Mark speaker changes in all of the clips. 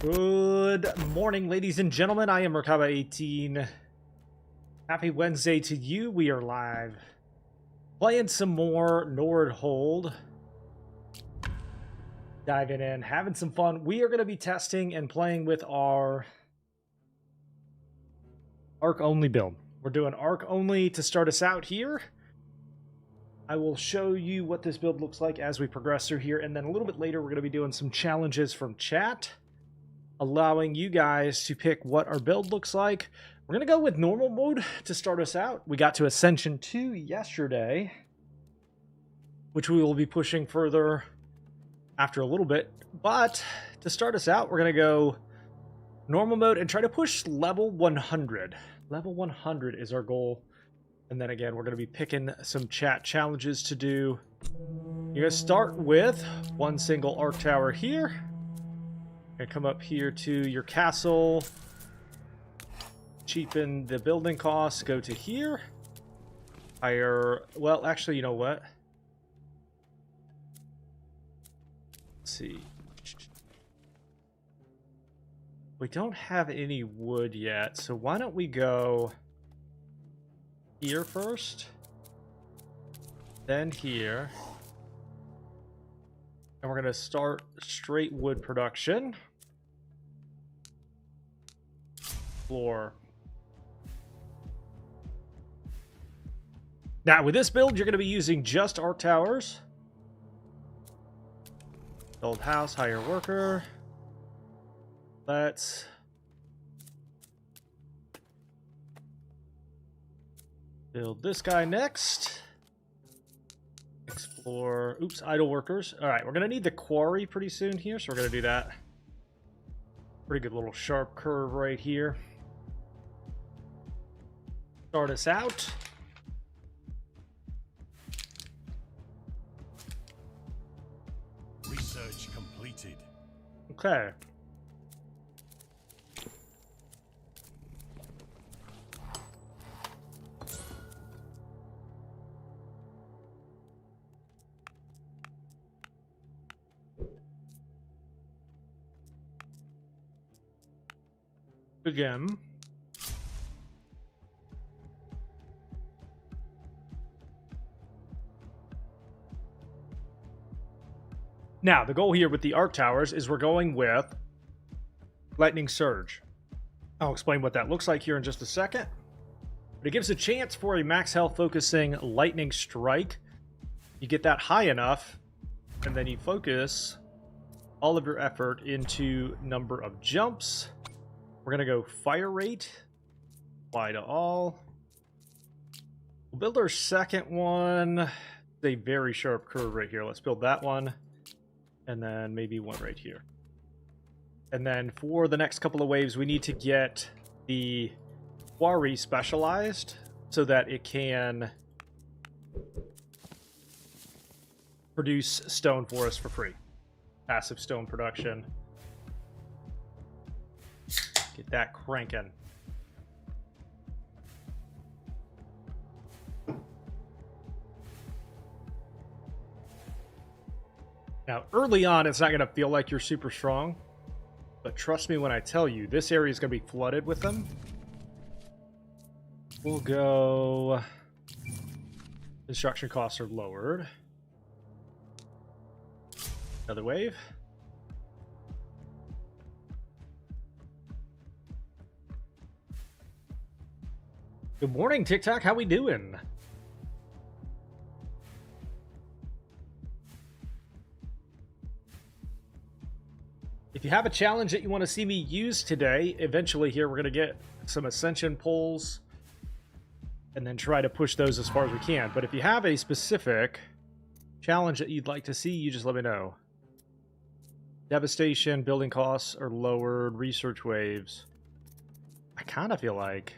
Speaker 1: Good morning, ladies and gentlemen. I am Merkaba18. Happy Wednesday to you. We are live playing some more Nordhold. Diving in, having some fun. We are going to be testing and playing with our Arc-only build. We're doing Arc-only to start us out here. I will show you what this build looks like as we progress through here, and then a little bit later we're going to be doing some challenges from chat, allowing you guys to pick what our build looks like. We're going to go with normal mode to start us out. We got to Ascension 2 yesterday, which we will be pushing further after a little bit. But to start us out, we're going to go normal mode and try to push level 100. Level 100 is our goal. And then again, we're going to be picking some chat challenges to do. You're going to start with one single arc tower here. You're going to come up here to your castle. Cheapen the building costs. Go to here. Hire... Well, actually, you know what? Let's see. We don't have any wood yet, so why don't we go here first, then here, and we're going to start straight wood production. Floor. Now with this build, you're going to be using just arc towers. Build house, hire worker. Let's build this guy next. Explore. Oops, idle workers. All right, we're going to need the quarry pretty soon here, so we're going to do that. Pretty good little sharp curve right here. Start us out.
Speaker 2: Research completed.
Speaker 1: Okay. Again. Now, the goal here with the arc towers is we're going with Lightning Surge. I'll explain what that looks like here in just a second. But it gives a chance for a max health focusing Lightning Strike. You get that high enough, and then you focus all of your effort into number of jumps. We're going to go fire rate, apply to all. We'll build our second one. It's a very sharp curve right here. Let's build that one. And then maybe one right here. And then for the next couple of waves, we need to get the quarry specialized so that it can produce stone for us for free. Passive stone production. Get that cranking. Now, early on, it's not going to feel like you're super strong, but trust me when I tell you, this area is going to be flooded with them. We'll go... Construction costs are lowered. Another wave. Good morning, TikTok. How we doing? If you have a challenge that you want to see me use today, eventually here we're going to get some Ascension pulls and then try to push those as far as we can. But if you have a specific challenge that you'd like to see, you just let me know. Devastation, building costs are lowered, research waves. I kind of feel like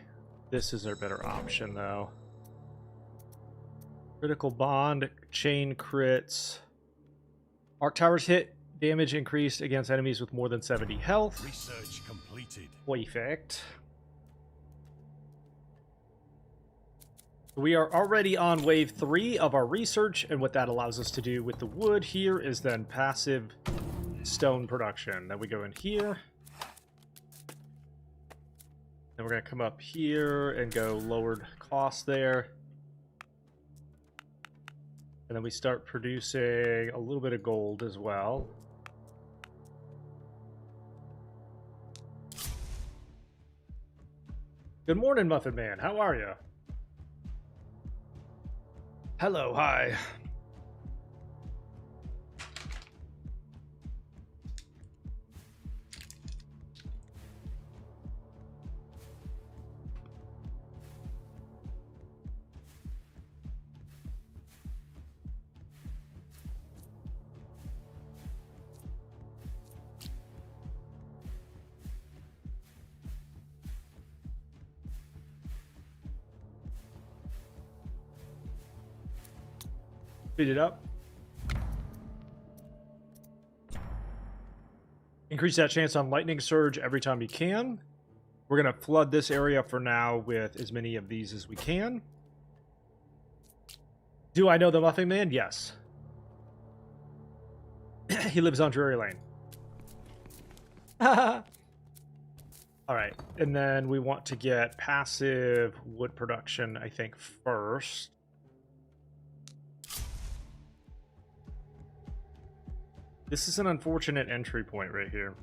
Speaker 1: this is our better option, though. Critical bond, chain crits. Arc towers hit damage increased against enemies with more than 70 health.
Speaker 2: Research completed.
Speaker 1: Perfect. We are already on wave 3 of our research, and what that allows us to do with the wood here is then passive stone production. Then we go in here. Then we're going to come up here and go lowered cost there. And then we start producing a little bit of gold as well. Good morning, Muffin Man. How are you? Hello, hi. Speed it up. Increase that chance on lightning surge every time you can. We're going to flood this area for now with as many of these as we can. Do I know the Muffin Man? Yes. He lives on Drury Lane. Alright, and then we want to get passive wood production, I think, first. This is an unfortunate entry point right here.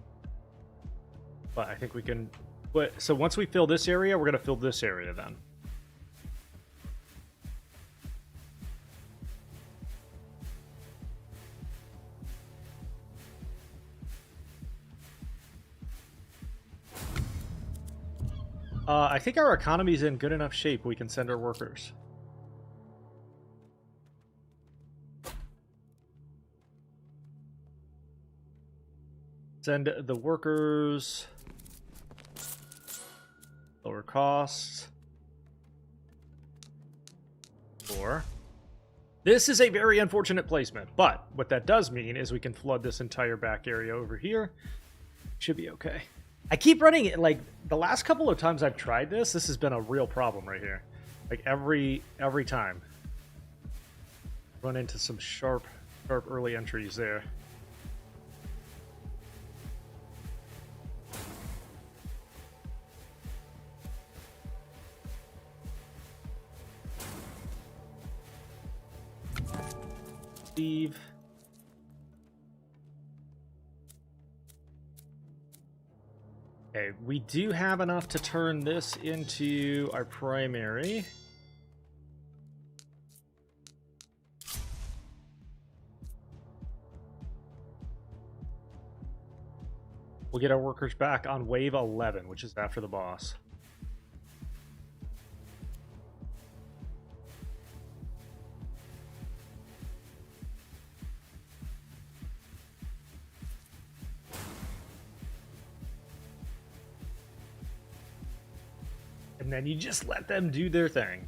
Speaker 1: But I think we can... So once we fill this area, we're going to fill this area then. I think our economy's in good enough shape we can send our workers. Send the workers. Lower costs. 4. This is a very unfortunate placement, but what that does mean is we can flood this entire back area over here. Should be okay. I keep running it, like, the last couple of times I've tried this has been a real problem right here. Like, every time. Run into some sharp early entries there. Steve. Okay, we do have enough to turn this into our primary. We'll get our workers back on wave 11, which is after the boss. And then you just let them do their thing.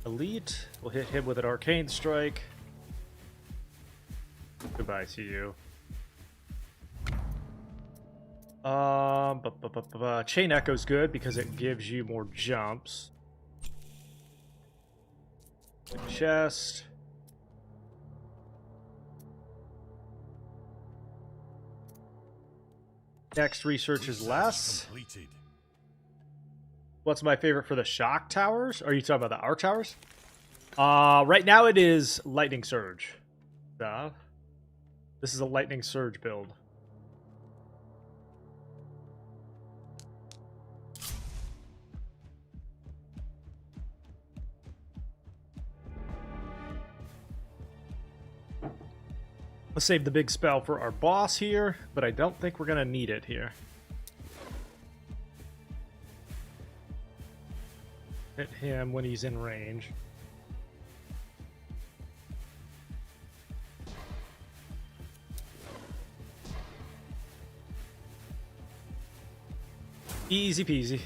Speaker 1: Elite. We'll hit him with an arcane strike. Goodbye to you. Chain Echo's good because it gives you more jumps. Chest. Next research is less.
Speaker 2: Completed.
Speaker 1: What's my favorite for the shock towers? Are you talking about the arc towers? Right now it is lightning surge. This is a lightning surge build. Let's save the big spell for our boss here, but I don't think we're going to need it here. Hit him when he's in range. Easy peasy.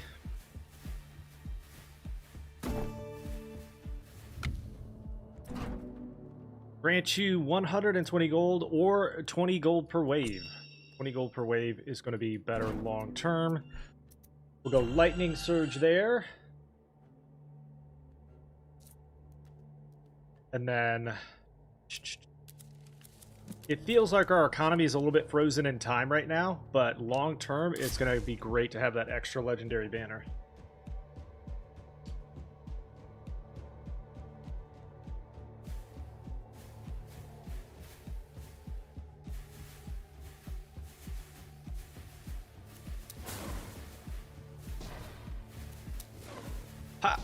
Speaker 1: Grant you 120 gold or 20 gold per wave. 20 gold per wave is going to be better long term. We'll go lightning surge there. And then It feels like our economy is a little bit frozen in time right now, but long term, it's going to be great to have that extra legendary banner. Ha!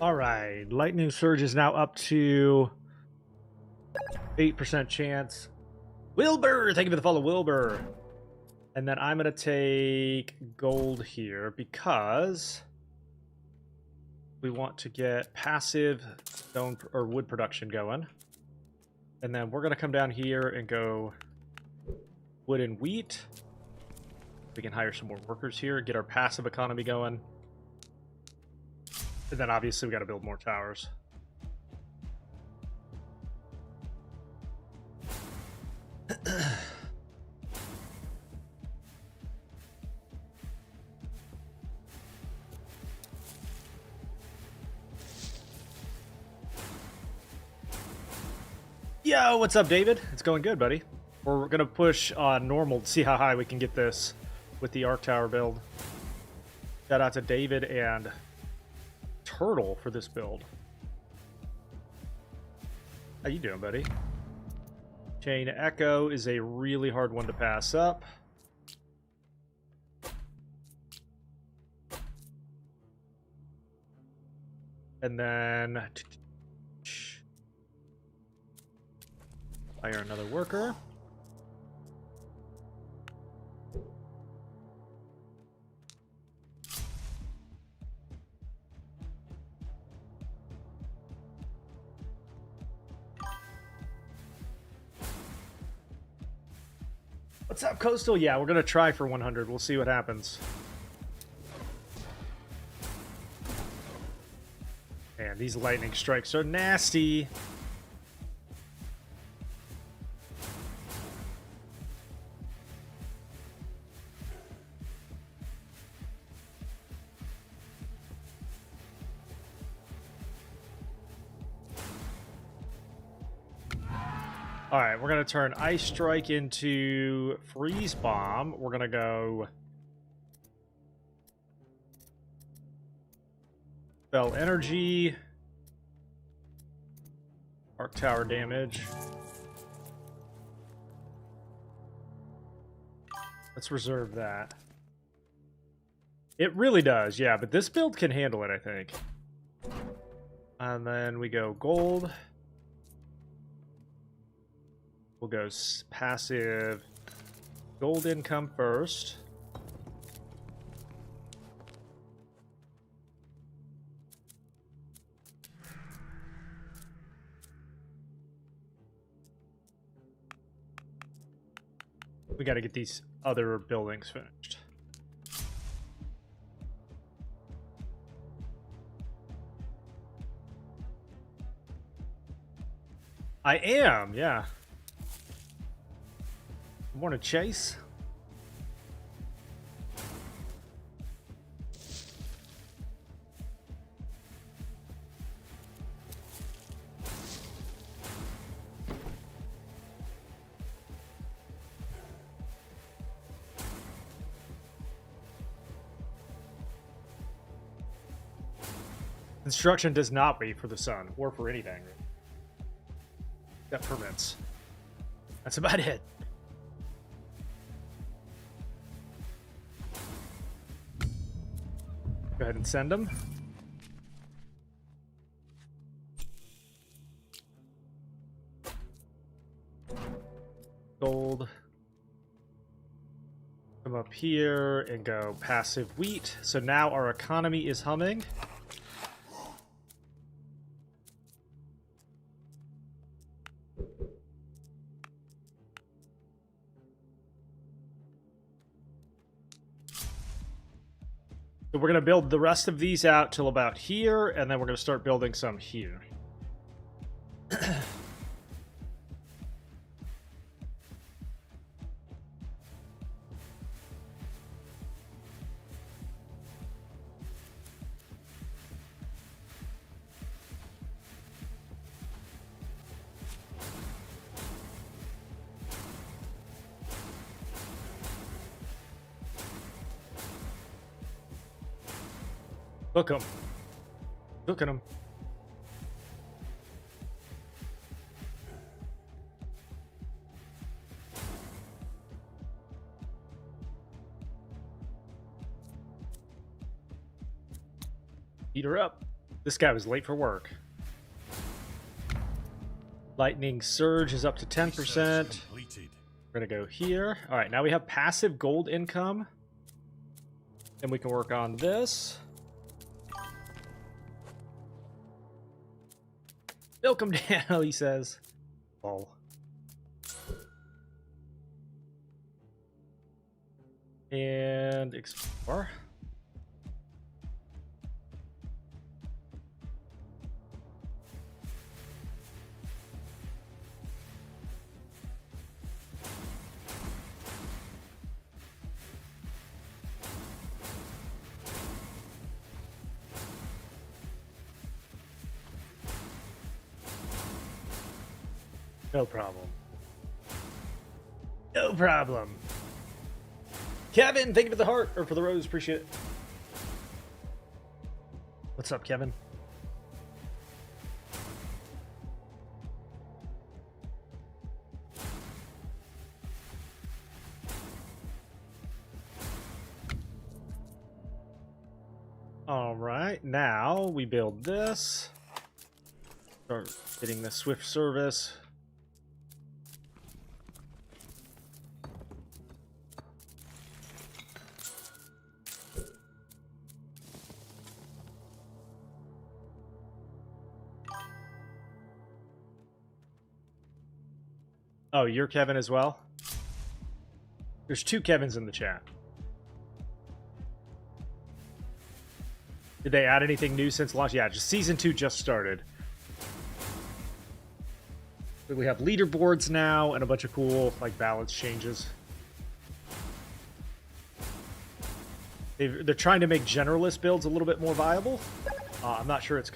Speaker 1: All right, Lightning Surge is now up to 8% chance. Wilbur, thank you for the follow, Wilbur. And then I'm going to take gold here because we want to get passive stone or wood production going. And then we're going to come down here and go wood and wheat. We can hire some more workers here, get our passive economy going. And then obviously we got to build more towers. Yo, what's up, David? It's going good, buddy. We're going to push on normal to see how high we can get this with the Arc Tower build. Shout out to David and Turtle for this build. How you doing, buddy? Chain Echo is a really hard one to pass up. And then hire another worker. What's up, Coastal? Yeah, we're going to try for 100. We'll see what happens. Man, these lightning strikes are nasty. All right, we're going to turn Ice Strike into Freeze Bomb. We're going to go Spell Energy, Arc Tower damage. Let's reserve that. It really does, yeah, but this build can handle it, I think. And then we go Gold. We'll go passive gold income first. We got to get these other buildings finished. I am, yeah. Want to chase? Construction does not wait for the sun or for anything that permits. That's about it. Go ahead and send them. Gold. Come up here and go passive wheat. So now our economy is humming. So we're going to build the rest of these out till about here, and then we're going to start building some here. Book him. Booking him. Beat her up. This guy was late for work. Lightning Surge is up to 10%. We're going to go here. All right, now we have passive gold income. And we can work on this. Milk him down, he says. Oh. And explore. No problem. No problem. Kevin, thank you for the heart, or for the rose, appreciate it. What's up, Kevin? All right, now we build this. Start getting the Swift service. Oh, you're Kevin as well? There's two Kevins in the chat. Did they add anything new since launch? Yeah, just Season 2 just started. We have leaderboards now and a bunch of cool like balance changes. They're trying to make generalist builds a little bit more viable. I'm not sure it's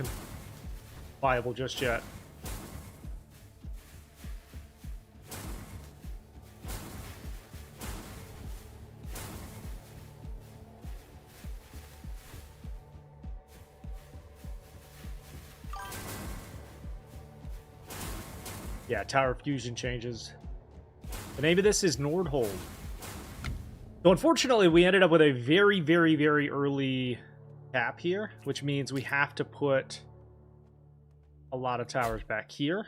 Speaker 1: viable just yet. Yeah, Tower Fusion changes. The name of this is Nordhold. So unfortunately, we ended up with a very, very, very early cap here, which means we have to put a lot of towers back here.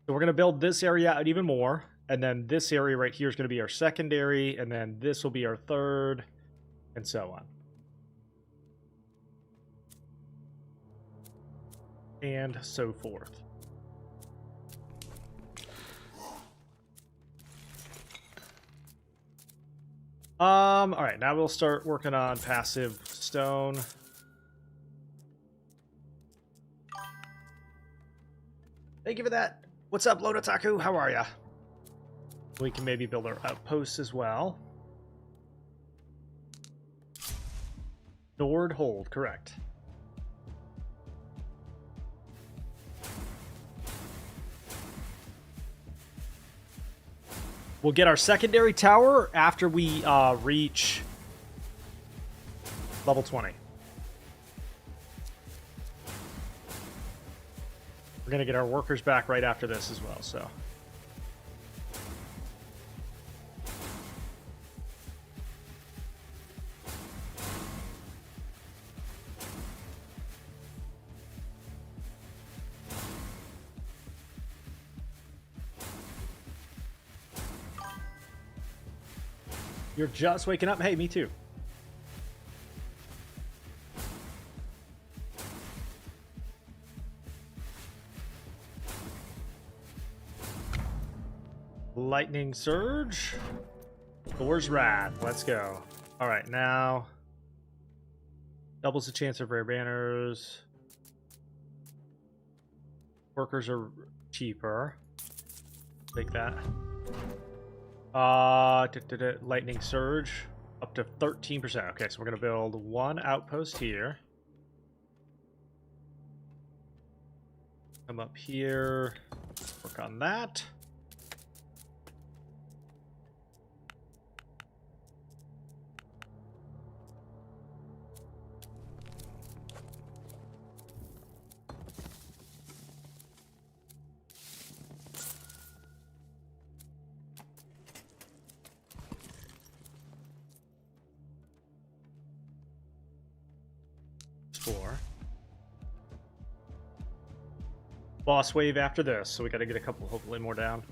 Speaker 1: So we're going to build this area out even more, and then this area right here is going to be our secondary, and then this will be our third, and so on. And so forth. All right, now we'll start working on passive stone. Thank you for that. What's up, Lodotaku? How are ya? We can maybe build our outposts as well. Nordhold, correct. We'll get our secondary tower after we reach level 20. We're going to get our workers back right after this as well, so. You're just waking up? Hey, me too. Lightning Surge. Doors rad. Let's go. All right, now doubles the chance of rare banners. Workers are cheaper. Take that. Lightning Surge up to 13%. Okay, so we're gonna build one outpost here. Come up here, work on that. 4. Boss wave after this, so we got to get a couple, hopefully more down.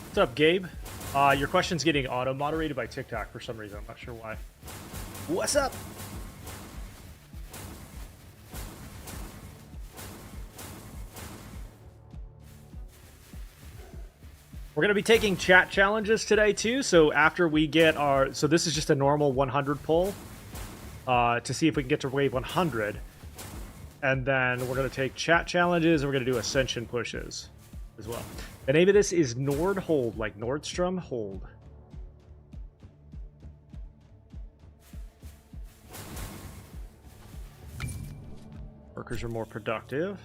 Speaker 1: What's up, Gabe? Your question's getting auto-moderated by TikTok for some reason. I'm not sure why. What's up? We're going to be taking chat challenges today, too. So after we get our... So this is just a normal 100 pull to see if we can get to wave 100. And then we're going to take chat challenges, and we're going to do Ascension pushes as well. The name of this is Nordhold, like Nordstrom Hold. Workers are more productive.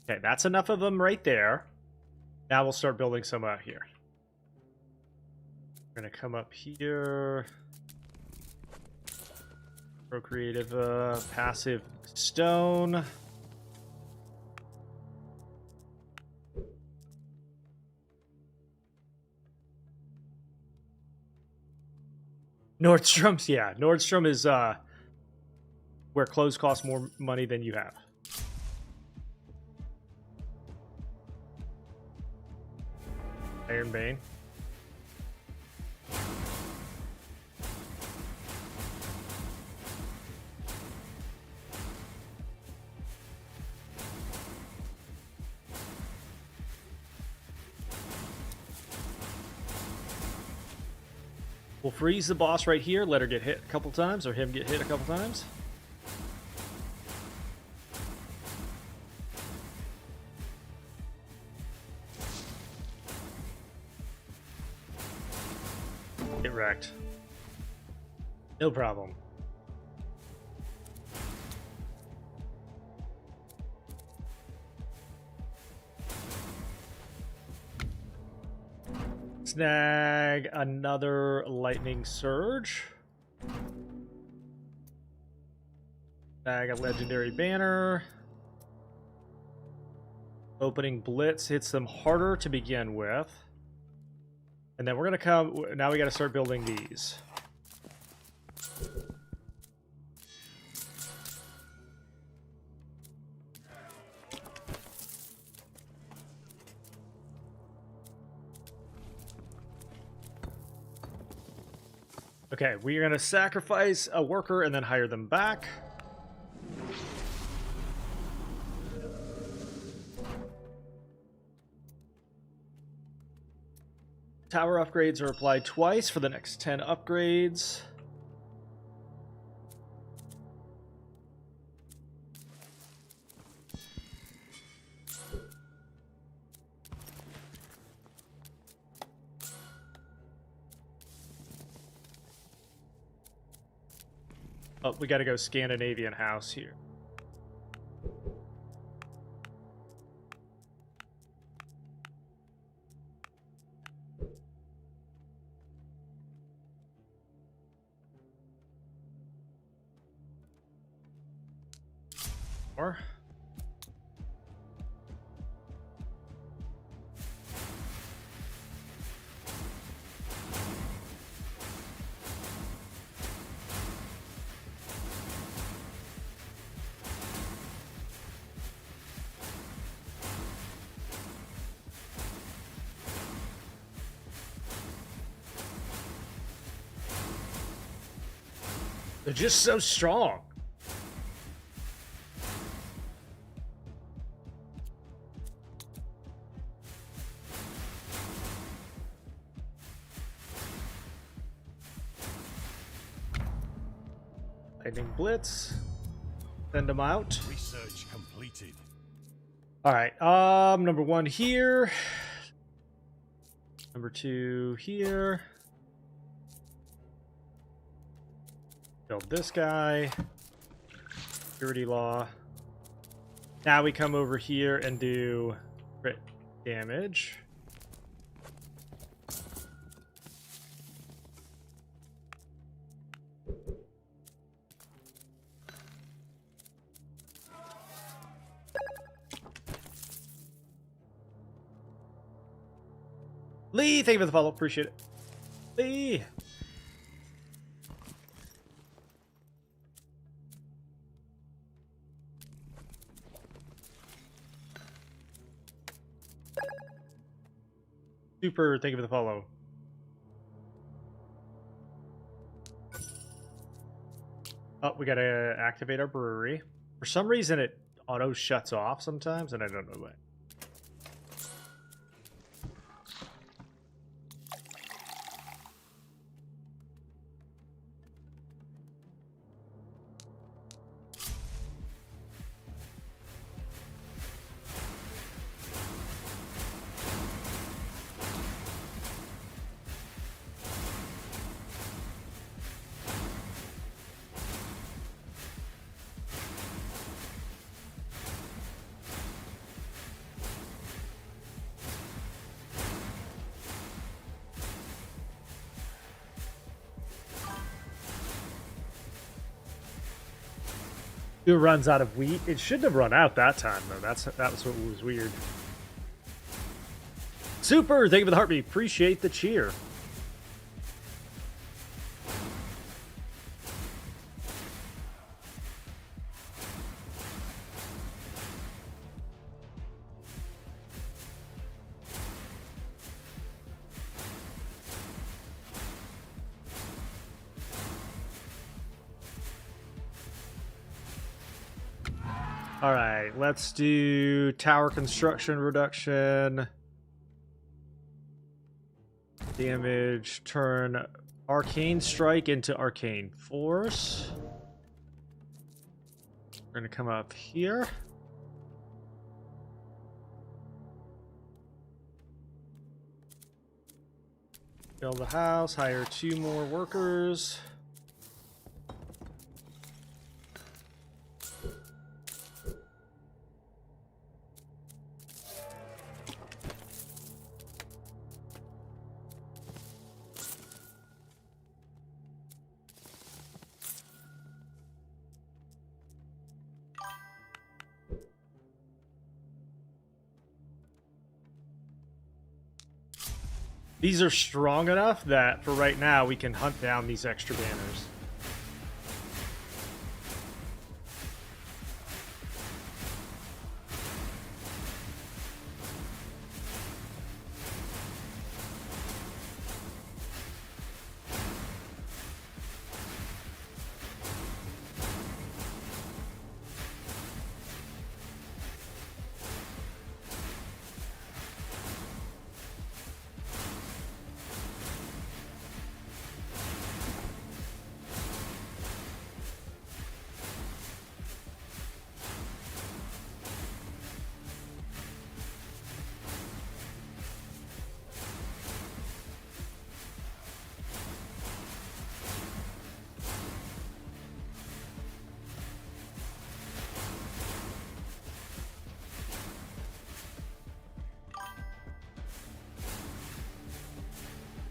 Speaker 1: Okay, that's enough of them right there. Now we'll start building some out here. We're going to come up here. Procreative, passive stone. Nordstrom's, yeah. Nordstrom is where clothes cost more money than you have. Iron Bane. We'll freeze the boss right here, let her get hit a couple times, or him get hit a couple times. Get wrecked. No problem. Snag another lightning surge. Snag a legendary banner. Opening blitz hits them harder to begin with. And then we're gonna come, now we gotta start building these. Okay, we are going to sacrifice a worker and then hire them back. Tower upgrades are applied twice for the next 10 upgrades. Oh, we got to go Scandinavian house here. Or they're just so strong. Lightning blitz. Send them out.
Speaker 2: Research completed.
Speaker 1: All right. Number 1 here. Number 2 here. Build this guy. Security law. Now we come over here and do crit damage. Lee, thank you for the follow. Appreciate it. Lee. Super, thank you for the follow. Oh, we gotta activate our brewery. For some reason, it auto shuts off sometimes, and I don't know why. It runs out of wheat. It shouldn't have run out that time, though. That was what was weird. Super, thank you for the heartbeat. Appreciate the cheer. All right, let's do tower construction reduction. Damage, turn arcane strike into arcane force. We're gonna come up here. Build a house, hire 2 more workers. These are strong enough that for right now we can hunt down these extra banners.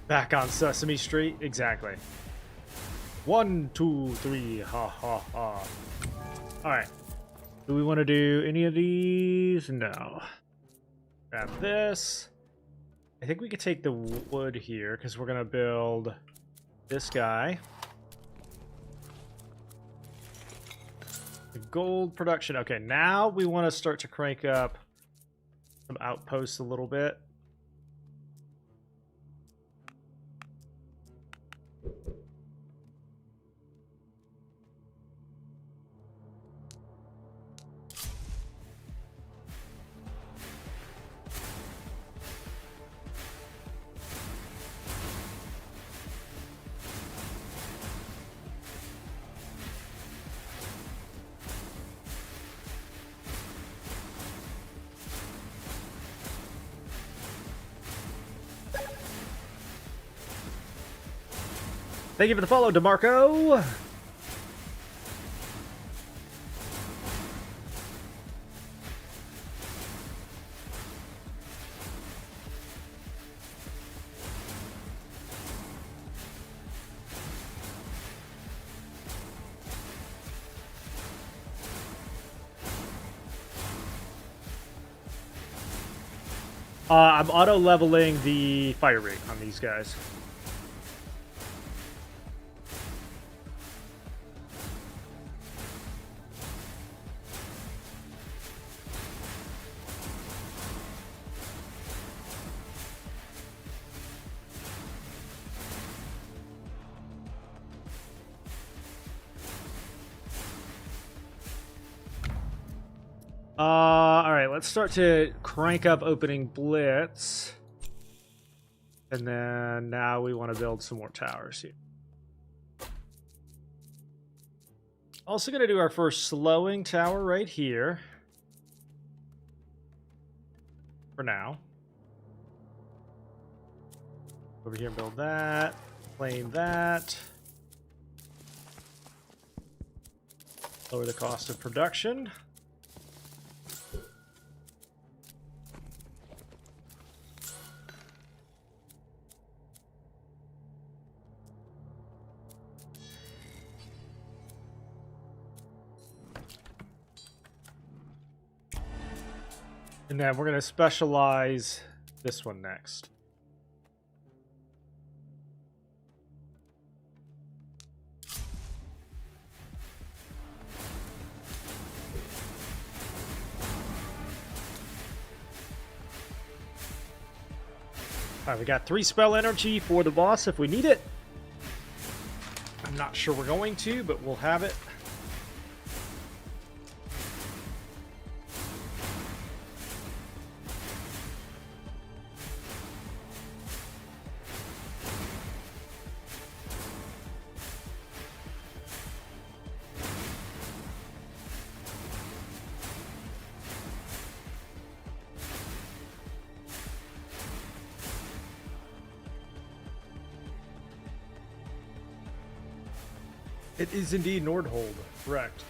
Speaker 1: Back on Sesame Street? Exactly. 1, 2, 3, ha ha ha. Alright. Do we want to do any of these? No. Grab this. I think we could take the wood here, because we're going to build this guy. The gold production. Okay, now we want to start to crank up some outposts a little bit. Thank you for the follow, DeMarco. I'm auto-leveling the fire rate on these guys. All right, let's start to crank up opening blitz. And then now we want to build some more towers here. Also going to do our first slowing tower right here. For now. Over here and build that. Claim that. Lower the cost of production. And then we're going to specialize this one next. Alright, we got 3 spell energy for the boss if we need it. I'm not sure we're going to, but we'll have it. It is indeed Nordhold, correct.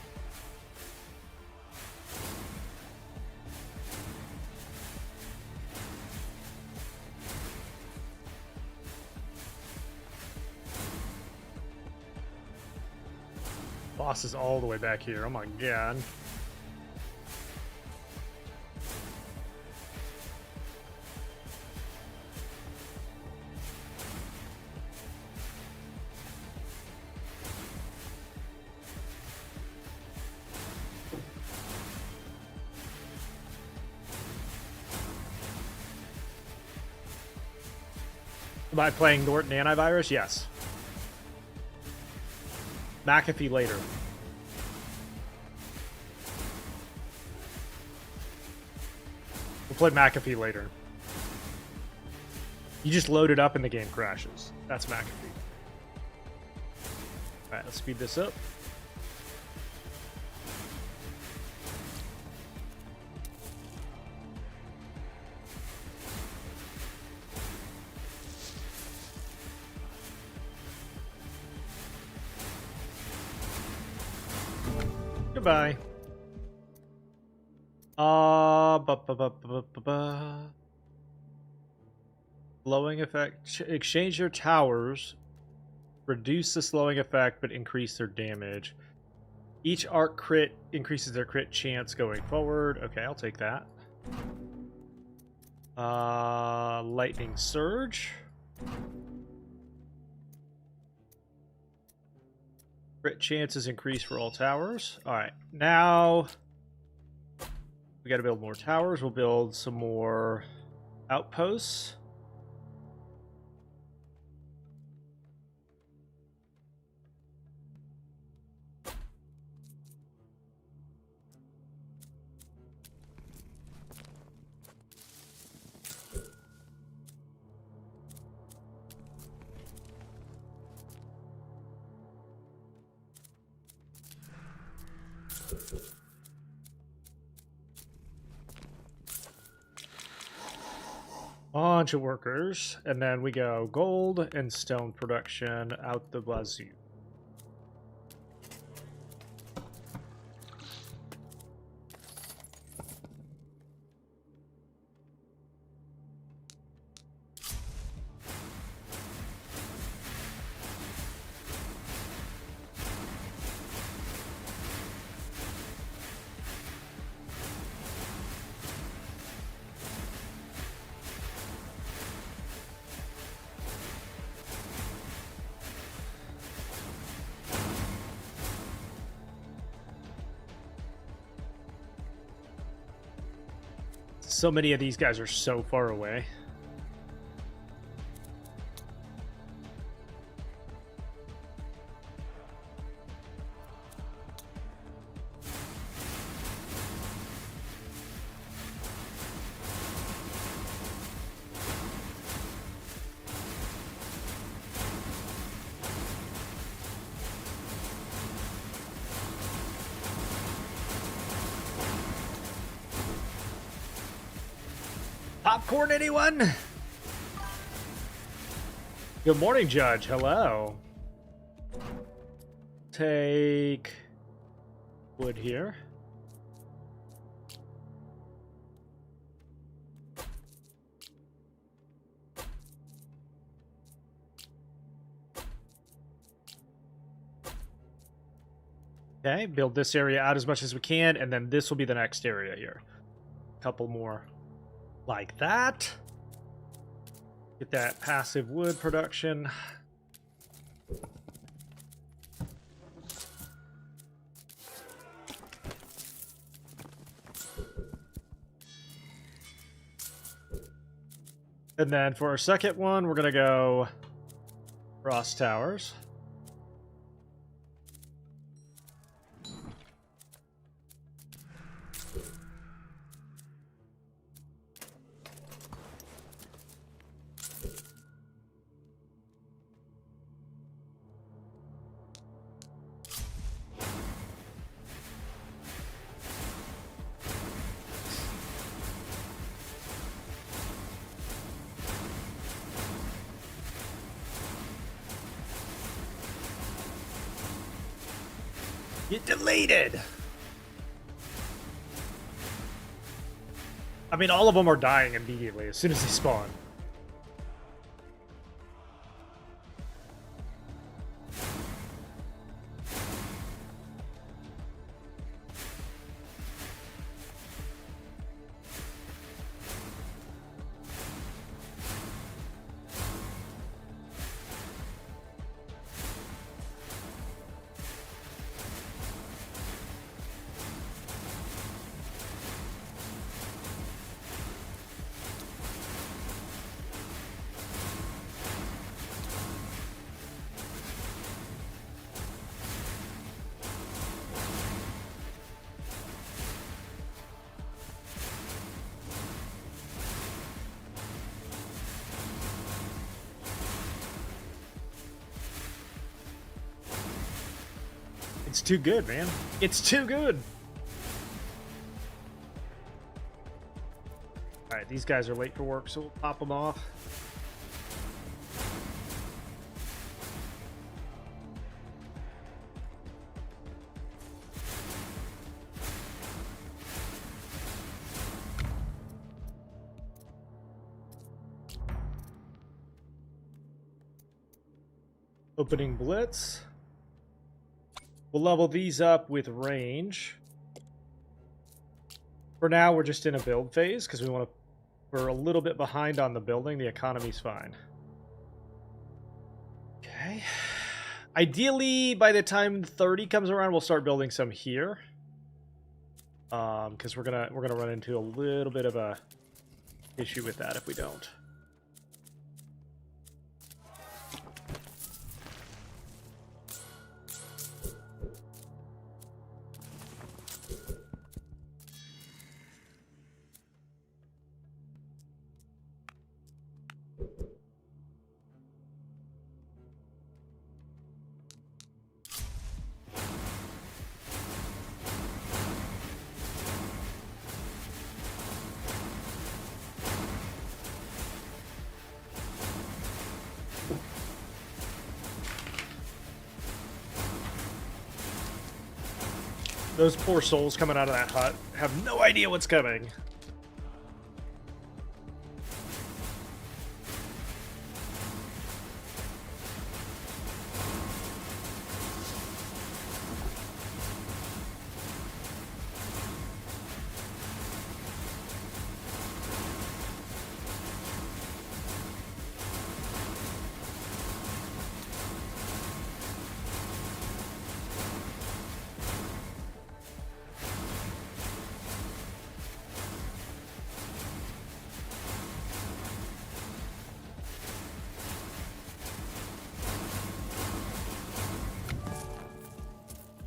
Speaker 1: Boss is all the way back here. Oh my god. By playing Norton Antivirus? Yes. McAfee later. We'll play McAfee later. You just load it up and the game crashes. That's McAfee. Alright, let's speed this up. Goodbye. Slowing effect. Exchange your towers. Reduce the slowing effect, but increase their damage. Each arc crit increases their crit chance going forward. Okay, I'll take that. Lightning Surge. Crit chances increase for all towers. Alright, now we gotta build more towers. We'll build some more outposts. Bunch of workers, and then we go gold and stone production out the wazoo. So many of these guys are so far away. Popcorn, anyone? Good morning, Judge. Hello. Take wood here. Okay, build this area out as much as we can, and then this will be the next area here. A couple more like that. Get that passive wood production. And then for our second one, we're going to go Frost Towers. Get deleted! I mean, all of them are dying immediately as soon as they spawn. It's too good, man. It's too good. All right, these guys are late for work, so we'll pop them off. Opening blitz. We'll level these up with range. For now, we're just in a build phase because we're a little bit behind on the building. The economy's fine. Okay. Ideally, by the time 30 comes around, we'll start building some here. Because we're gonna run into a little bit of a issue with that if we don't. Those poor souls coming out of that hut have no idea what's coming.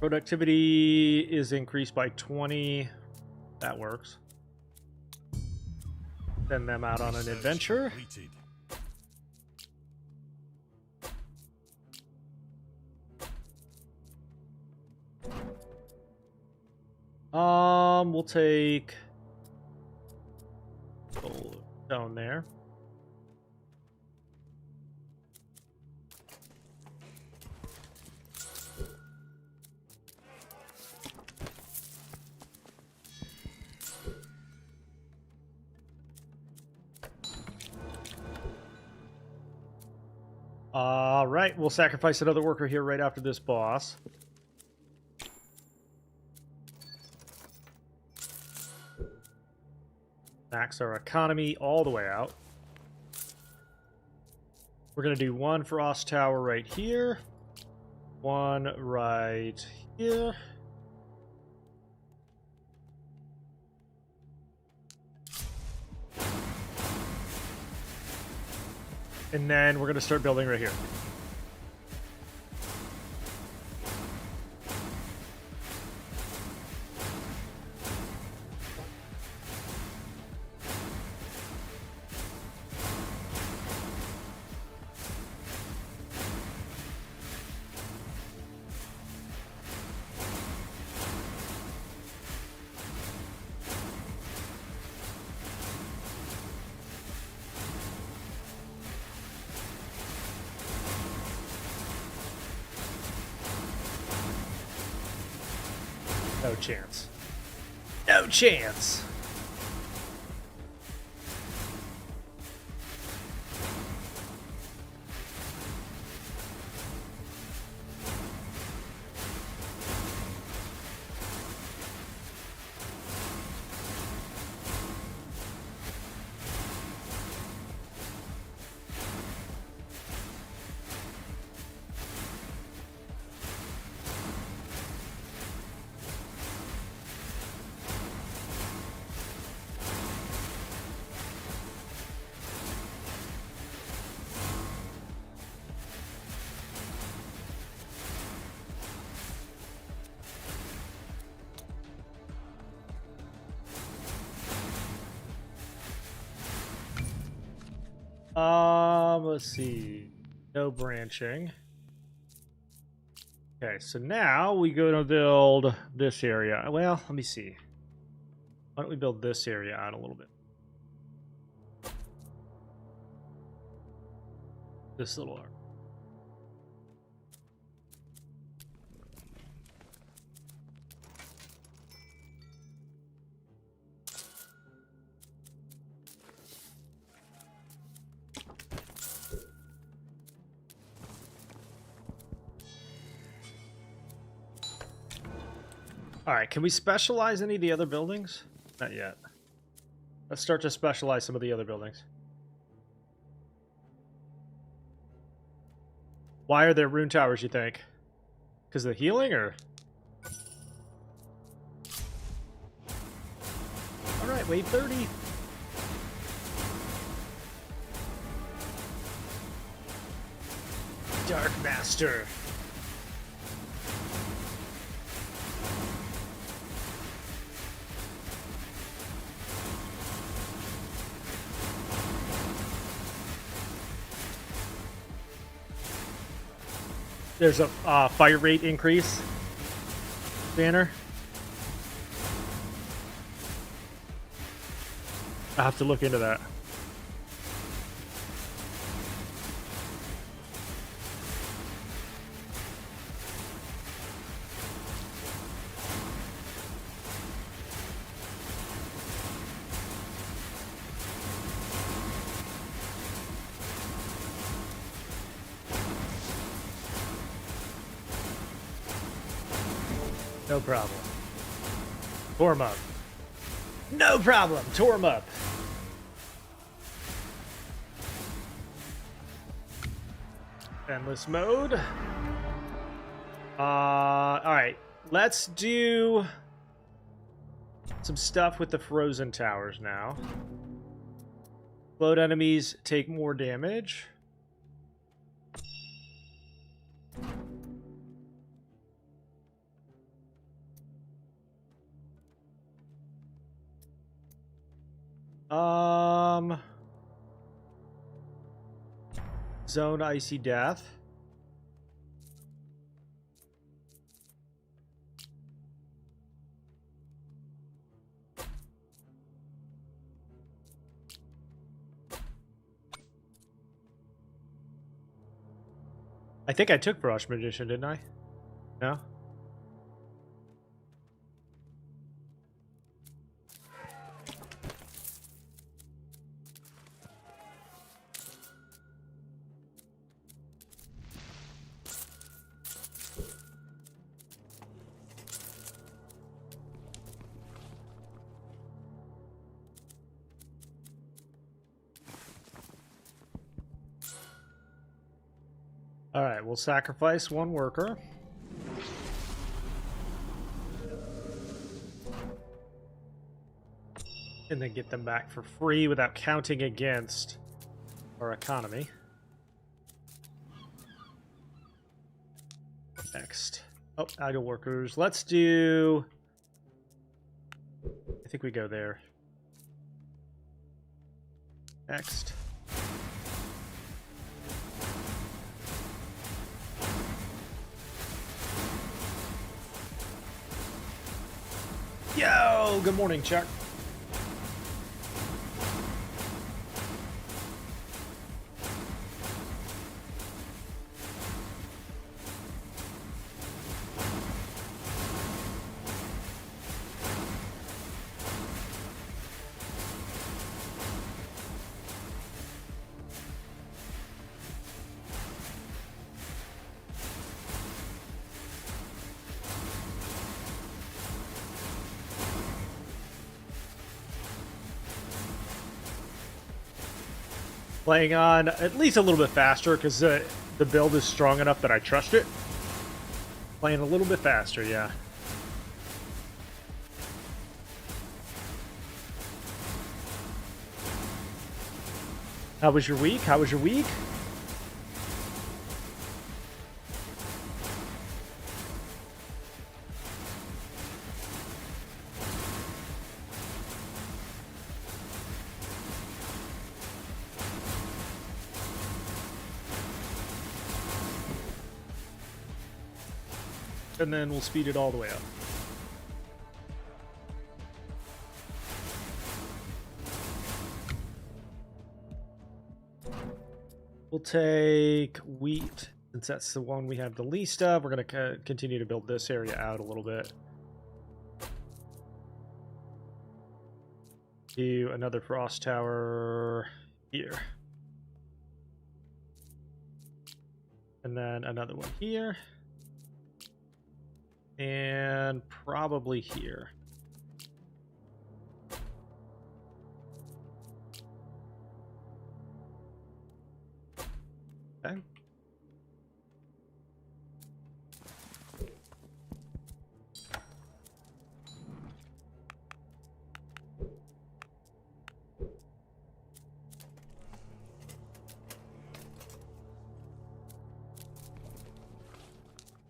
Speaker 1: Productivity is increased by 20. That works. Send them out on an adventure.
Speaker 2: Completed.
Speaker 1: We'll take down there. All right, we'll sacrifice another worker here right after this boss. Max our economy all the way out. We're going to do one frost tower right here. One right here. And then we're going to start building right here. No chance. No chance. Let's see. No branching. Okay, so now we go to build this area. Well, let me see. Why don't we build this area out a little bit? This little area. All right, can we specialize any of the other buildings? Not yet. Let's start to specialize some of the other buildings. Why are there rune towers, you think? Because of the healing, or? All right, wave 30. Dark Master. There's a fire rate increase banner. I'll have to look into that. No problem. Tore him up. No problem. Tore him up. Endless mode. Alright. Let's do some stuff with the frozen towers now. Float enemies take more damage. Zone Icy Death. I think I took Frost Magician, didn't I? No? Alright, we'll sacrifice one worker. And then get them back for free without counting against our economy. Next. Oh, idle workers. Let's do... I think we go there. Next. Yo! Good morning, Chuck. Playing on at least a little bit faster because the build is strong enough that I trust it. Playing a little bit faster, yeah. How was your week? How was your week? And then we'll speed it all the way up. We'll take wheat, since that's the one we have the least of. We're going to continue to build this area out a little bit. Do another frost tower here. And then another one here. And probably here. Okay.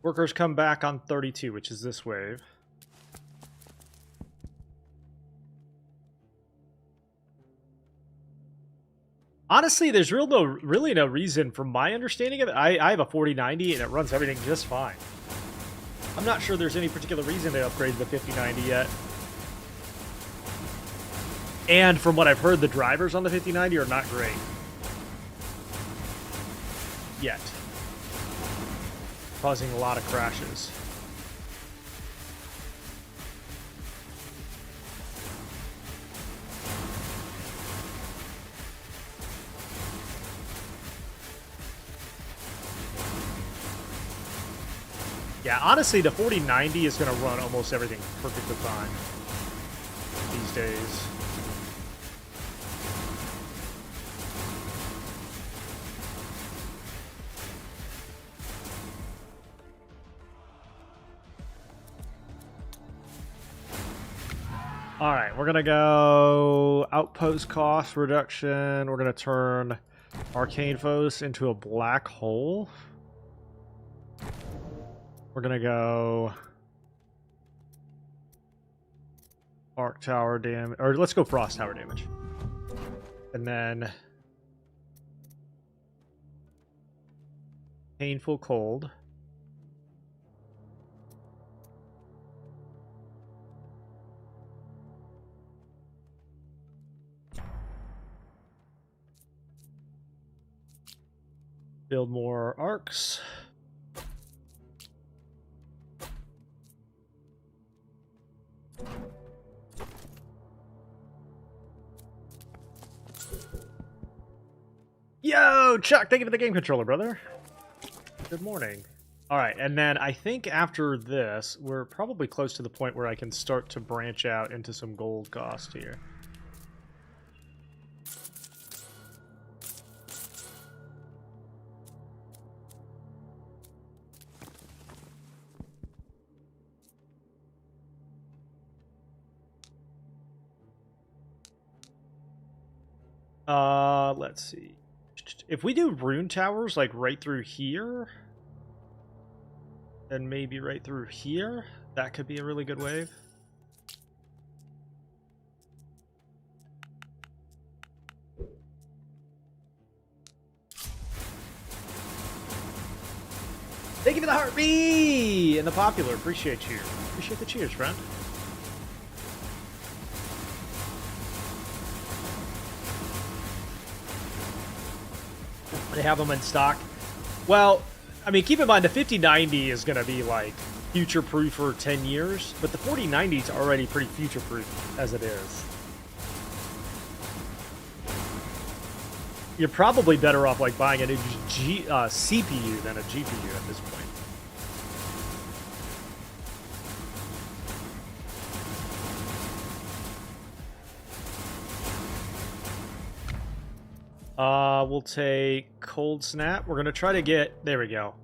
Speaker 1: Workers come back on 32, which is this wave. Honestly, there's really no reason, from my understanding of it. I have a 4090 and it runs everything just fine. I'm not sure there's any particular reason to upgrade the 5090 yet. And from what I've heard, the drivers on the 5090 are not great. Yet. Causing a lot of crashes. Yeah, honestly, the 4090 is going to run almost everything perfectly fine these days. All right, we're going to go outpost cost reduction. We're going to turn arcane foes into a black hole. We're going to go arc tower damage, or let's go frost tower damage. And then painful cold. Build more arcs. Yo, Chuck, thank you for the game controller, brother. Good morning. All right, and then I think after this, we're probably close to the point where I can start to branch out into some gold cost here. Let's see. If we do rune towers, like right through here, then maybe right through here, that could be a really good wave. Thank you for the heartbeat and the popular. Appreciate you. Appreciate the cheers, friend. They have them in stock. Well, I mean, keep in mind the 5090 is going to be like future-proof for 10 years, but the 4090 is already pretty future-proof as it is. You're probably better off like buying a new CPU than a GPU at this point. We'll take Cold Snap. We're going to try to get... There we go.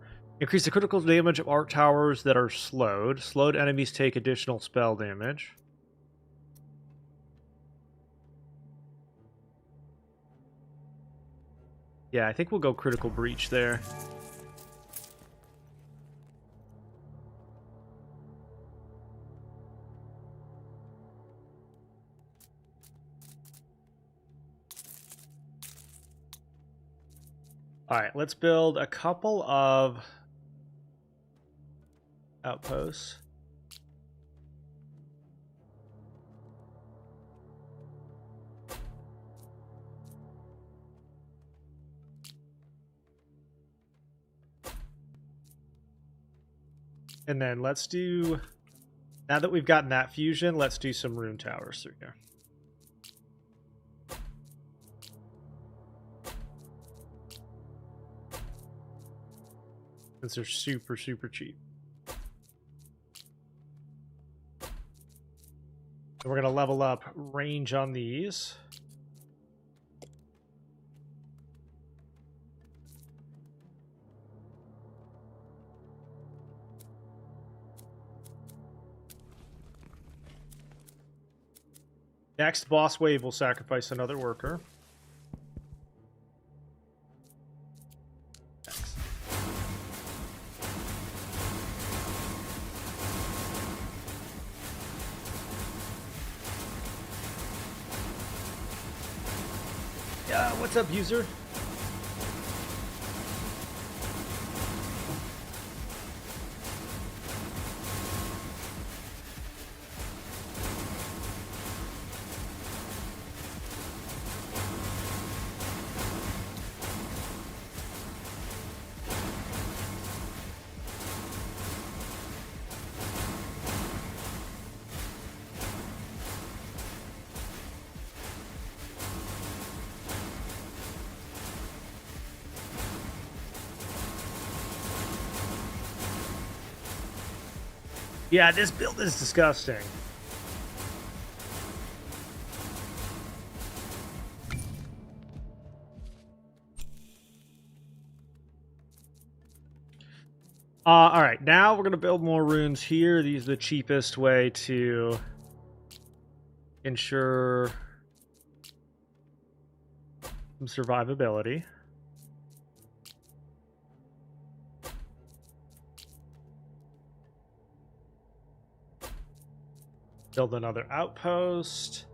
Speaker 1: Increase the critical damage of arc towers that are slowed. Slowed enemies take additional spell damage. Yeah, I think we'll go Critical Breach there. All right, let's build a couple of outposts. And then let's do, now that we've gotten that fusion, let's do some rune towers through here. Since they're super, super cheap. And we're going to level up range on these. Next boss wave will sacrifice another worker. Next. Yeah, what's up, user? Yeah, this build is disgusting. All right, now we're going to build more runes here. These are the cheapest way to ensure some survivability. Build another outpost.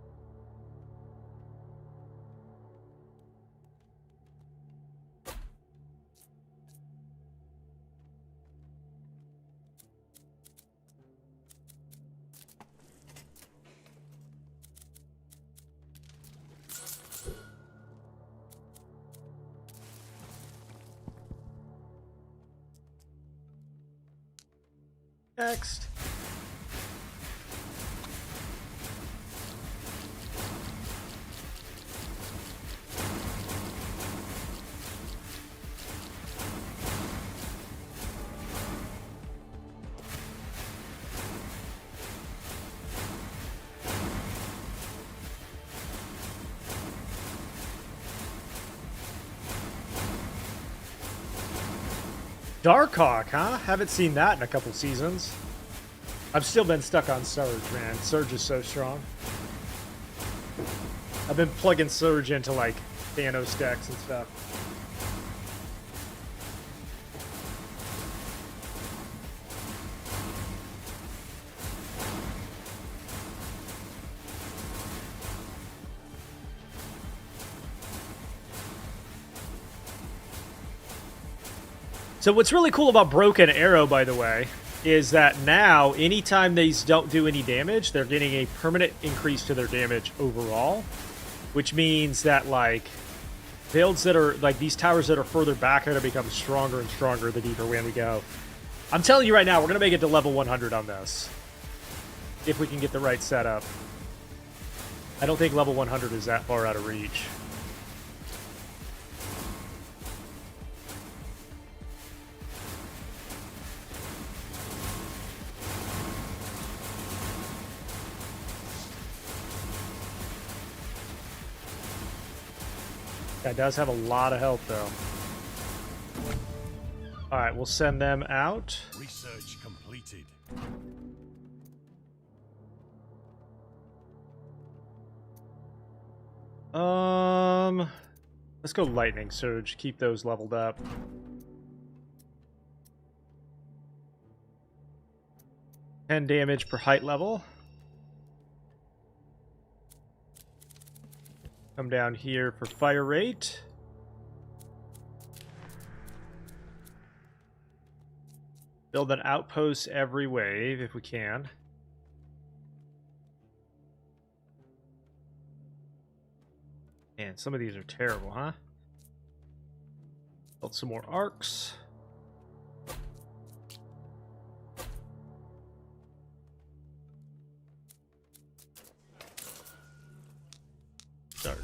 Speaker 1: Next. Darkhawk, huh? Haven't seen that in a couple seasons. I've still been stuck on Surge, man. Surge is so strong. I've been plugging Surge into, like, Thanos decks and stuff. So what's really cool about Broken Arrow, by the way, is that now, anytime these don't do any damage, they're getting a permanent increase to their damage overall, which means that, like, builds that are, like, these towers that are further back are going to become stronger and stronger the deeper we go. I'm telling you right now, we're going to make it to level 100 on this, if we can get the right setup. I don't think level 100 is that far out of reach. That does have a lot of health, though. Alright, we'll send them out.
Speaker 2: Research completed.
Speaker 1: Let's go Lightning Surge. Keep those leveled up. $10 damage per height level. Come down here for fire rate. Build an outpost every wave if we can. Man, some of these are terrible, huh? Build some more arcs. Start.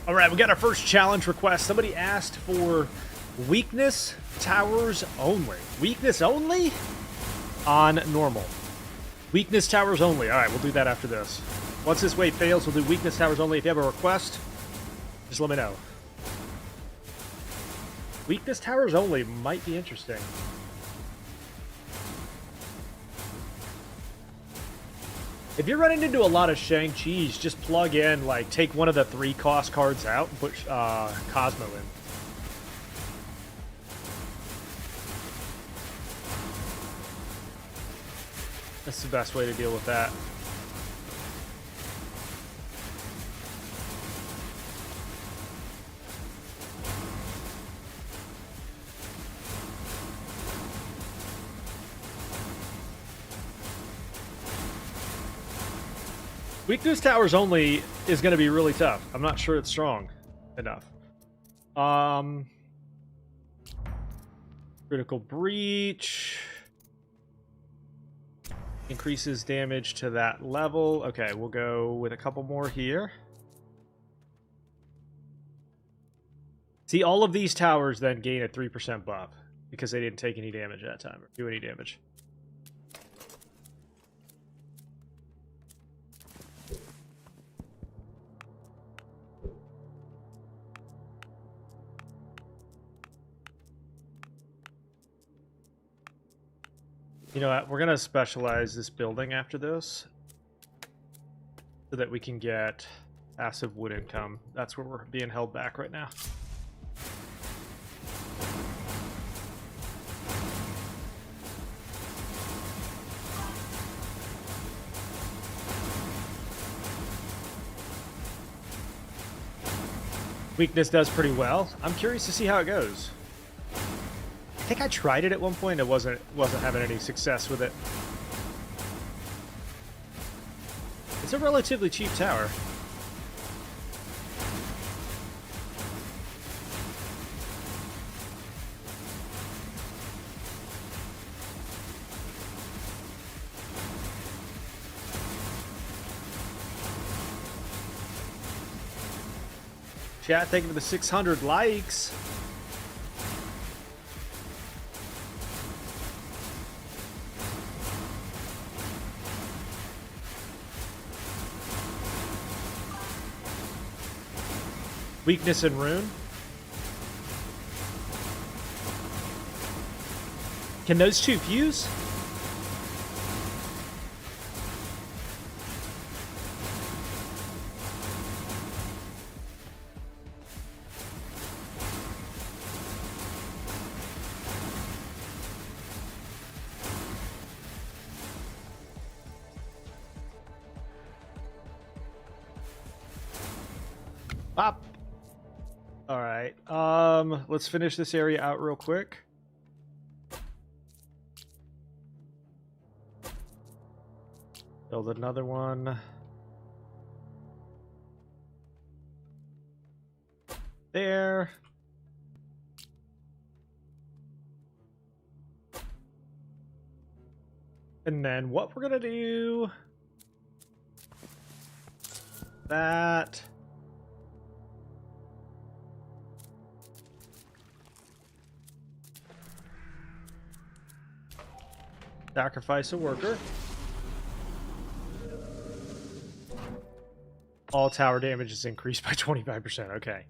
Speaker 1: All right, we got our first challenge request. Somebody asked for weakness towers only. Weakness only on normal. Weakness towers only. All right, we'll do that after this. Once this wave fails, we'll do weakness towers only. If you have a request, just let me know. Weakness towers only might be interesting. If you're running into a lot of Shang-Chi's, just plug in, like, take one of the 3 cost cards out and put Cosmo in. That's the best way to deal with that. Weakness towers only is going to be really tough. I'm not sure it's strong enough. Critical breach. Increases damage to that level. Okay, we'll go with a couple more here. See, all of these towers then gain a 3% buff because they didn't take any damage that time or do any damage. You know what? We're going to specialize this building after this so that we can get passive wood income. That's where we're being held back right now. Weakness does pretty well. I'm curious to see how it goes. I think I tried it at one point. It wasn't having any success with it. It's a relatively cheap tower. Chat, thank you for the 600 likes. Weakness in rune. Can those two fuse? Pop. All right. Let's finish this area out real quick. Build another one. There. And then what we're gonna do... That... Sacrifice a worker. All tower damage is increased by 25%. Okay.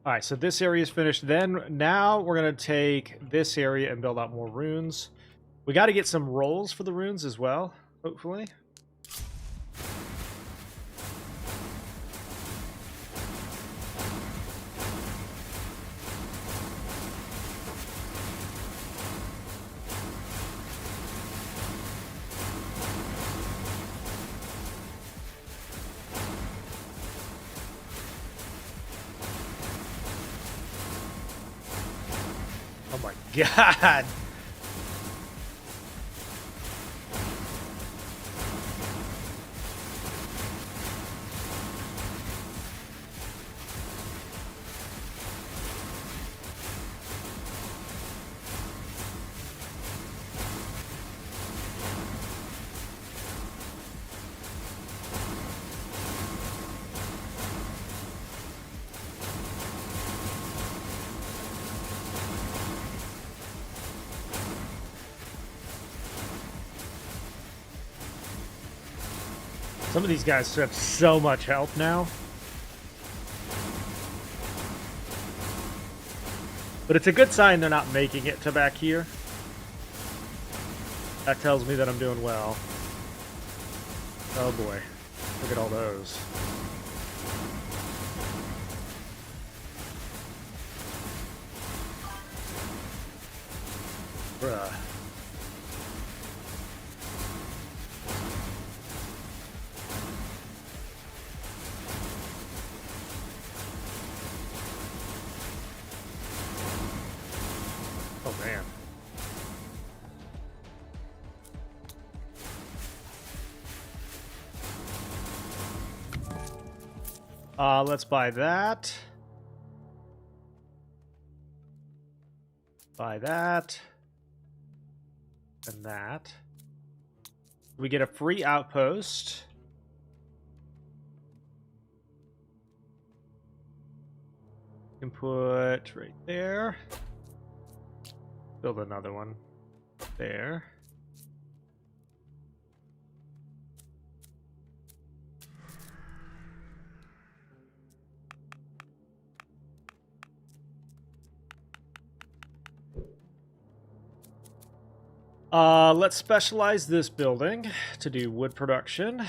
Speaker 1: Alright, so this area is finished. Then, now we're going to take this area and build out more runes. We got to get some rolls for the runes as well, hopefully. Oh my god! Some of these guys have so much health now. But it's a good sign they're not making it to back here. That tells me that I'm doing well. Oh boy. Look at all those. Bruh. Oh man. Let's buy that. Buy that. And that. We get a free outpost. We can put right there. Build another one there. Let's specialize this building to do wood production.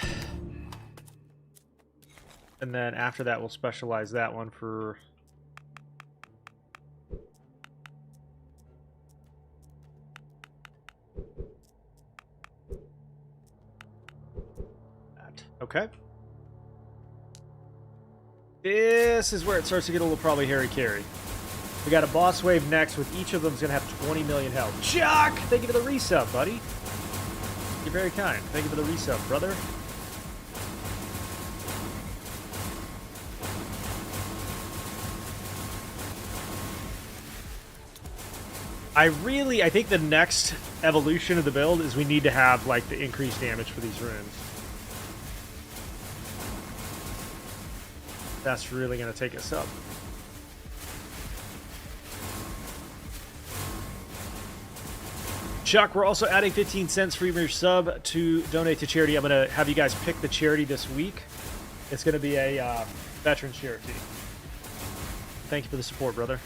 Speaker 1: And then after that, we'll specialize that one for... Okay. This is where it starts to get a little probably hairy-carry. We got a boss wave next with each of them's going to have 20 million health. Chuck! Thank you for the resub, buddy. You're very kind. Thank you for the resub, brother. I think the next evolution of the build is we need to have, like, the increased damage for these runes. That's really going to take us up. Chuck, we're also adding 15 cents for your sub to donate to charity. I'm going to have you guys pick the charity this week. It's going to be a veterans charity. Thank you for the support, brother.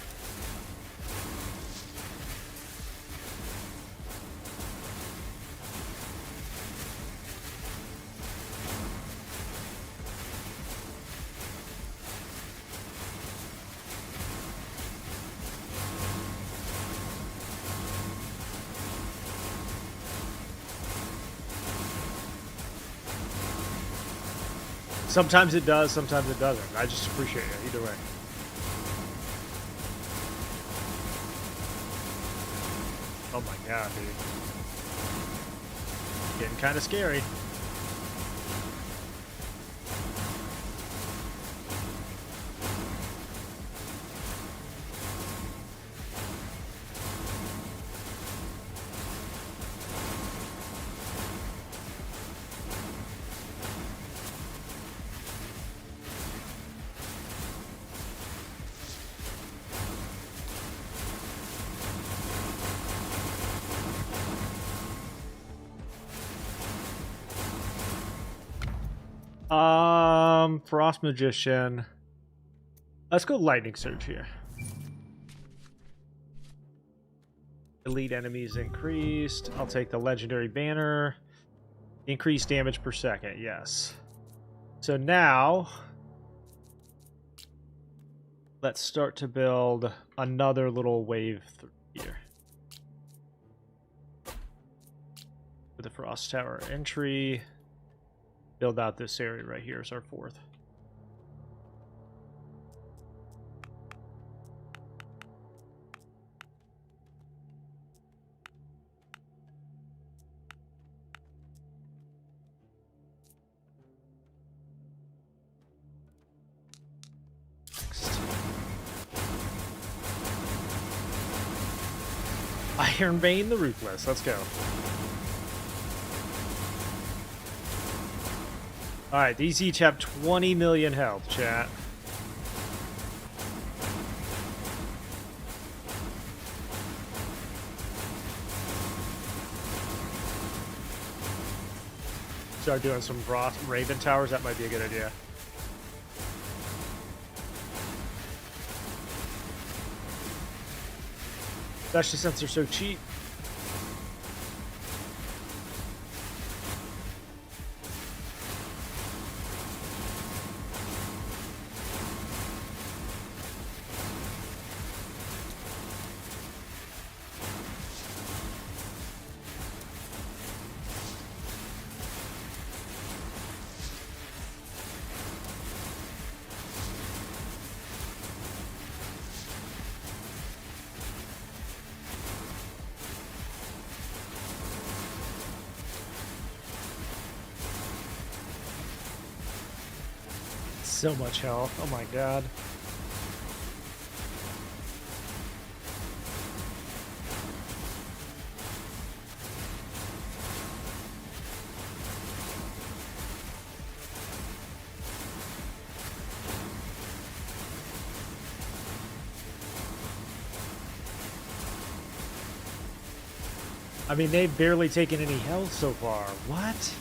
Speaker 1: Sometimes it does, sometimes it doesn't. I just appreciate it either way. Oh my god, dude. Getting kind of scary. Frost Magician. Let's go Lightning Surge here. Elite enemies increased. I'll take the Legendary Banner. Increased damage per second, yes. So now, let's start to build another little wave here. With the Frost Tower entry. Build out this area right here as our fourth. Next. Ironbane the Ruthless. Let's go. Alright, these each have 20 million health, chat. Start doing some Raven Towers, that might be a good idea. Especially since they're so cheap. So much health. Oh my god. I mean, they've barely taken any health so far. What?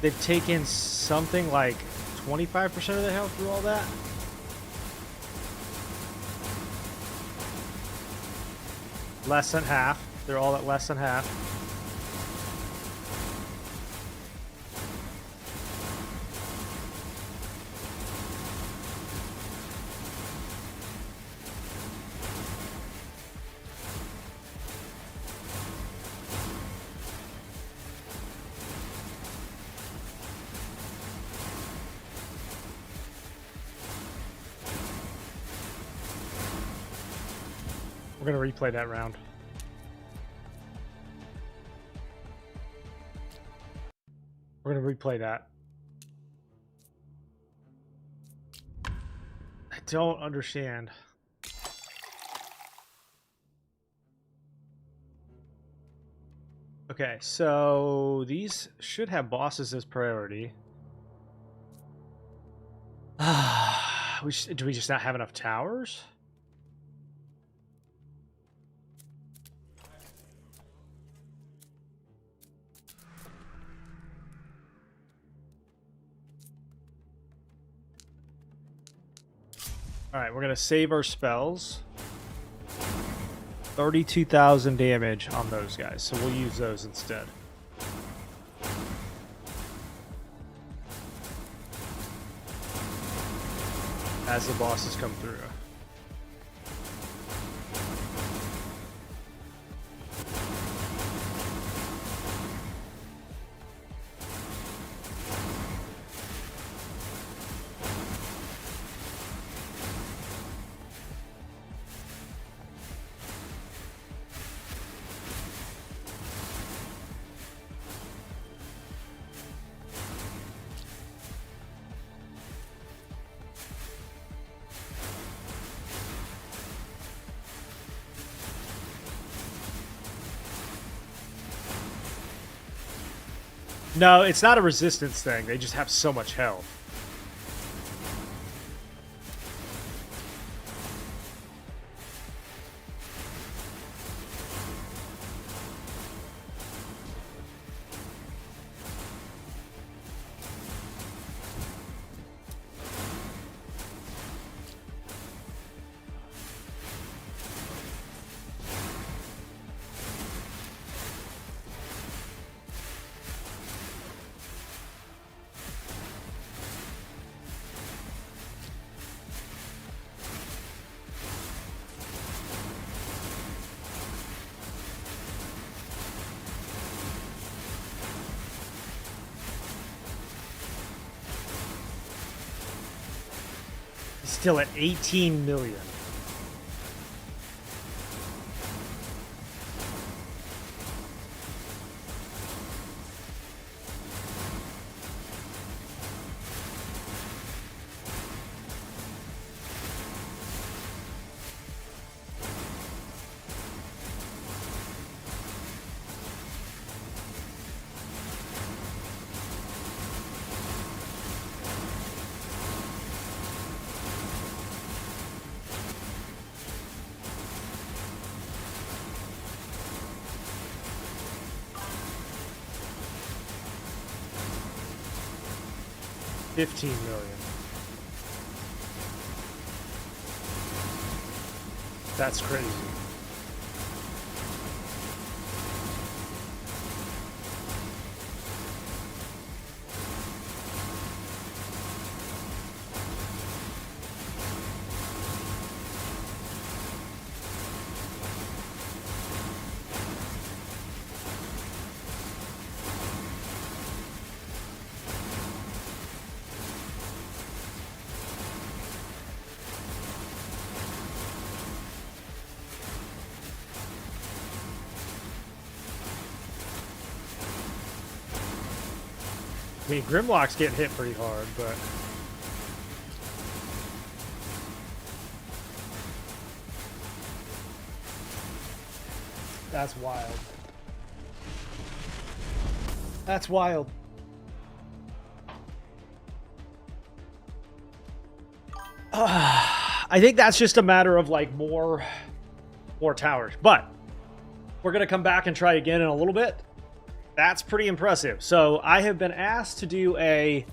Speaker 1: They've taken something like 25% of the health through all that? Less than half. They're all at less than half. We're going to replay that round. We're going to replay that. I don't understand. Okay, so these should have bosses as priority. Do we just not have enough towers? Alright, we're going to save our spells. 32,000 damage on those guys, so we'll use those instead. As the bosses come through. No, it's not a resistance thing. They just have so much health. Still at 18 million. $15 million. That's crazy. I mean, Grimlock's getting hit pretty hard, but... That's wild. That's wild. I think that's just a matter of, like, more towers. But we're going to come back and try again in a little bit. That's pretty impressive. So I have been asked to do a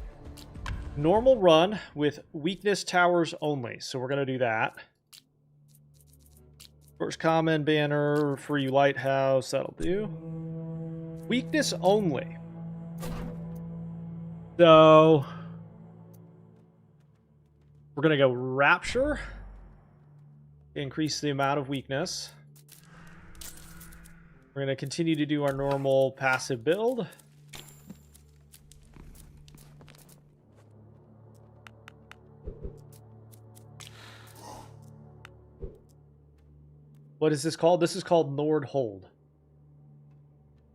Speaker 1: normal run with weakness towers only. So we're going to do that. First common banner, free lighthouse, that'll do. Weakness only. So we're going to go Rapture. Increase the amount of weakness. We're going to continue to do our normal passive build. What is this called? This is called Nordhold.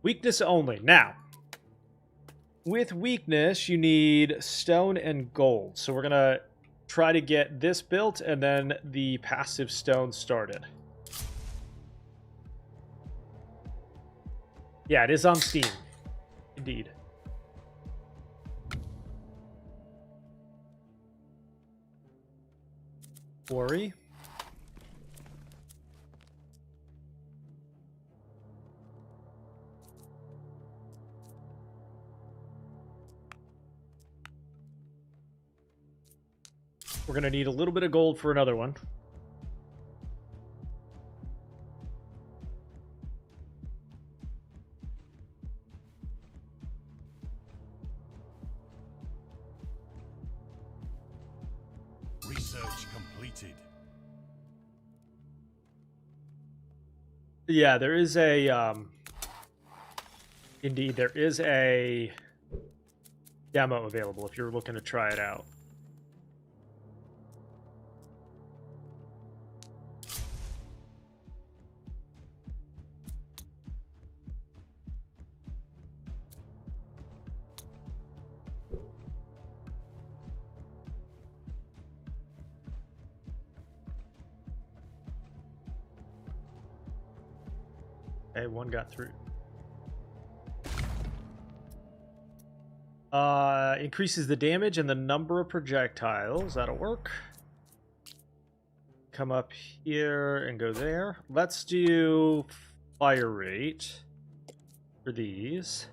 Speaker 1: Weakness only. Now, with weakness, you need stone and gold. So we're going to try to get this built and then the passive stone started. Yeah, it is on Steam. Indeed. Quarry. We're going to need a little bit of gold for another one.
Speaker 2: Research completed.
Speaker 1: Yeah, there is a indeed there is a demo available if you're looking to try it out. Okay, one got through. Increases the damage and the number of projectiles. That'll work. Come up here and go there. Let's do fire rate for these.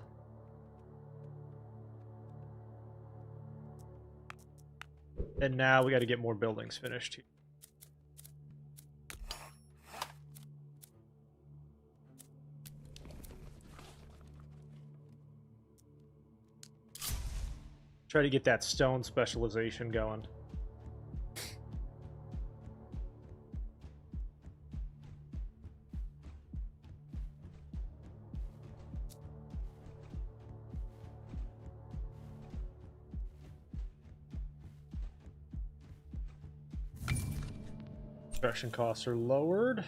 Speaker 1: And now we got to get more buildings finished here. Try to get that stone specialization going. Construction costs are lowered.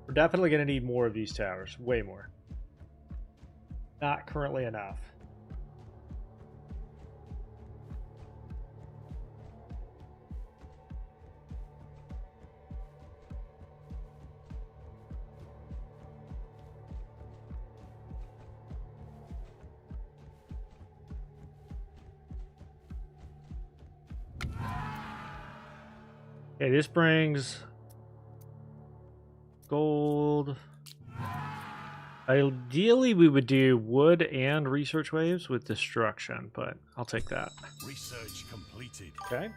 Speaker 1: We're definitely going to need more of these towers. Way more. Not currently enough. Okay, this brings gold. Ideally, we would do wood and research waves with destruction, but I'll take that.
Speaker 2: Research completed.
Speaker 1: Okay.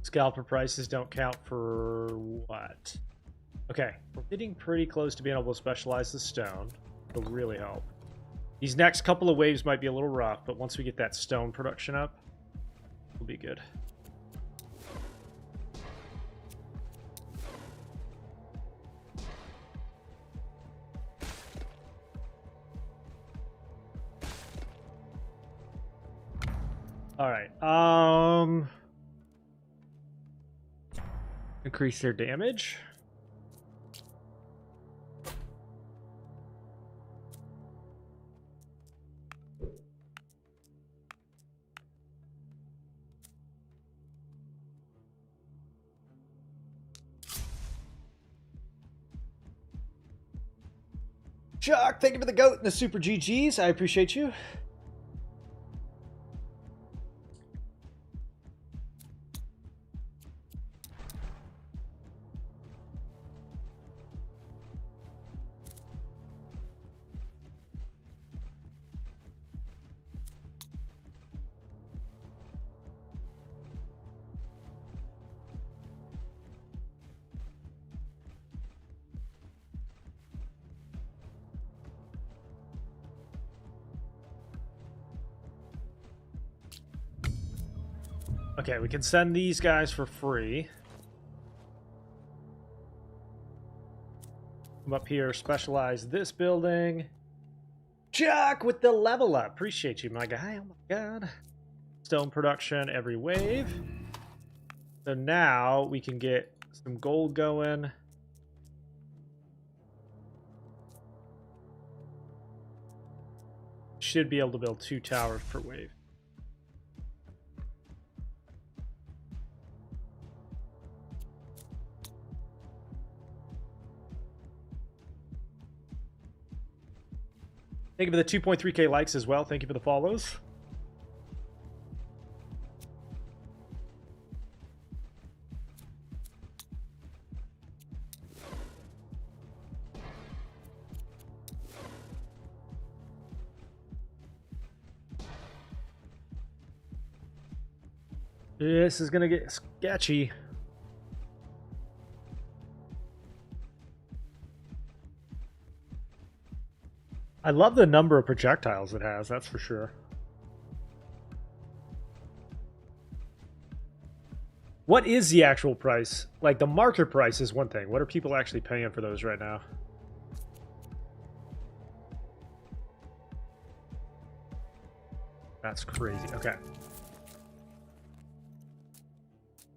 Speaker 1: Scalper prices don't count for what? Okay, we're getting pretty close to being able to specialize the stone. It'll really help. These next couple of waves might be a little rough, but once we get that stone production up, we'll be good. All right. Increase their damage. Chuck, thank you for the goat and the super GGs. I appreciate you. Okay, we can send these guys for free. Come up here, specialize this building. Chuck with the level up. Appreciate you, my guy. Oh my god. Stone production every wave. So now we can get some gold going. Should be able to build 2 towers per wave. Thank you for the 2.3k likes as well. Thank you for the follows. This is gonna get sketchy. I love the number of projectiles it has, that's for sure. What is the actual price? Like, the market price is one thing. What are people actually paying for those right now? That's crazy. Okay.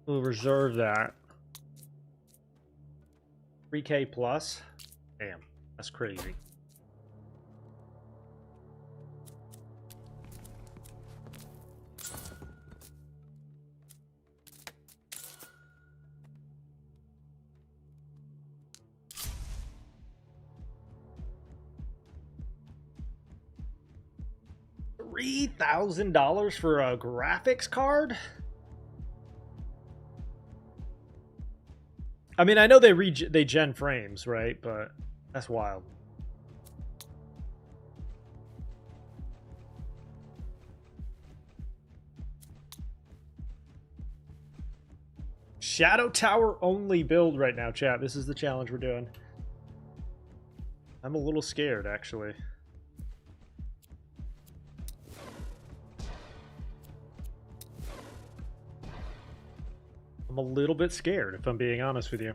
Speaker 1: We'll reserve that. 3k plus? Damn, that's crazy. $3,000 for a graphics card? I mean, I know they gen frames, right? But that's wild. Shadow Tower only build right now, chat. This is the challenge we're doing. I'm a little scared, actually. I'm a little bit scared, if I'm being honest with you.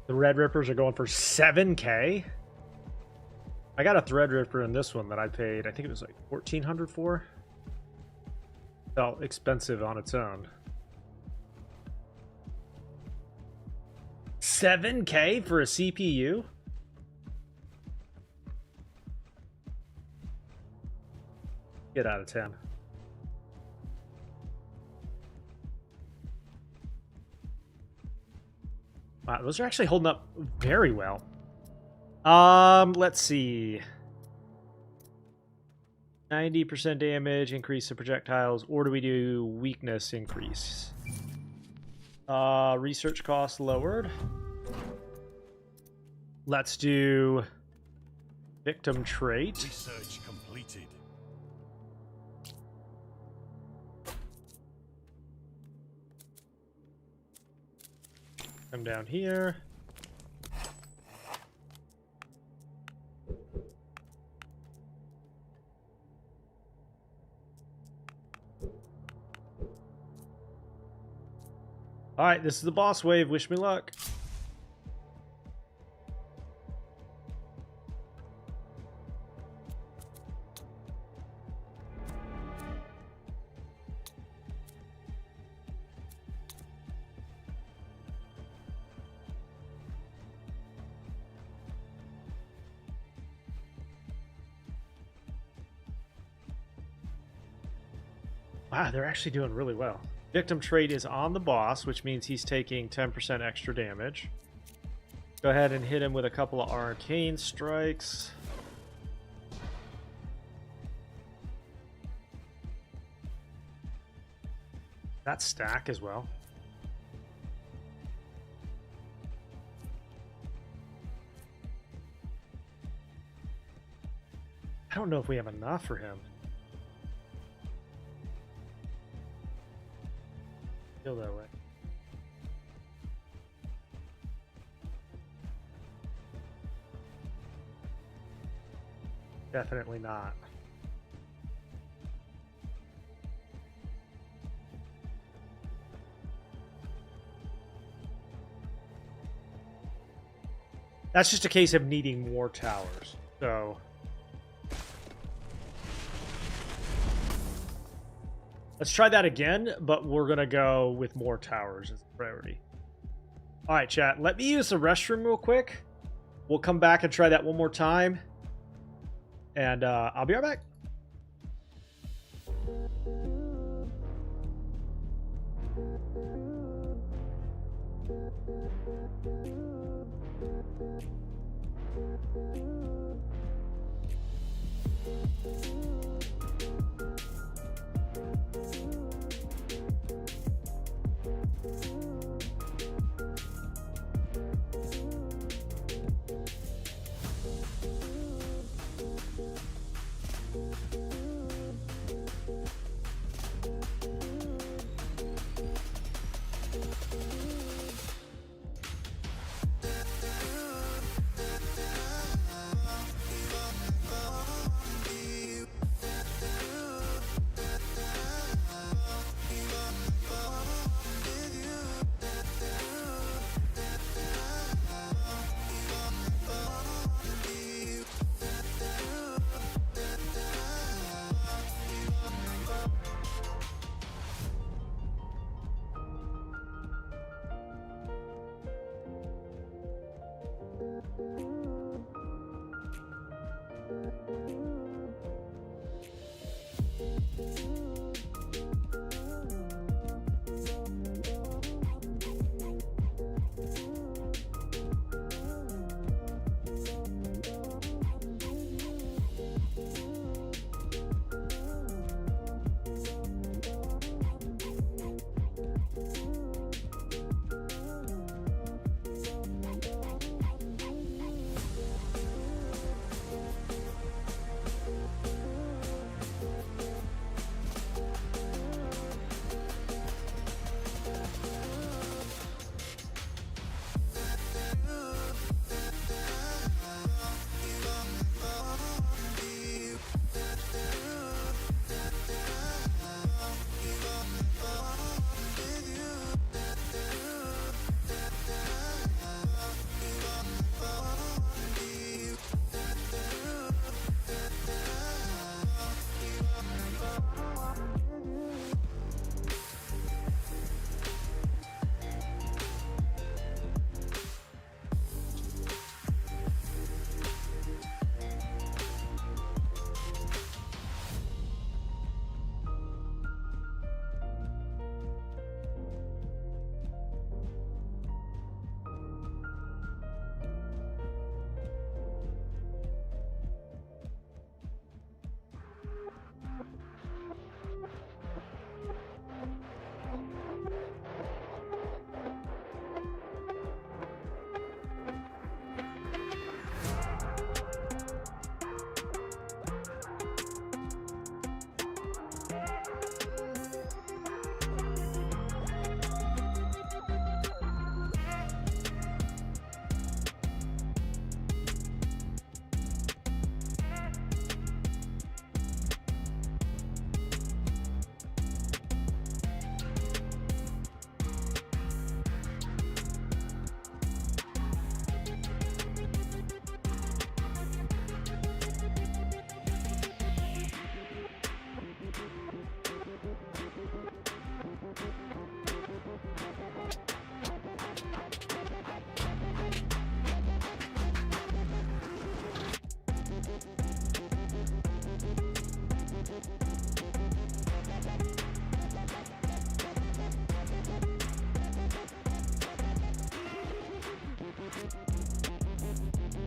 Speaker 1: The Red Rippers are going for 7k? I got a Thread Ripper in this one that I paid, I think it was like 1,400 for. Felt expensive on its own. 7k for a CPU? Get out of 10. Wow, those are actually holding up very well. Let's see. 90% damage, increase the projectiles, or do we do weakness increase? Research cost lowered. Let's do victim trait.
Speaker 2: Research completed.
Speaker 1: Come down here. All right, this is the boss wave. Wish me luck. Wow, they're actually doing really well. Victim trait is on the boss, which means he's taking 10% extra damage. Go ahead and hit him with a couple of arcane strikes. That stack as well. I don't know if we have enough for him. Feel that way. Definitely not. That's just a case of needing more towers. So let's try that again, but we're going to go with more towers as a priority. All right, chat. Let me use the restroom real quick. We'll come back and try that one more time. And I'll be right back.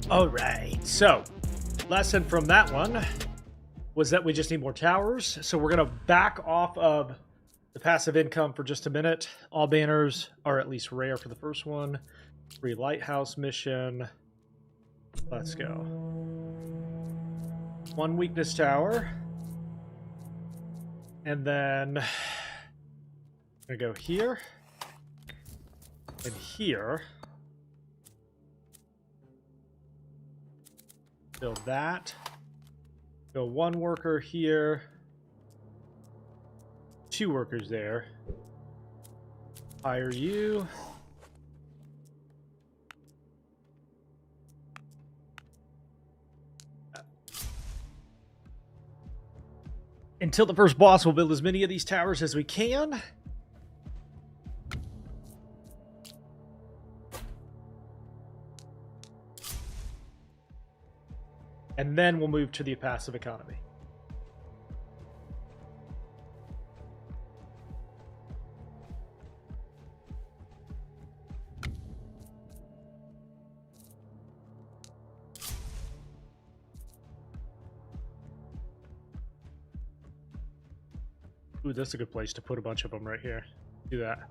Speaker 1: All right, so lesson from that one was that we just need more towers. So we're going to back off of the passive income for just a minute. All banners are at least rare for the first one. Free lighthouse mission. Let's go. One weakness tower. And then I'm going to go here and here. Build that. Go 1 worker here. 2 workers there. Hire you. Until the first boss, we'll build as many of these towers as we can. And then we'll move to the passive economy. Ooh, that's a good place to put a bunch of them right here. Do that.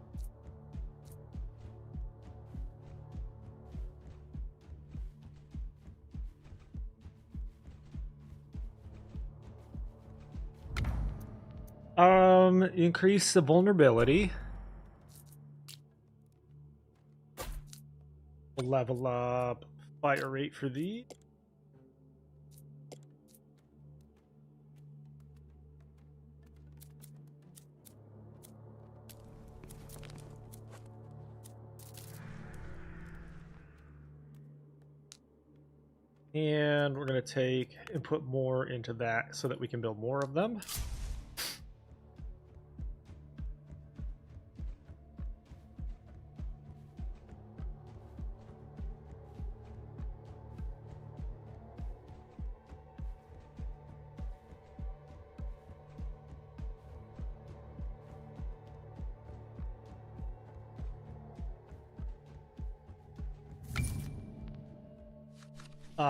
Speaker 1: Increase the vulnerability. We'll level up fire rate for these. And we're going to take and put more into that so that we can build more of them.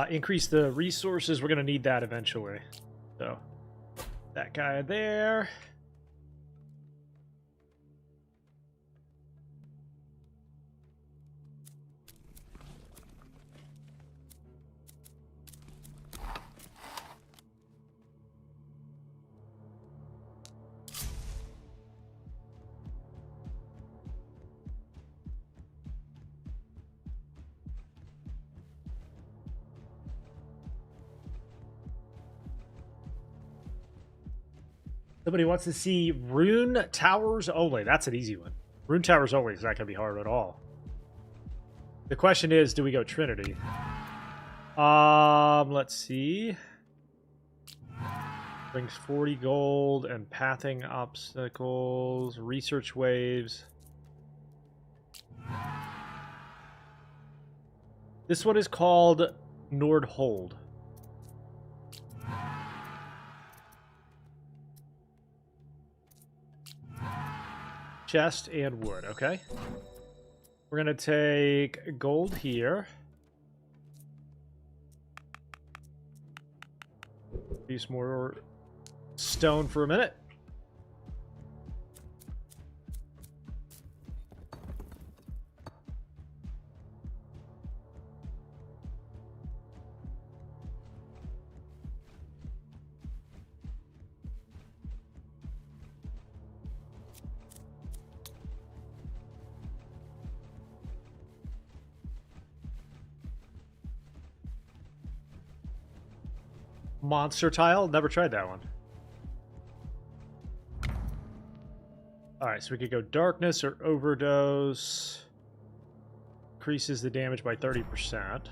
Speaker 1: Increase the resources. We're going to need that eventually. So, that guy there. Somebody wants to see rune towers only. That's an easy one. Rune towers only is not going to be hard at all. The question is, do we go Trinity? Let's see. Brings 40 gold and pathing obstacles, research waves. This one is called Nordhold. Chest and wood, okay. We're going to take gold here. Use more stone for a minute. Monster tile? Never tried that one. Alright, so we could go darkness or overdose. Increases the damage by 30%.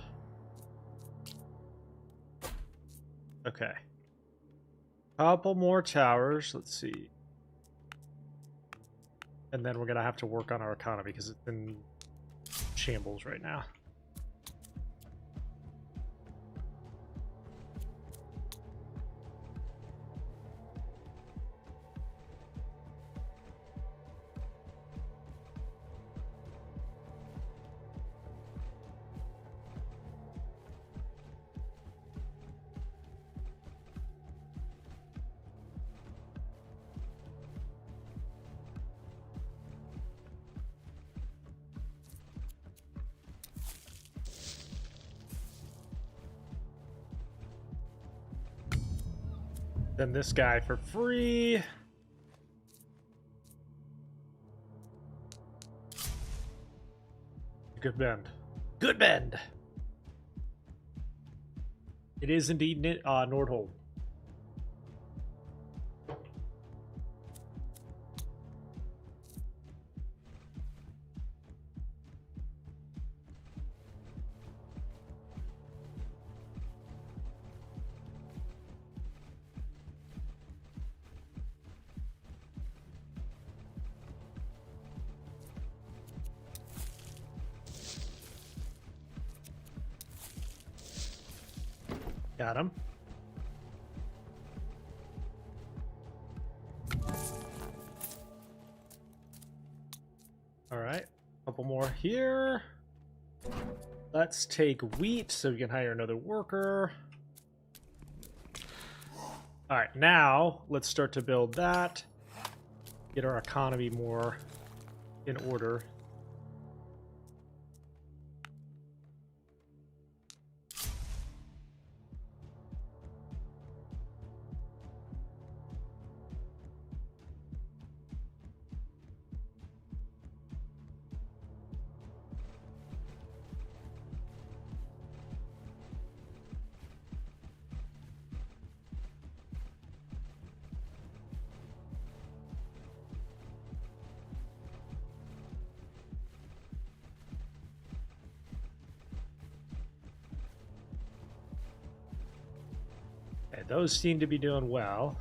Speaker 1: Okay. Couple more towers. Let's see. And then we're going to have to work on our economy because it's in shambles right now. Then this guy for free. Good bend. Good bend. It is indeed Nordhold. Got him. All right, couple more here. Let's take wheat so we can hire another worker. All right, now let's start to build that. Get our economy more in order. Okay, those seem to be doing well.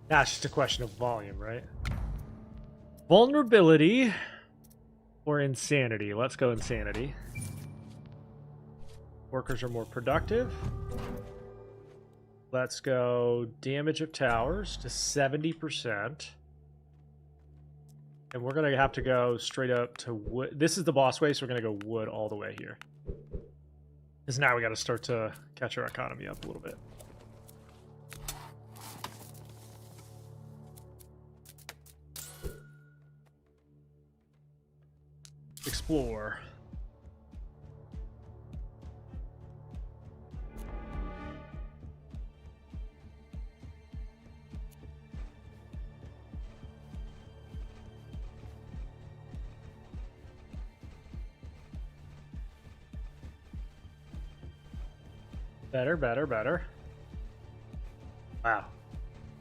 Speaker 1: Now it's just a question of volume, right? Vulnerability or insanity? Let's go insanity. Workers are more productive. Let's go damage of towers to 70%. And we're going to have to go straight up to wood. This is the boss way, so we're going to go wood all the way here. Because now we got to start to catch our economy up a little bit. Explore. Better, better, better. Wow.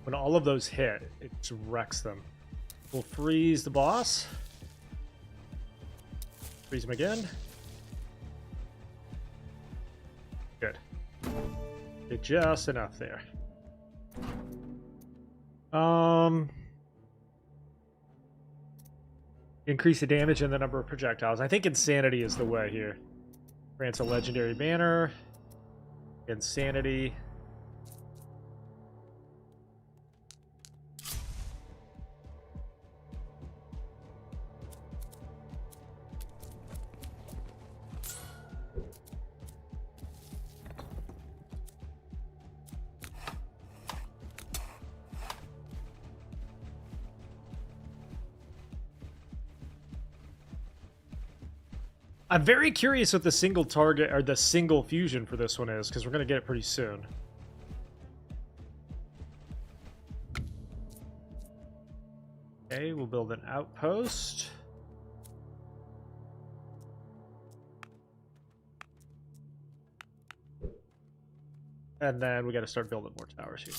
Speaker 1: When all of those hit, it just wrecks them. We'll freeze the boss. Freeze him again. Good. Did just enough there. Increase the damage and the number of projectiles. I think insanity is the way here. Grants a legendary banner. Insanity. I'm very curious what the single target or the single fusion for this one is, because we're going to get it pretty soon. Okay, we'll build an outpost. And then we got to start building more towers here.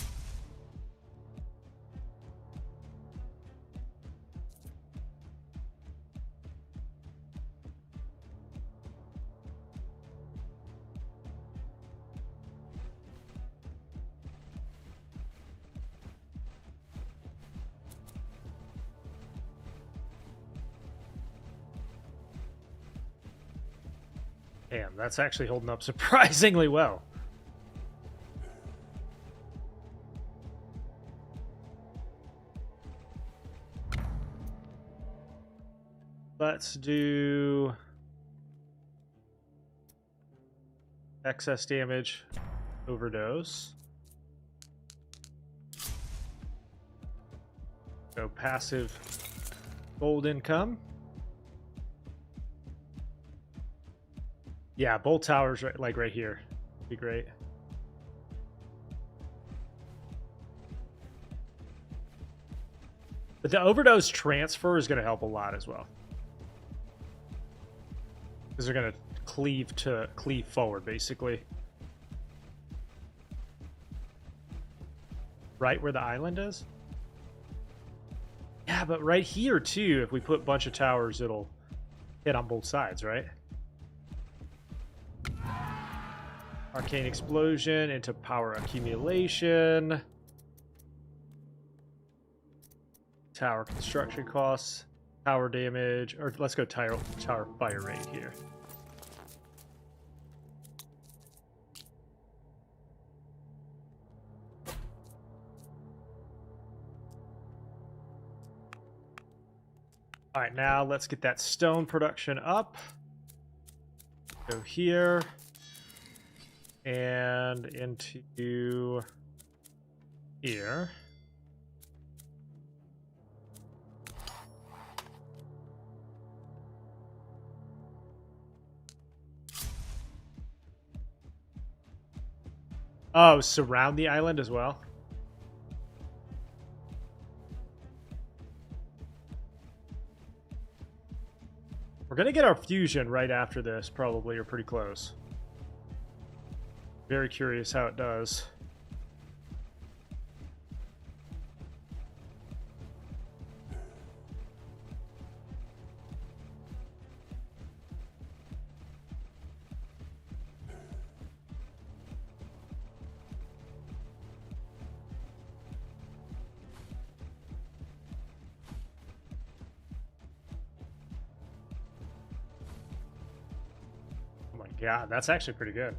Speaker 1: Damn, that's actually holding up surprisingly well. Let's do excess damage, overdose. Go passive gold income. Yeah, both towers right here. Be great. But the overdose transfer is going to help a lot as well. Because they're going to cleave forward, basically. Right where the island is? Yeah, but right here, too, if we put a bunch of towers, it'll hit on both sides, right? Arcane explosion into power accumulation. Tower construction costs. Tower damage, or let's go tower fire rate here. All right, now let's get that stone production up. Go here and into here. Oh, surround the island as well. We're going to get our fusion right after this, probably, or pretty close. Very curious how it does. Oh my god, that's actually pretty good.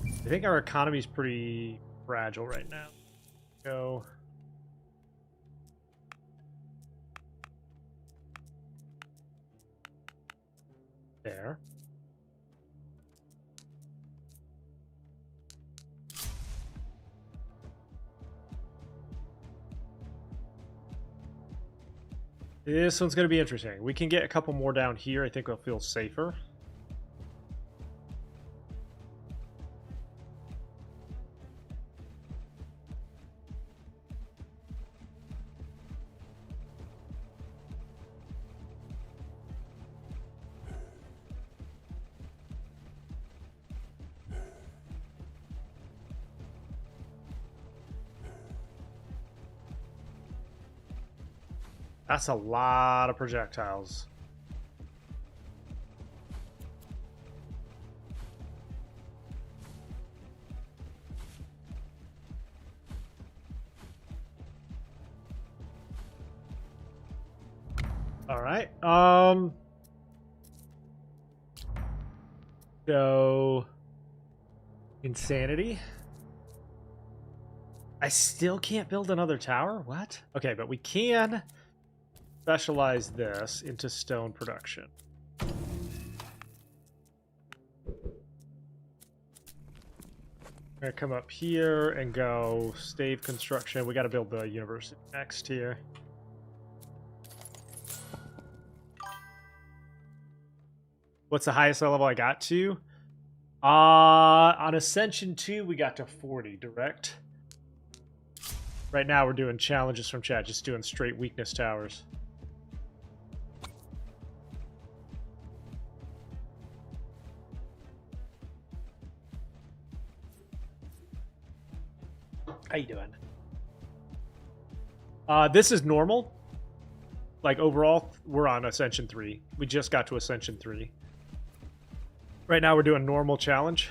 Speaker 1: I think our economy's pretty fragile right now. Go. There. This one's going to be interesting. We can get a couple more down here. I think we'll feel safer. That's a lot of projectiles. All right. So insanity. I still can't build another tower? What? Okay, but we can specialize this into stone production. I'm gonna come up here and go stave construction. We got to build the university next here. What's the highest level I got to? On Ascension 2, we got to 40 direct. Right now, we're doing challenges from chat, just doing straight weakness towers. How you doing? This is normal. Like, overall, we're on Ascension 3. We just got to Ascension 3. Right now, we're doing normal challenge.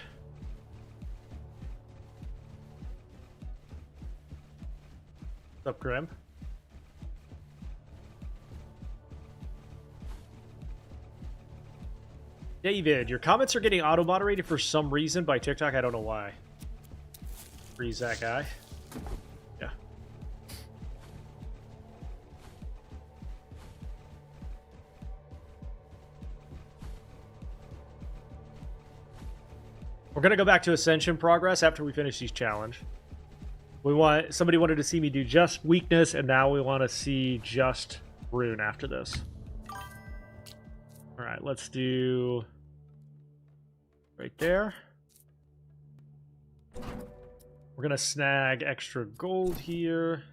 Speaker 1: What's up, Grim? David, your comments are getting auto-moderated for some reason by TikTok. I don't know why. Freeze that guy. Yeah. We're gonna go back to Ascension progress after we finish these challenge. Somebody wanted to see me do just weakness, and now we want to see just rune after this. All right, let's do right there. We're gonna snag extra gold here.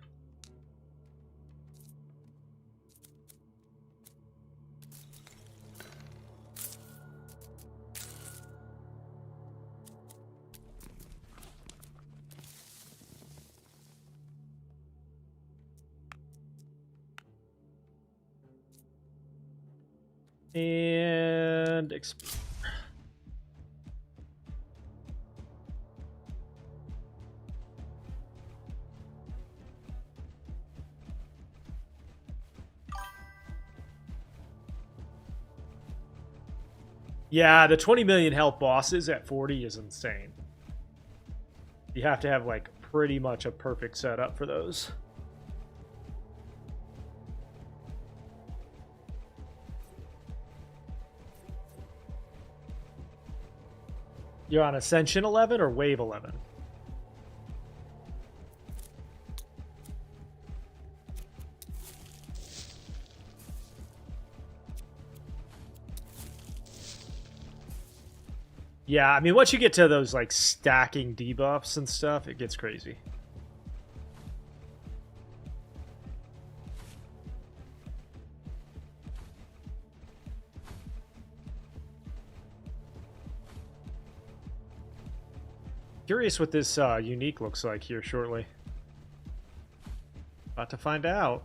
Speaker 1: And explore. Yeah, the 20 million health bosses at 40 is insane. You have to have, like, pretty much a perfect setup for those. You're on Ascension 11 or Wave 11? Yeah, I mean, once you get to those, like, stacking debuffs and stuff, it gets crazy. Curious what this unique looks like here shortly. About to find out.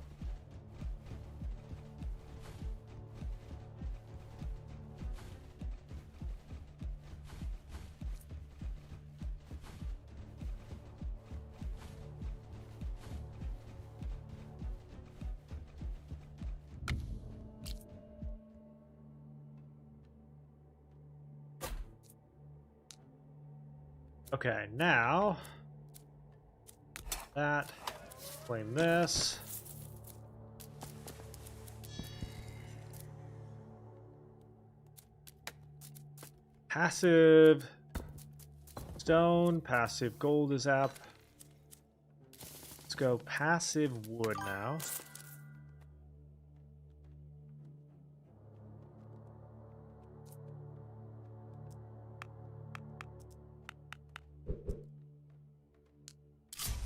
Speaker 1: Okay, now that, claim this. Passive stone, passive gold is up. Let's go passive wood now.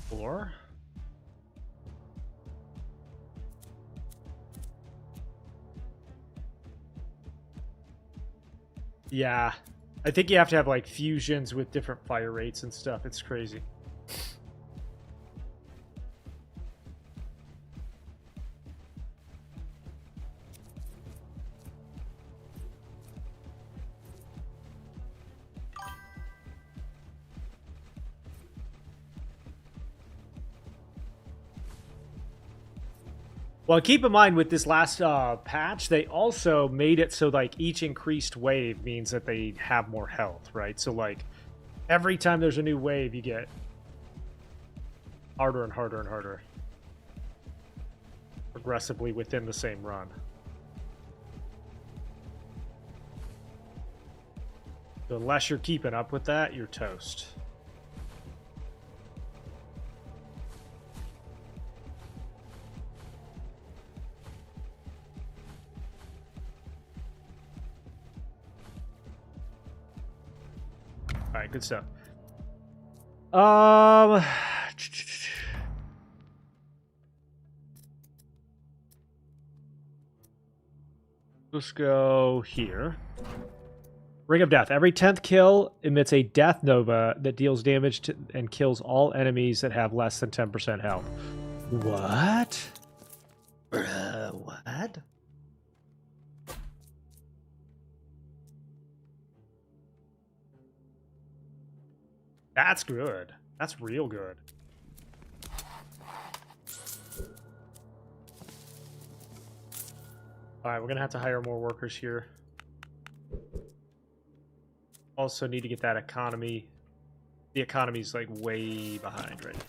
Speaker 1: Four. Yeah. I think you have to have like fusions with different fire rates and stuff. It's crazy. Well, keep in mind with this last patch, they also made it so like each increased wave means that they have more health, right? So like every time there's a new wave, you get harder and harder and harder, progressively within the same run. So unless you're keeping up with that, you're toast. All right, good stuff. Let's go here. Ring of Death. Every 10th kill emits a death nova that deals damage to and kills all enemies that have less than 10% health. What? What? That's good. That's real good. Alright, we're going to have to hire more workers here. Also need to get that economy. The economy's like way behind right now.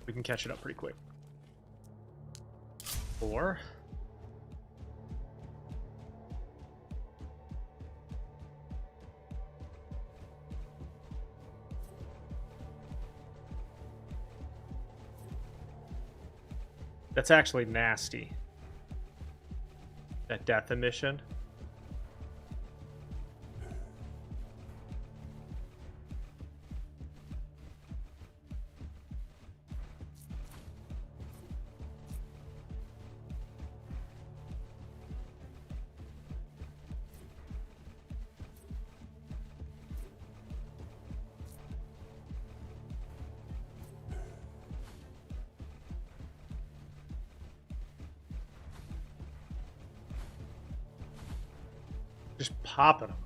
Speaker 1: We can catch it up pretty quick. 4. That's actually nasty. That death emission. Just popping them.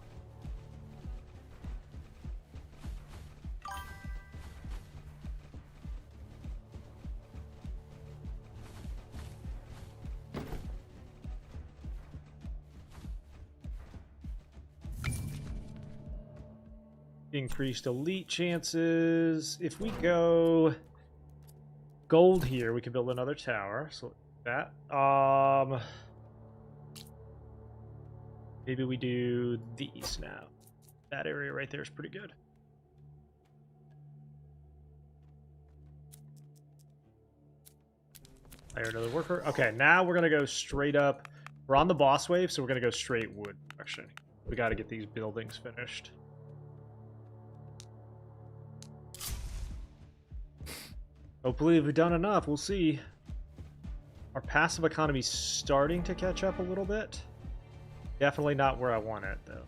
Speaker 1: Increased elite chances. If we go gold here, we can build another tower. So that. Maybe we do these now. That area right there is pretty good. Hire another worker. Okay, now we're gonna go straight up. We're on the boss wave, so we're gonna go straight wood direction. We got to get these buildings finished. Hopefully we've done enough. We'll see. Our passive economy's starting to catch up a little bit. Definitely not where I want it, though.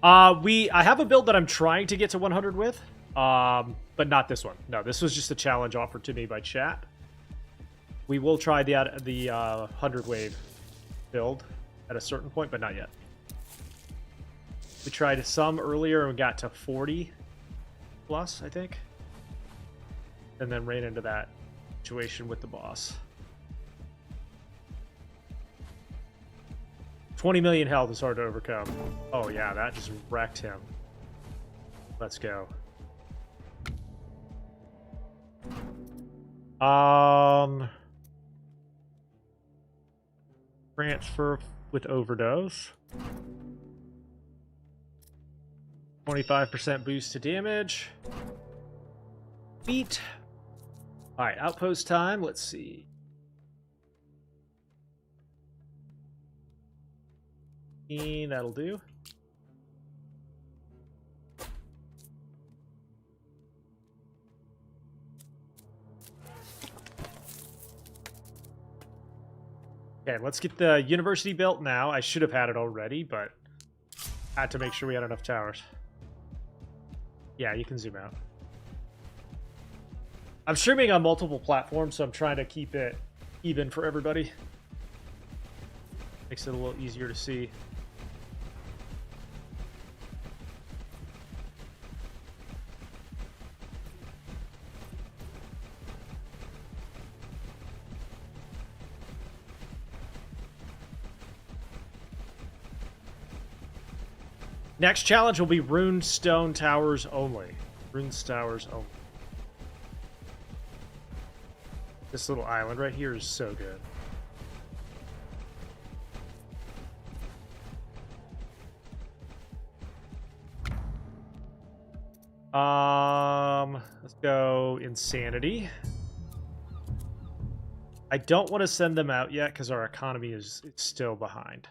Speaker 1: I have a build that I'm trying to get to 100 with, but not this one. No, this was just a challenge offered to me by chat. We will try the 100 wave build at a certain point, but not yet. We tried some earlier and got to 40 plus, I think, and then ran into that situation with the boss. 20 million health is hard to overcome. Oh yeah, that just wrecked him. Let's go. Transfer with overdose. 25% boost to damage. Beat. Alright, outpost time. Let's see. That'll do. Okay, let's get the university built now. I should have had it already, but I had to make sure we had enough towers. Yeah, you can zoom out. I'm streaming on multiple platforms, so I'm trying to keep it even for everybody. Makes it a little easier to see. Next challenge will be rune stone towers only. Rune towers only. This little island right here is so good. Let's go insanity. I don't want to send them out yet because our economy is still behind.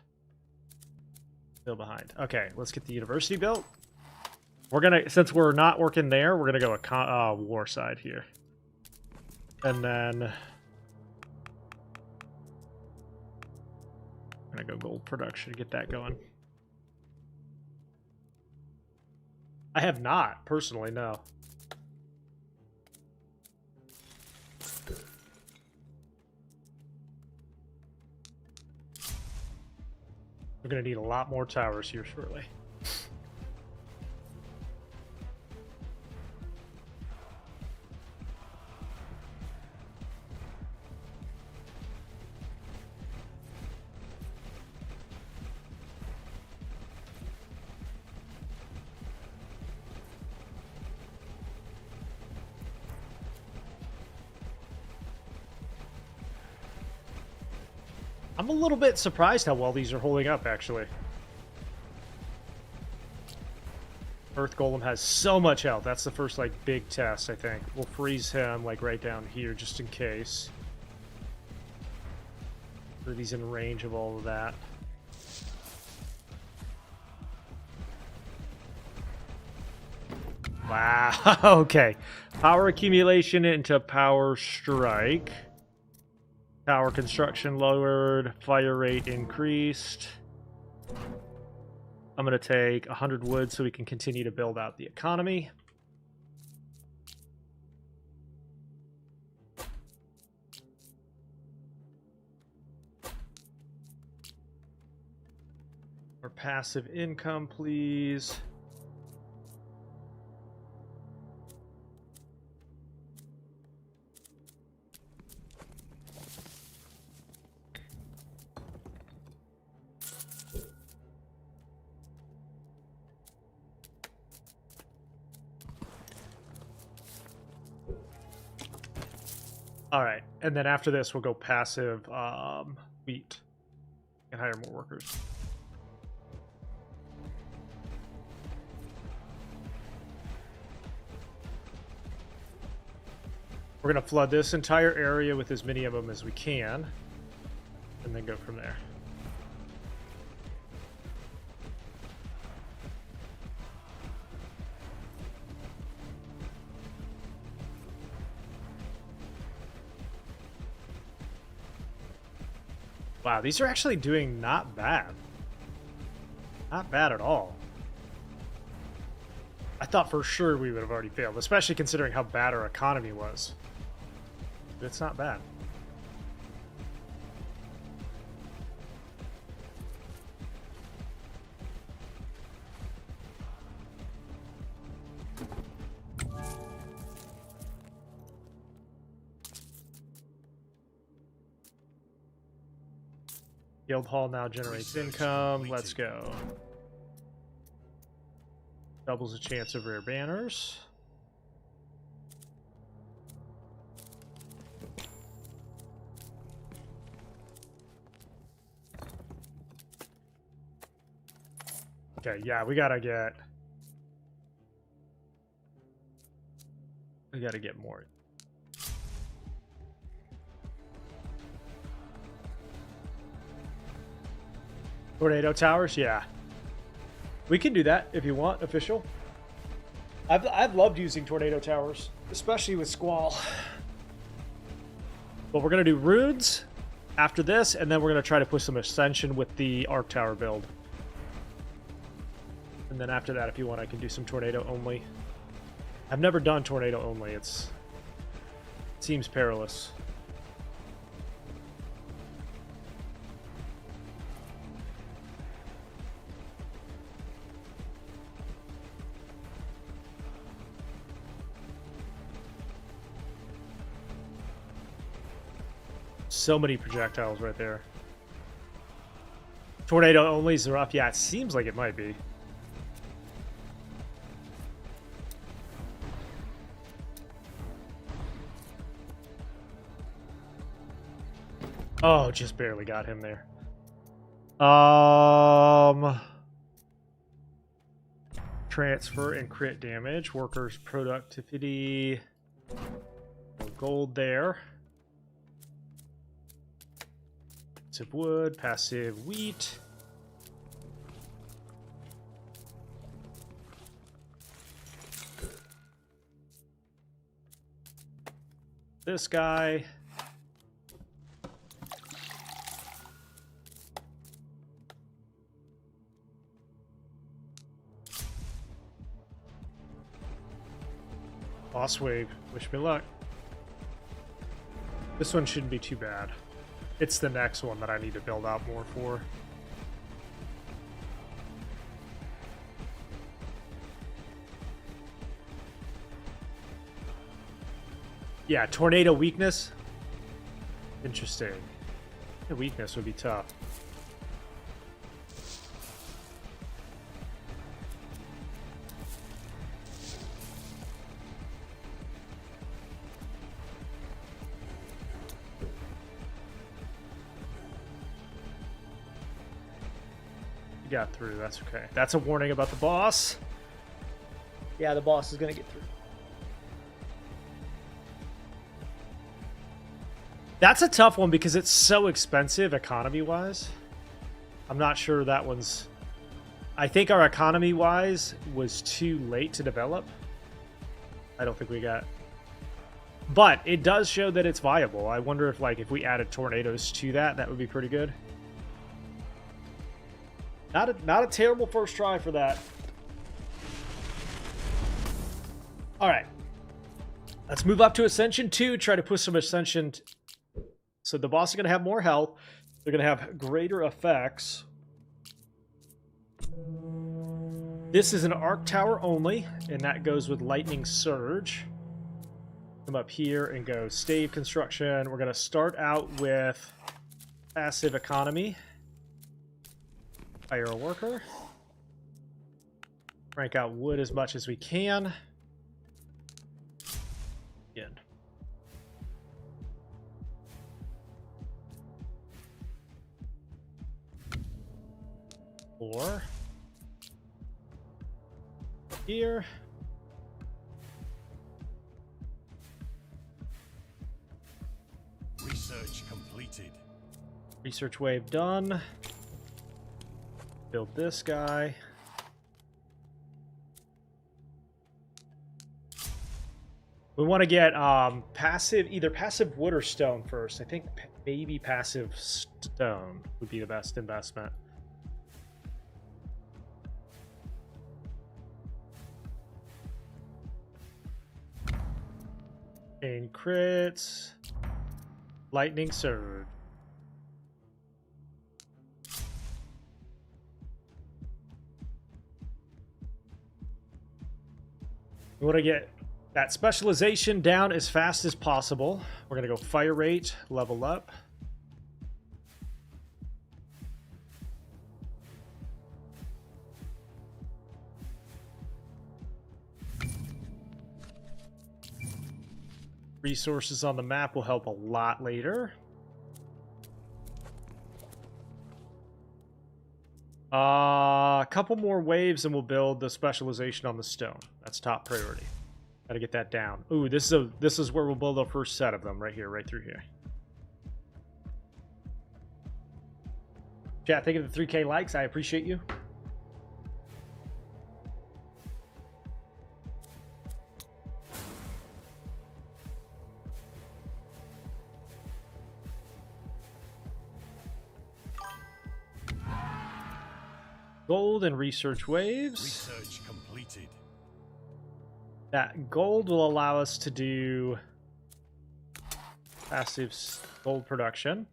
Speaker 1: Still behind. Okay, let's get the university built. We're gonna, since we're not working there, we're gonna go a war side here, and then I'm gonna go gold production to get that going. I have not personally, no. We're gonna need a lot more towers here shortly. I'm a little bit surprised how well these are holding up, actually. Earth Golem has so much health. That's the first, like, big test, I think. We'll freeze him, like, right down here, just in case. So that he's in range of all of that. Wow, okay. Power accumulation into power strike. Tower construction lowered, fire rate increased. I'm going to take 100 wood so we can continue to build out the economy. More passive income, please. All right, and then after this, we'll go passive wheat and hire more workers. We're going to flood this entire area with as many of them as we can, and then go from there. Wow, these are actually doing not bad. Not bad at all. I thought for sure we would have already failed, especially considering how bad our economy was. But it's not bad. Guild Hall now generates income. Let's go. Doubles the chance of rare banners. Okay, yeah, we gotta get more. Tornado towers, yeah. We can do that if you want, official. I've loved using tornado towers, especially with Squall. But we're gonna do runes after this, and then we're gonna try to push some Ascension with the Arc Tower build. And then after that, if you want, I can do some tornado only. I've never done tornado only. It seems perilous. So many projectiles right there. Tornado only is rough. Yeah, it seems like it might be. Oh, just barely got him there. Transfer and crit damage. Workers' productivity. No gold there. Passive wood, passive wheat. This guy. Boss wave. Wish me luck. This one shouldn't be too bad. It's the next one that I need to build out more for. Yeah, tornado weakness. Interesting. The weakness would be tough. Got through. That's okay. That's a warning about the boss. Yeah, the boss is gonna get through. That's a tough one because it's so expensive economy-wise. I'm not sure that one's... I think our economy-wise was too late to develop. I don't think we got... But it does show that it's viable. I wonder if, like, if we added tornadoes to that, that would be pretty good. Not a terrible first try for that. All right. Let's move up to Ascension 2, try to push some Ascension. So the boss is going to have more health. They're going to have greater effects. This is an Arc Tower only, and that goes with Lightning Surge. Come up here and go Stave Construction. We're going to start out with Passive Economy. Hire a worker. Rank out wood as much as we can. Again. more. Here.
Speaker 2: Research completed.
Speaker 1: Research wave done. Build this guy. We want to get passive, either passive wood or stone first. I think maybe passive stone would be the best investment. Chain crits. Lightning surge. We want to get that specialization down as fast as possible. We're going to go fire rate, level up. Resources on the map will help a lot later. A couple more waves and we'll build the specialization on the stone. That's top priority. Gotta get that down. Ooh, this is where we'll build our first set of them, right here, right through here. Chat, thank you for the 3K likes. I appreciate you. Gold and research waves.
Speaker 2: Research completed.
Speaker 1: That gold will allow us to do passive gold production.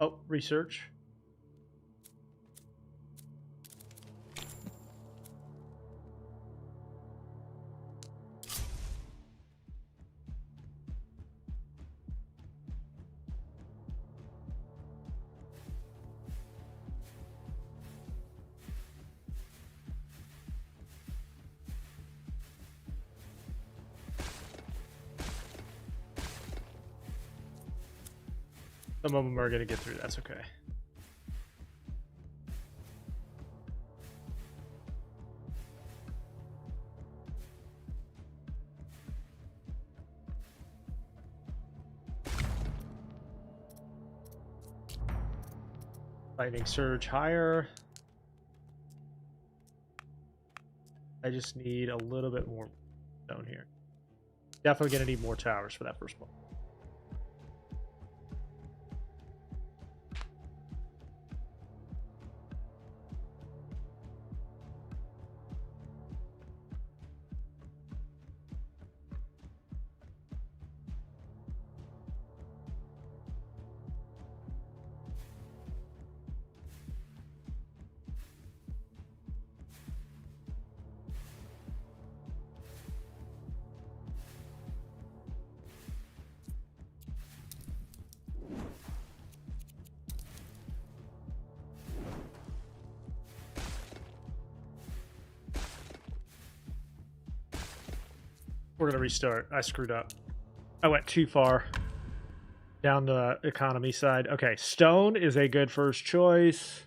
Speaker 1: Oh, research. Some of them are going to get through. That's okay. Lightning surge higher. I just need a little bit more down here. Definitely going to need more towers for that first one. We're going to restart. I screwed up. I went too far down the economy side. Okay, stone is a good first choice.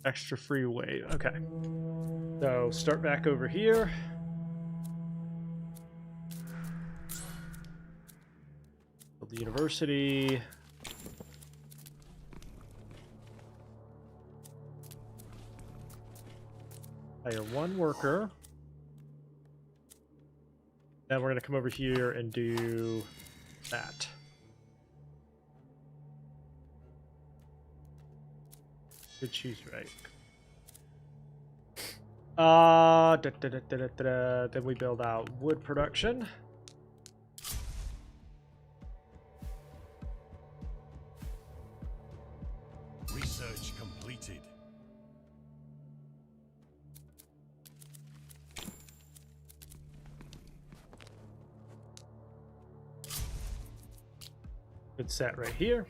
Speaker 1: Extra free wave. Okay. So start back over here. The university. Hire one worker. Then we're going to come over here and do that. Good choose right. Then we build out wood production.
Speaker 2: Research completed.
Speaker 1: Good set right here.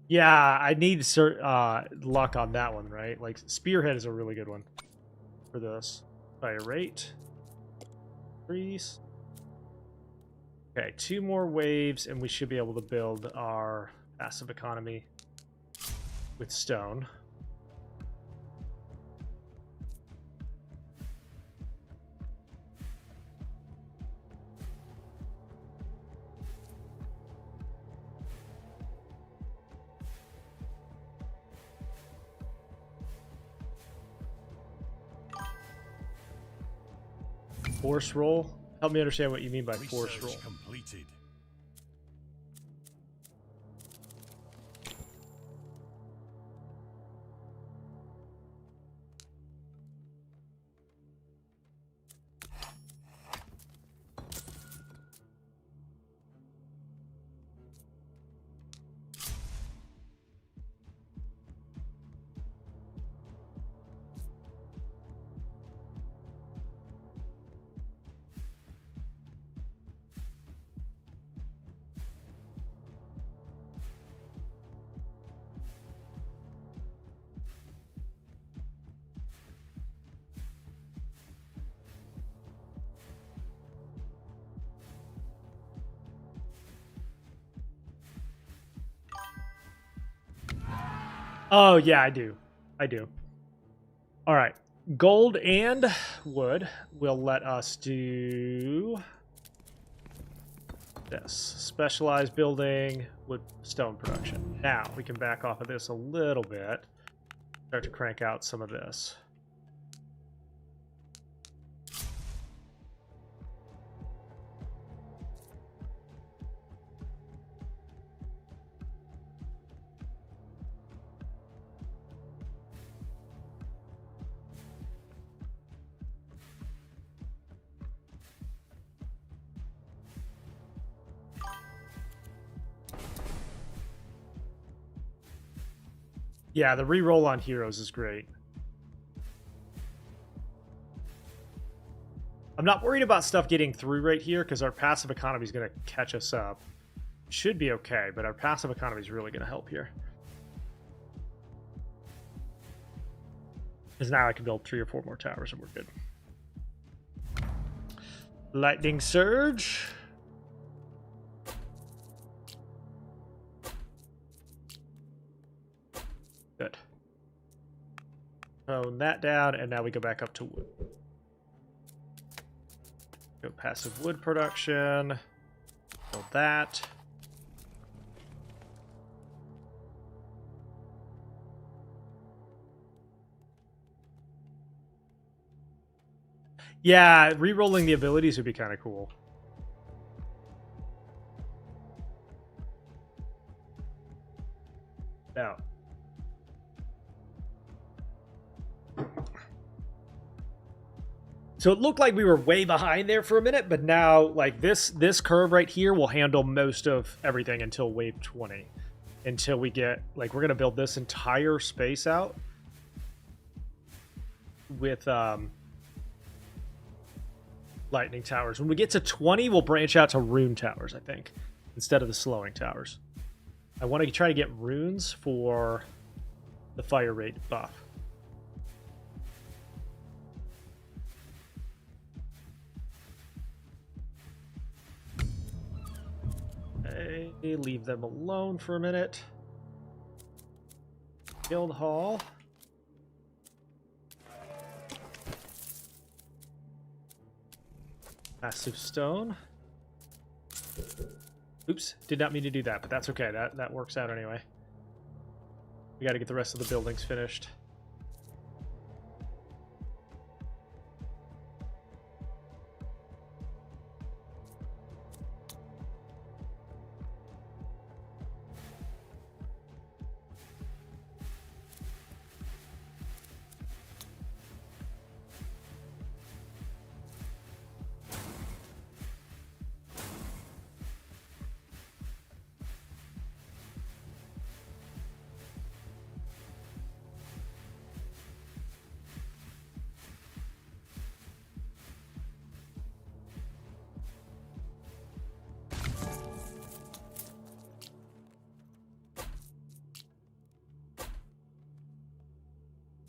Speaker 1: Yeah, I need luck on that one, right? Like, Spearhead is a really good one for this. Fire rate. Freeze. Okay, 2 more waves, and we should be able to build our passive economy with stone. Force roll. Help me understand what you mean by force roll.
Speaker 2: Completed.
Speaker 1: Oh, yeah, I do. I do. All right. Gold and wood will let us do this. Specialized building with stone production. Now, we can back off of this a little bit. Start to crank out some of this. Yeah, the reroll on heroes is great. I'm not worried about stuff getting through right here because our passive economy is going to catch us up. Should be okay, but our passive economy is really going to help here. Because now I can build 3 or 4 more towers and we're good. Lightning Surge. Good. Tone that down, and now we go back up to wood. Go passive wood production. Build that. Yeah, re-rolling the abilities would be kind of cool. Now. So it looked like we were way behind there for a minute, but now, like, this curve right here will handle most of everything until wave 20. Until we get, like, we're going to build this entire space out with lightning towers. When we get to 20, we'll branch out to rune towers, I think, instead of the slowing towers. I want to try to get runes for the fire rate buff. Okay, leave them alone for a minute. Guild Hall. Massive stone. Oops, did not mean to do that, but that's okay. That works out anyway. We got to get the rest of the buildings finished.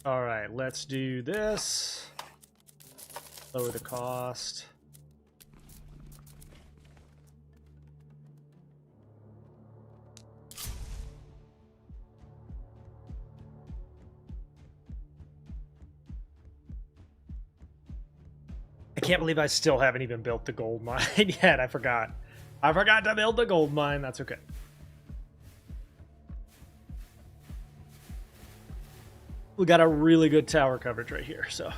Speaker 1: All right, let's do this. Lower the cost. I can't believe I still haven't even built the gold mine yet. I forgot. I forgot to build the gold mine. That's okay. We got a really good tower coverage right here, so.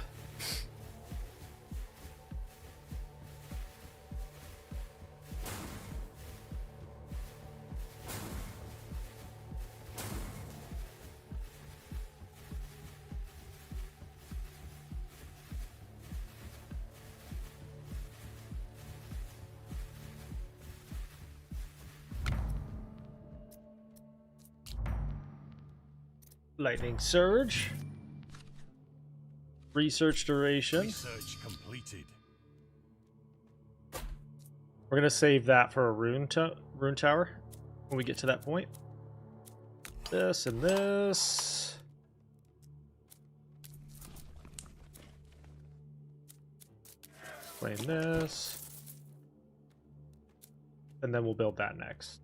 Speaker 1: Lightning surge. Research duration.
Speaker 2: Research completed.
Speaker 1: We're gonna save that for a rune tower when we get to that point. This and this. Claim this. And then we'll build that next.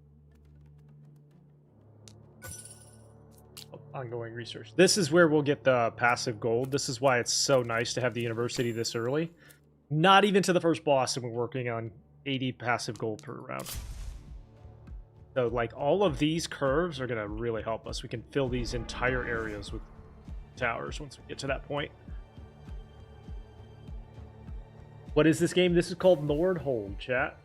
Speaker 1: Ongoing research. This is where we'll get the passive gold. This is why it's so nice to have the university this early. Not even to the first boss, and we're working on 80 passive gold per round. So, like, all of these curves are going to really help us. We can fill these entire areas with towers once we get to that point. What is this game? This is called Nordhold, chat.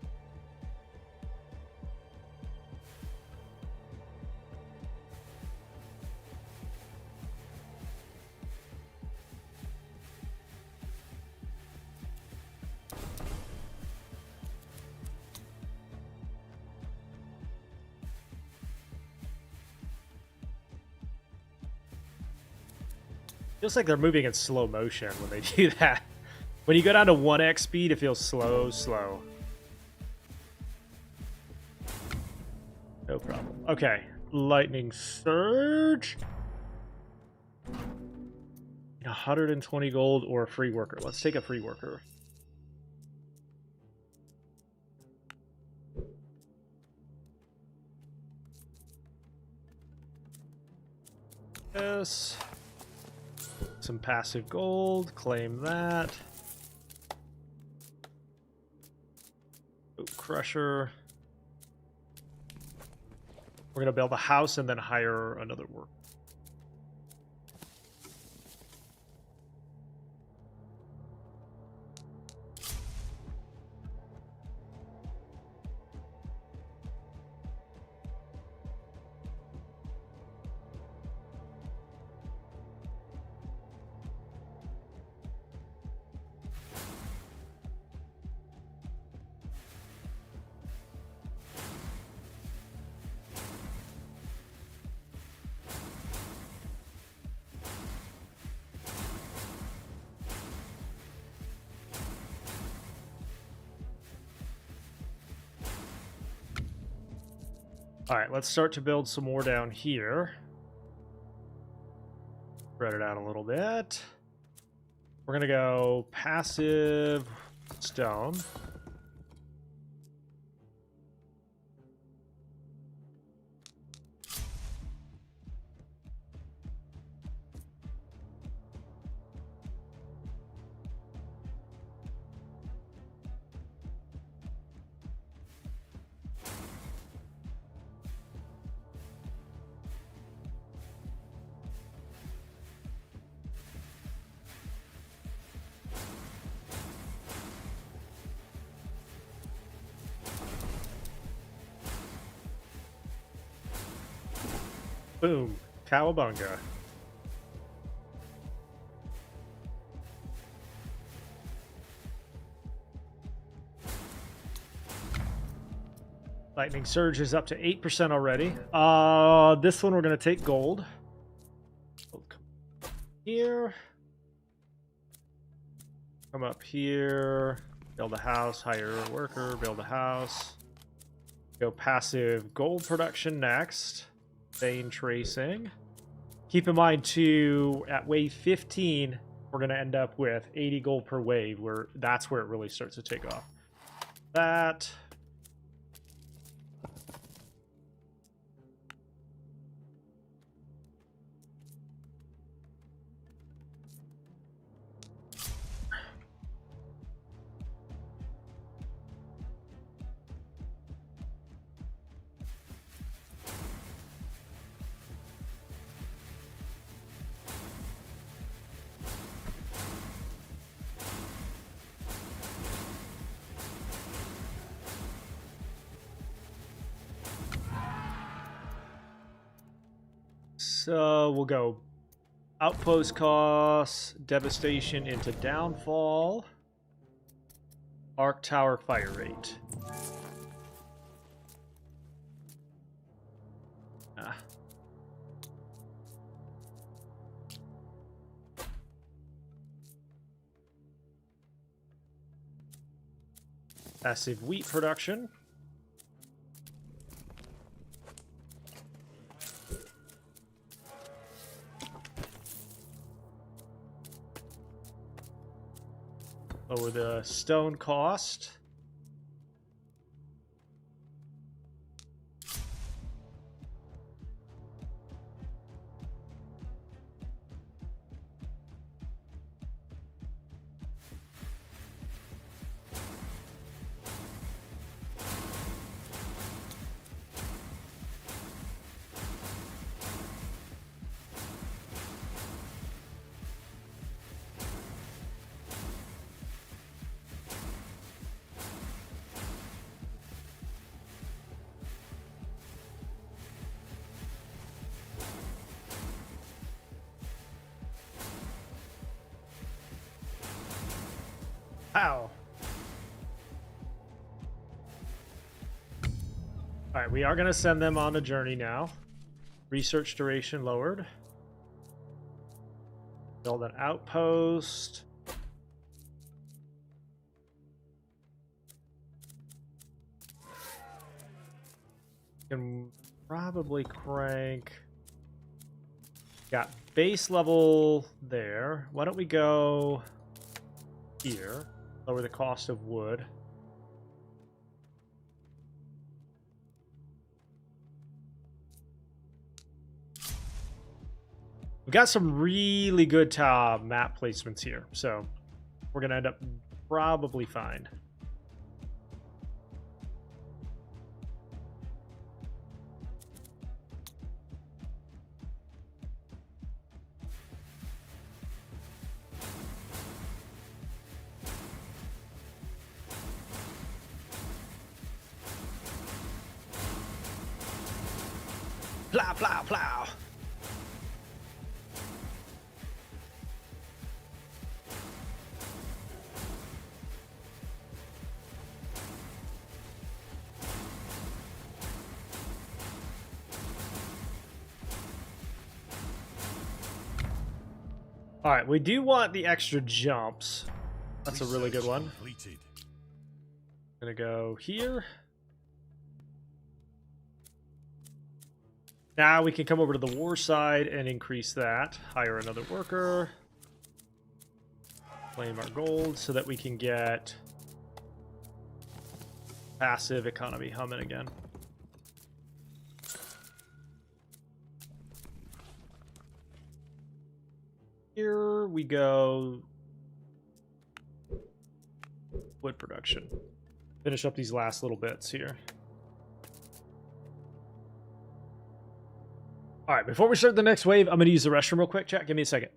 Speaker 1: Feels like they're moving in slow motion when they do that. When you go down to 1x speed, it feels slow. No problem. Okay, lightning surge. 120 gold or a free worker. Let's take a free worker. This. Some passive gold, claim that. Oh, crusher. We're gonna build a house and then hire another worker. All right, let's start to build some more down here. Spread it out a little bit. We're gonna go passive stone. Boom. Cowabunga. Lightning Surge is up to 8% already. This one we're going to take gold. Here. Come up here. Build a house, hire a worker, build a house. Go passive gold production next. Vein tracing. Keep in mind too, at wave 15, we're going to end up with 80 gold per wave, where that's where it really starts to take off. That. So we'll go outpost costs, devastation into downfall, arc tower fire rate. Passive wheat production. Lower the stone cost. Ow. Alright, we are going to send them on a journey now. Research duration lowered. Build an outpost. Can probably crank. Got base level there. Why don't we go here? Lower the cost of wood. We've got some really good map placements here, so we're going to end up probably fine. Plow, plow, plow. All right, we do want the extra jumps. That's a really good one.
Speaker 2: Completed.
Speaker 1: Gonna go here. Now we can come over to the war side and increase that. Hire another worker. Claim our gold so that we can get passive economy humming again. Here we go. Wood production. Finish up these last little bits here. All right, before we start the next wave, I'm going to use the restroom real quick. Chat, give me a second.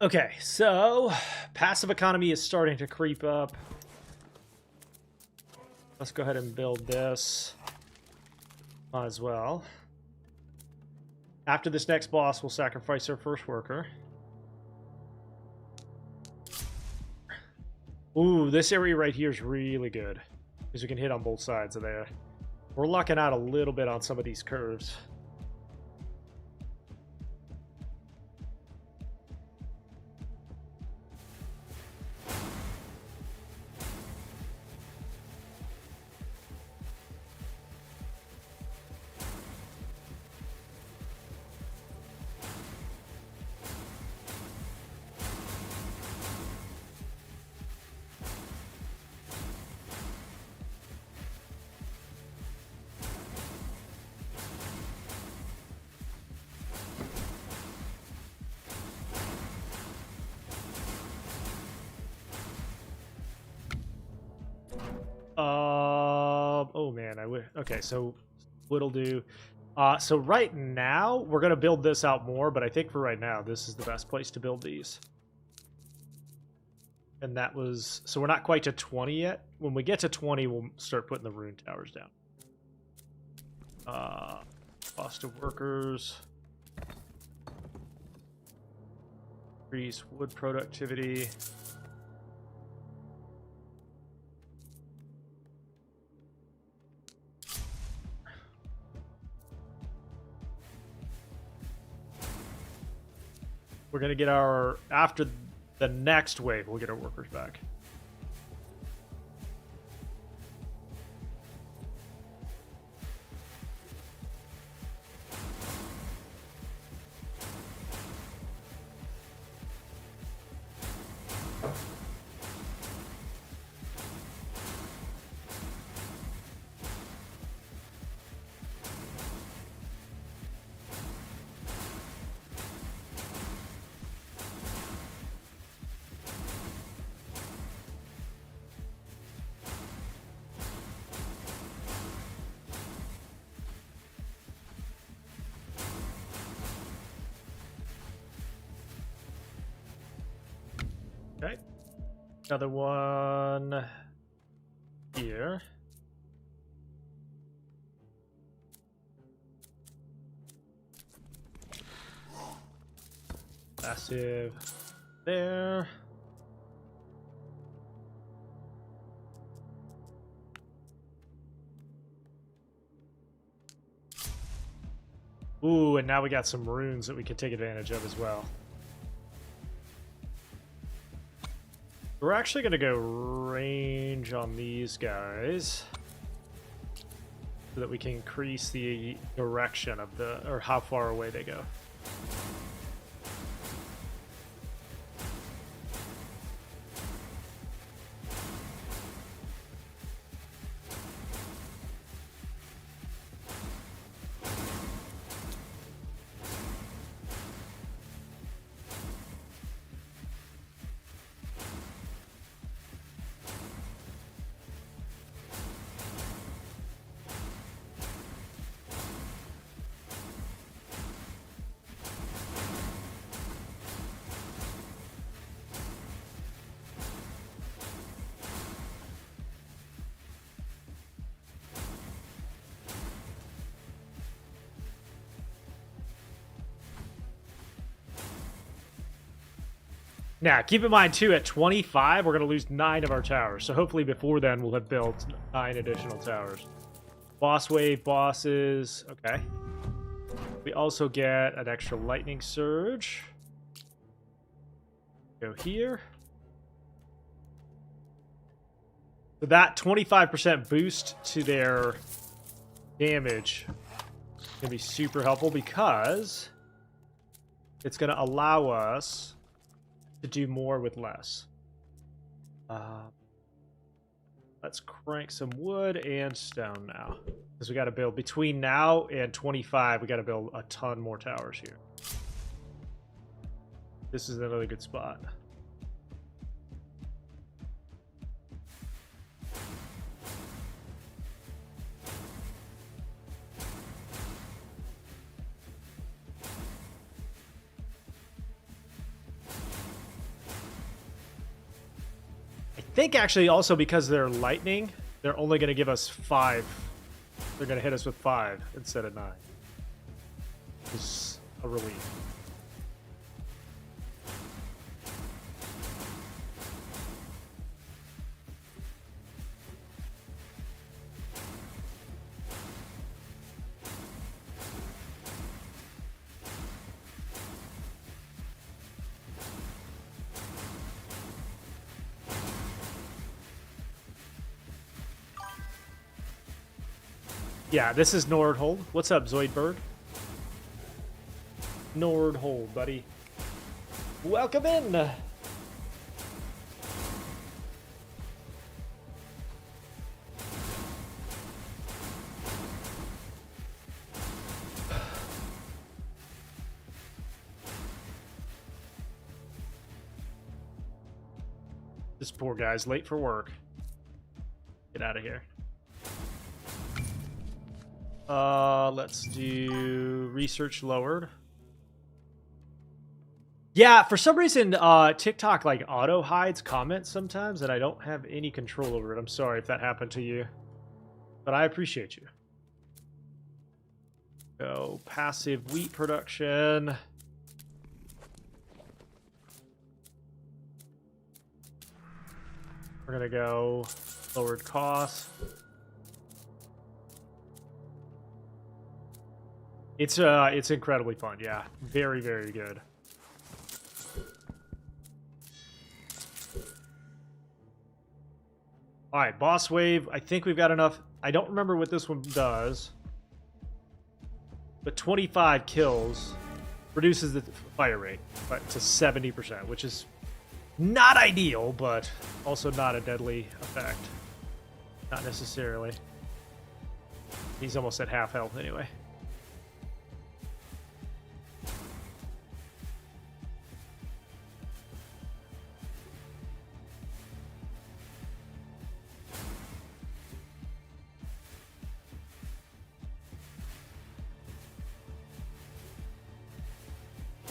Speaker 1: Okay, so passive economy is starting to creep up. Let's go ahead and build this. Might as well. After this next boss, we'll sacrifice our first worker. Ooh, this area right here is really good. Because we can hit on both sides of there. We're lucking out a little bit on some of these curves. Oh man, I would. Okay, so what'll do? So right now we're gonna build this out more, but I think for right now this is the best place to build these. And that was so we're not quite to 20 yet. When we get to 20, we'll start putting the rune towers down. Cost of workers, increase wood productivity. We're going to get our, after the next wave, we'll get our workers back. Okay. Another one here. Passive there. Ooh, and now we got some runes that we could take advantage of as well. We're actually going to go range on these guys so that we can increase the direction of the, or how far away they go. Now, keep in mind, too, at 25, we're going to lose 9 of our towers. So hopefully before then, we'll have built 9 additional towers. Boss wave, bosses. Okay. We also get an extra lightning surge. Go here. So that 25% boost to their damage is going to be super helpful because it's going to allow us to do more with less. Let's crank some wood and stone now, because we got to build between now and 25. We got to build a ton more towers here. This is another good spot. think actually also because they're lightning, they're only going to give us 5. They're going to hit us with 5 instead of 9. It's a relief. Yeah, this is Nordhold. What's up, Zoidberg? Nordhold, buddy. Welcome in. This poor guy's late for work. Get out of here. Let's do research lowered. Yeah, for some reason, TikTok like auto hides comments sometimes, and I don't have any control over it. I'm sorry if that happened to you, but I appreciate you. Go passive wheat production. We're gonna go lowered cost. It's incredibly fun, yeah. Very, very good. Alright, boss wave. I think we've got enough. I don't remember what this one does. But 25 kills reduces the fire rate to 70%, which is not ideal, but also not a deadly effect. Not necessarily. He's almost at half health anyway.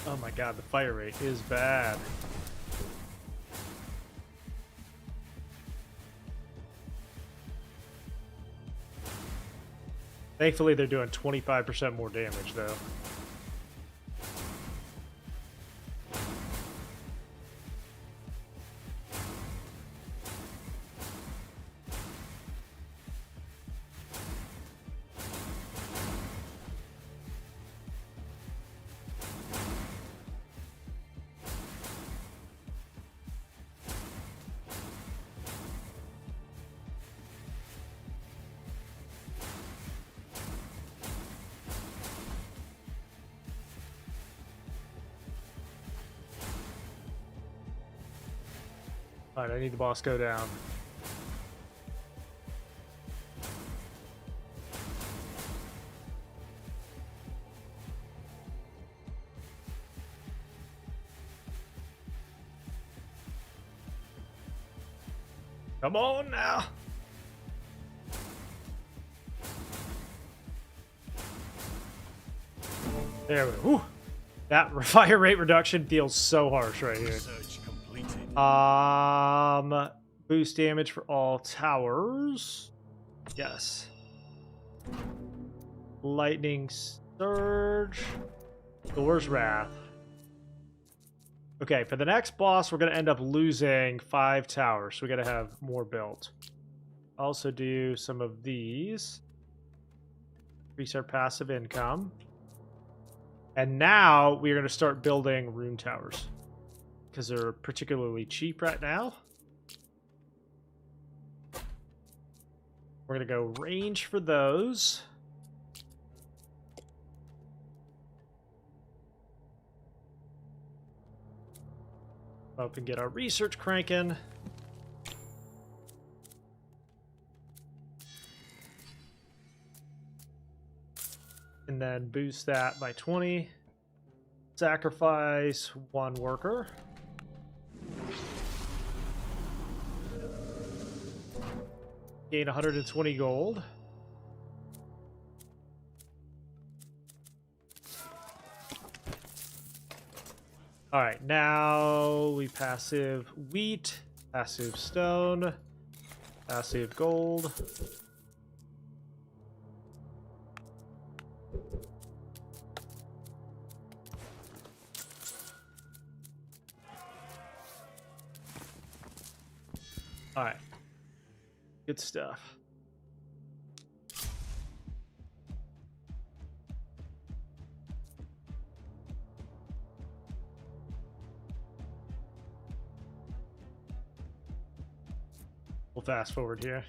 Speaker 1: Oh my god, the fire rate is bad. Thankfully, they're doing 25% more damage, though. Alright, I need the boss go down. Come on now! There we go. Whew. That fire rate reduction feels so harsh right here. Boost damage for all towers. Yes. Lightning surge. Thor's Wrath. Okay, for the next boss, we're going to end up losing 5 towers, so we got to have more built. Also do some of these. Increase our passive income. And now we're going to start building rune towers, because they're particularly cheap right now. We're going to go range for those. Up and get our research cranking. And then boost that by 20. Sacrifice 1 worker. Gain 120 gold. All right, now we passive wheat. Passive stone. Passive gold. Alright. Good stuff. We'll fast forward here.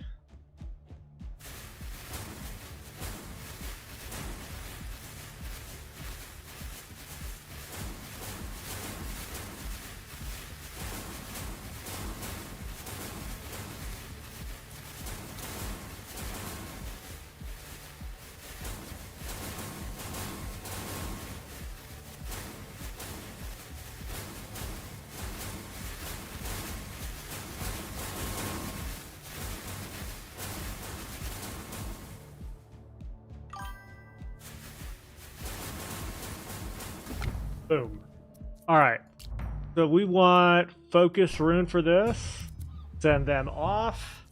Speaker 1: Boom. All right. So we want focus rune for this. Send them off.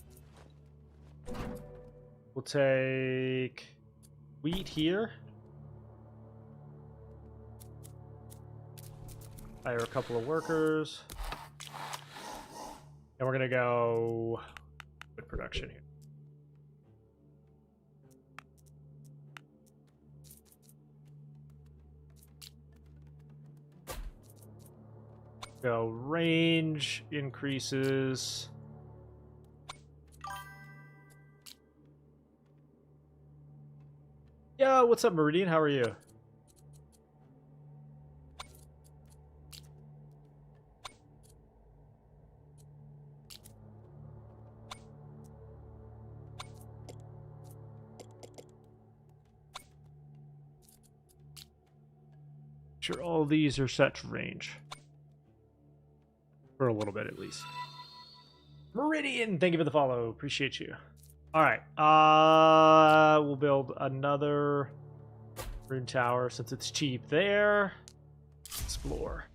Speaker 1: We'll take wheat here. Hire a couple of workers. And we're going to go with production here. Go range increases. Yo, what's up, Meridian? How are you? Sure, all these are set to range. For a little bit, at least. Meridian, thank you for the follow. Appreciate you. All right. We'll build another rune tower since it's cheap there. Explore.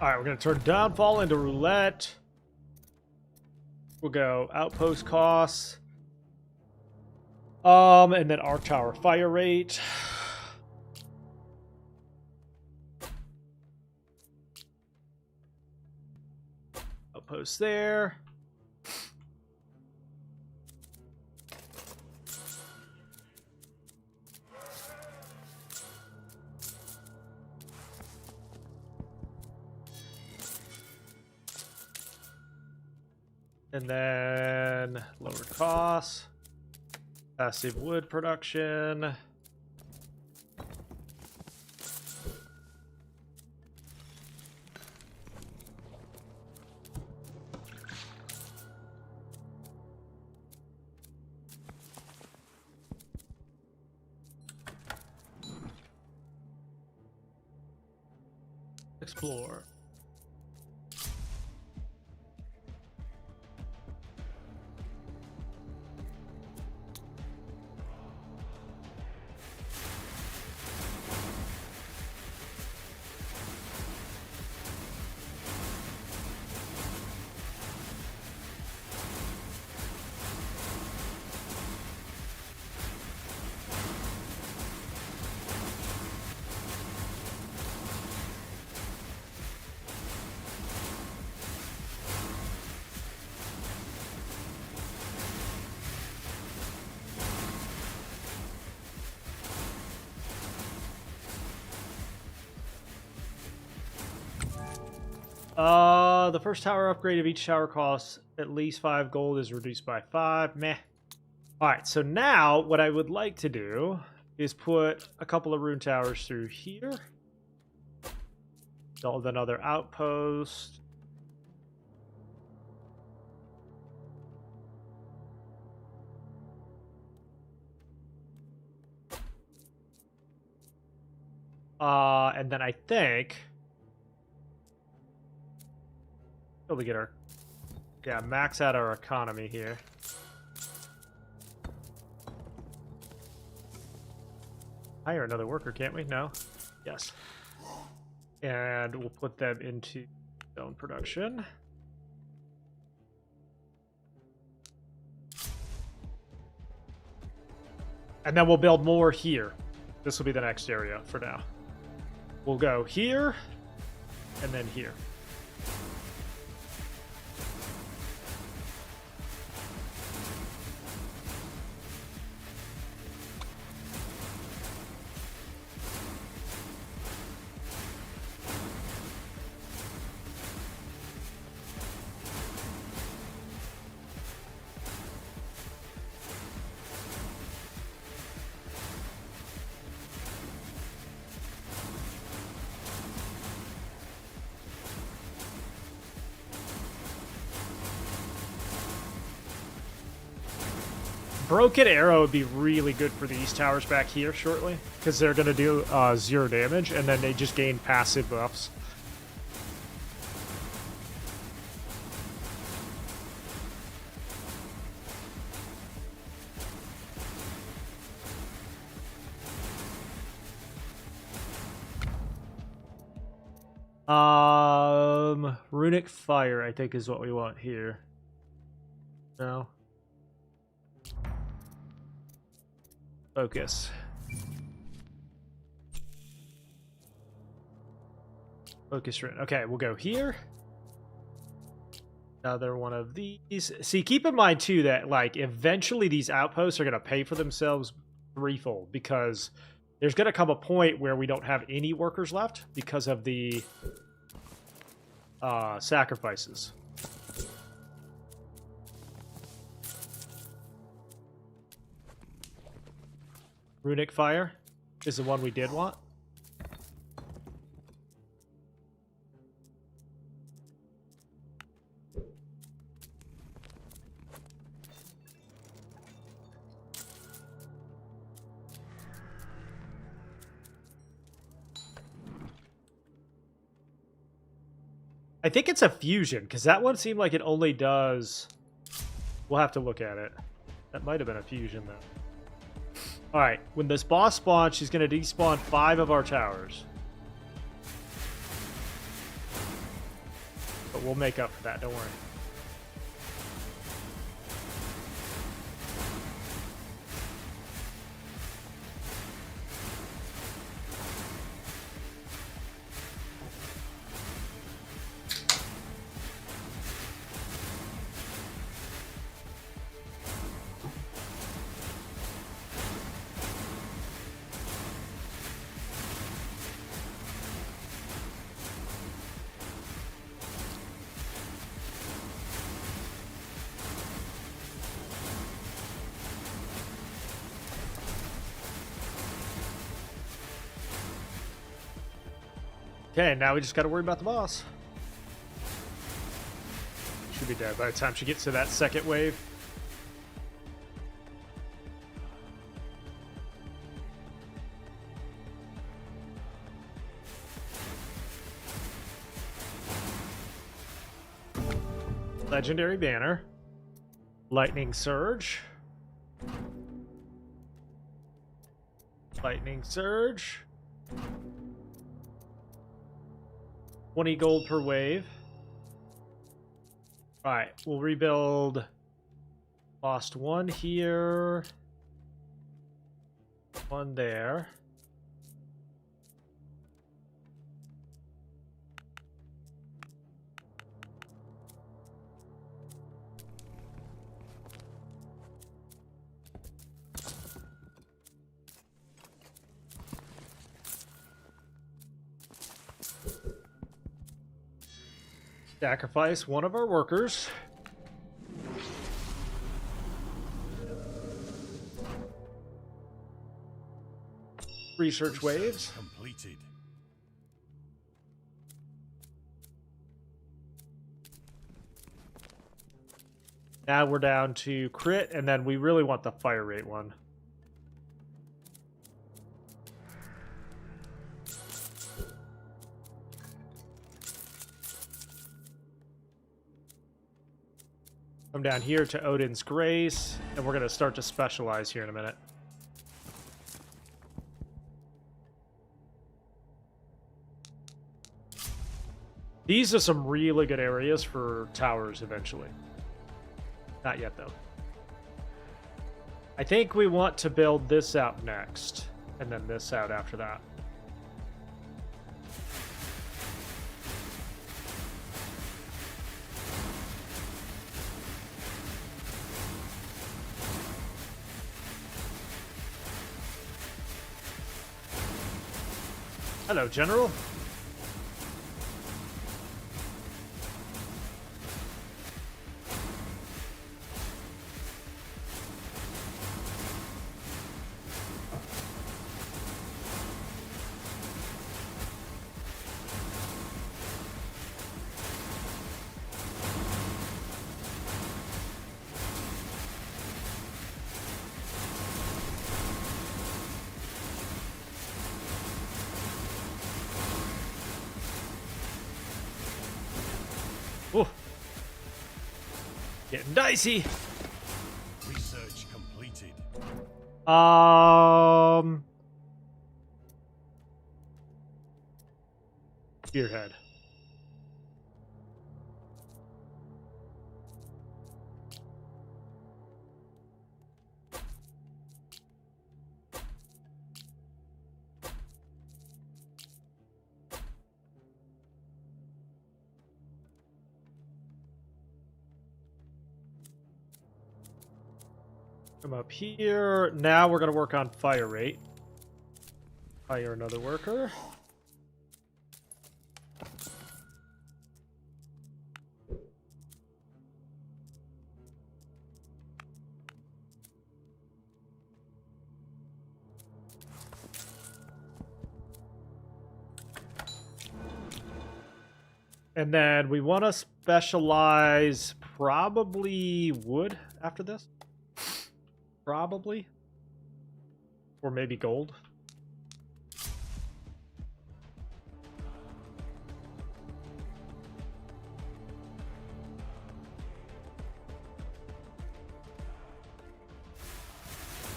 Speaker 1: All right, we're going to turn Downfall into Roulette. We'll go Outpost Costs. And then Arc Tower Fire Rate. Outpost there. And then lower costs, passive wood production. Explore. The first tower upgrade of each tower costs at least 5 gold is reduced by 5. Meh. Alright, so now what I would like to do is put a couple of rune towers through here. Build another outpost. And then I think able to get our max out our economy here. Hire another worker, can't we? No. Yes. And we'll put them into stone production. And then we'll build more here. This will be the next area for now. We'll go here, and then here. Broken Arrow would be really good for these towers back here shortly, because they're going to do 0 damage, and then they just gain passive buffs. Runic Fire, I think, is what we want here. No. Focus. Focus rune. Okay, we'll go here. Another one of these. See, keep in mind, too, that, like, eventually these outposts are going to pay for themselves threefold, because there's going to come a point where we don't have any workers left because of the sacrifices. Runic Fire is the one we did want. I think it's a fusion, because that one seemed like it only does... We'll have to look at it. That might have been a fusion, though. Alright, when this boss spawns, she's going to despawn 5 of our towers. But we'll make up for that, don't worry. Okay, now we just got to worry about the boss. Should be dead by the time she gets to that second wave. Legendary Banner. Lightning Surge. Lightning Surge. 20 gold per wave. Alright, we'll rebuild. Lost 1 here. 1 there. Sacrifice one of our workers. Research waves.
Speaker 2: Completed.
Speaker 1: Now we're down to crit, and then we really want the fire rate one. Come down here to Odin's Grace, and we're going to start to specialize here in a minute. These are some really good areas for towers eventually. Not yet, though. I think we want to build this out next, and then this out after that. Hello, General. Ooh. Getting dicey.
Speaker 2: Research completed.
Speaker 1: Spearhead. Come up here. Now we're going to work on fire rate. Hire another worker. And then we want to specialize probably wood after this. Probably. Or maybe gold.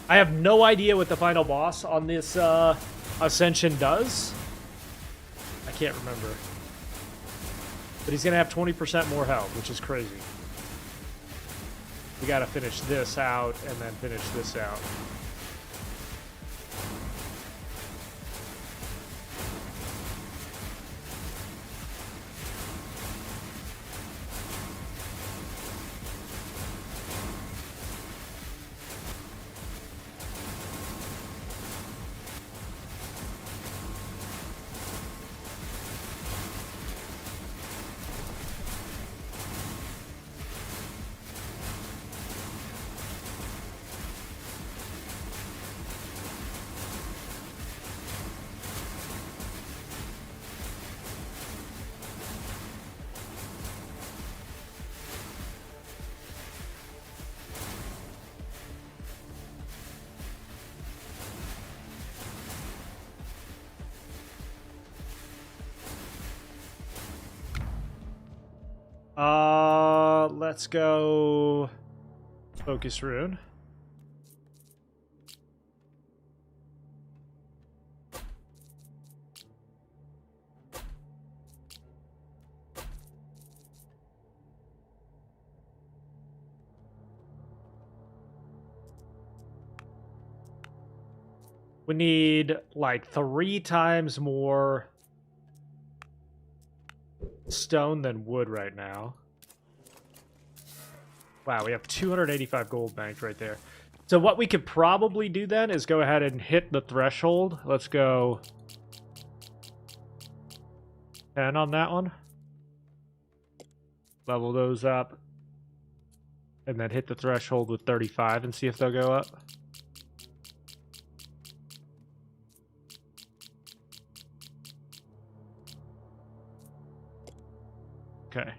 Speaker 1: I have no idea what the final boss on this Ascension does. I can't remember. But he's going to have 20% more health, which is crazy. We got to finish this out and then finish this out. Let's go focus rune. We need like 3 times more stone than wood right now. Wow, we have 285 gold banked right there. So what we could probably do then is go ahead and hit the threshold. Let's go 10 on that one. level those up, and then hit the threshold with 35 and see if they'll go up. Okay.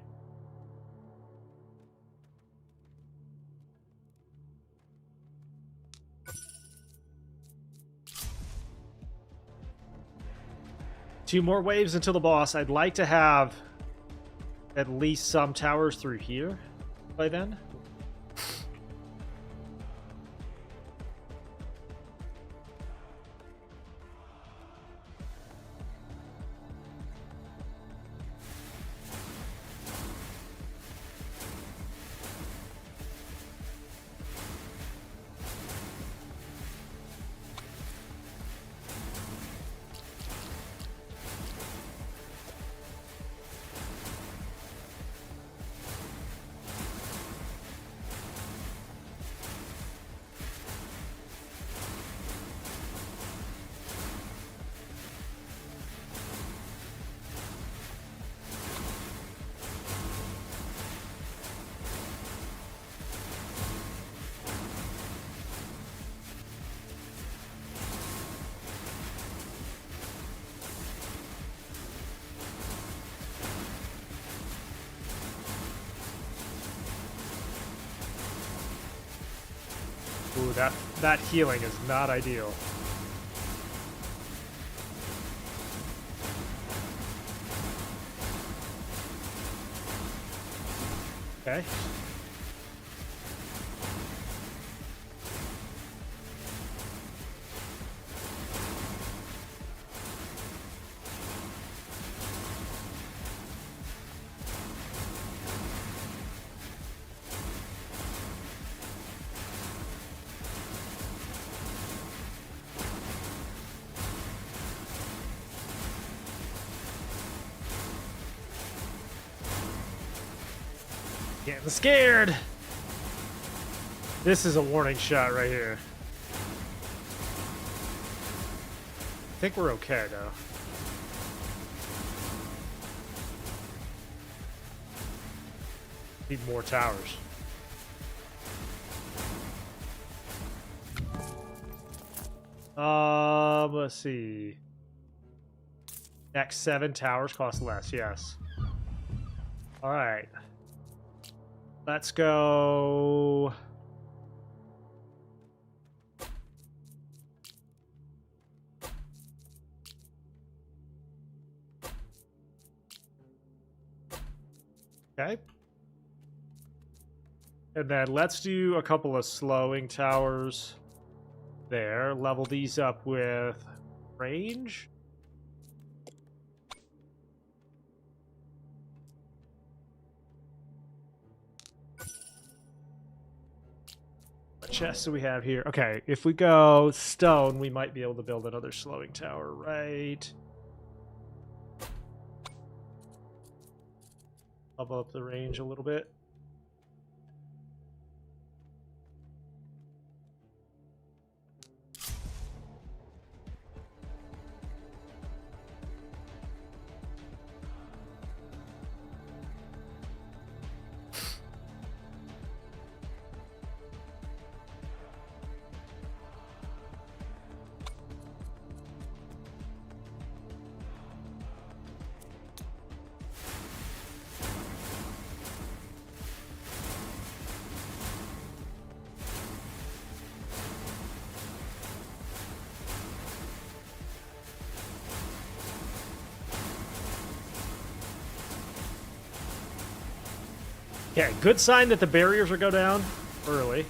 Speaker 1: Two more waves until the boss. I'd like to have at least some towers through here by then. Ooh, that healing is not ideal. Okay. Getting scared. This is a warning shot right here. I think we're okay though. Need more towers. Let's see. Next 7 towers cost less, yes. All right. Let's go. Okay. And then let's do a couple of slowing towers there. Level these up with range. What chests do we have here? Okay, if we go stone, we might be able to build another slowing tower, right? Level up the range a little bit. Yeah, good sign that the barriers will go down early.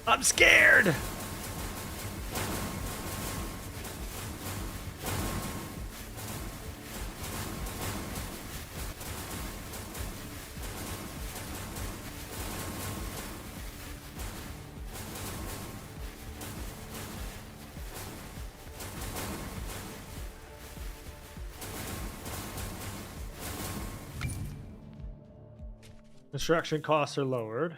Speaker 1: I'm scared! Construction costs are lowered.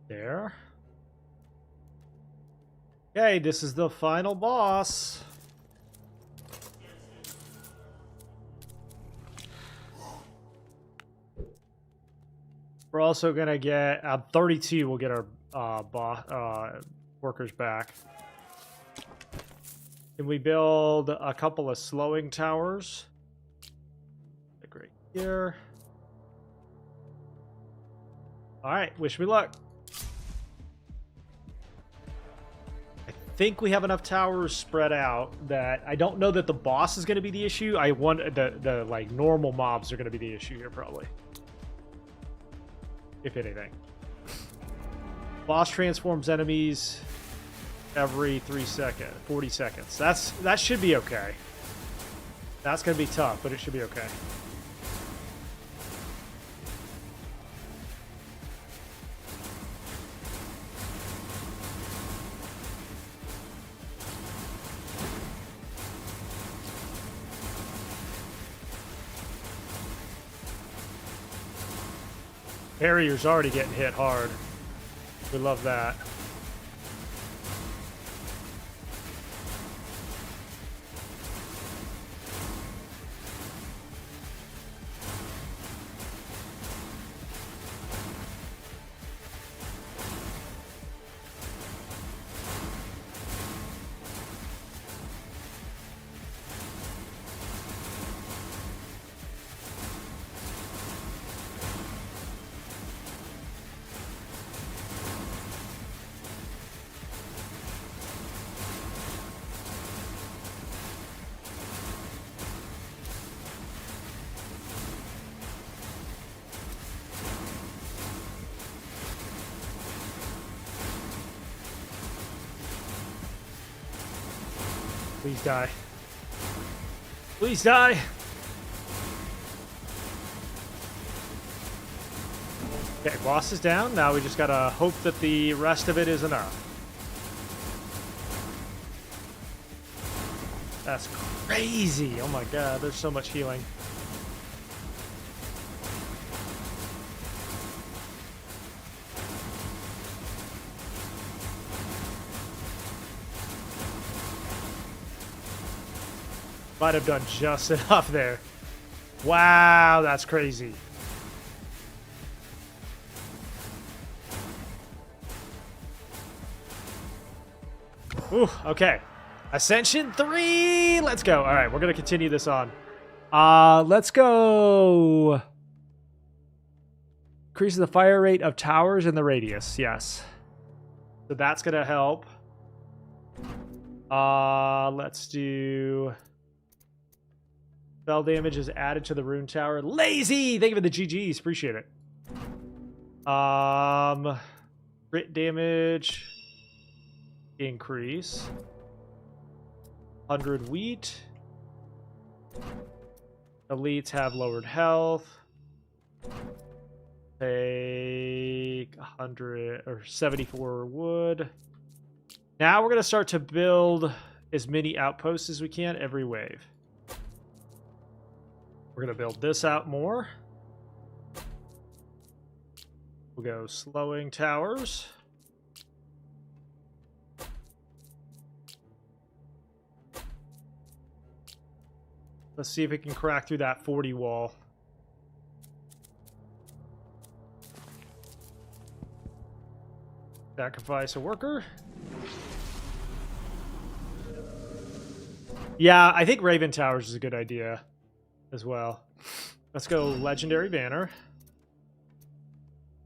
Speaker 1: There. Okay, this is the final boss. We're also gonna get 32. We'll get our workers back. Can we build a couple of slowing towers? Like right here. All right, wish me luck. I think we have enough towers spread out that I don't know that the boss is going to be the issue. I want the like normal mobs are going to be the issue here probably. If anything. Boss transforms enemies every 40 seconds. That should be okay. That's going to be tough, but it should be okay. Barrier's already getting hit hard. We love that. Please die. Please die. Okay, boss is down. Now we just gotta hope that the rest of it is enough. That's crazy. Oh my god, there's so much healing. Might have done just enough there. Wow, that's crazy. Ooh, okay. Ascension 3! Let's go. All right, we're going to continue this on. Let's go. Increases the fire rate of towers in the radius. Yes. So that's going to help. Let's do... Spell damage is added to the rune tower. Lazy! Thank you for the GGs. Appreciate it. Crit damage. Increase. 100 wheat. Elites have lowered health. Take 100 or 74 wood. Now we're going to start to build as many outposts as we can every wave. We're going to build this out more. We'll go slowing towers. Let's see if it can crack through that 40 wall. Sacrifice a worker. Yeah, I think Raven Towers is a good idea as well. Let's go Legendary Banner.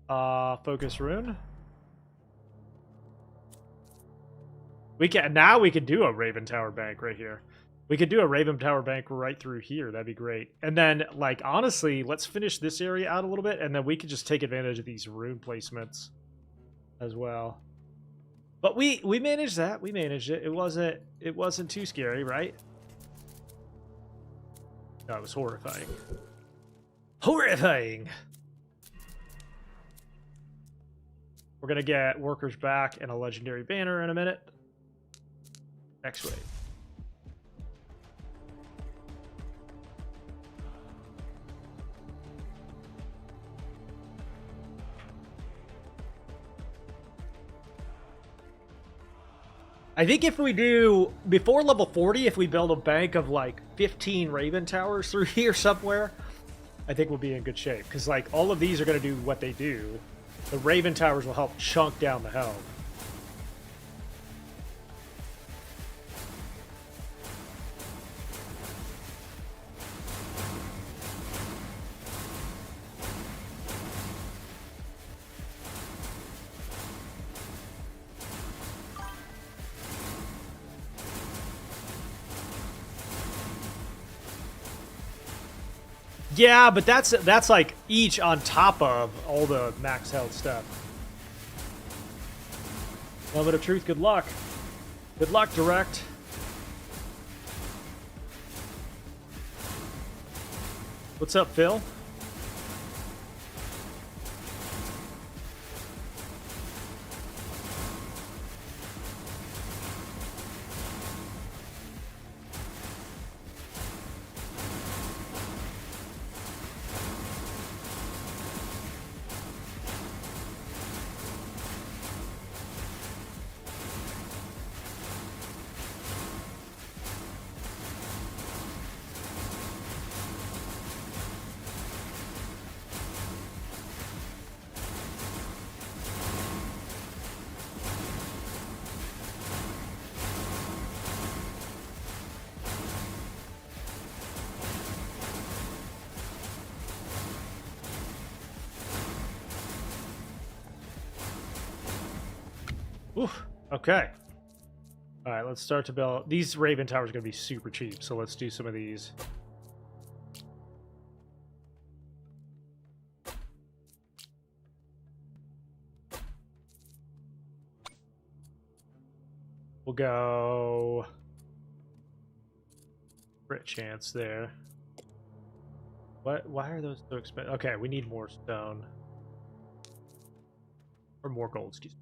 Speaker 1: Focus rune. We could do a Raven Tower bank right here. We could do a Raven Tower bank right through here. That'd be great. And then, like, honestly, let's finish this area out a little bit, and then we could just take advantage of these rune placements as well. But we managed that. We managed it. It wasn't too scary, right? No, it was horrifying. Horrifying! We're gonna get workers back and a legendary banner in a minute. Next wave. I think if we do, before level 40, if we build a bank of like 15 Raven Towers through here somewhere, I think we'll be in good shape. Because like all of these are going to do what they do. The Raven Towers will help chunk down the health. Yeah, but that's like each on top of all the max health stuff. Moment of truth, good luck. Good luck, Direct. What's up, Phil? Oof. Okay. All right, let's start to build. These Raven Towers are going to be super cheap, so let's do some of these. We'll go crit chance there. What? Why are those so expensive? Okay, we need more stone. Or more gold, excuse me.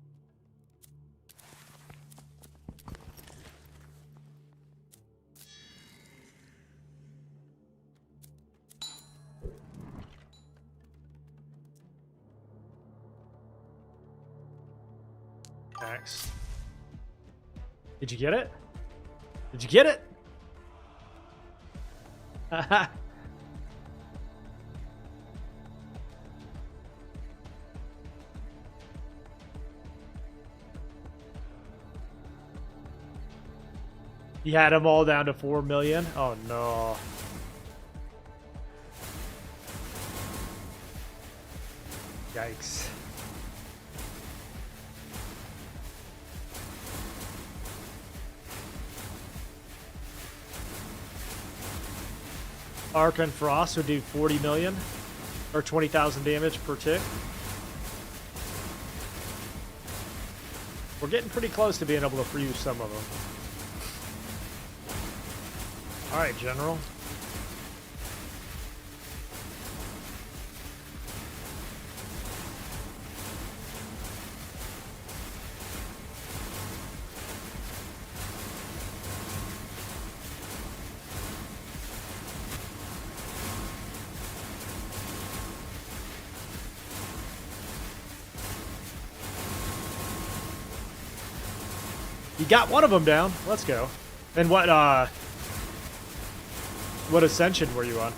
Speaker 1: Next. Did you get it? Did you get it? Haha. You had them all down to 4 million? Oh no. Yikes. Arc and Frost would do 40 million or 20,000 damage per tick. We're getting pretty close to being able to free some of them. Alright, General. You got one of them down. Let's go. And what Ascension were you on?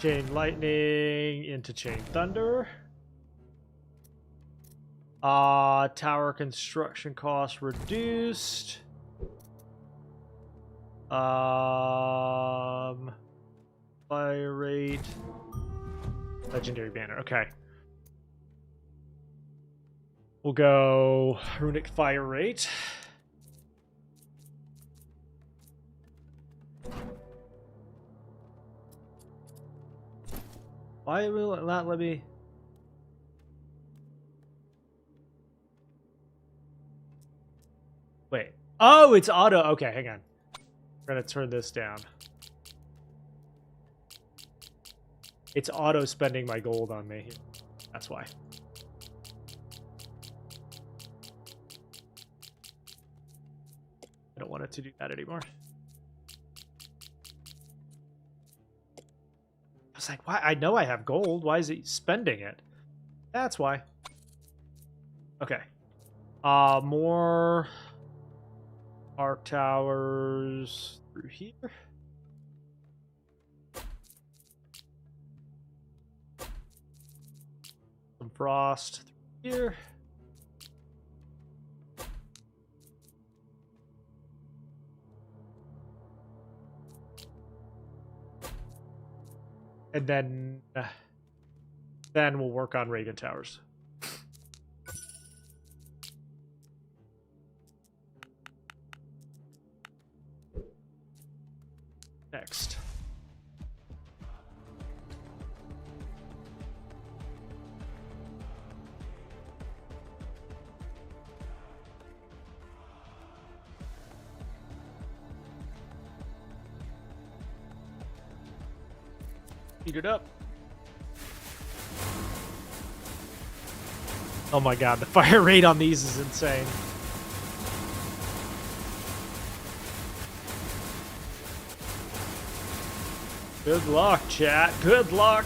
Speaker 1: Chain lightning into chain thunder. Tower construction cost reduced. Fire rate. Legendary banner. Okay. We'll go runic fire rate. Why will it not let me? Wait. Oh, it's auto. Okay, hang on. We're gonna turn this down. It's auto spending my gold on me. That's why. I don't want it to do that anymore. I was like, why? I know I have gold. Why is he spending it? That's why. Okay. More arc towers through here. Some frost through here. And then we'll work on Raven Towers. Next. Heat it up. Oh my god, the fire rate on these is insane. Good luck, chat. Good luck.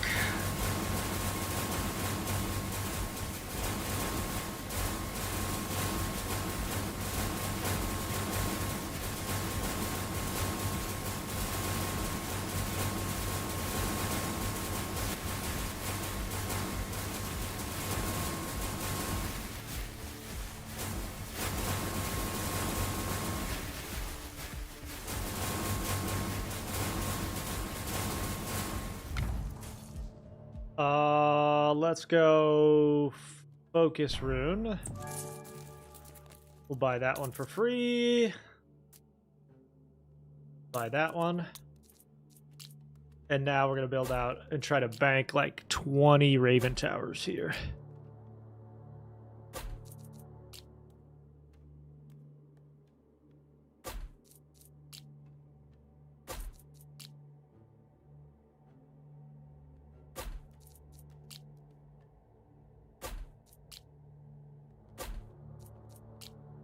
Speaker 1: Let's go focus rune. We'll buy that one for free. Buy that one. And now we're going to build out and try to bank like 20 Raven Towers here.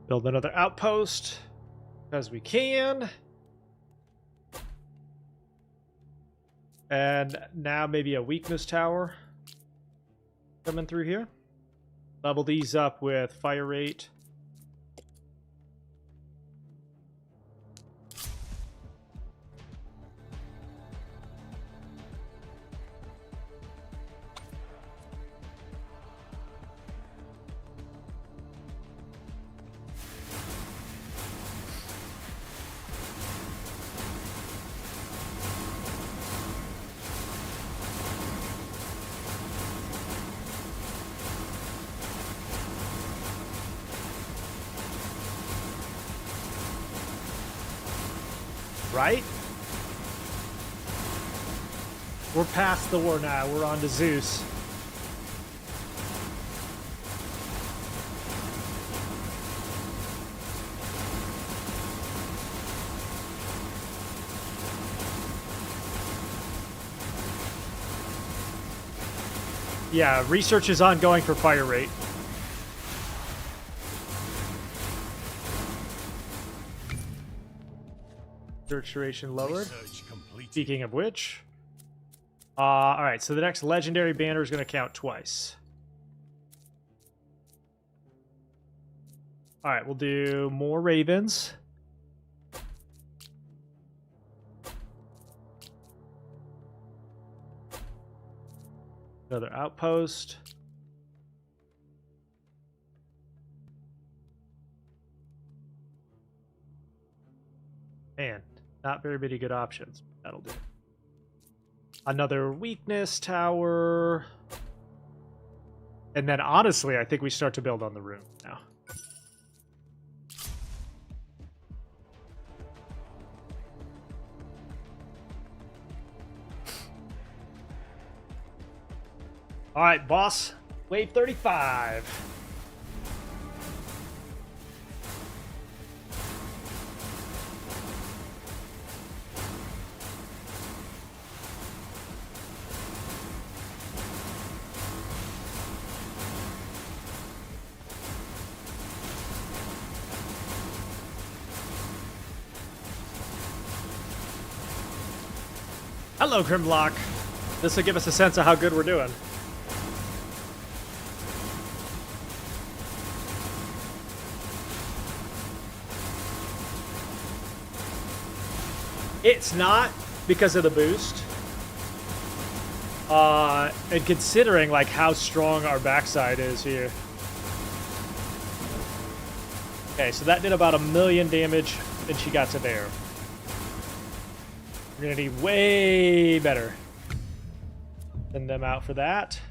Speaker 1: Build another outpost as we can. And now maybe a weakness tower coming through here. Level these up with fire rate. Right? We're past the war now. We're on to Zeus. Yeah, research is ongoing for fire rate. Search duration lowered. Speaking of which, all right. So the next legendary banner is going to count twice. All right, we'll do more ravens. Another outpost. Man, not very many good options. That'll do. Another weakness tower. And then honestly, I think we start to build on the rune now. All right, boss. Wave 35. Hello, Grimlock. This will give us a sense of how good we're doing. It's not because of the boost. And considering like how strong our backside is here. Okay, so that did about 1,000,000 damage, and she got to there. We're gonna need way better. Send them out for that.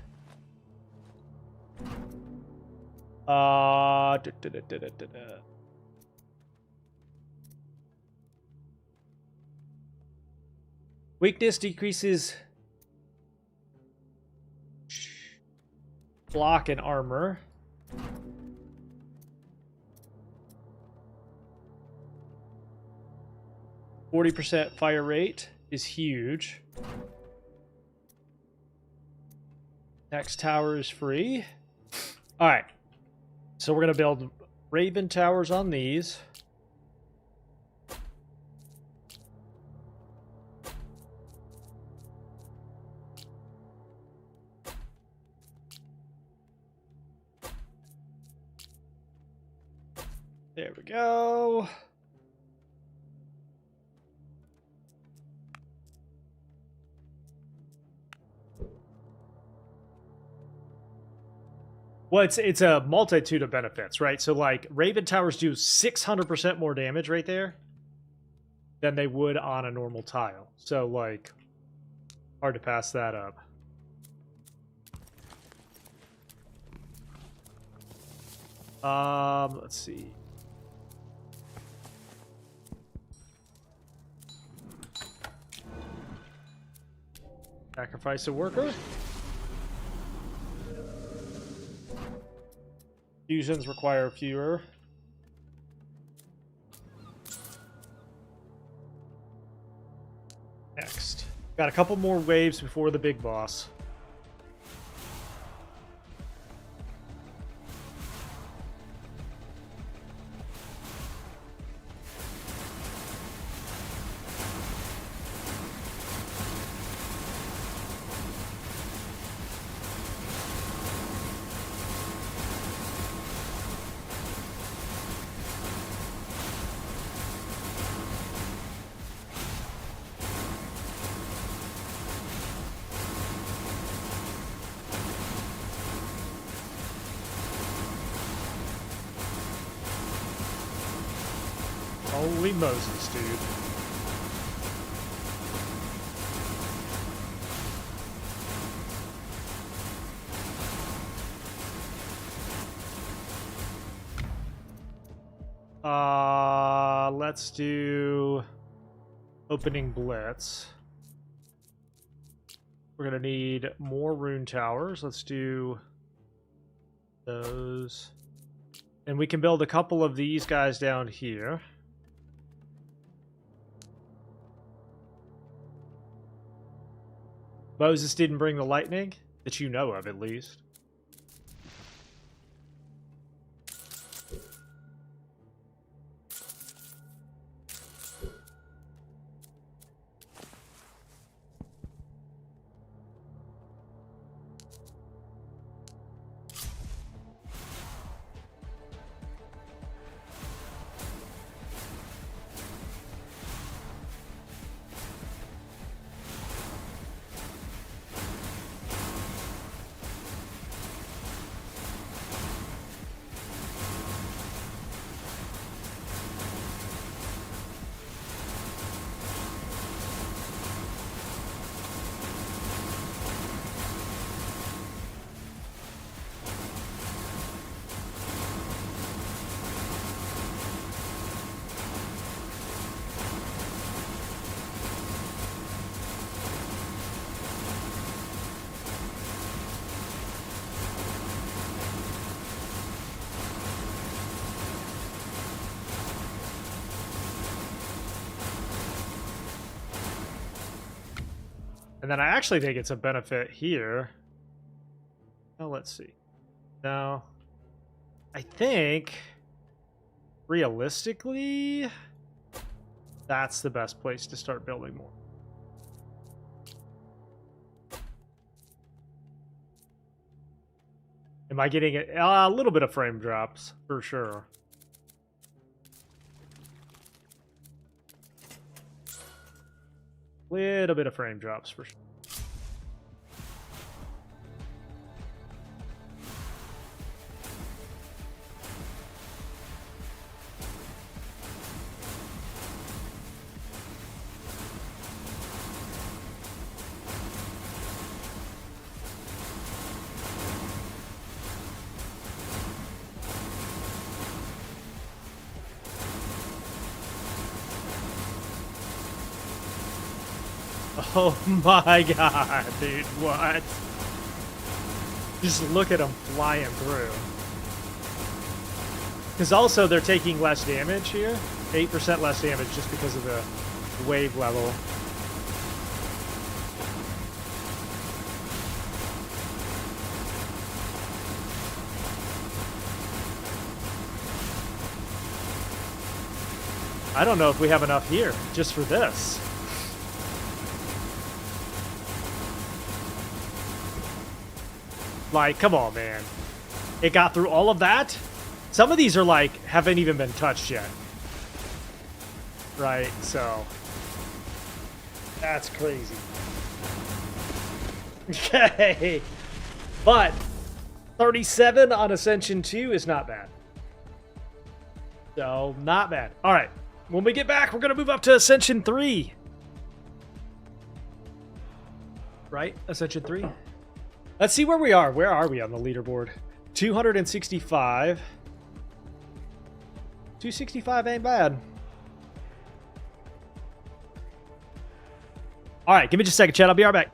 Speaker 1: Weakness decreases block and armor. %40 fire rate is huge. Next tower is free. All right. So we're going to build Raven towers on these. There we go. Well, it's a multitude of benefits, right? So, like, Raven Towers do 600% more damage right there than they would on a normal tile. So, like, hard to pass that up. Let's see. Sacrifice a worker. Fusions require fewer. Next. Got a couple more waves before the big boss. Holy Moses, dude. Let's do opening blitz. We're gonna need more rune towers. Let's do those. And we can build a couple of these guys down here. Moses didn't bring the lightning, that you know of, at least. And then I actually think it's a benefit here. Oh, let's see. No. I think, realistically, that's the best place to start building more. Am I getting a little bit of frame drops, for sure. Little bit of frame drops, for sure. Oh my god, dude, what? Just look at them flying through. Because also they're taking less damage here. 8% less damage just because of the wave level. I don't know if we have enough here just for this. Like, come on, man. It got through all of that? Some of these are like, haven't even been touched yet. Right, so. That's crazy. Okay. But 37 on Ascension 2 is not bad. So, not bad. All right. When we get back, we're going to move up to Ascension 3. Right? Ascension 3. Let's see where we are. Where are we on the leaderboard? 265. 265 ain't bad. All right, give me just a second, chat. I'll be right back.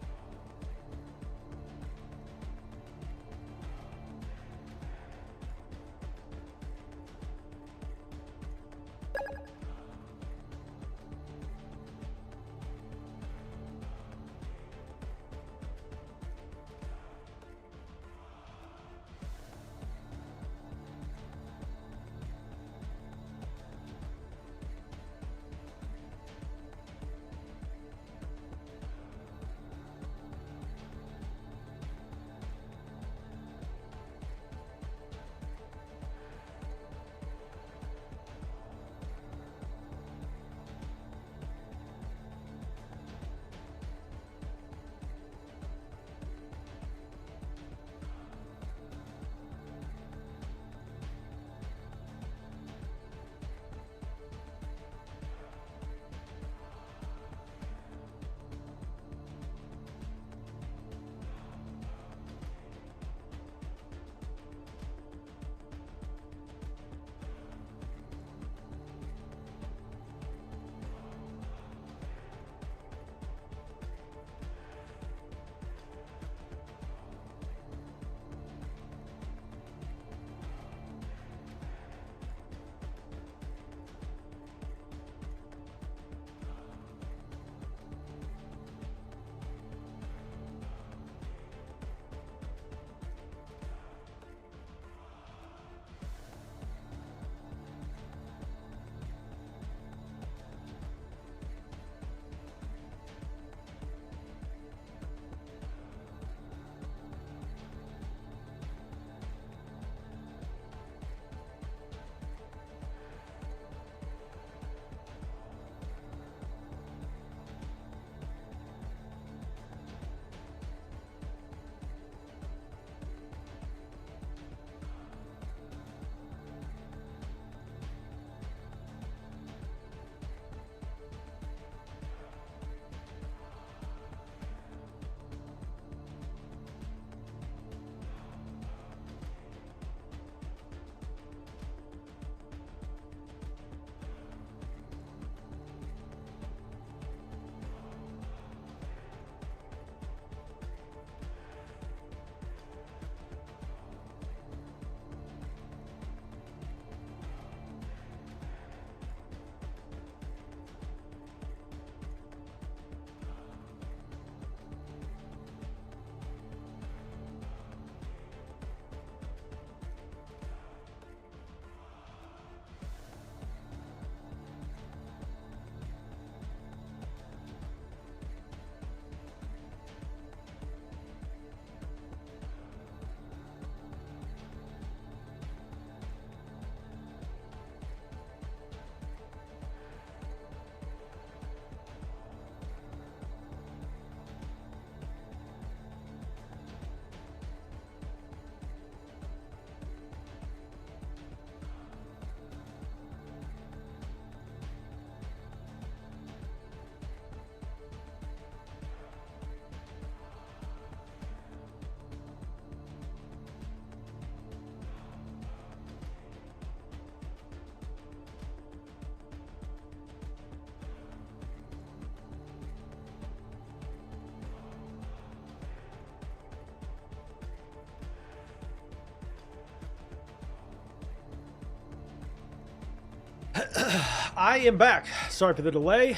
Speaker 1: I am back. Sorry for the delay.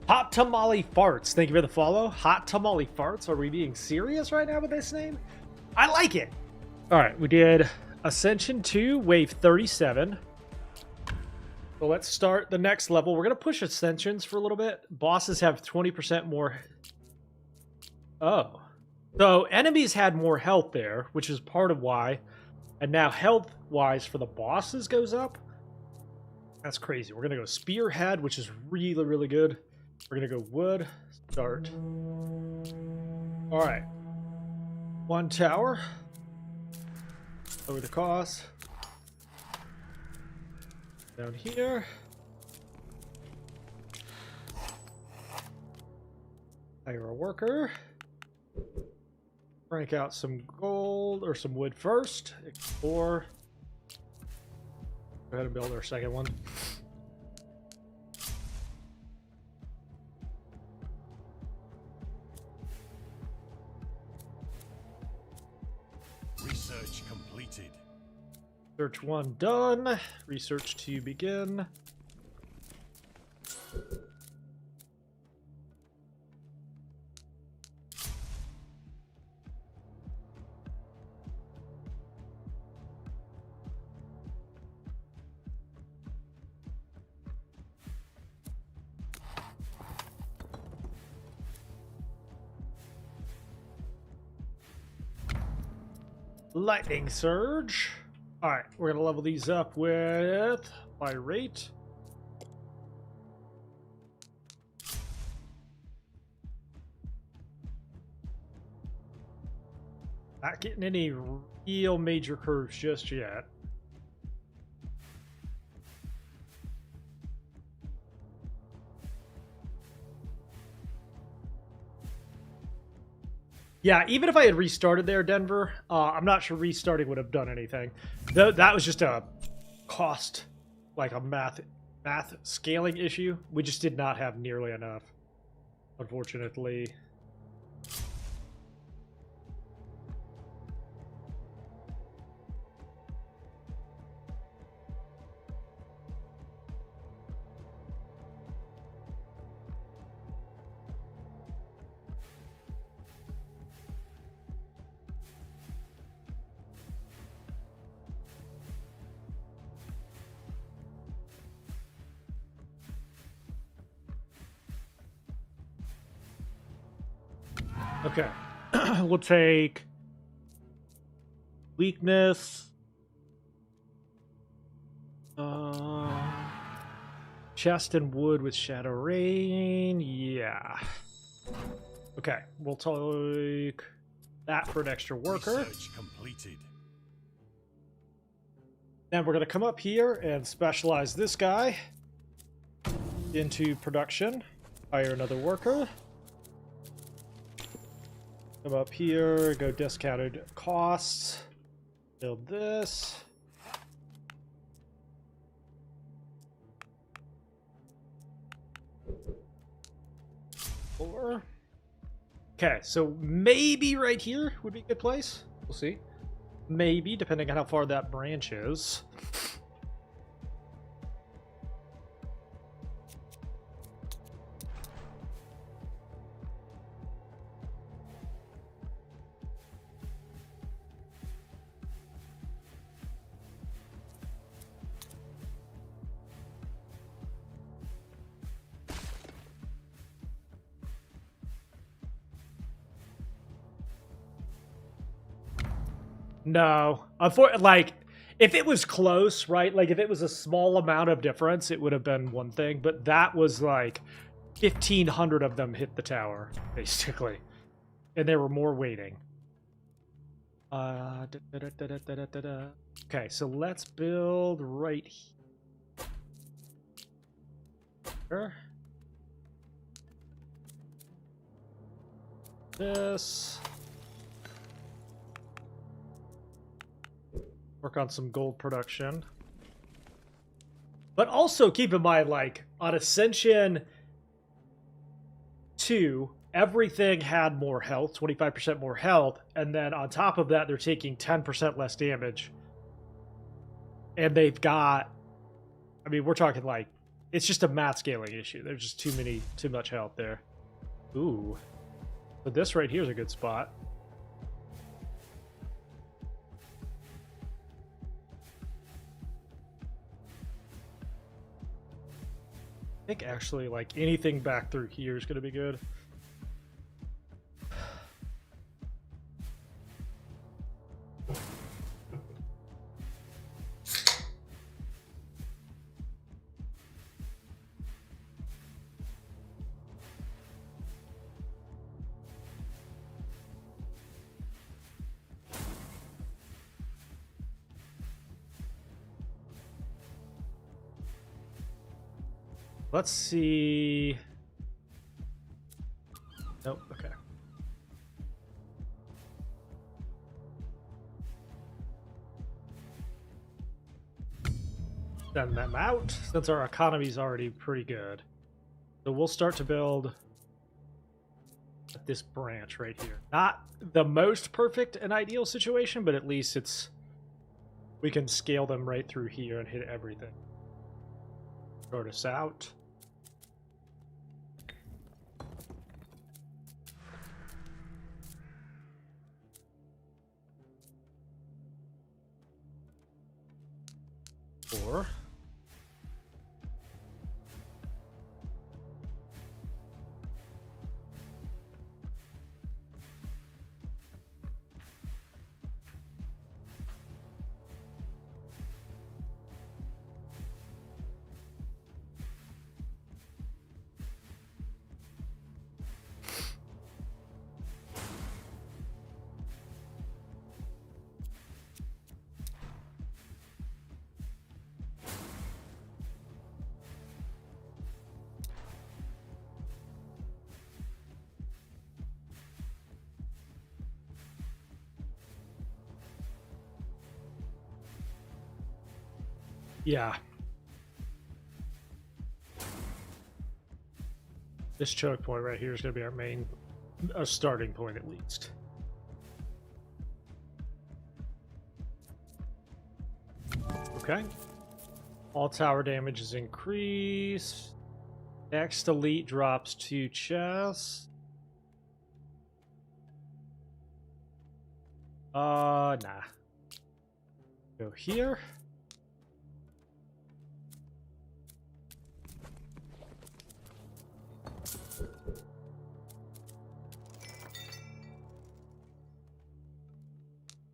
Speaker 1: Hot Tamale Farts. Thank you for the follow. Hot Tamale Farts. Are we being serious right now with this name? I like it. All right, we did Ascension 2, Wave 37. So let's start the next level. We're going to push Ascensions for a little bit. Bosses have 20% more. Oh. So enemies had more health there, which is part of why. And now health-wise for the bosses goes up. That's crazy. We're going to go Spearhead, which is really, really good. We're going to go Wood. Start. All right. 1 tower. Lower the cost. Down here. Hire a worker. Crank out some gold or some wood first. Explore. Go ahead and build our second one.
Speaker 2: Research completed.
Speaker 1: Research 1 done. Research 2 begin. Lightning Surge. Alright, we're going to level these up with by rate. Not getting any real major curves just yet. Yeah, even if I had restarted there, Denver, I'm not sure restarting would have done anything. That was just a cost, like a math scaling issue. We just did not have nearly enough, unfortunately. Okay, we'll take weakness, chest and wood with shadow rain. Yeah. Okay, we'll take that for an extra worker.
Speaker 2: Research completed.
Speaker 1: Then we're going to come up here and specialize this guy into production. Hire another worker. Come up here, go discounted costs, build this. Four. Okay, so maybe right here would be a good place. We'll see. Maybe, depending on how far that branch is. No, like if it was close, right? Like if it was a small amount of difference, it would have been one thing. But that was like 1,500 of them hit the tower, basically, and there were more waiting. Okay, so let's build right here. This. Work on some gold production. But also keep in mind, like, on Ascension 2, everything had more health, 25% more health, and then on top of that, they're taking 10% less damage. And they've got I mean, we're talking like, it's just a math scaling issue. There's just too much help there. Ooh. But this right here is a good spot. I think actually like anything back through here is going to be good. Let's see. Nope, okay. Send them out, since our economy is already pretty good. So we'll start to build this branch right here. Not the most perfect and ideal situation, but at least we can scale them right through here and hit everything. Throw this out. Four. Yeah. This choke point right here is going to be our main, starting point at least. Okay. All tower damage is increased. Next elite drops 2 chests. Nah. Go here.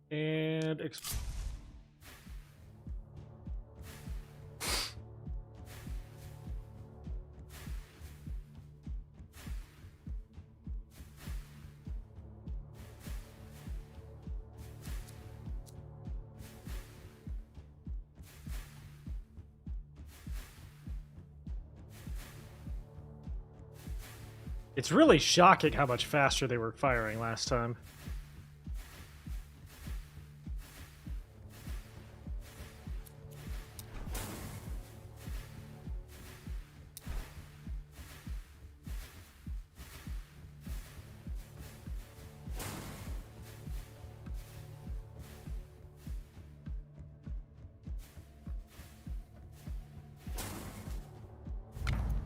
Speaker 1: And it's really shocking how much faster they were firing last time.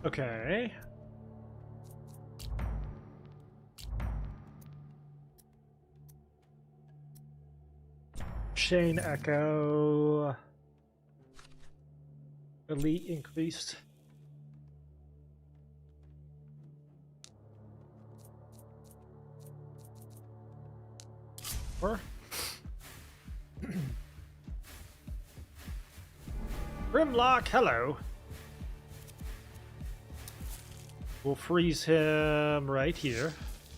Speaker 1: Okay. Chain Echo. Elite increased. Or Grimlock, hello. We'll freeze him right here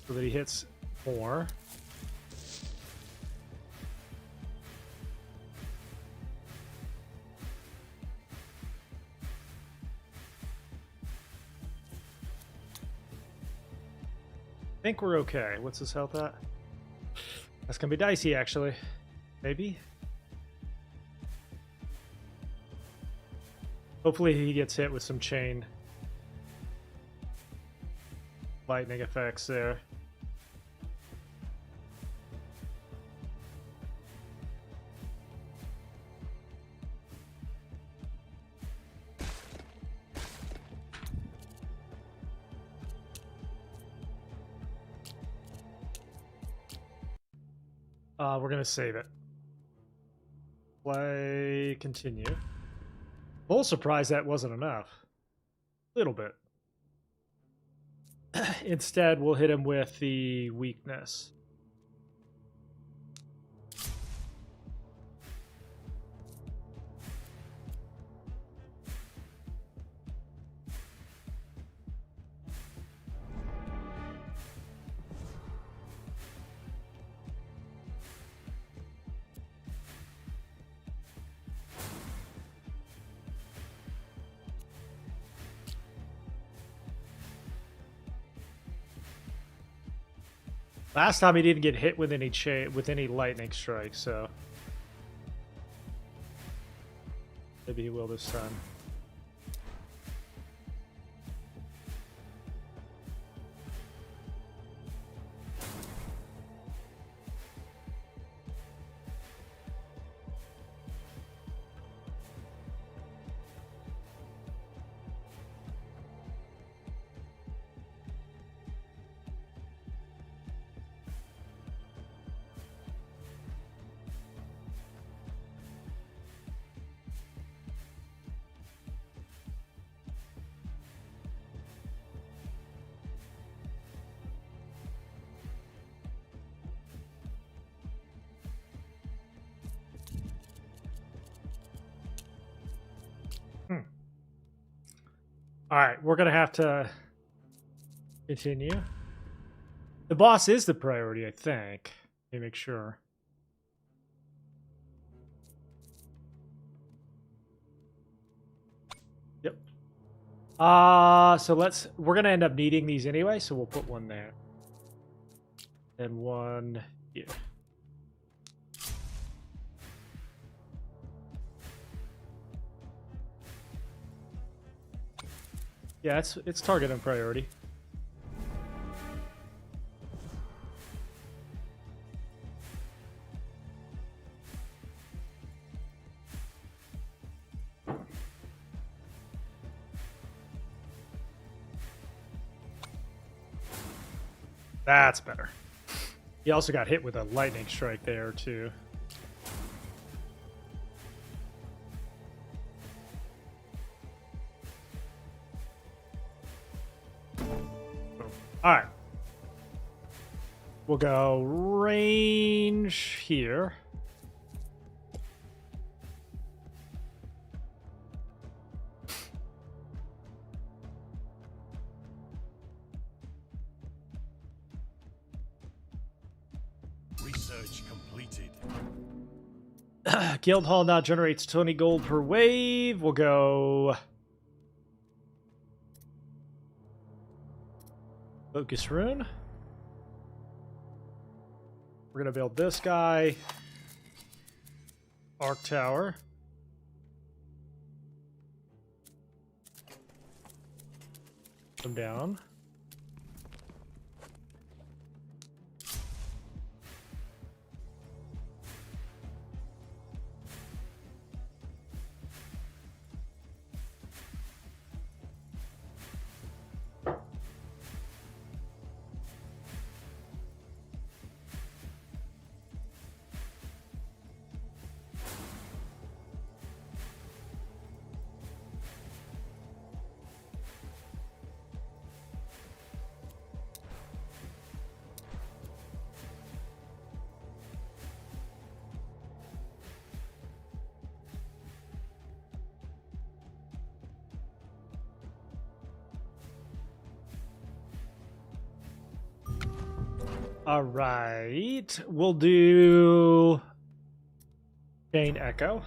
Speaker 1: so that he hits more. I think we're okay. What's his health at? That's gonna be dicey, actually. Maybe? Hopefully he gets hit with some chain lightning effects there. We're gonna save it. Play, continue. Full surprise that wasn't enough. Little bit. Instead, we'll hit him with the weakness. Last time he didn't get hit with any lightning strikes, so maybe he will this time. All right, we're going to have to continue. The boss is the priority, I think. Let me make sure. Yep. So we're going to end up needing these anyway, so we'll put one there. And one here. Yeah, it's target and priority. That's better. He also got hit with a lightning strike there, too. All right. We'll go range here.
Speaker 2: Research completed.
Speaker 1: Guild Hall now generates 20 gold per wave. We'll go focus rune. We're going to build this guy. Arc tower. Come down. All right, we'll do Chain Echo.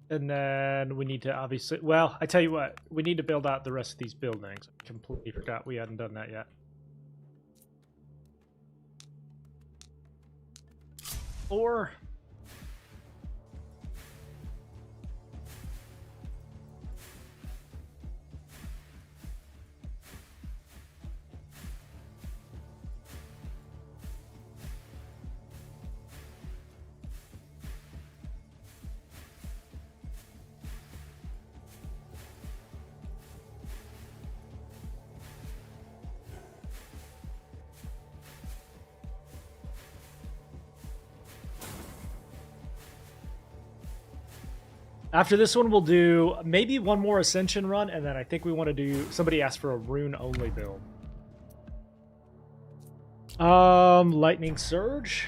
Speaker 1: And then we need to obviously, well, I tell you what, we need to build out the rest of these buildings. I completely forgot we hadn't done that yet. Or After this one, we'll do maybe one more Ascension run, and then I think we want to do... Somebody asked for a rune-only build. Lightning Surge.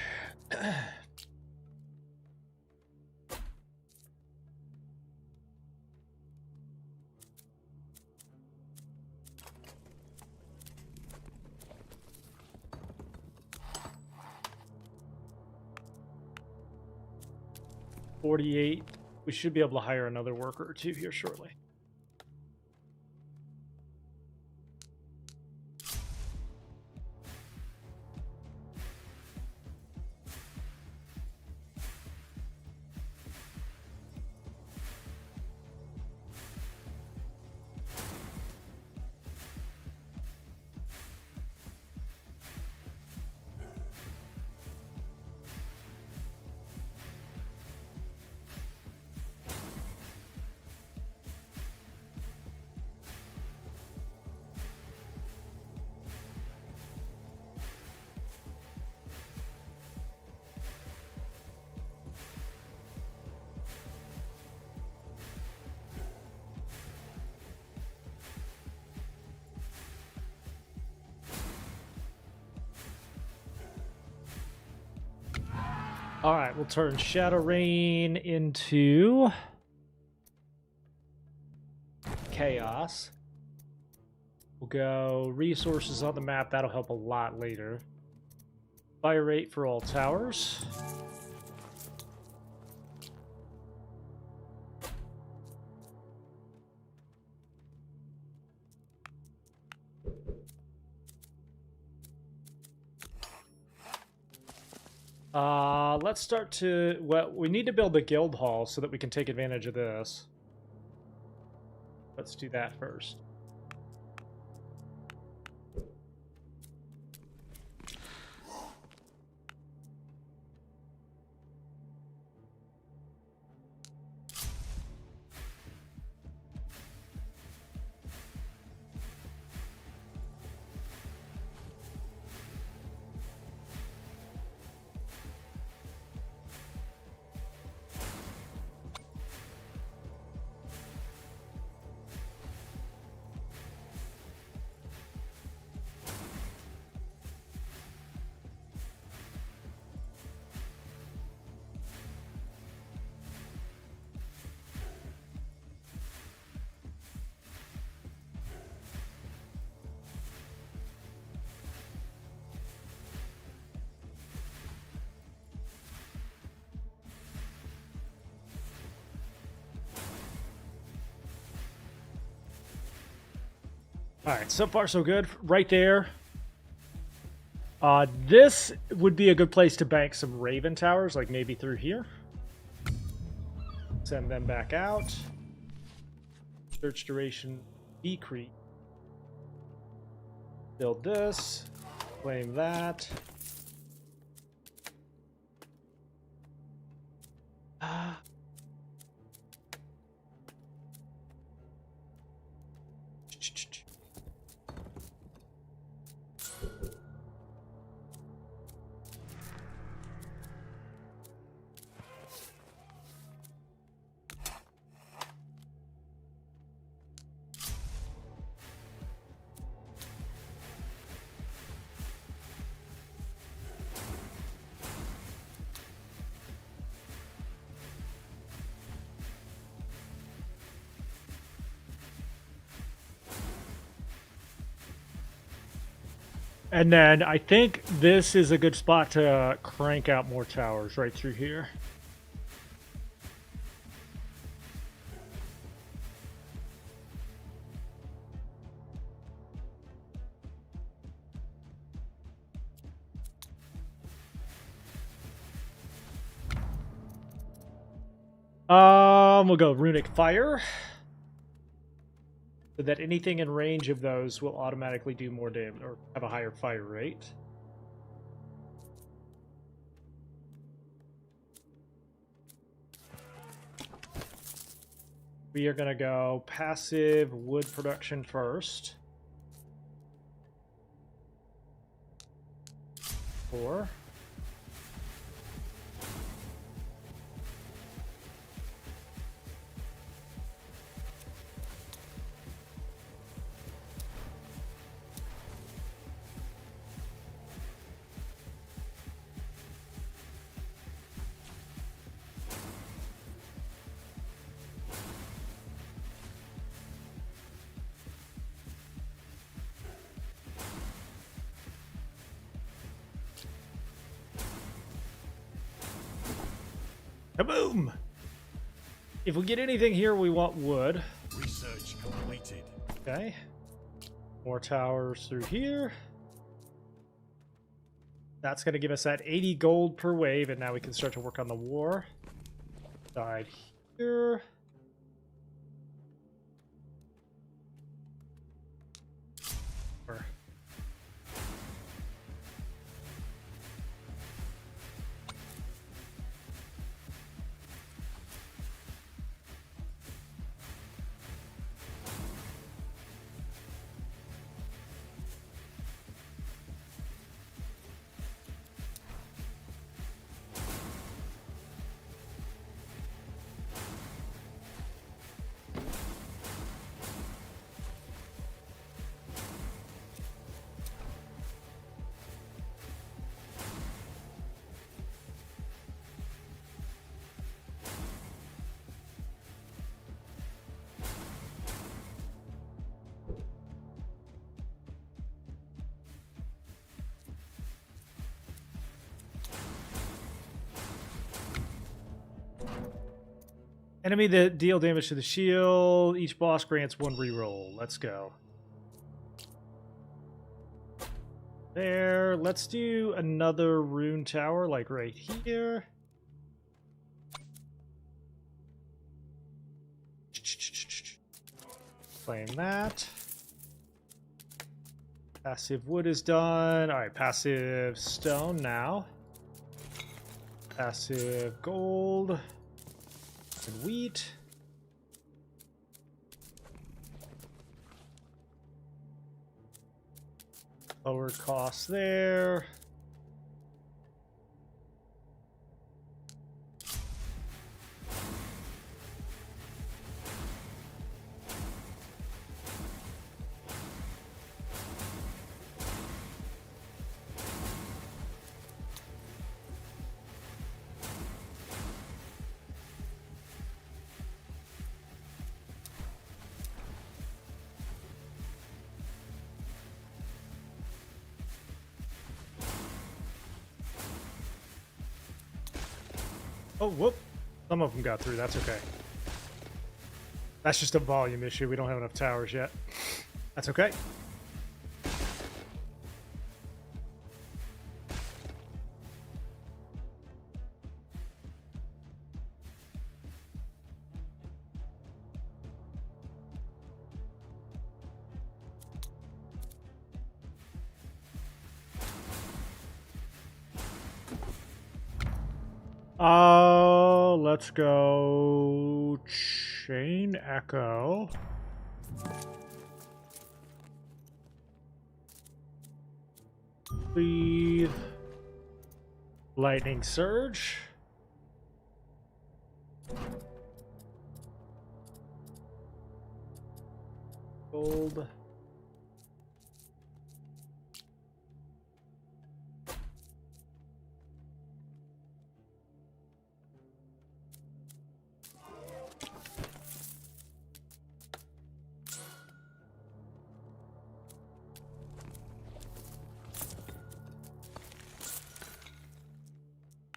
Speaker 1: $48. We should be able to hire another worker or two here shortly. All right, we'll turn Shadow Rain into Chaos. We'll go resources on the map. That'll help a lot later. Fire rate for all towers. Let's start to... Well, we need to build the guild hall so that we can take advantage of this. Let's do that first. All right, so far so good. Right there. This would be a good place to bank some Raven towers, like maybe through here. Send them back out. Search duration decrease. Build this. Claim that. And then I think this is a good spot to crank out more towers right through here. We'll go Runic Fire. So that anything in range of those will automatically do more damage or have a higher fire rate. We are going to go passive wood production first. 4. Kaboom! If we get anything here, we want wood.
Speaker 2: Research completed.
Speaker 1: Okay. More towers through here. That's going to give us that 80 gold per wave, and now we can start to work on the war. Side here. Enemy that deal damage to the shield. Each boss grants 1 reroll. Let's go. There. Let's do another rune tower, like right here. Claim that. Passive wood is done. Alright, passive stone now. Passive gold. And wheat. Lower costs there. Oh, whoop. Some of them got through. That's okay. That's just a volume issue. We don't have enough towers yet. That's okay. Let's go Chain Echo. Leave Lightning Surge. Gold.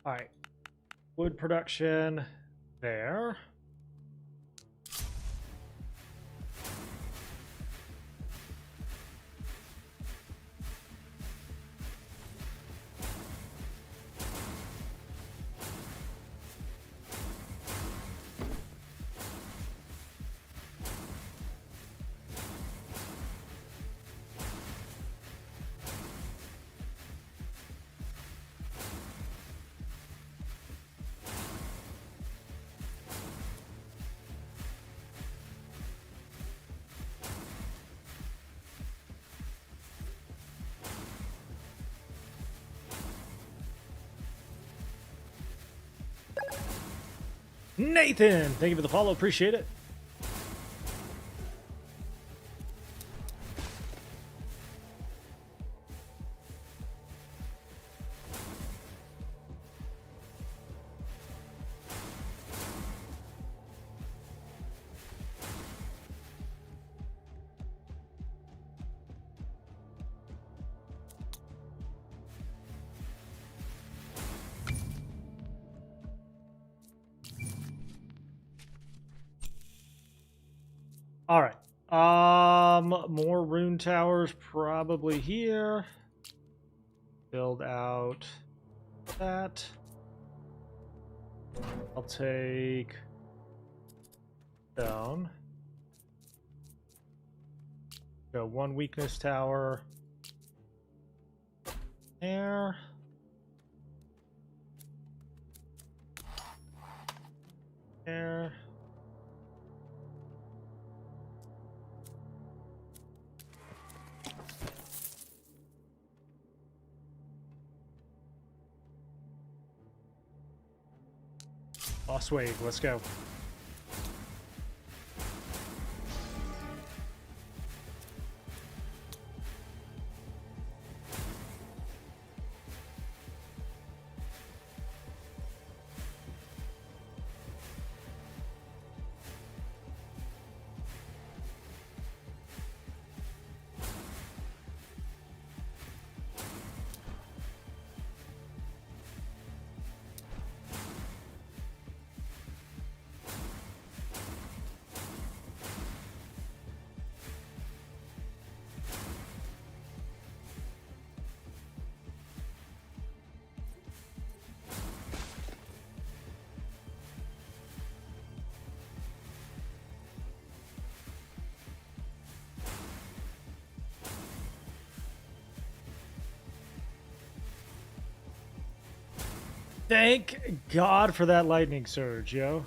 Speaker 1: All right, wood production there. Nathan, thank you for the follow. Appreciate it. All right. More rune towers probably here. Build out that. I'll take down. Go one weakness tower. There. There. Boss wave, let's go. Thank God for that lightning surge, yo.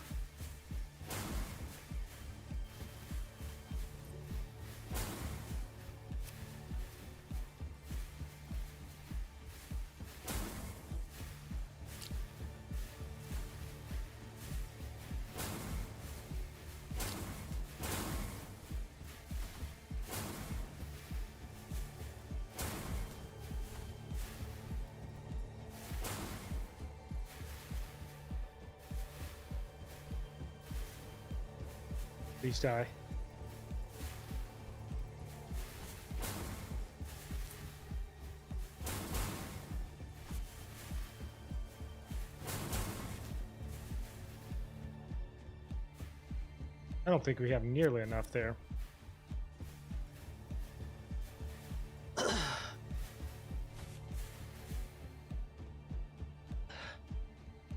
Speaker 1: Please die. I don't think we have nearly enough there.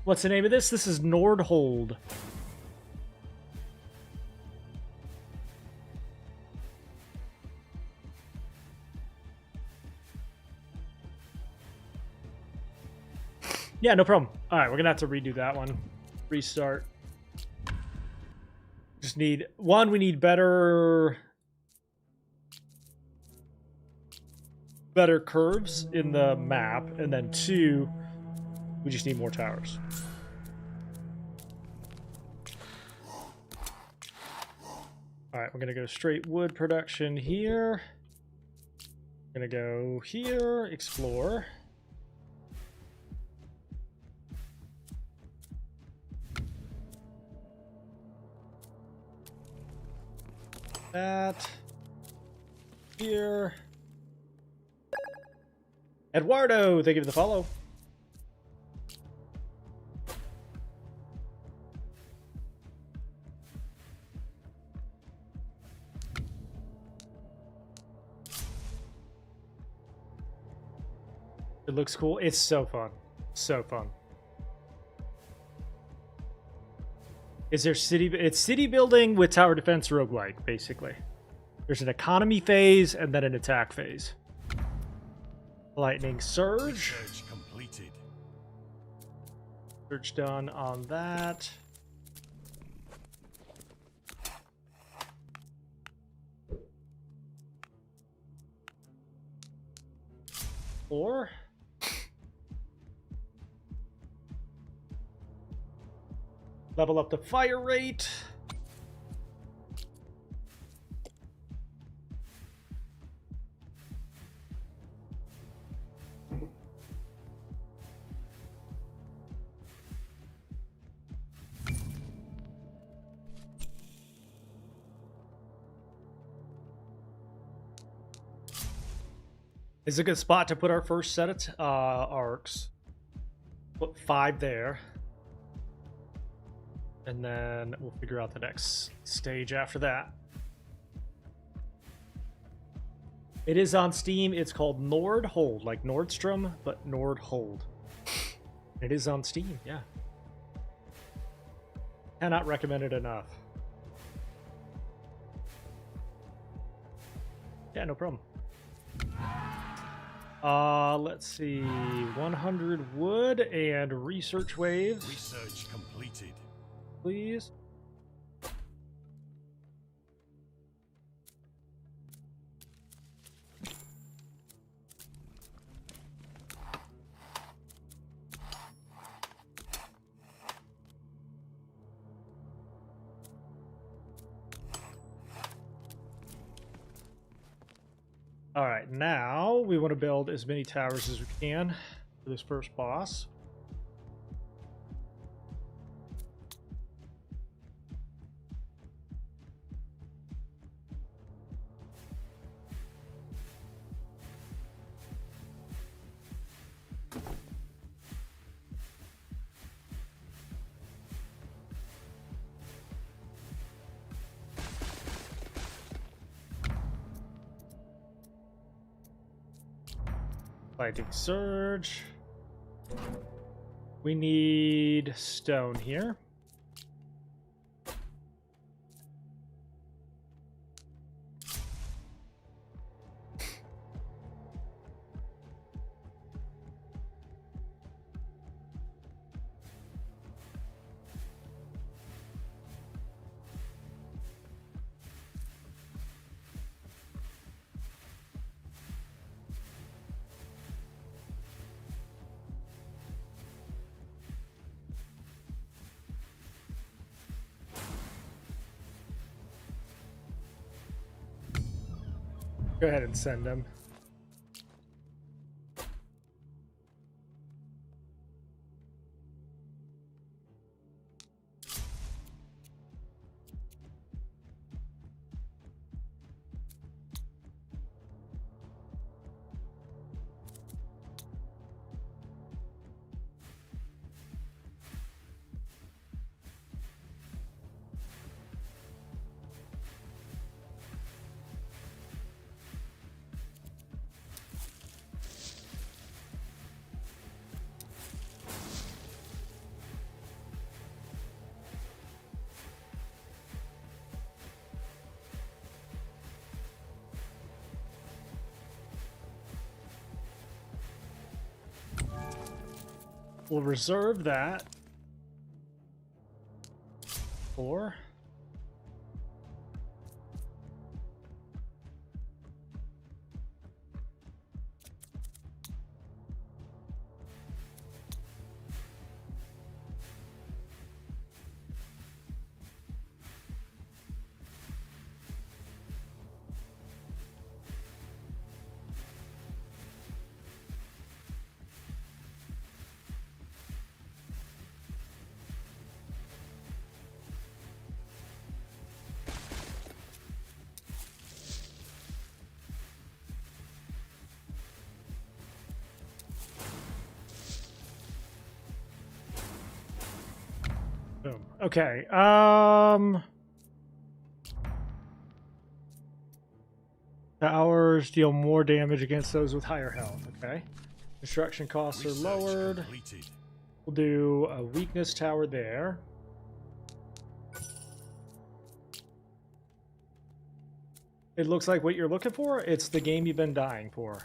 Speaker 1: What's the name of this? This is Nordhold. Yeah, no problem. All right, we're gonna have to redo that one. Restart. Just need one. We need better curves in the map, and then two, we just need more towers. All right, we're gonna go straight wood production here. Gonna go here, explore. That here. Eduardo, thank you for the follow. It looks cool. It's so fun. So fun. Is there city? It's city building with tower defense roguelike, basically. There's an economy phase and then an attack phase. Lightning surge.
Speaker 2: Research completed.
Speaker 1: Search done on that. Four. Level up the fire rate. Is a good spot to put our first set of arcs. Put 5 there. And then we'll figure out the next stage after that. It is on Steam. It's called Nordhold, like Nordstrom, but Nordhold. It is on Steam, yeah. Cannot recommend it enough. Yeah, no problem. Let's see. 100 wood and research waves.
Speaker 2: Research completed.
Speaker 1: Please. All right, now we want to build as many towers as we can for this first boss. Lightning Surge. We need stone here. Go ahead and send them. We'll reserve that for boom. Okay. Towers deal more damage against those with higher health. Okay. Construction costs are lowered.
Speaker 2: Completed.
Speaker 1: We'll do a weakness tower there. It looks like what you're looking for. It's the game you've been dying for.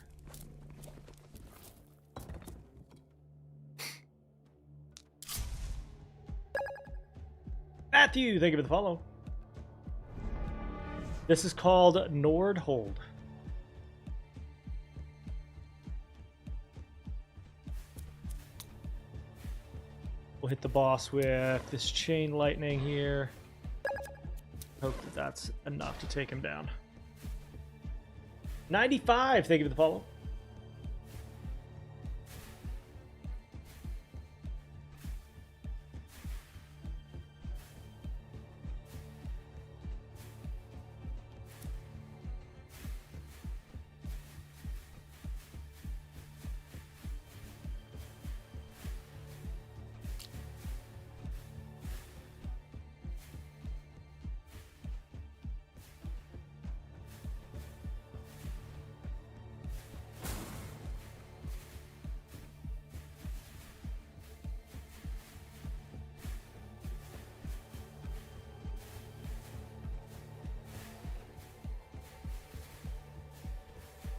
Speaker 1: Matthew, thank you for the follow. This is called Nordhold. We'll hit the boss with this chain lightning here. Hope that that's enough to take him down. 95, thank you for the follow.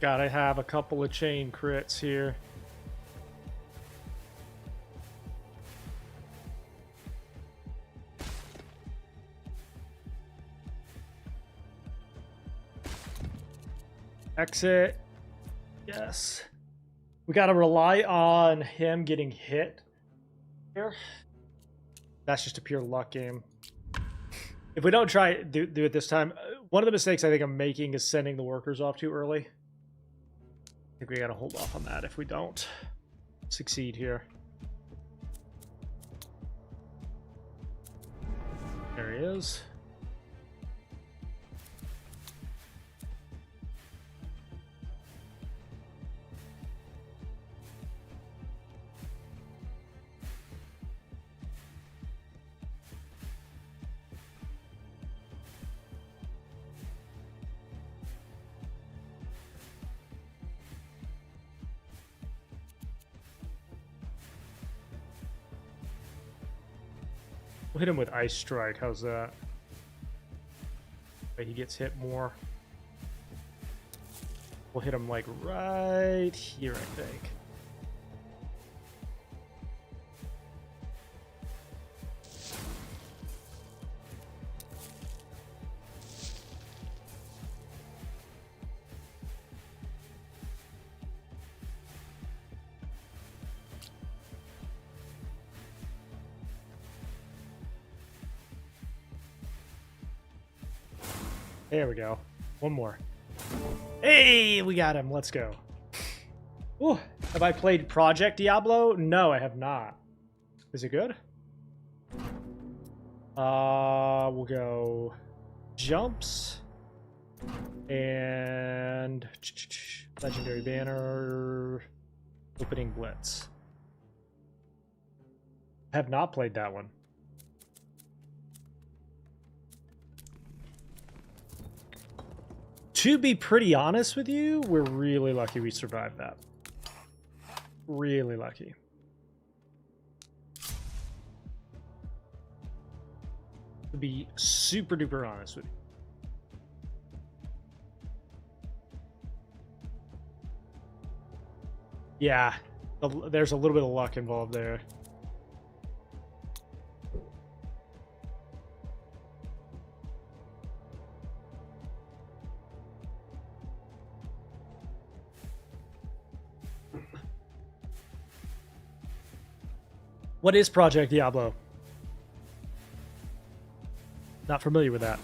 Speaker 1: Gotta have a couple of chain crits here. Exit. Yes. We gotta rely on him getting hit here. That's just a pure luck game. If we don't try do it this time, one of the mistakes I think I'm making is sending the workers off too early. I think we gotta hold off on that if we don't succeed here. There he is. We'll hit him with Ice Strike. How's that? He gets hit more. We'll hit him like right here, I think. There we go. One more. Hey, we got him. Let's go. Ooh, have I played Project Diablo? No, I have not. Is it good? We'll go jumps and legendary banner, opening blitz. I have not played that one. To be pretty honest with you, we're really lucky we survived that. Really lucky. To be super duper honest with you. Yeah, there's a little bit of luck involved there. What is Project Diablo? Not familiar with that.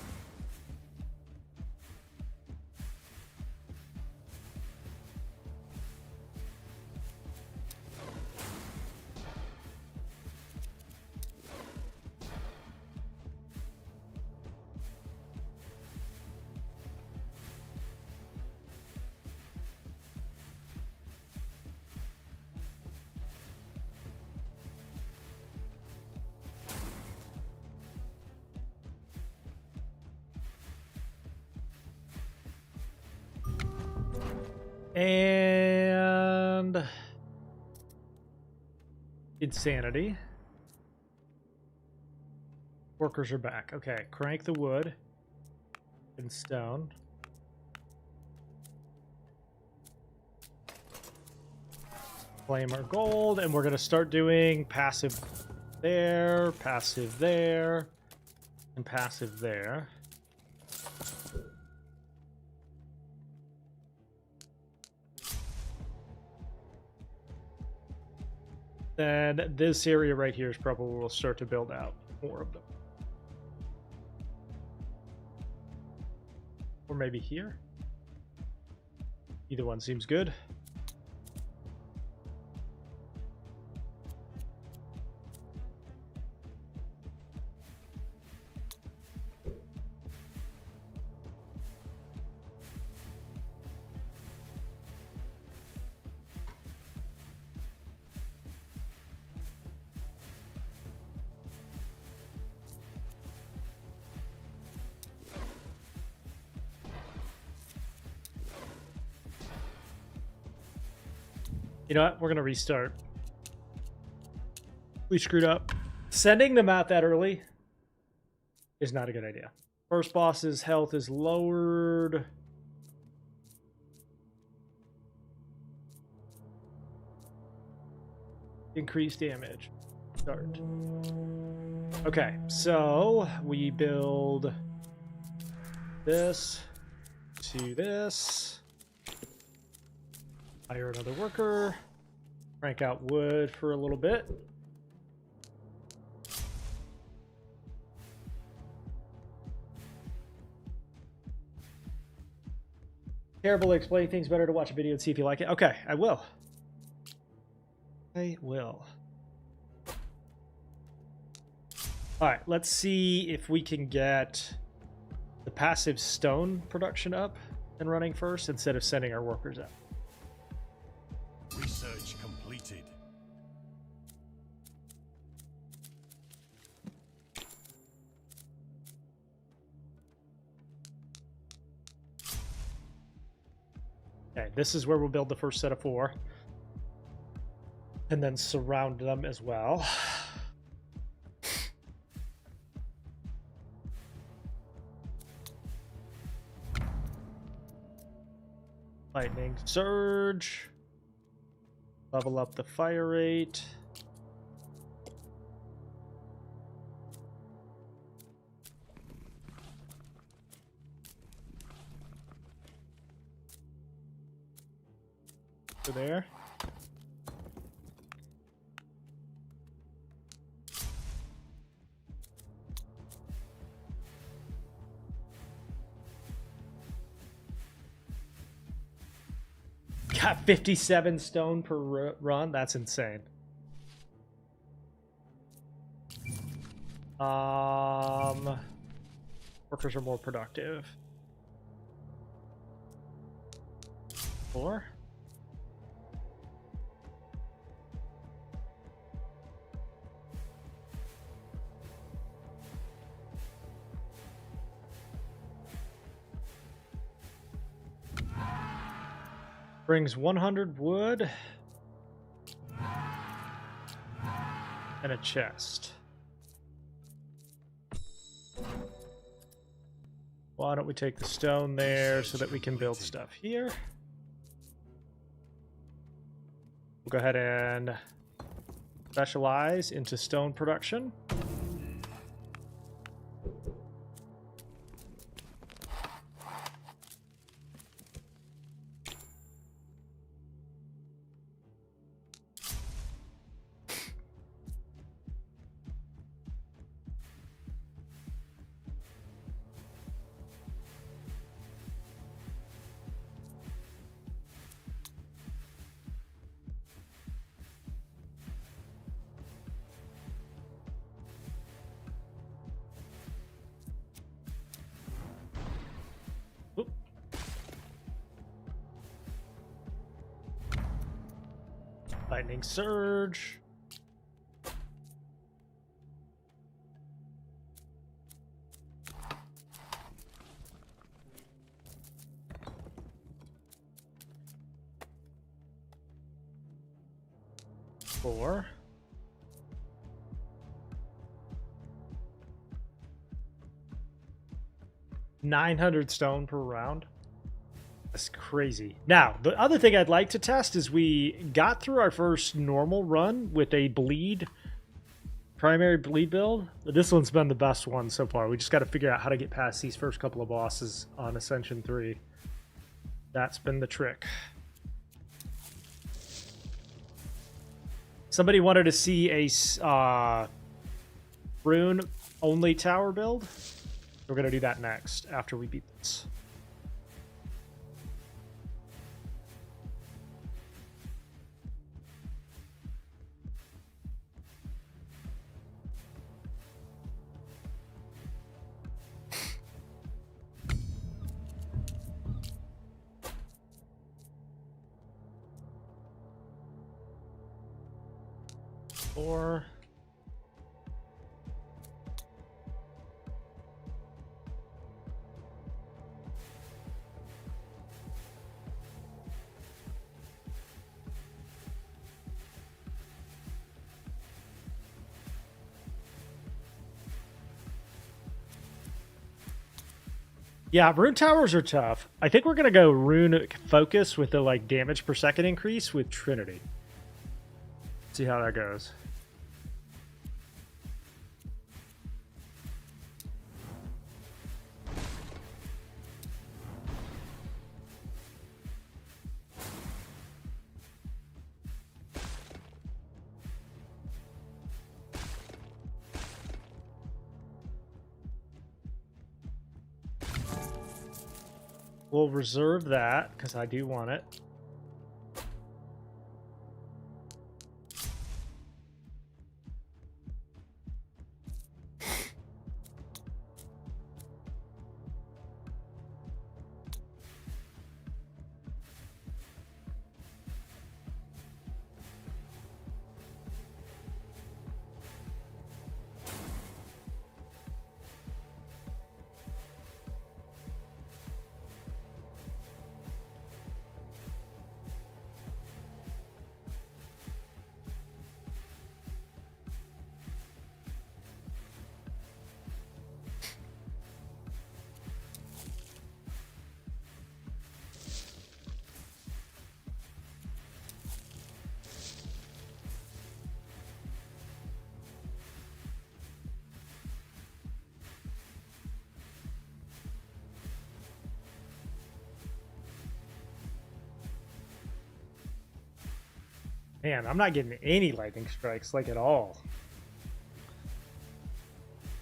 Speaker 1: And insanity. Workers are back. Okay, crank the wood and stone. Claim our gold, and we're going to start doing passive there, and passive there. Then this area right here is probably where we'll start to build out more of them. Or maybe here. Either one seems good. You know what? We're going to restart. We screwed up. Sending them out that early is not a good idea. First boss's health is lowered. increase damage. Start. Okay, so we build this to this. Hire another worker. Crank out wood for a little bit. Terrible at explaining things, better to watch a video and see if you like it. Okay, I will. I will. Alright, let's see if we can get the passive stone production up and running first instead of sending our workers out.
Speaker 2: Research completed.
Speaker 1: Okay, this is where we'll build the first set of 4. And then surround them as well. Lightning surge. Level up the fire rate. So there. Got 57 stone per run. That's insane. Workers are more productive. 4. Brings 100 wood and a chest. Why don't we take the stone there so that we can build stuff here? We'll go ahead and specialize into stone production. Lightning surge. Four. $900 stone per round. That's crazy. Now, the other thing I'd like to test is we got through our first normal run with a primary bleed build. But this one's been the best one so far. We just got to figure out how to get past these first couple of bosses on Ascension 3. That's been the trick. Somebody wanted to see a rune only tower build. We're going to do that next after we beat this. Or yeah, rune towers are tough. I think we're gonna go rune focus with the damage per second increase with Trinity. see how that goes. We'll reserve that because I do want it. Man, I'm not getting any lightning strikes, like at all.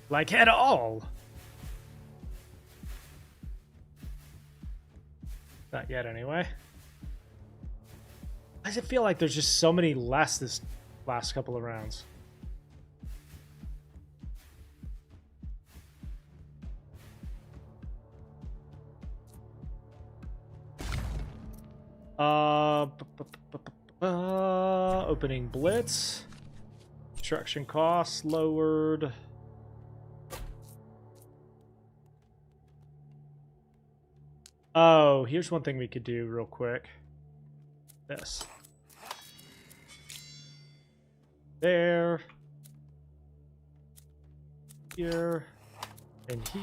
Speaker 1: Like at all. Not yet, anyway. Why does it feel like there's just so many less this last couple of rounds? Opening blitz. Construction costs lowered. Oh, here's one thing we could do real quick. This. There. Here. And here.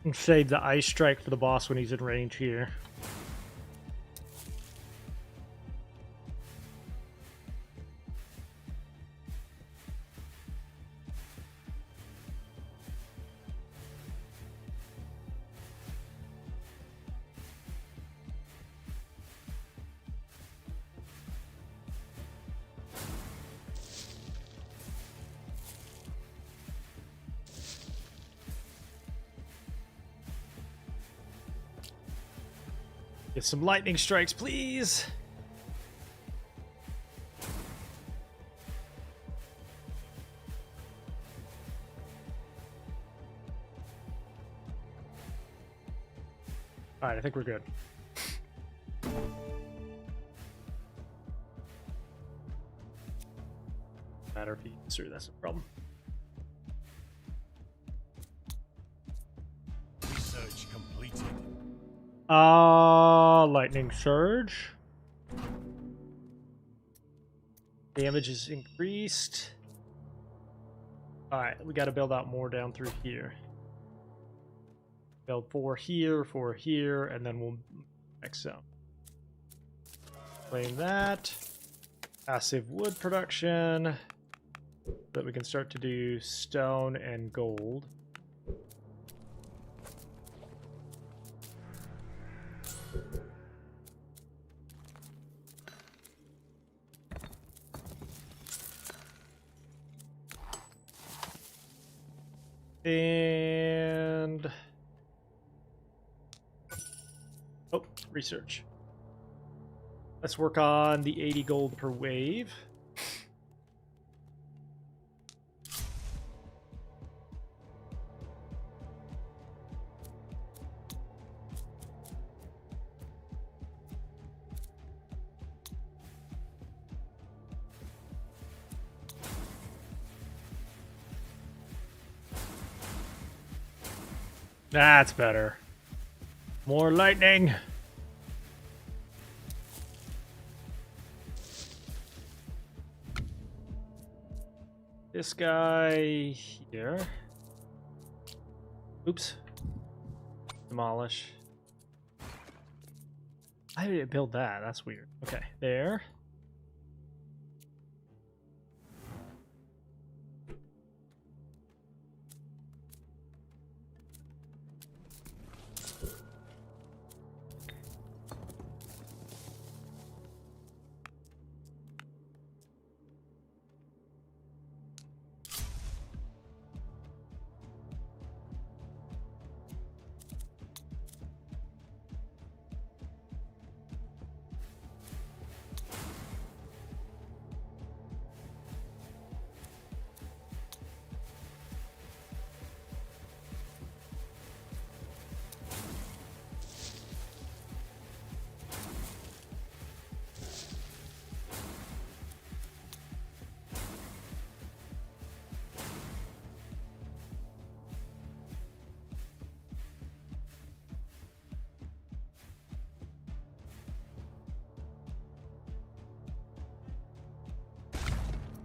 Speaker 1: And save the ice strike for the boss when he's in range here. Get some lightning strikes, please. All right, I think we're good. Matter if he gets through, that's a problem.
Speaker 2: Research completed.
Speaker 1: Lightning surge. Damage is increased. Alright, we got to build out more down through here. Build 4 here, and then we'll next zone. Claim that. Passive wood production. So that we can start to do stone and gold. And oh, research. Let's work on the 80 gold per wave. That's better. More lightning. This guy here. Oops. Demolish. Why did it build that? That's weird. Okay, there.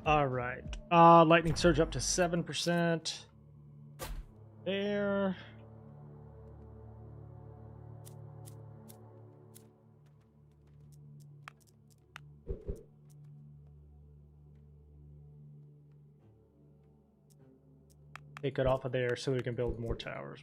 Speaker 1: All right. Lightning surge up to 7%. There. Take it off of there so we can build more towers.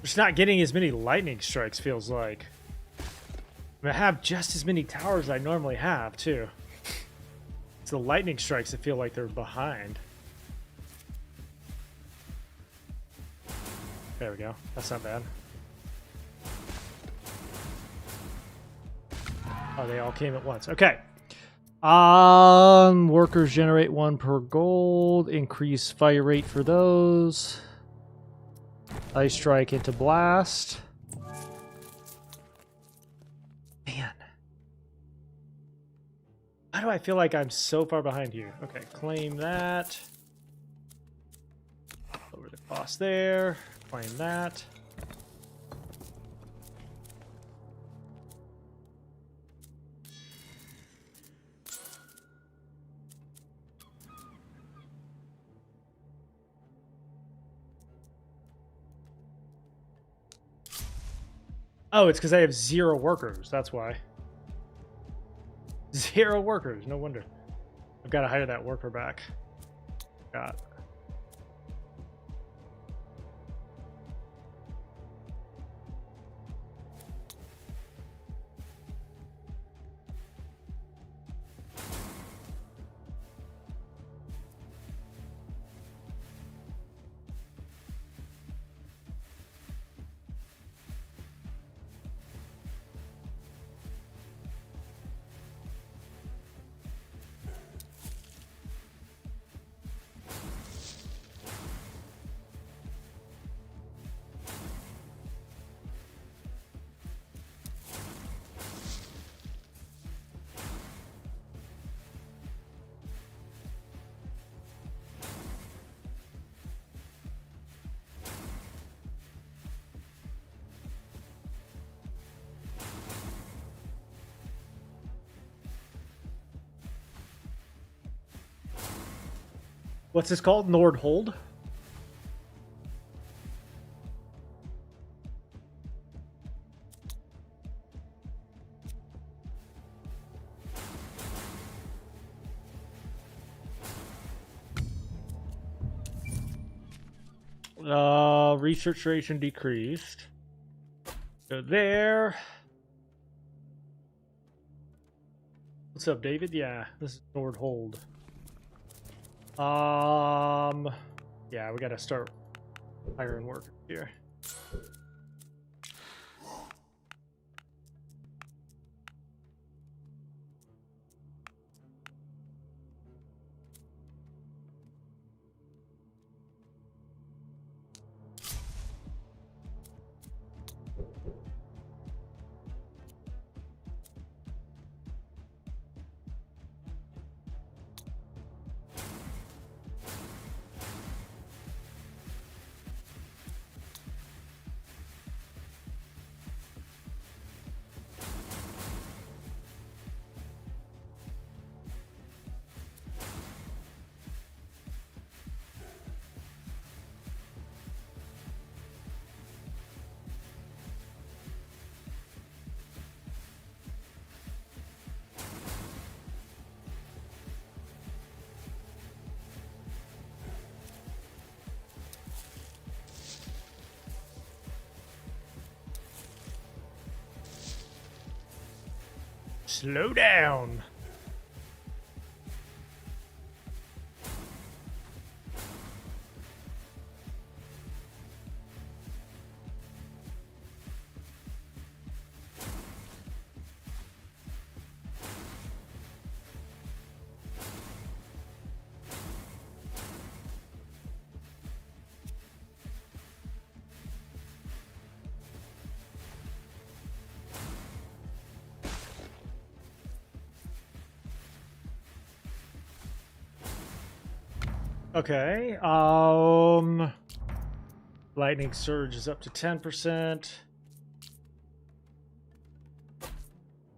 Speaker 1: Just not getting as many lightning strikes feels like. I have just as many towers as I normally have, too. It's the lightning strikes that feel like they're behind. There we go. That's not bad. Oh, they all came at once. Okay. Workers generate 1 per gold. Increase fire rate for those. Ice strike into blast. Man. Why do I feel like I'm so far behind here? Okay, claim that. Lower the cost there. Claim that. Oh, it's because I have 0 workers. That's why. 0 workers. No wonder. I've got to hire that worker back. God. What's this called? Nordhold? Research duration decreased. Go there. What's up, David? Yeah, this is Nordhold. Yeah, we gotta start hiring workers here. Slow down. Okay, lightning surge is up to 10%.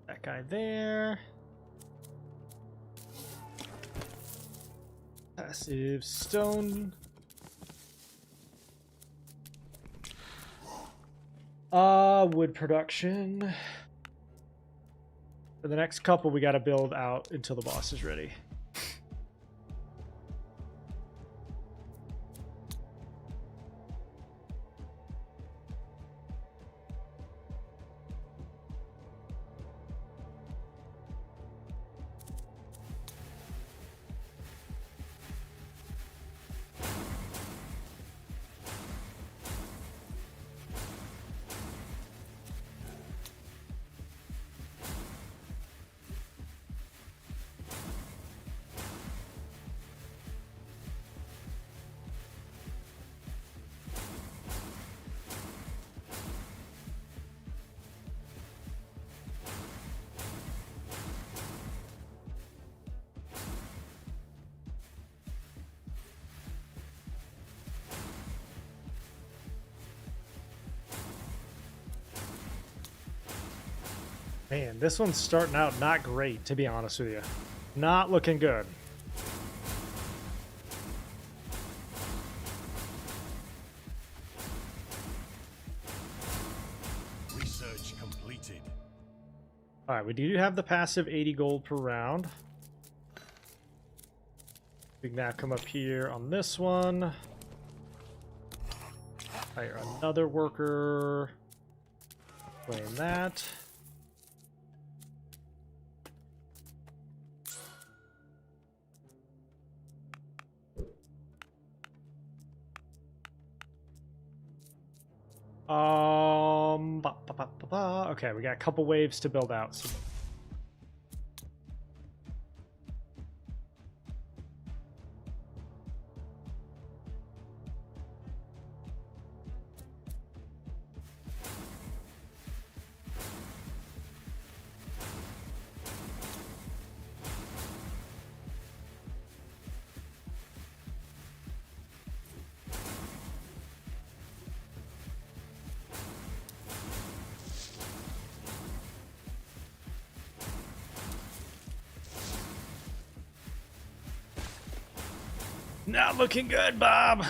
Speaker 1: That guy there. Passive stone. Wood production. For the next couple, we got to build out until the boss is ready. Man, this one's starting out not great, to be honest with you. Not looking good.
Speaker 2: Research completed.
Speaker 1: All right, we do have the passive 80 gold per round. We can now come up here on this one. Hire another worker. Claim that. Okay, we got a couple waves to build out. So not looking good, Bob.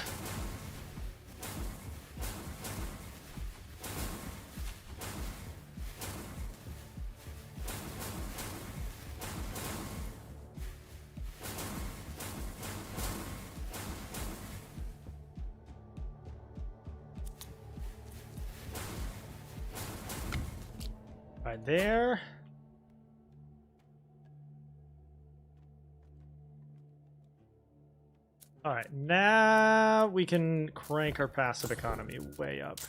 Speaker 1: Right there. All right, now we can crank our passive economy way up.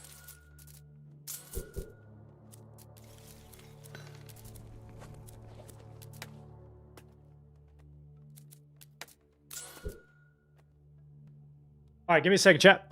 Speaker 1: All right, give me a second, chat.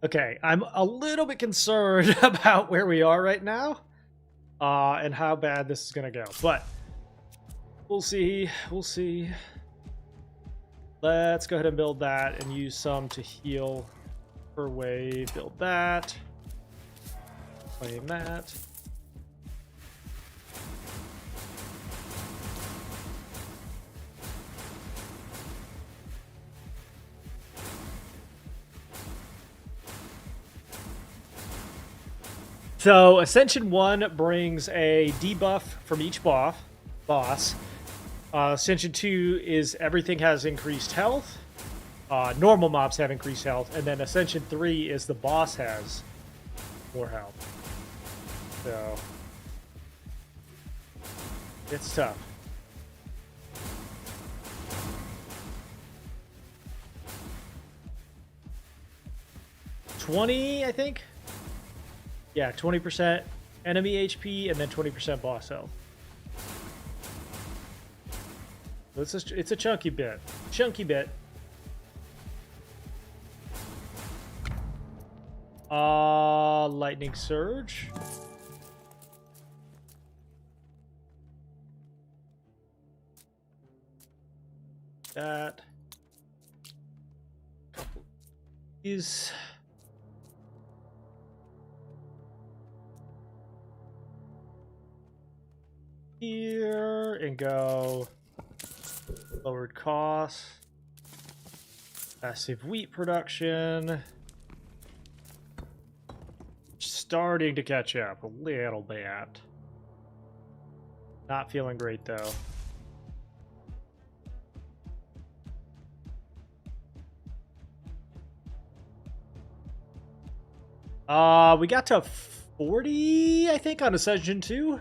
Speaker 1: Okay, I'm a little bit concerned about where we are right now, and how bad this is gonna go. But we'll see. We'll see. Let's go ahead and build that and use some to heal per wave. Build that. Claim that. So Ascension 1 brings a debuff from each boss. Ascension 2 is everything has increased health. Normal mobs have increased health. And then Ascension 3 is the boss has more health. So it's tough. $20, I think? Yeah, 20% enemy HP and then 20% boss health. It's a chunky bit. Chunky bit. Lightning Surge. That. Couple of these. Here and go lowered cost, massive wheat production, starting to catch up a little bit. Not feeling great though. We got to 40, I think, on Ascension 2.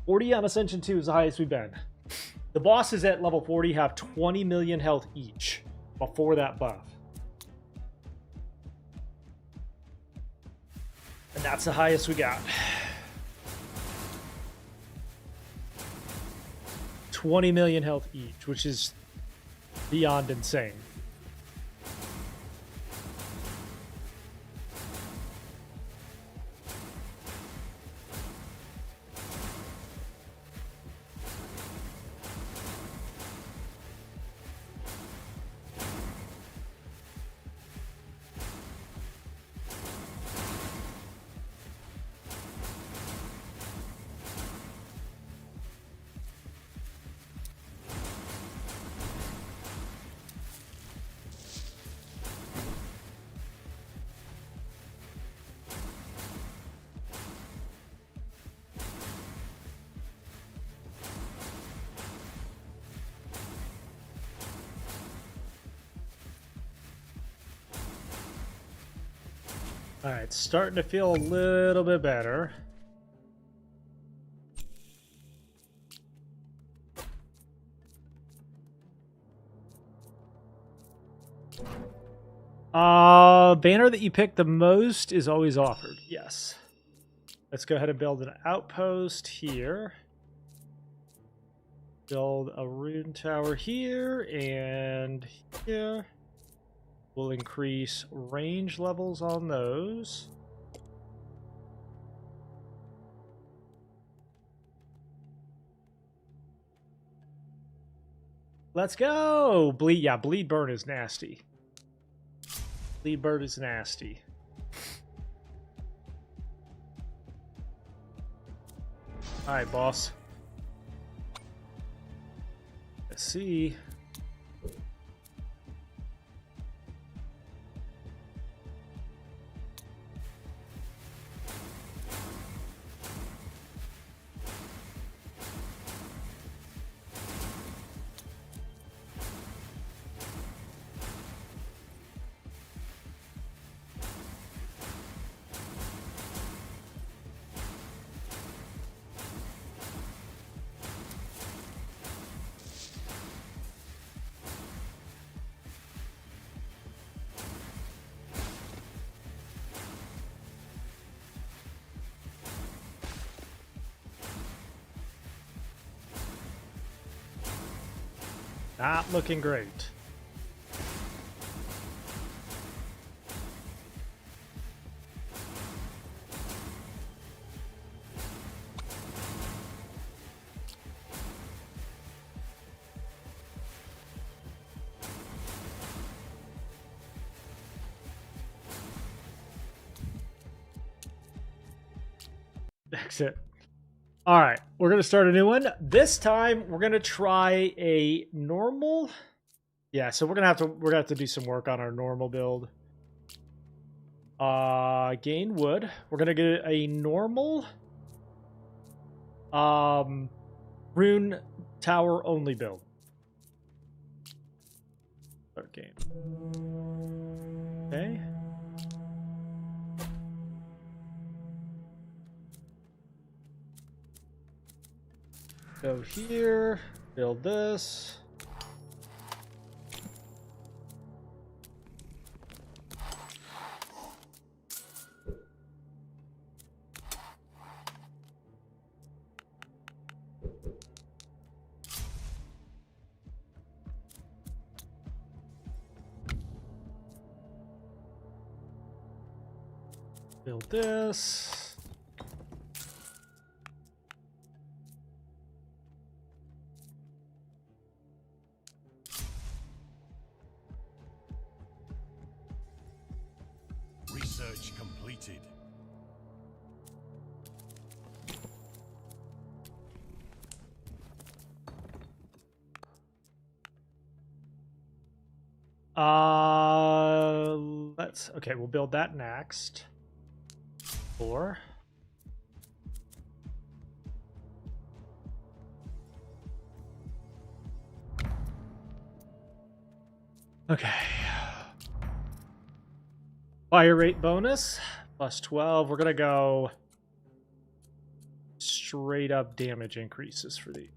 Speaker 1: 40 on Ascension 2 is the highest we've been. The bosses at level 40 have 20 million health each before that buff. And that's the highest we got. 20 million health each, which is beyond insane. All right, starting to feel a little bit better. Banner that you pick the most is always offered. Yes. Let's go ahead and build an outpost here. Build a rune tower here and here. We'll increase range levels on those. Let's go! Bleed, yeah, bleed burn is nasty. Bleed burn is nasty. Alright, boss. Let's see. Not looking great. Exit. All right, we're gonna start a new one. This time, we're gonna try a normal. Yeah, so we're gonna have to do some work on our normal build. Gain wood. We're gonna get a normal, rune tower only build. Start game. Okay. Go here, build this. Build this.
Speaker 2: Research completed.
Speaker 1: Okay, we'll build that next. 4. Okay. Fire rate bonus plus 12. We're gonna go straight up damage increases for these.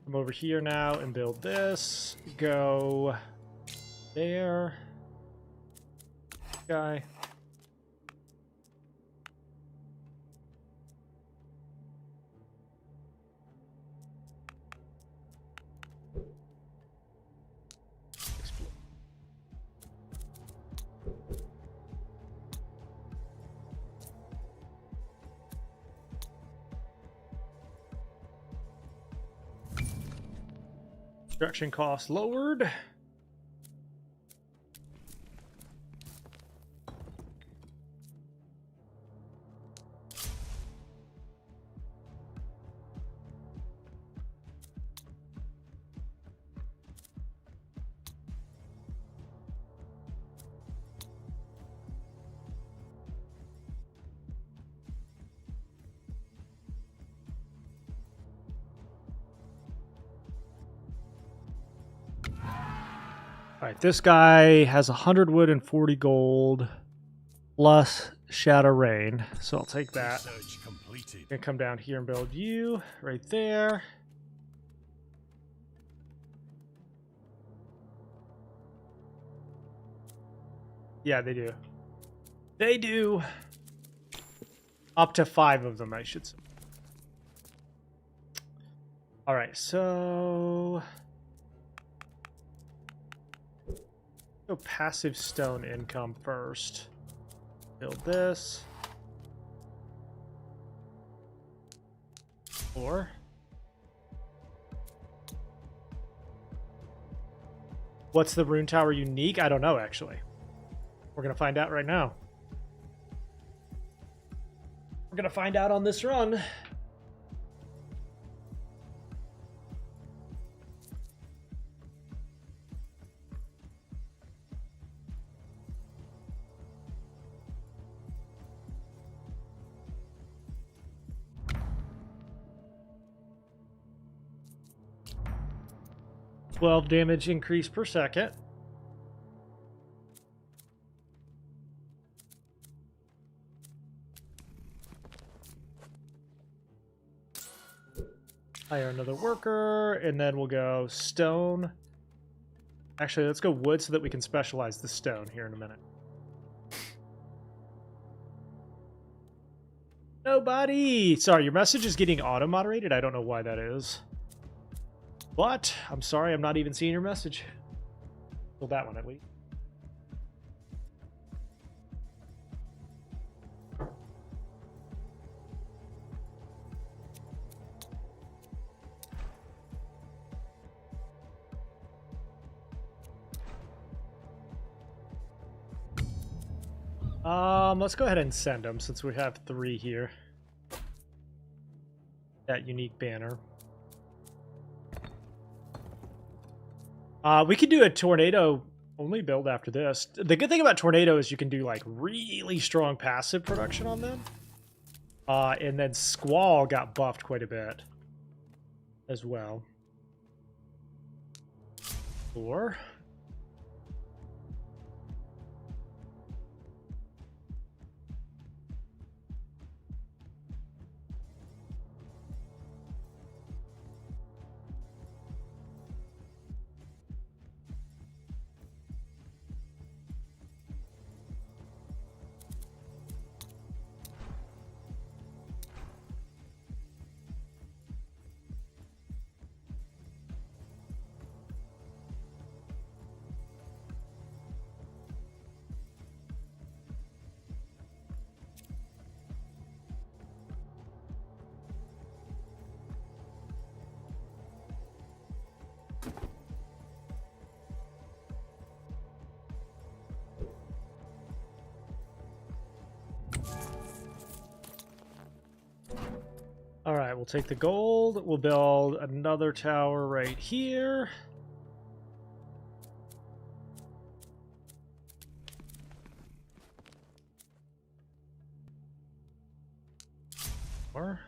Speaker 1: Come over here now and build this. Go there. Guy. Construction cost lowered. All right, this guy has 100 wood and 40 gold plus Shadow Rain, so I'll take that.
Speaker 2: Research completed.
Speaker 1: Gonna come down here and build you right there. Yeah, they do. They do. Up to 5 of them, I should say. All right, so go passive stone income first. Build this. 4. What's the rune tower unique? I don't know, actually. We're going to find out right now. We're going to find out on this run. $12 damage increase per second. Hire another worker, and then we'll go stone. Actually, let's go wood so that we can specialize the stone here in a minute. Nobody! Sorry, your message is getting auto-moderated. I don't know why that is. But, I'm sorry, I'm not even seeing your message. Well, that one at least. Let's go ahead and send them since we have 3 here. That unique banner. We could do a tornado only build after this. The good thing about tornado is you can do like really strong passive production on them. And then squall got buffed quite a bit as well. 4. All right, we'll take the gold. We'll build another tower right here. Or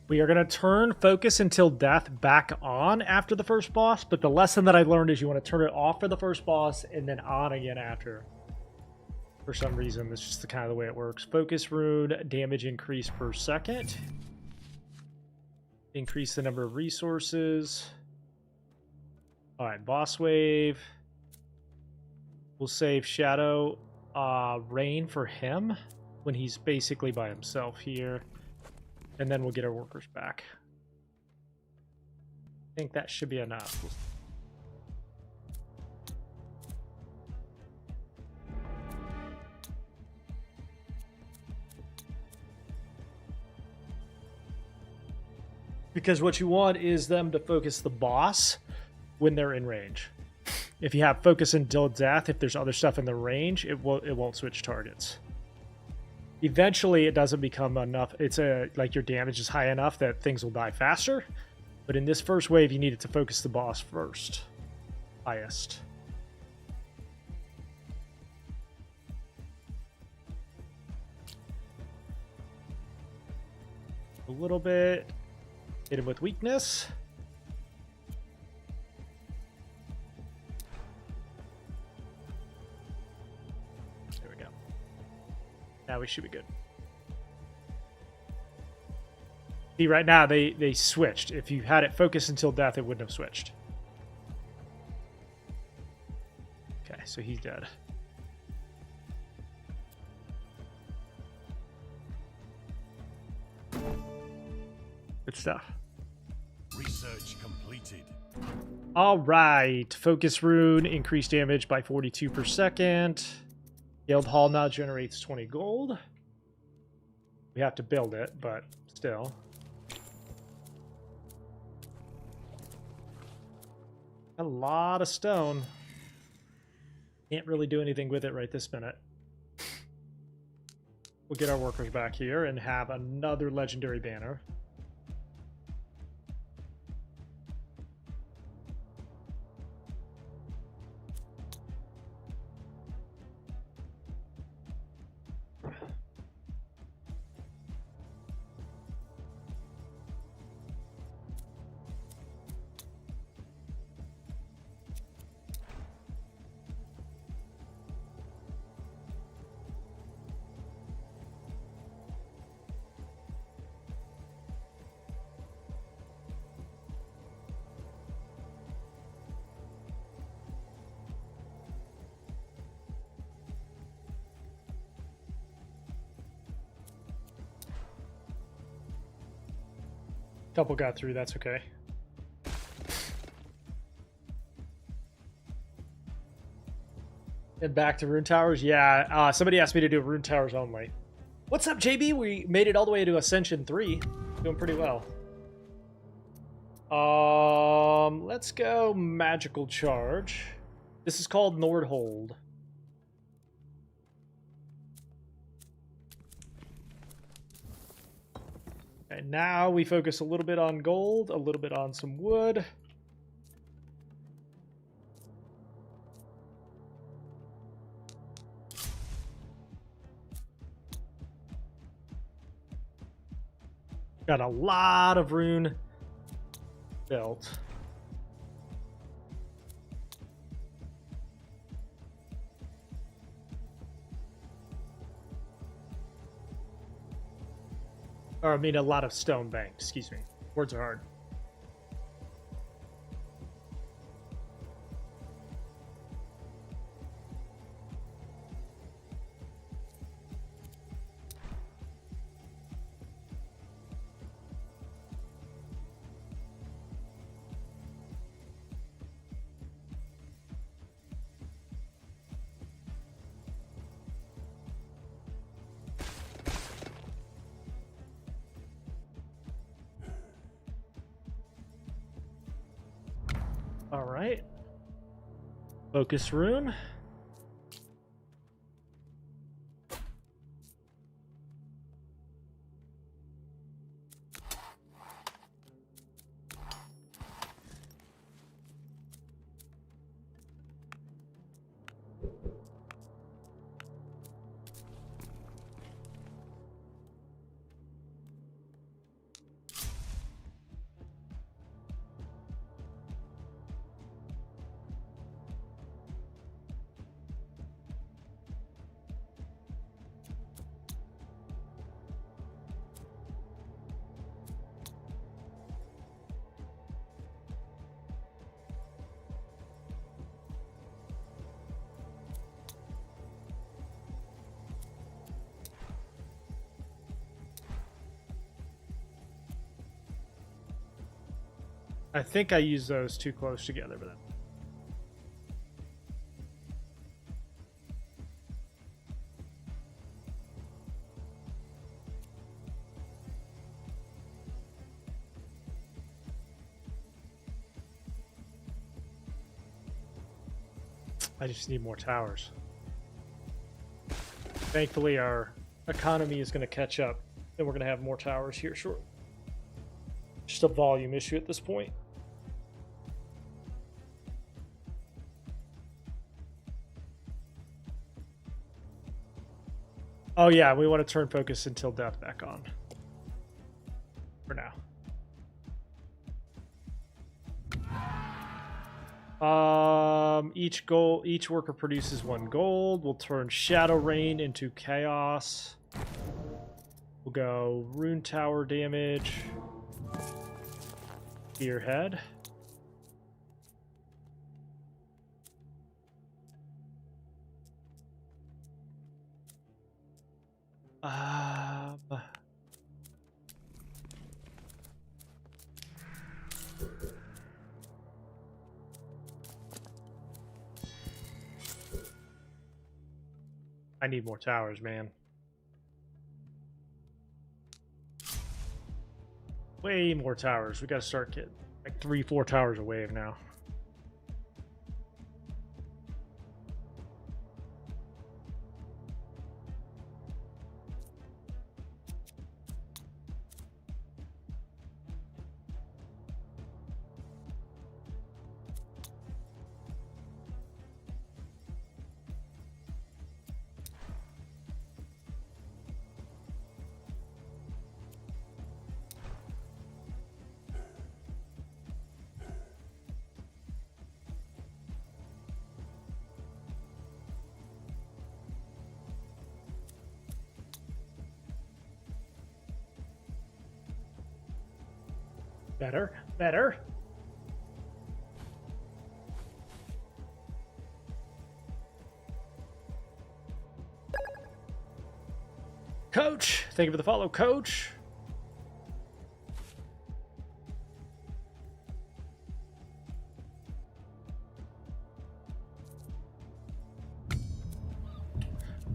Speaker 1: we are going to turn focus until death back on after the first boss, but the lesson that I learned is you want to turn it off for the first boss and then on again after. For some reason, that's just the kind of the way it works. Focus rune, damage increase per second. Increase the number of resources. All right, boss wave. We'll save shadow rain for him when he's basically by himself here. And then we'll get our workers back. I think that should be enough. Because what you want is them to focus the boss when they're in range. If you have focus until death, if there's other stuff in the range, it won't switch targets. Eventually, it doesn't become enough. It's like your damage is high enough that things will die faster. But in this first wave, you need it to focus the boss first. Highest. A little bit. Hit him with weakness. There we go. Now we should be good. See, right now they switched. If you had it focus until death, it wouldn't have switched. Okay, so he's dead. Good stuff.
Speaker 2: Research completed.
Speaker 1: All right. Focus rune, increased damage by 42 per second. Guild hall now generates 20 gold. We have to build it, but still. A lot of stone. Can't really do anything with it right this minute. We'll get our workers back here and have another legendary banner. Couple got through, that's okay. And back to rune towers? Yeah, somebody asked me to do rune towers only. What's up, JB? We made it all the way to Ascension 3. Doing pretty well. Let's go magical charge. This is called Nordhold. Okay, now we focus a little bit on gold, a little bit on some wood. Got a lot of rune built. Or I mean a lot of stone banked, excuse me. Words are hard. All right. Focus rune. I think I used those too close together, but I just need more towers. Thankfully, our economy is going to catch up, and we're going to have more towers here shortly. Just a volume issue at this point. Oh yeah, we want to turn focus until death back on. For now. Each worker produces 1 gold. We'll turn Shadow Rain into Chaos. We'll go rune tower damage. Spearhead. I need more towers, man. Way more towers. We gotta start getting like 3-4 towers a wave now. Better, better. Coach, thank you for the follow, Coach.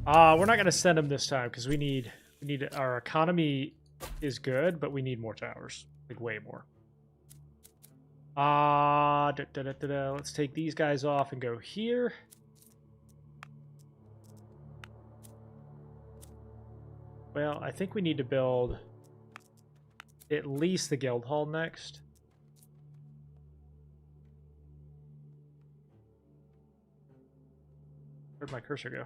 Speaker 1: We're not gonna send him this time because we need our economy is good, but we need more towers, like way more. Let's take these guys off and go here. Well, I think we need to build at least the guild hall next. Where'd my cursor go?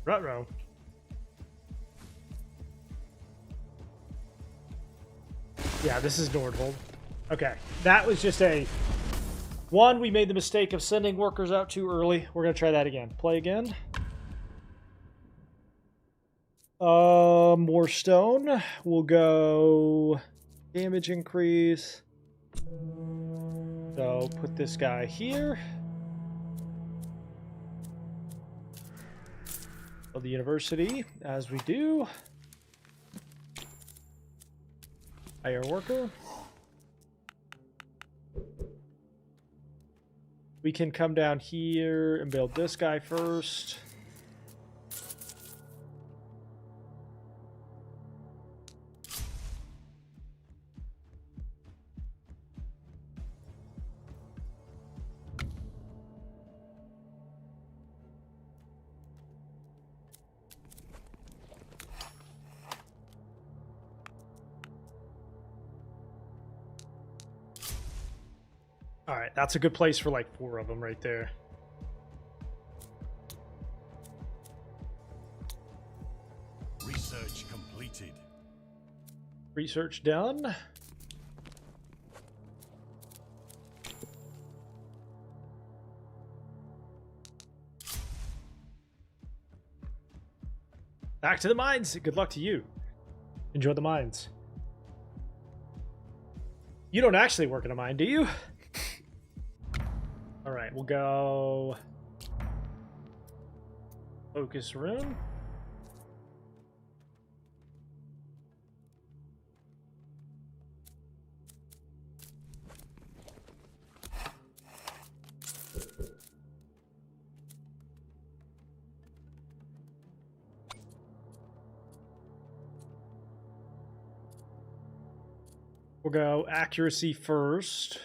Speaker 1: Ruh-roh. Yeah, this is Nordhold. Okay, that was just a... One, we made the mistake of sending workers out too early. We're going to try that again. Play again. More stone. We'll go damage increase. So put this guy here. Of the university, as we do. Hire worker. We can come down here and build this guy first. All right, that's a good place for like 4 of them right there.
Speaker 2: Research completed.
Speaker 1: Research done. Back to the mines. Good luck to you. Enjoy the mines. You don't actually work in a mine, do you? All right, we'll go focus rune. We'll go accuracy first.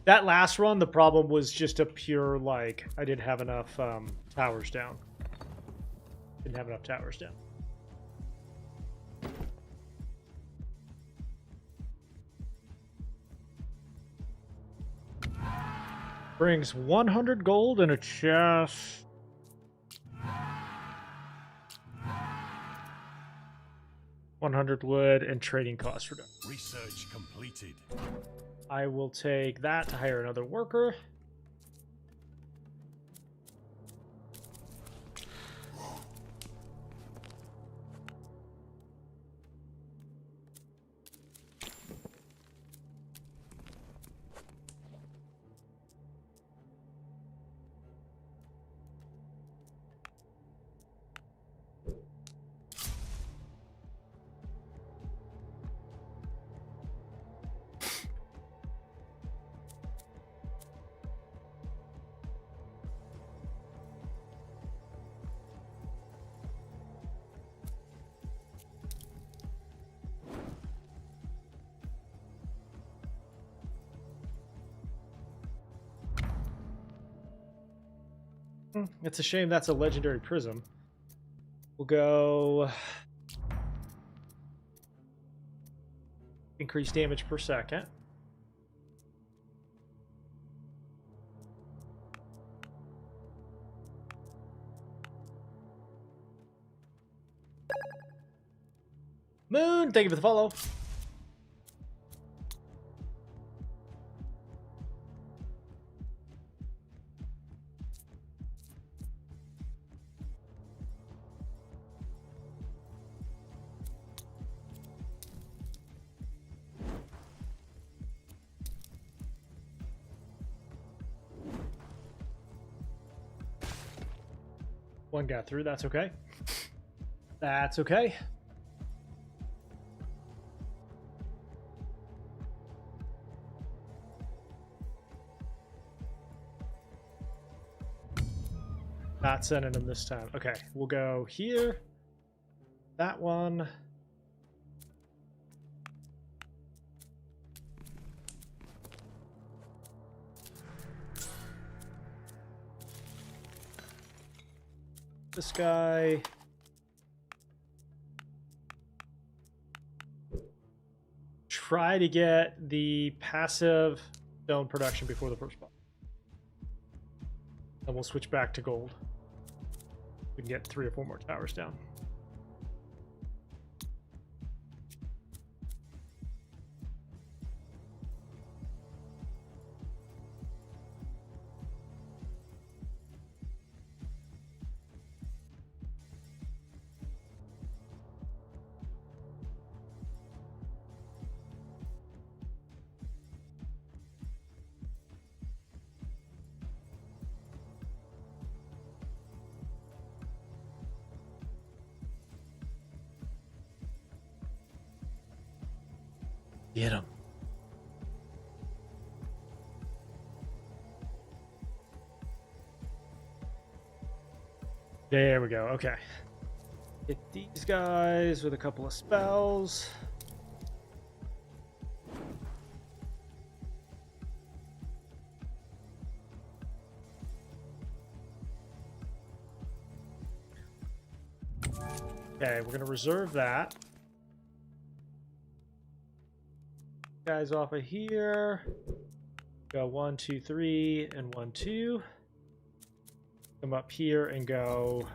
Speaker 1: That last run, the problem was just a pure, like, I didn't have enough towers down. Didn't have enough towers down. Brings 100 gold and a chest. $100 wood and trading cost reduction.
Speaker 2: Research completed.
Speaker 1: I will take that to hire another worker. It's a shame that's a legendary prism. We'll go increase damage per second. Moon, thank you for the follow. One got through, that's okay. That's okay. Not sending them this time. Okay, we'll go here. That one. This guy. Try to get the passive stone production before the first boss. And we'll switch back to gold. We can get 3 or 4 more towers down. Get him. There we go. Okay. Hit these guys with a couple of spells. Okay, we're going to reserve that. Guys off of here. Go 1, 2, 3, and 1, 2. Come up here and go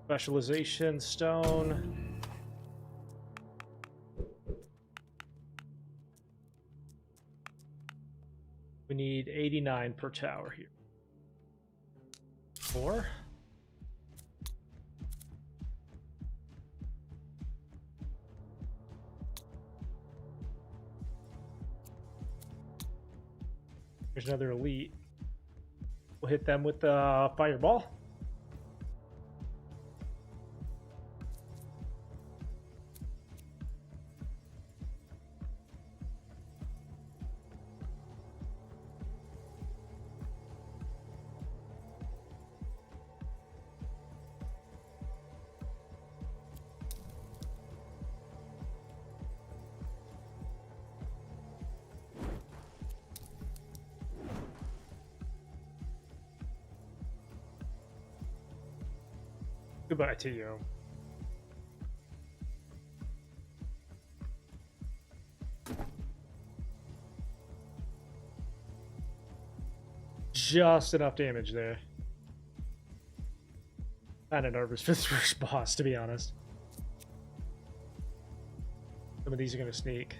Speaker 1: specialization stone. We need 89 per tower here. 4. There's another elite. We'll hit them with the fireball. Goodbye to you. Just enough damage there. Kind of nervous for this first boss, to be honest. Some of these are going to sneak.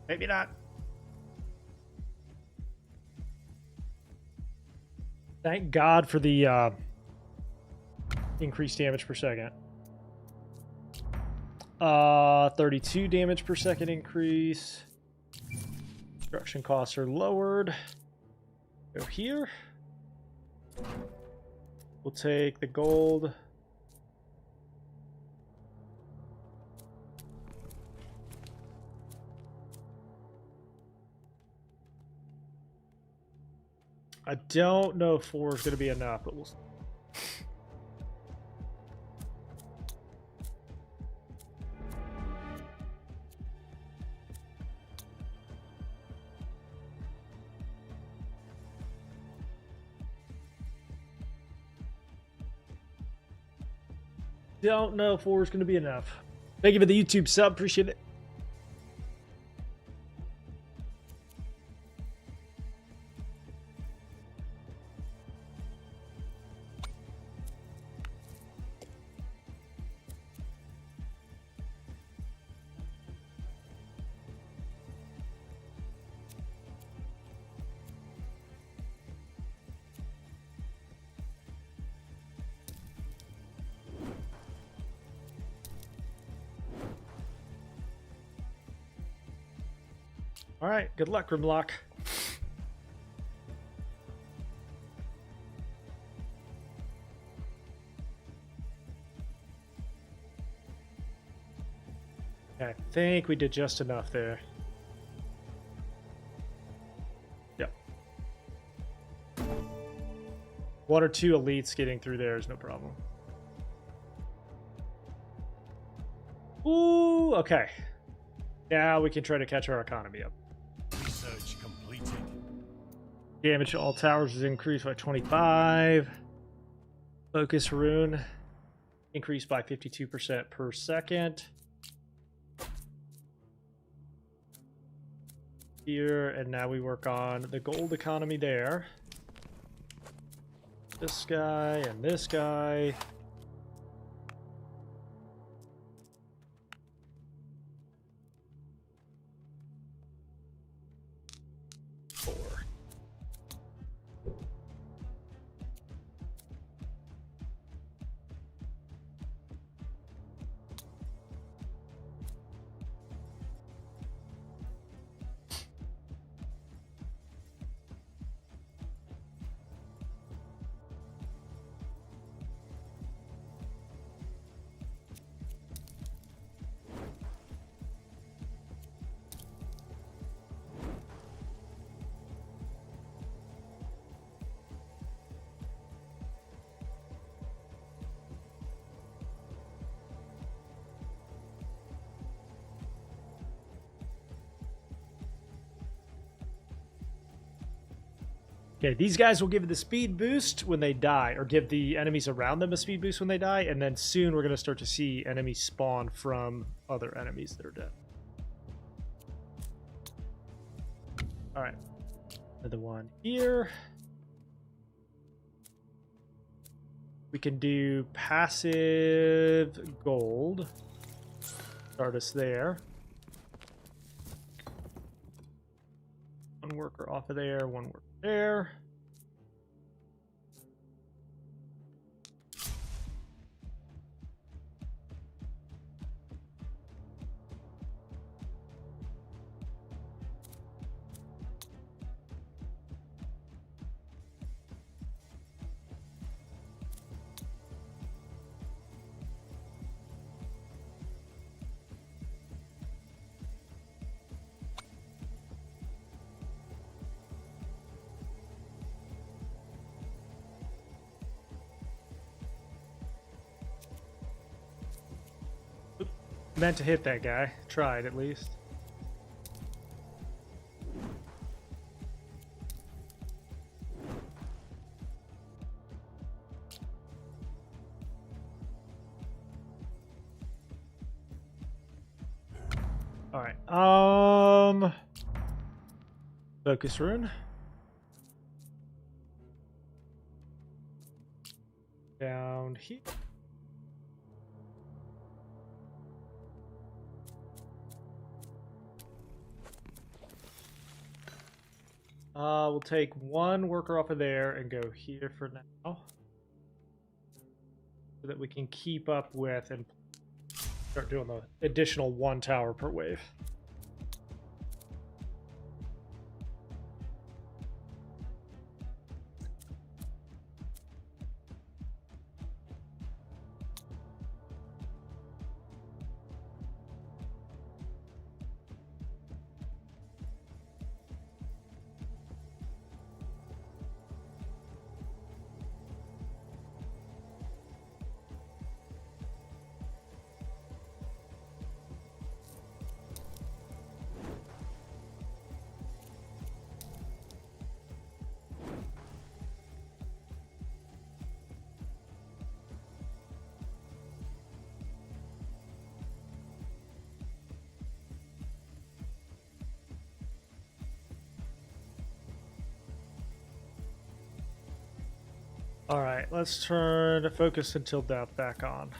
Speaker 1: Maybe not. Thank God for the increased damage per second. 32 damage per second increase. Construction costs are lowered. Go here. We'll take the gold. I don't know if 4 is going to be enough, but we'll see. Don't know if 4 is going to be enough. Thank you for the YouTube sub. Appreciate it. All right, good luck, Grimlock. I think we did just enough there. Yep. 1 or 2 elites getting through there is no problem. Ooh, okay. Now we can try to catch our economy up.
Speaker 2: Research completed.
Speaker 1: Damage to all towers is increased by 25. Focus rune increased by 52% per second. Here, and now we work on the gold economy there. This guy and this guy. Okay, these guys will give the speed boost when they die, or give the enemies around them a speed boost when they die, and then soon we're going to start to see enemies spawn from other enemies that are dead. Alright. Another one here. We can do passive gold. Start us there. One worker off of there, one worker there. Meant to hit that guy. Tried, at least. Alright. Focus rune. Down here. We'll take one worker off of there and go here for now. So that we can keep up with and start doing the additional 1 tower per wave. Alright, let's turn the focus until death back on.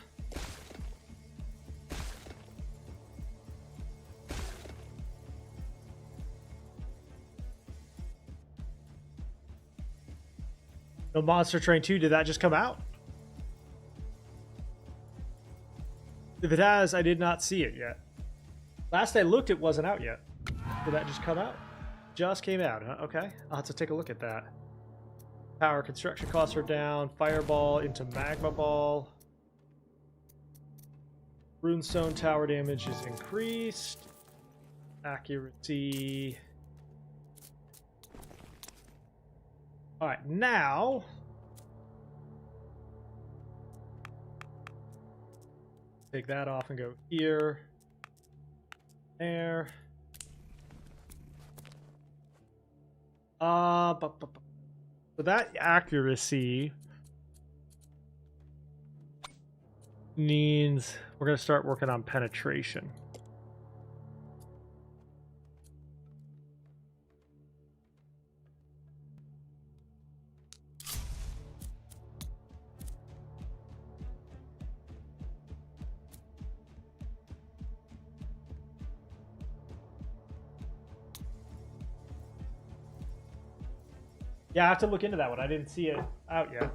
Speaker 1: No Monster Train 2, did that just come out? If it has, I did not see it yet. Last I looked, it wasn't out yet. Did that just come out? Just came out, huh? Okay, I'll have to take a look at that. Power construction costs are down. Fireball into magma ball. Runestone tower damage is increased. Accuracy. Alright, now take that off and go here. There. So that accuracy means we're going to start working on penetration. Yeah, I have to look into that one. I didn't see it out yet.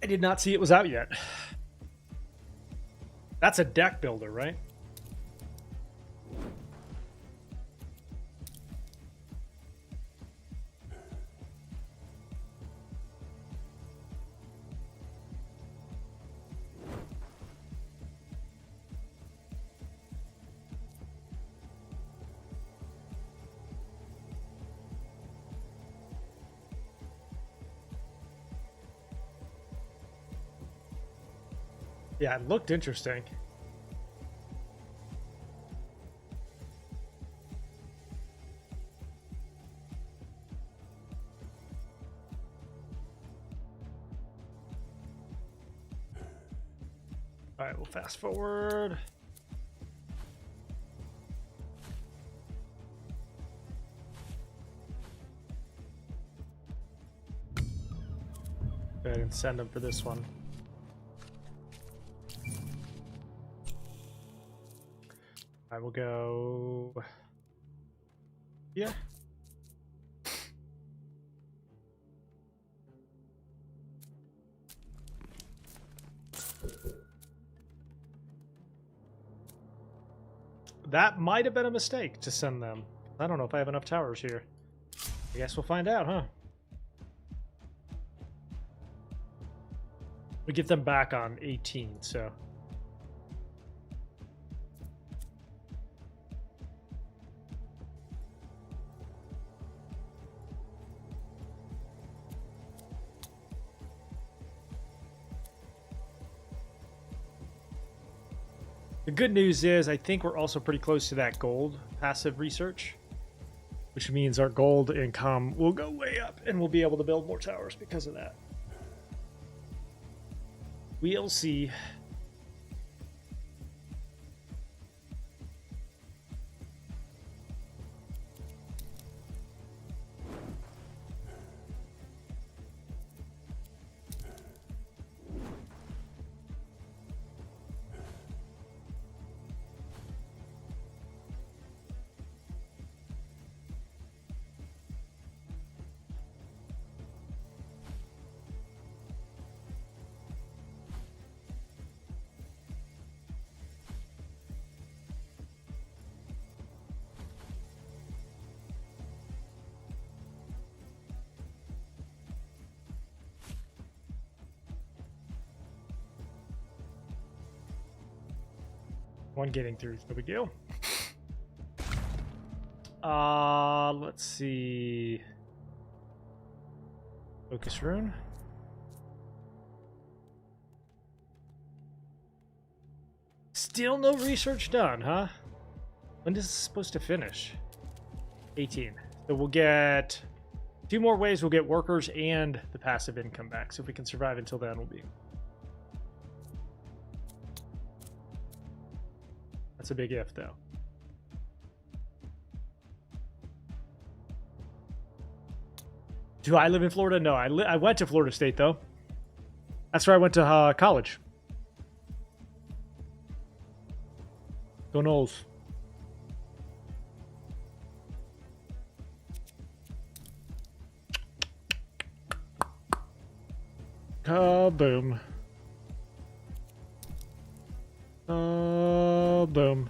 Speaker 1: I did not see it was out yet. That's a deck builder, right? Yeah, it looked interesting. All right, we'll fast forward. Go ahead and send them for this one. I will go here. That might have been a mistake to send them. I don't know if I have enough towers here. I guess we'll find out, huh? We get them back on 18, so... The good news is I think we're also pretty close to that gold passive research, which means our gold income will go way up and we'll be able to build more towers because of that. We'll see. One getting through is no big deal. Let's see. Focus rune. Still no research done, huh? When is this supposed to finish? 18. So we'll get 2 more ways. We'll get workers and the passive income back. So if we can survive until then, we'll be. That's a big if, though. Do I live in Florida? No, I went to Florida State, though. That's where I went to college. Go Knowles. Kaboom. Boom.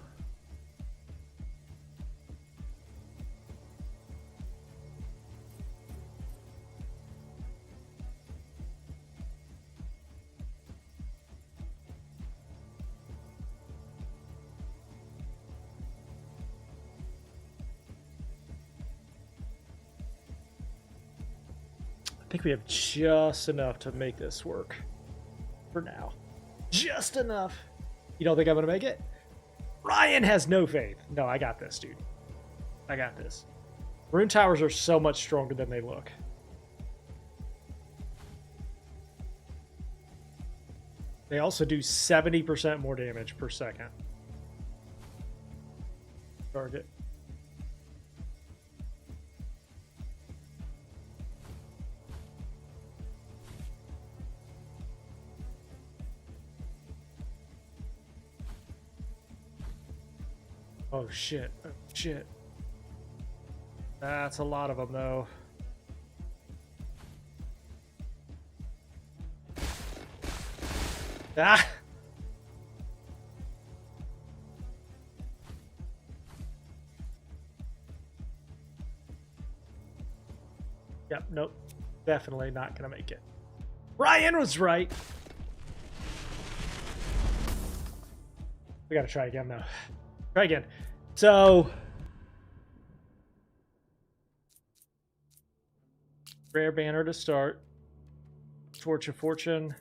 Speaker 1: I think we have just enough to make this work for now. Just enough. You don't think I'm going to make it? Ryan has no faith. No, I got this, dude. I got this. Rune towers are so much stronger than they look. They also do 70% more damage per second. Target. Oh shit. Oh shit. That's a lot of them though. Ah! Yep, nope. Definitely not gonna make it. Ryan was right. We gotta try again though. Try again. So rare banner to start. Torch of Fortune.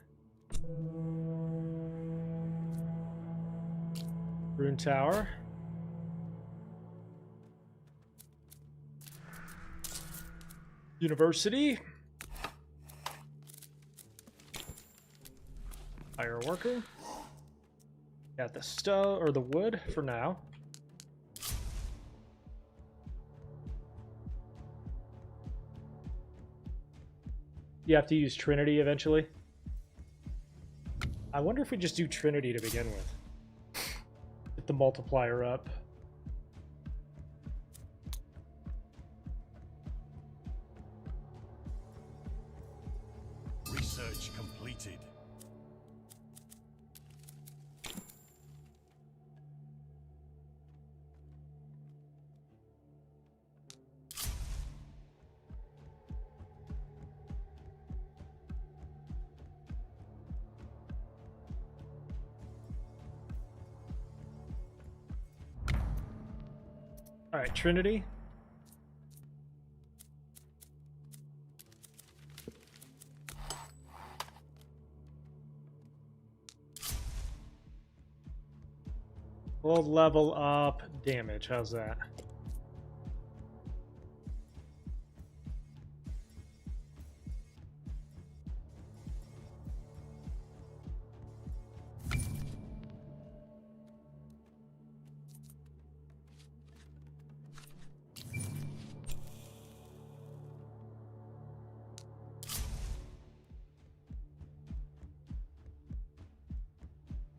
Speaker 1: Rune Tower. University. Fire worker. Got the stove or the wood for now. You have to use Trinity eventually. I wonder if we just do Trinity to begin with. Get the multiplier up.
Speaker 2: Research completed.
Speaker 1: All right, Trinity. We'll level up damage. How's that?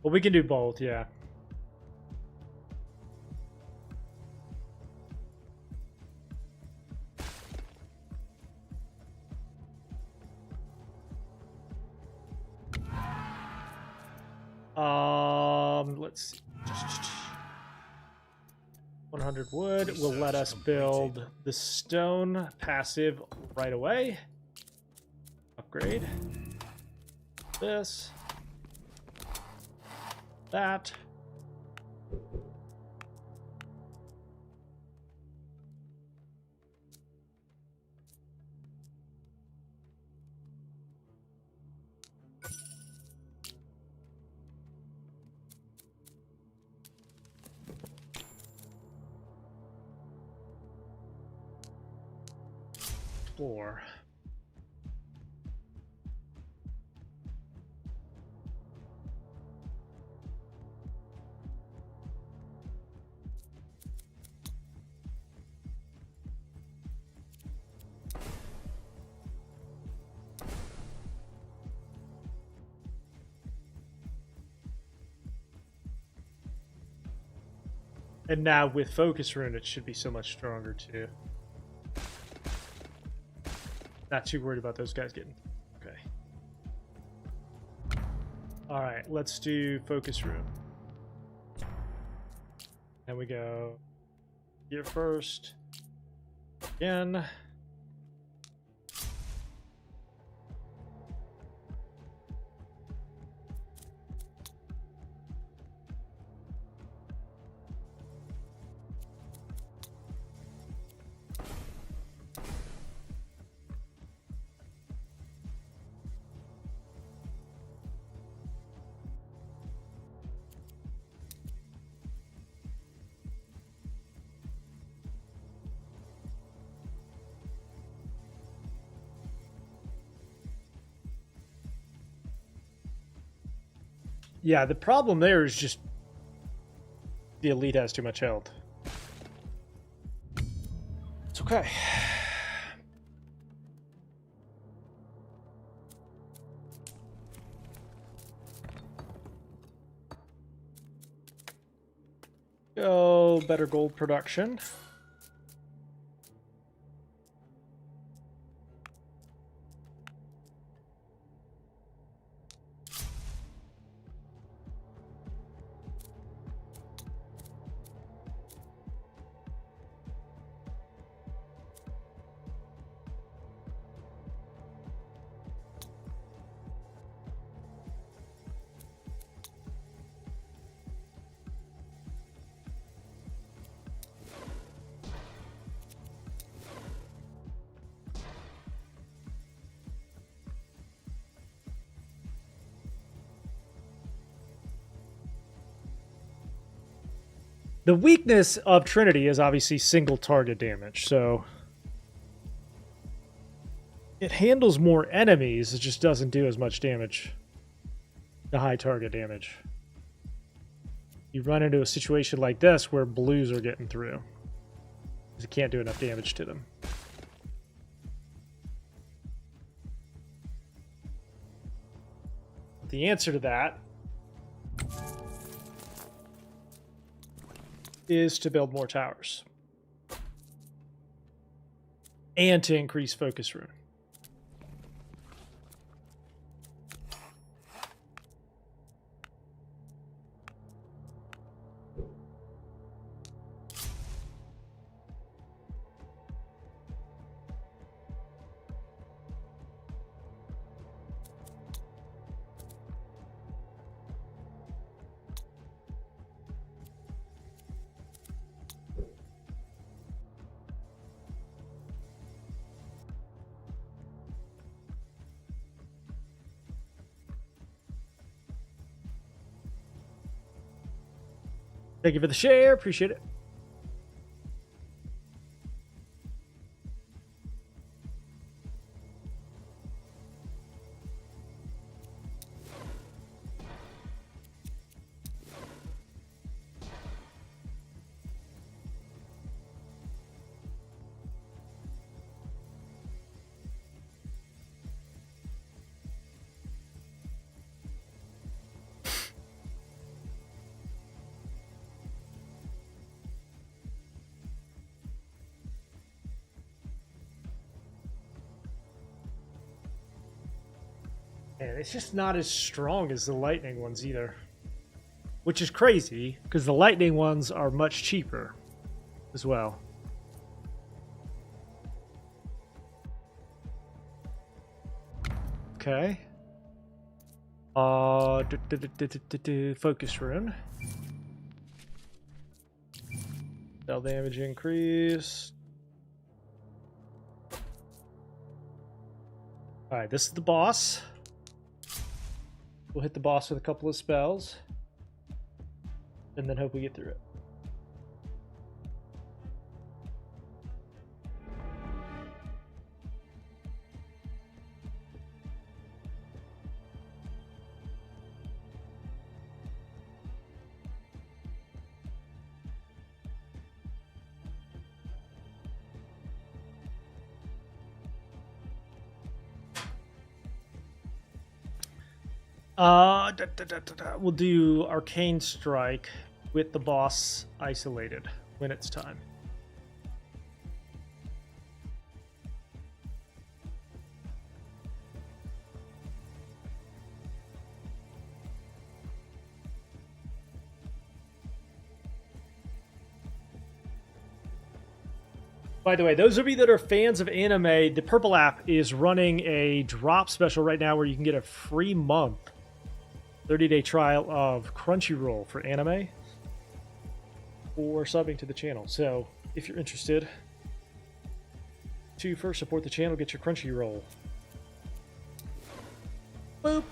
Speaker 1: Well, we can do both, yeah. Let's see. 100 wood will let us build the stone passive right away. Upgrade. This. That. Floor. And now with focus rune, it should be so much stronger too. Not too worried about those guys getting... Okay. Alright, let's do focus rune. And we go here first. Again. Yeah, the problem there is just the elite has too much health. It's okay. Go better gold production. The weakness of Trinity is obviously single target damage, so it handles more enemies, it just doesn't do as much damage. The high target damage. You run into a situation like this where blues are getting through, because it can't do enough damage to them. The answer to that is to build more towers and to increase focus rune. Thank you for the share. Appreciate it. Man, it's just not as strong as the lightning ones either. Which is crazy, because the lightning ones are much cheaper as well. Okay. Focus rune. Spell damage increase. Alright, this is the boss. We'll hit the boss with a couple of spells. And then hope we get through it. We'll do Arcane Strike with the boss isolated when it's time. By the way, those of you that are fans of anime, the Purple app is running a drop special right now where you can get a free month, 30-day trial of Crunchyroll for anime for subbing to the channel. So if you're interested to first support the channel, get your Crunchyroll. Boop.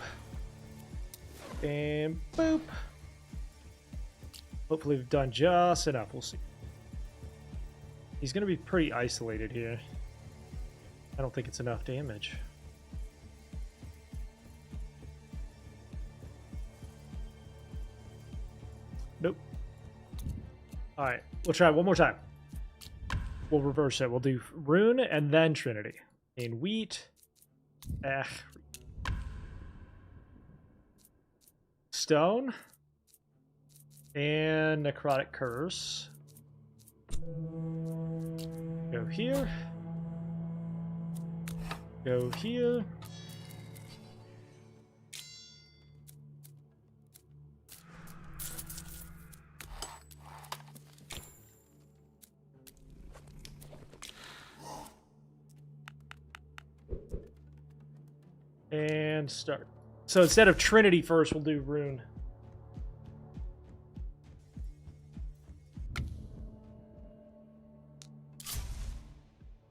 Speaker 1: And boop. Hopefully we've done just enough. We'll see. He's going to be pretty isolated here. I don't think it's enough damage. Nope. Alright, we'll try it one more time. We'll reverse it. We'll do Rune and then Trinity. In Wheat. Stone. And Necrotic Curse. Go here. Go here. And start. So instead of Trinity first, we'll do Rune.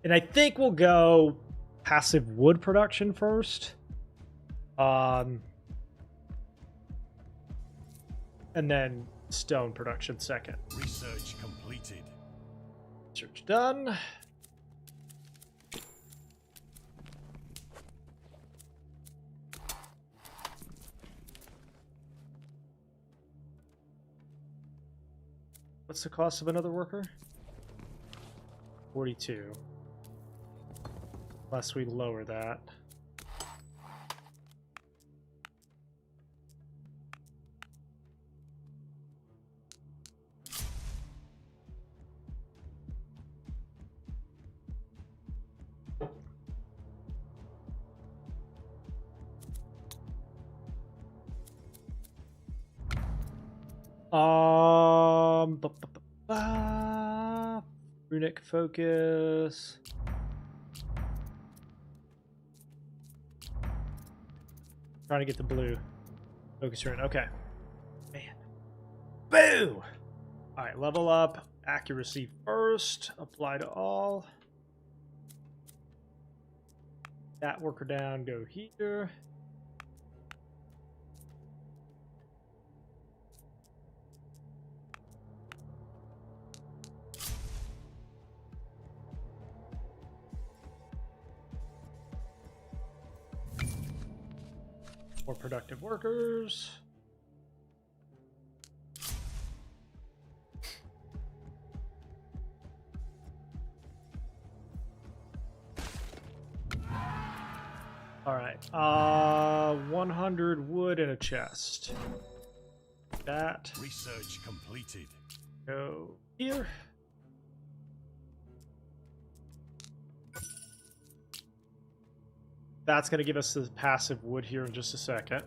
Speaker 1: And I think we'll go passive wood production first. And then stone production second.
Speaker 2: Research completed.
Speaker 1: Research done. What's the cost of another worker? 42. Unless we lower that. Runic focus. Trying to get the blue focus rune. Okay. Man. Boo! Alright, level up. Accuracy first. Apply to all. That worker down. Go here. More productive workers. All right, 100 wood in a chest. That.
Speaker 2: Research completed.
Speaker 1: Go here. That's going to give us the passive wood here in just a second.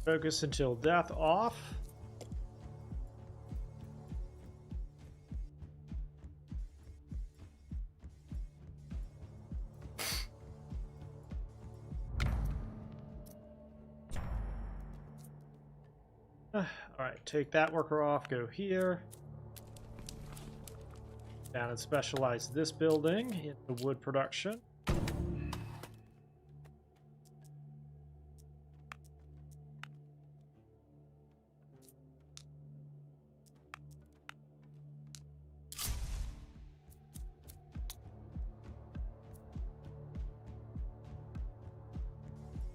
Speaker 1: Focus until death off. All right, take that worker off, go here. Down and specialize this building into wood production.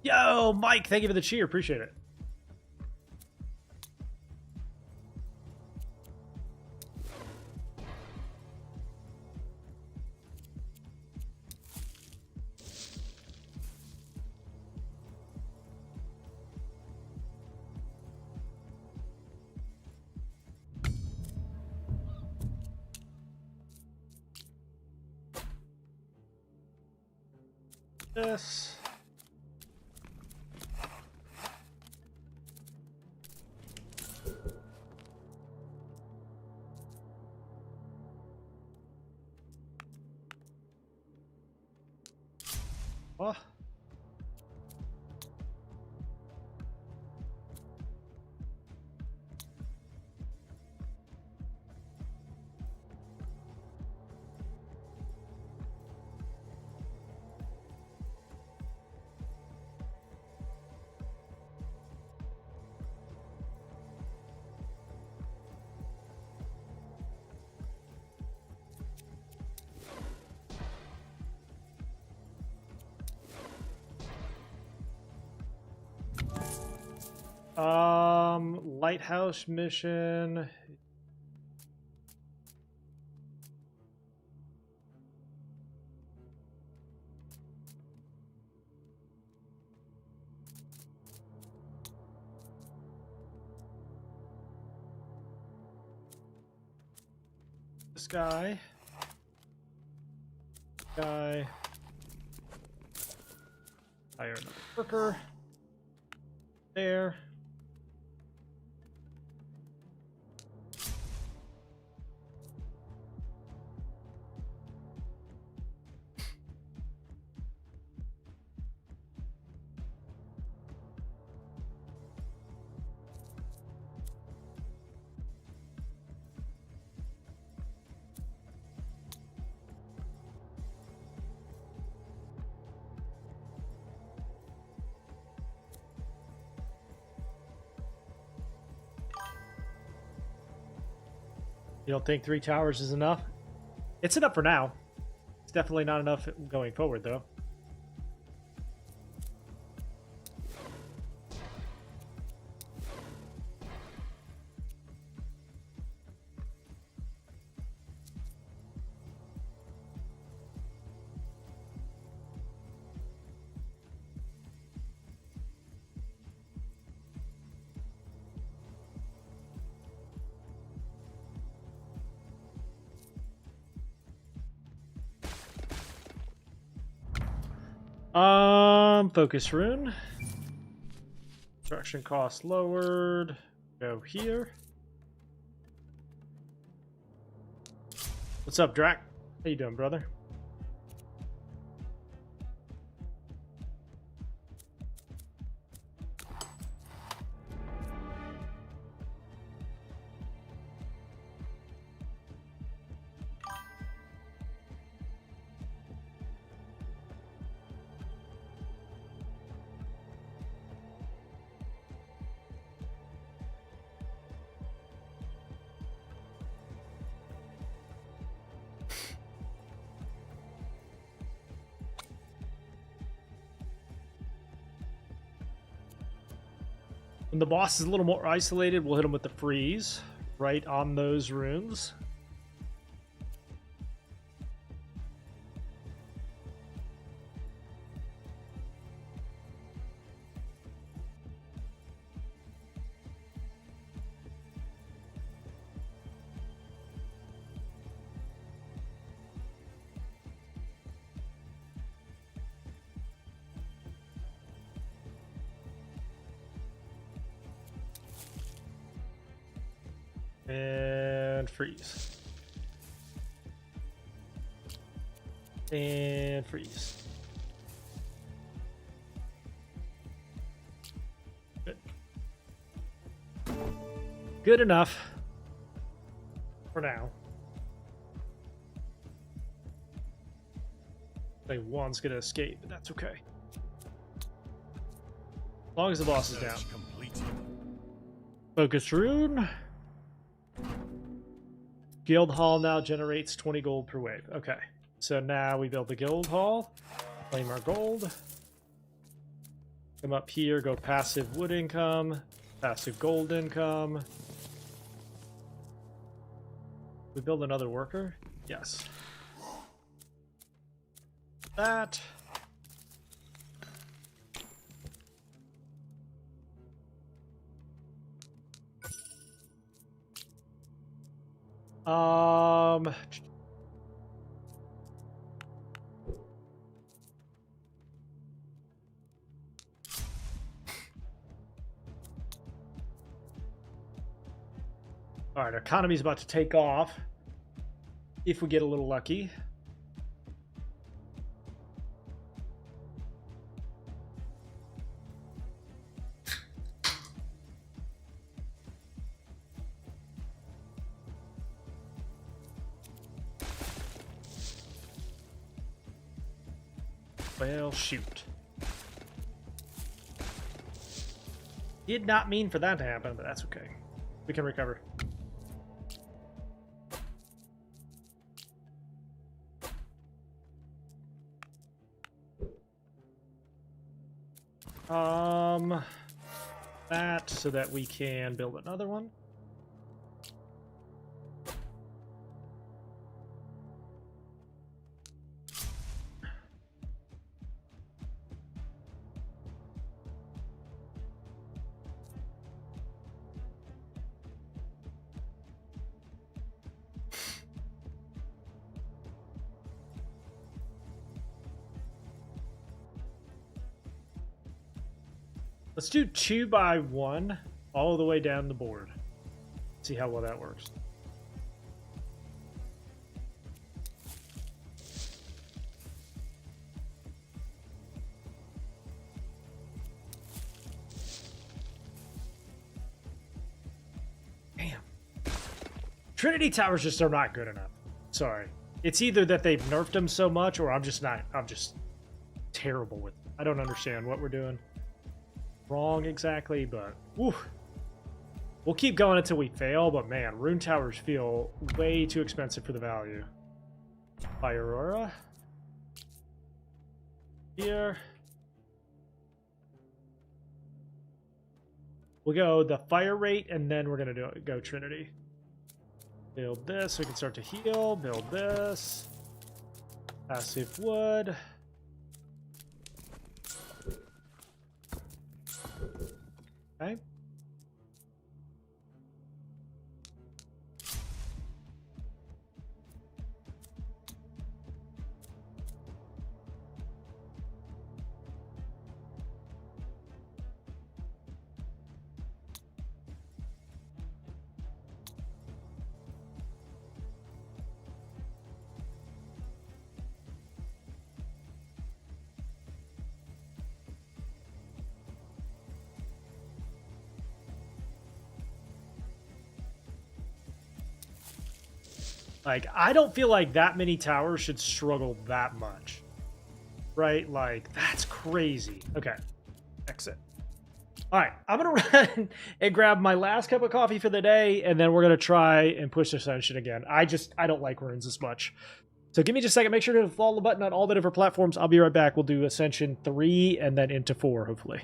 Speaker 1: Yo, Mike, thank you for the cheer. Appreciate it. This. Oh. Lighthouse mission. This guy. Hire another worker. There. You don't think 3 towers is enough? It's enough for now. It's definitely not enough going forward, though. Focus rune. Construction cost lowered. Go here. What's up, Drac? How you doing, brother? When the boss is a little more isolated, we'll hit him with the freeze right on those runes. And freeze. And freeze. Good. Good enough for now. I think one's gonna escape, but that's okay. As long as the boss is down.
Speaker 2: Search completed.
Speaker 1: Focus rune. Guild hall now generates 20 gold per wave. Okay, so now we build the guild hall, claim our gold. Come up here, go passive wood income, passive gold income. We build another worker? Yes. That. All right, our economy's about to take off if we get a little lucky. Well, shoot. Did not mean for that to happen, but that's okay. We can recover. That so that we can build another one. Let's do 2 by 1 all the way down the board. See how well that works. Damn. Trinity towers just are not good enough. Sorry. It's either that they've nerfed them so much or I'm just terrible with them. I don't understand what we're doing wrong exactly, but whew. We'll keep going until we fail, but man, rune towers feel way too expensive for the value. Fire Aurora. Here. We'll go the fire rate, and then we're gonna go Trinity. Build this so we can start to heal. Build this. Passive wood. Okay. Like, I don't feel like that many towers should struggle that much. Right? Like, that's crazy. Okay. Exit. All right, I'm going to run and grab my last cup of coffee for the day, and then we're going to try and push Ascension again. I don't like runes as much. So give me just a second. Make sure to follow the button on all the different platforms. I'll be right back. We'll do Ascension 3 and then into 4, hopefully.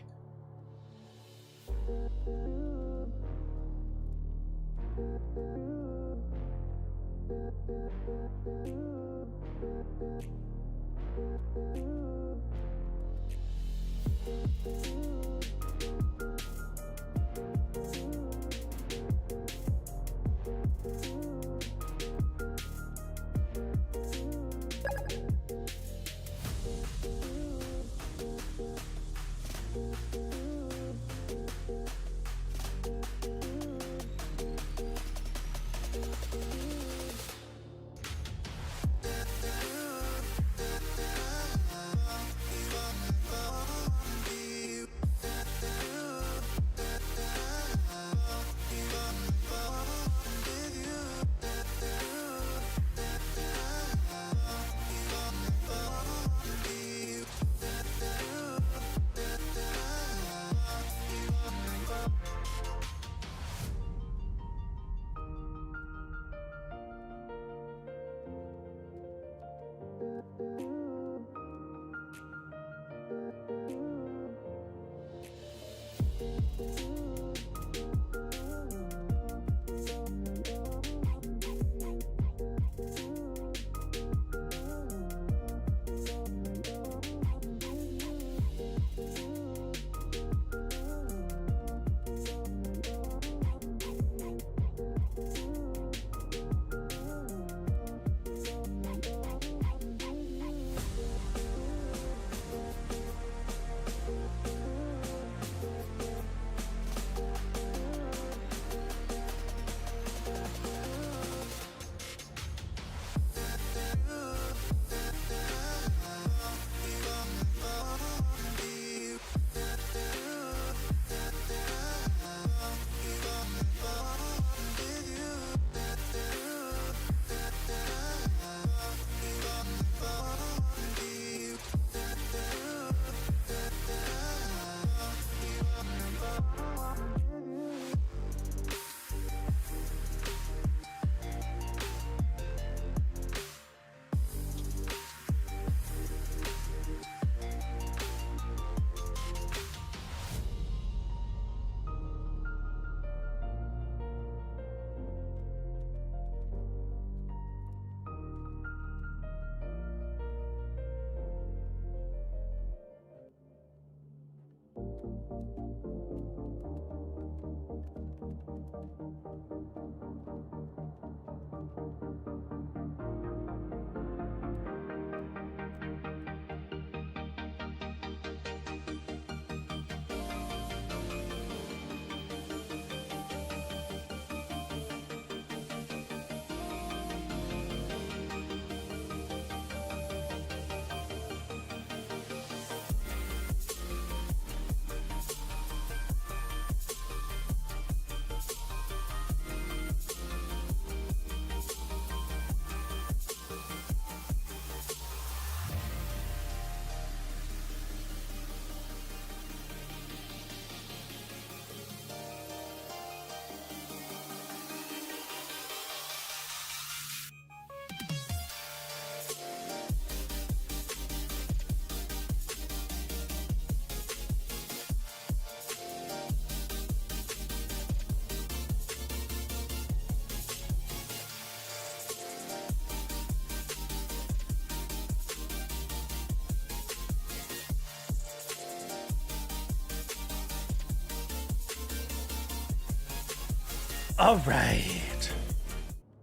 Speaker 1: All right.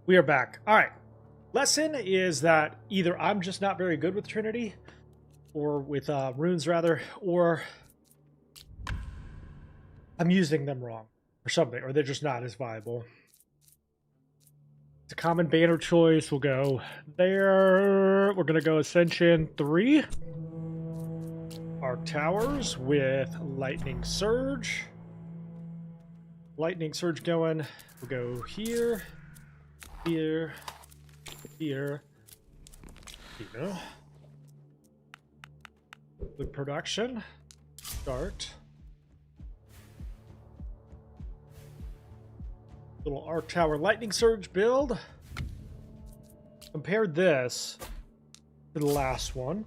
Speaker 1: We are back. All right. Lesson is that either I'm just not very good with Trinity, or with runes rather, or I'm using them wrong or something, or they're just not as viable. It's a common banner choice. We'll go there. We're going to go Ascension 3. Arc Towers with Lightning Surge. Lightning Surge going. We'll go here, here, here, here. With production. Start. Little Arc Tower Lightning Surge build. Compare this to the last one,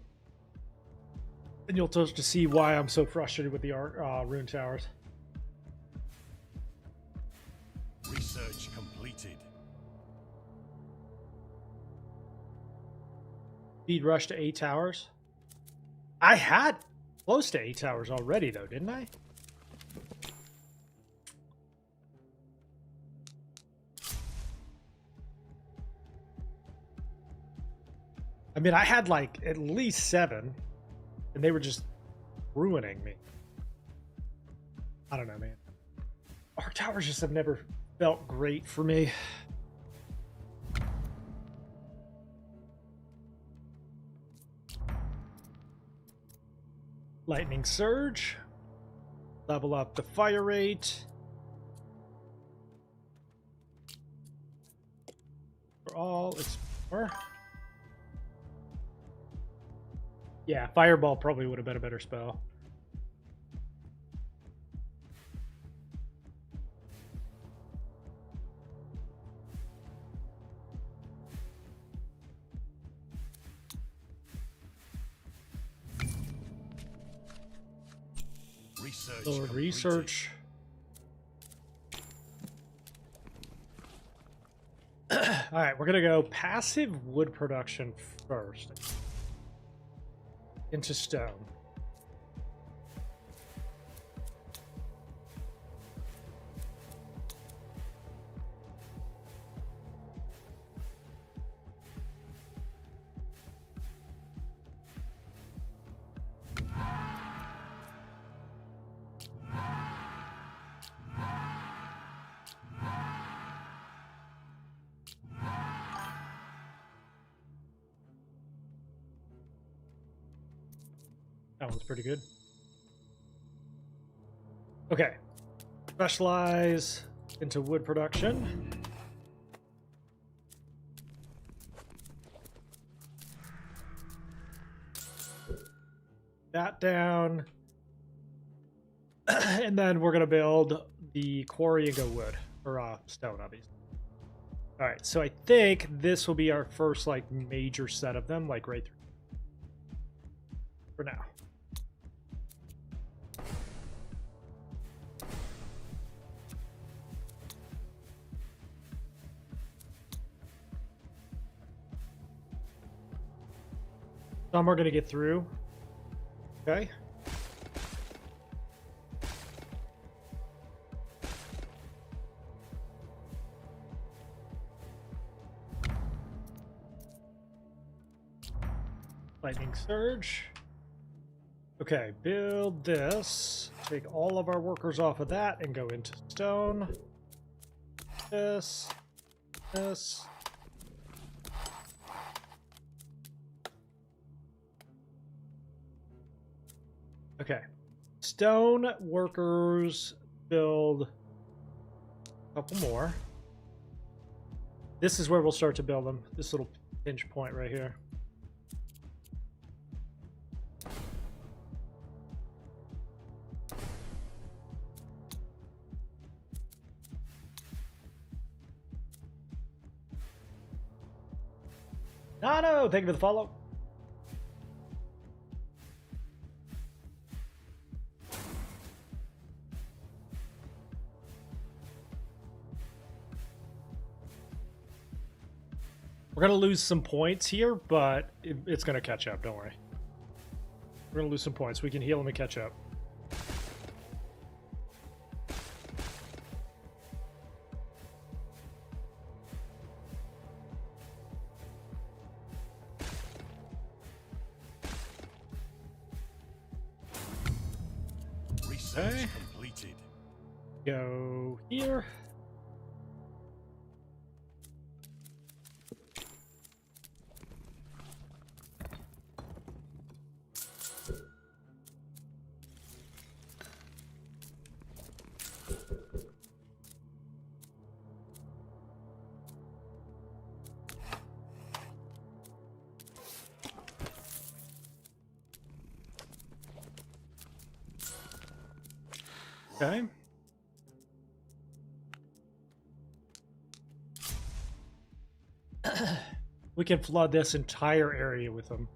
Speaker 1: and you'll start to see why I'm so frustrated with the rune towers.
Speaker 2: Research completed.
Speaker 1: Speed rush to 8 towers. I had close to 8 towers already, though, didn't I? I mean, I had like at least 7, and they were just ruining me. I don't know, man. Arc towers just have never felt great for me. Lightning Surge. Level up the fire rate. For all, it's more. Yeah, Fireball probably would have been a better spell. Lower research. Alright, we're gonna go passive wood production first. Into stone. That one's pretty good. Okay. Specialize into wood production. That down. And then we're going to build the quarry and go wood. Or stone, obviously. Alright, so I think this will be our first, like, major set of them, like, right through. For now. Some are going to get through. Okay. Lightning Surge. Okay, build this. Take all of our workers off of that and go into stone. This. This. Okay. Stone workers build a couple more. This is where we'll start to build them. This little pinch point right here. No, thank you for the follow. We're going to lose some points here, but it's going to catch up, don't worry. We're going to lose some points. We can heal them and catch up.
Speaker 2: Research completed.
Speaker 1: Go here. Okay. We can flood this entire area with them.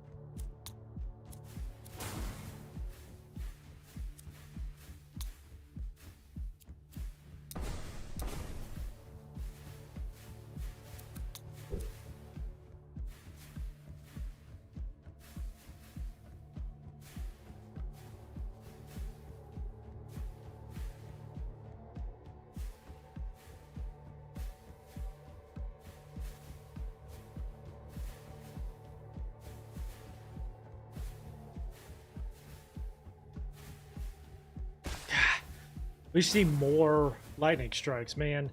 Speaker 1: We just need more lightning strikes, man.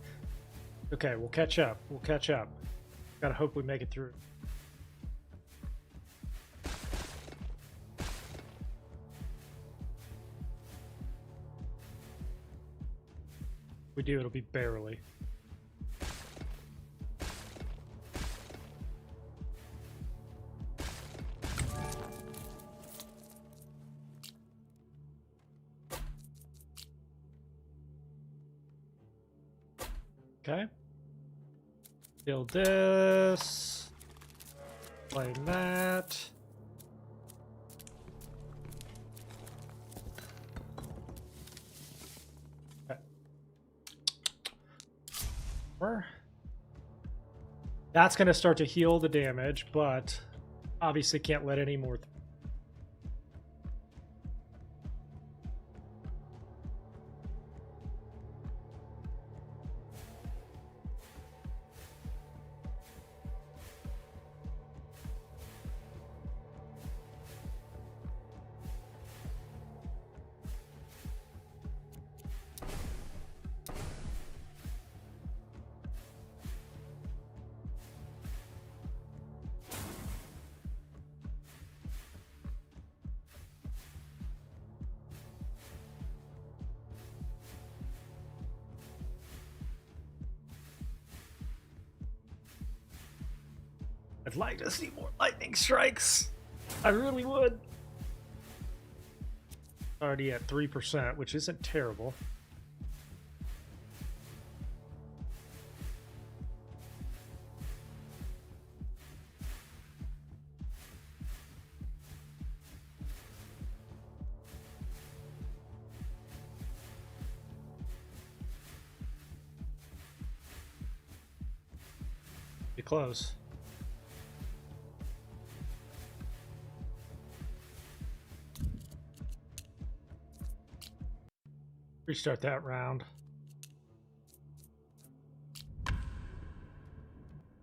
Speaker 1: Okay, we'll catch up. We'll catch up. Gotta hope we make it through. If we do, it'll be barely. Okay. Build this. Play that. Okay. That's going to start to heal the damage, but obviously can't let any more. I'd like to see more lightning strikes. I really would. Already at 3%, which isn't terrible. Be close. Restart that round.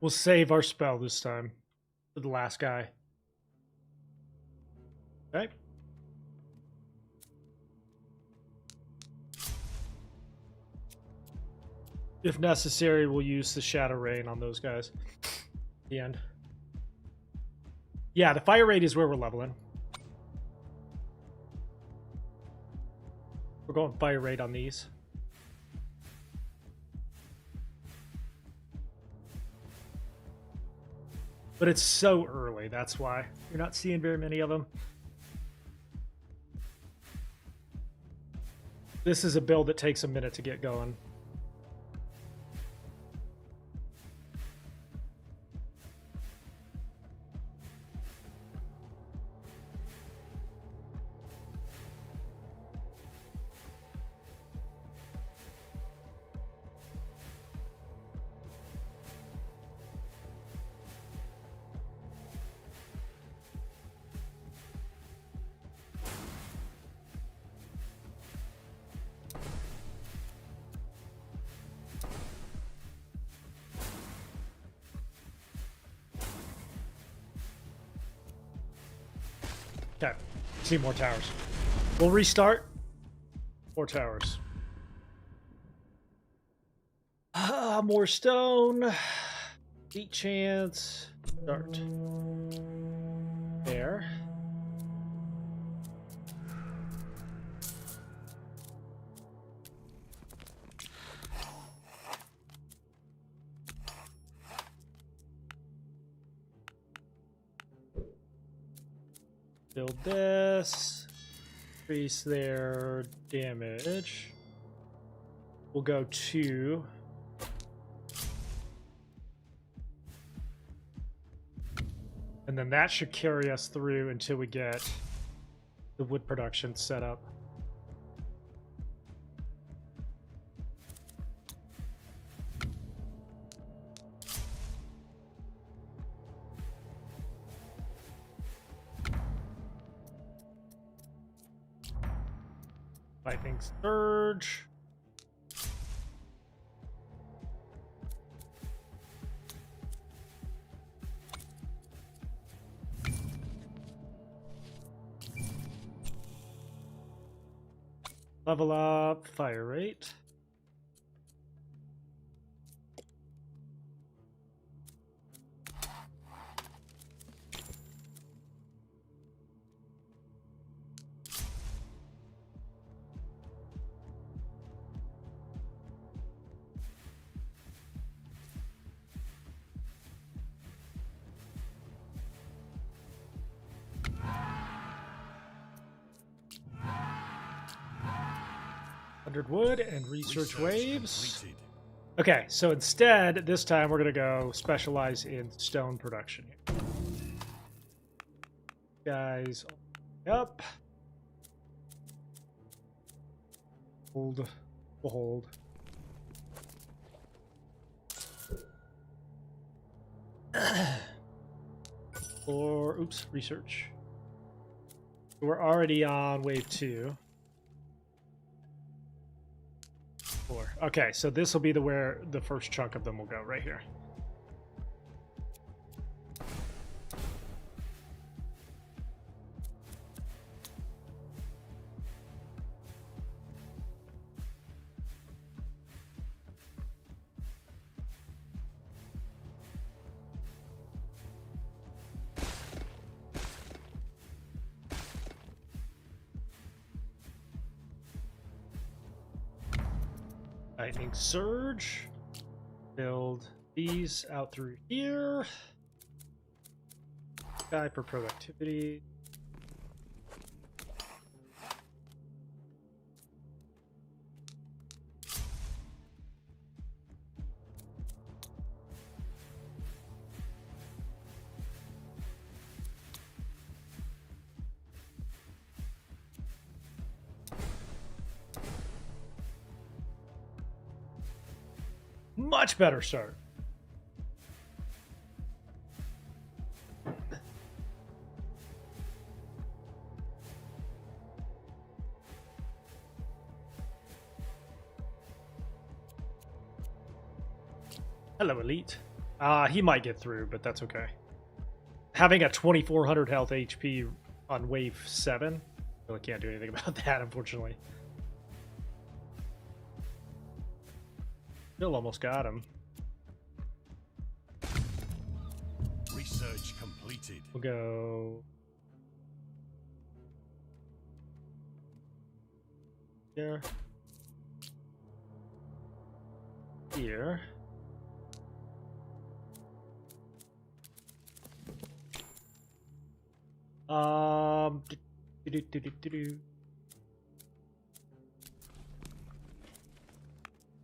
Speaker 1: We'll save our spell this time for the last guy. Okay. If necessary, we'll use the Shadow Rain on those guys. The end. Yeah, the fire rate is where we're leveling. We're going fire rate on these. But it's so early, that's why. You're not seeing very many of them. This is a build that takes a minute to get going. Okay, see more towers. We'll restart. More towers. More stone. Beat chance. Start. There. Build this. Increase their damage. We'll go 2. And then that should carry us through until we get the wood production set up. Lightning Surge. Level up fire rate. Wood and research waves.
Speaker 2: Completed.
Speaker 1: Okay, so instead, this time we're gonna go specialize in stone production. Guys, up. Hold. We'll hold. Or oops, research. We're already on wave 2. 4. Okay, so this will be where the first chunk of them will go, right here. Lightning Surge. Build these out through here. Guy for productivity. Much better start. Hello, Elite. He might get through, but that's okay. Having a 2400 health HP on wave 7, really can't do anything about that, unfortunately. Still almost got him.
Speaker 2: Research completed.
Speaker 1: We'll go here. Here.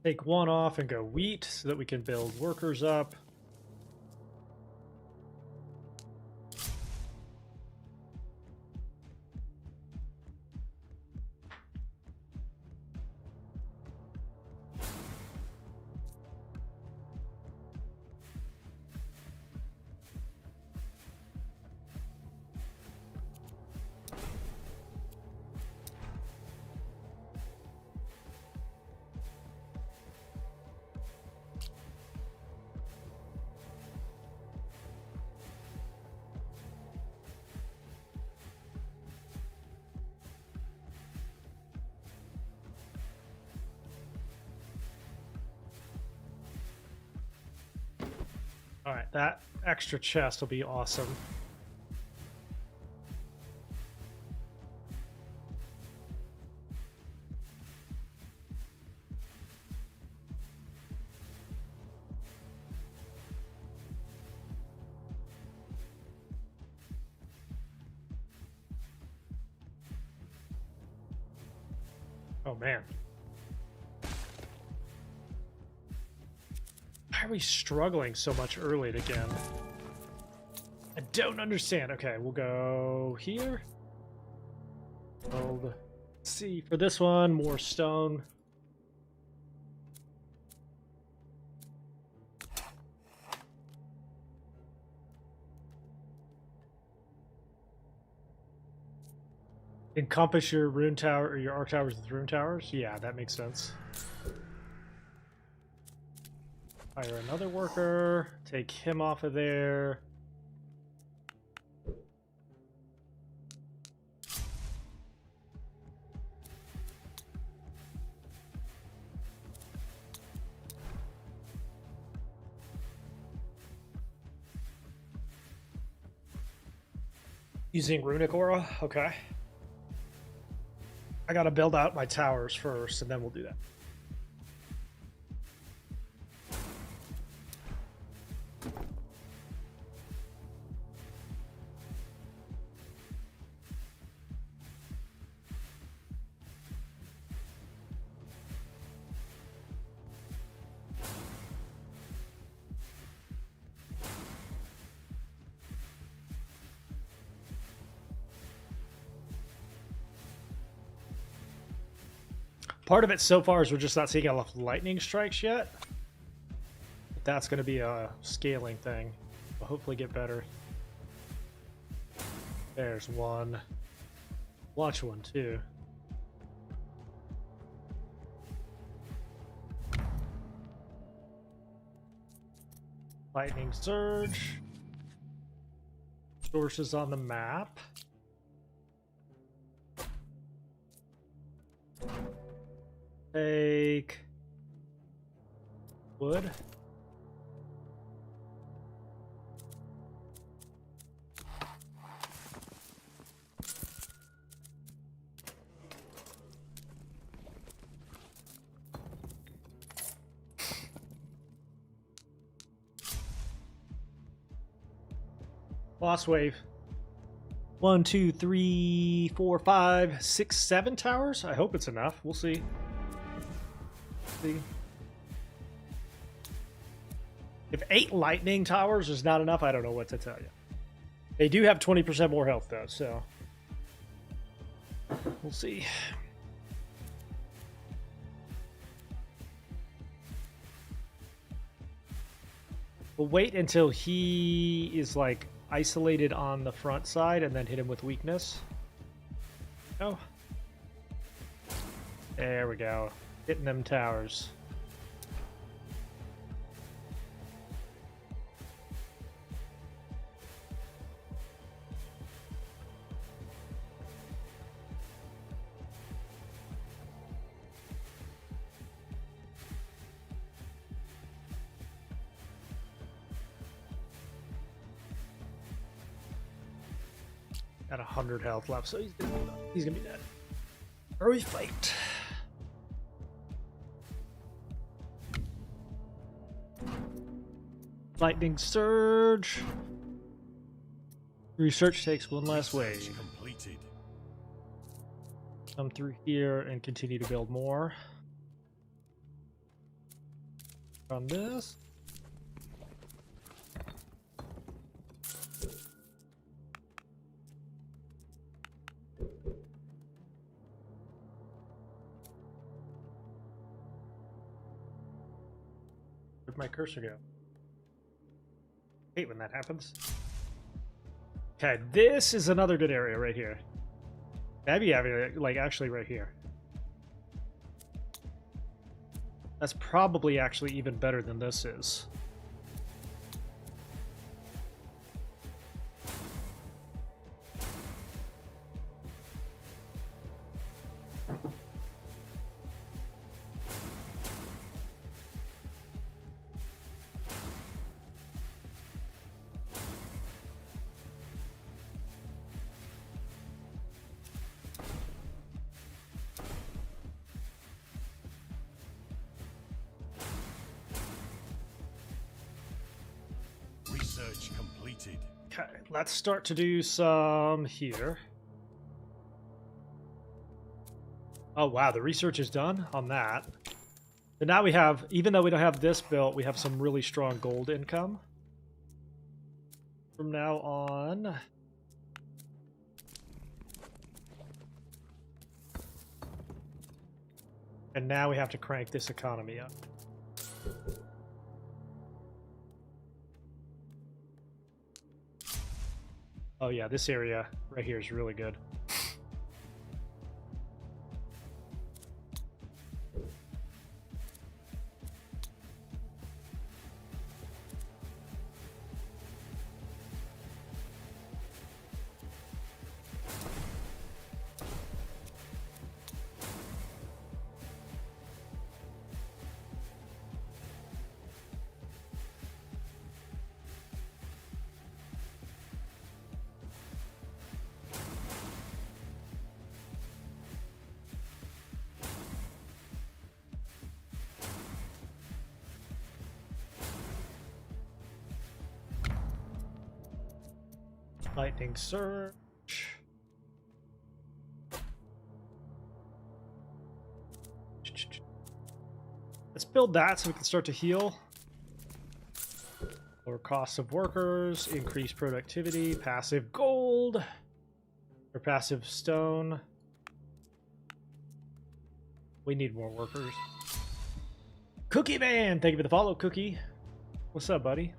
Speaker 1: Take one off and go wheat so that we can build workers up. All right, that extra chest will be awesome. Oh man. Why are we struggling so much early again? I don't understand. Okay, we'll go here. Build. Let's see, for this one, more stone. Encompass your rune tower or your arc towers with rune towers? Yeah, that makes sense. Hire another worker. Take him off of there. Using runic aura? Okay. I gotta build out my towers first, and then we'll do that. Part of it so far is we're just not seeing enough lightning strikes yet. But that's going to be a scaling thing. We'll hopefully get better. There's one. Watch one, too. Lightning surge. Sources on the map. Take wood. Boss wave. 1, 2, 3, 4, 5, 6, 7 towers. I hope it's enough. We'll see. If 8 lightning towers is not enough, I don't know what to tell you. They do have 20% more health though, so we'll see. We'll wait until he is like isolated on the front side and then hit him with weakness. Oh. There we go. Hitting them towers. Got 100 health left, so he's gonna be dead. Hurry fight. Lightning surge. Research takes one last wave.
Speaker 2: Completed.
Speaker 1: Come through here and continue to build more. Run this. Where'd my cursor go? Hate when that happens. Okay, this is another good area right here. Maybe having it like actually right here. That's probably actually even better than this is.
Speaker 2: Research completed.
Speaker 1: Okay, let's start to do some here. Oh wow, the research is done on that. So now we have, even though we don't have this built, we have some really strong gold income. from now on. And now we have to crank this economy up. Oh yeah, this area right here is really good. Lightning surge. Let's build that so we can start to heal. Lower cost of workers, increased productivity, passive gold, or passive stone. We need more workers. Cookie Man, thank you for the follow, Cookie. What's up, buddy?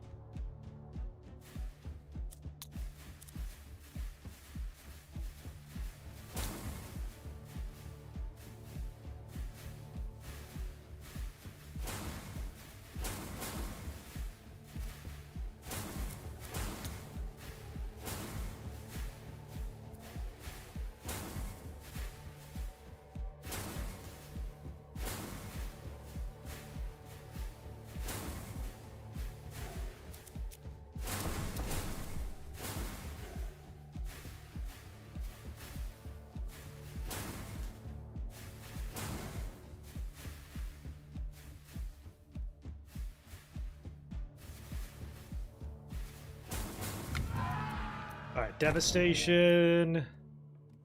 Speaker 1: Alright, devastation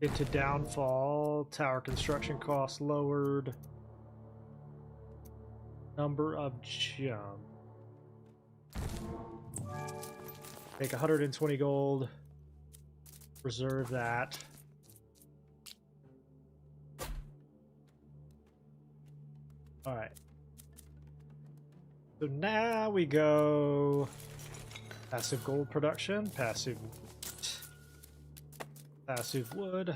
Speaker 1: into downfall, tower construction costs lowered, number of jump. Take 120 gold, reserve that. Alright. So now we go passive gold production, passive wood.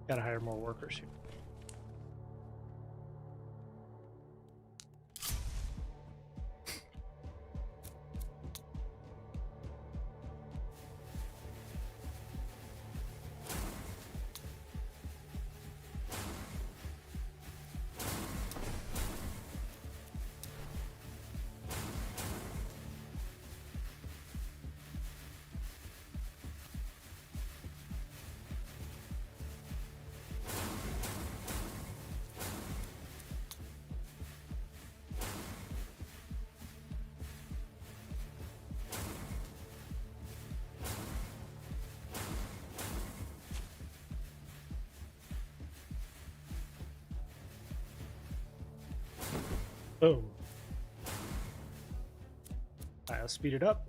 Speaker 1: Gotta hire more workers here. Boom. Alright, let's speed it up.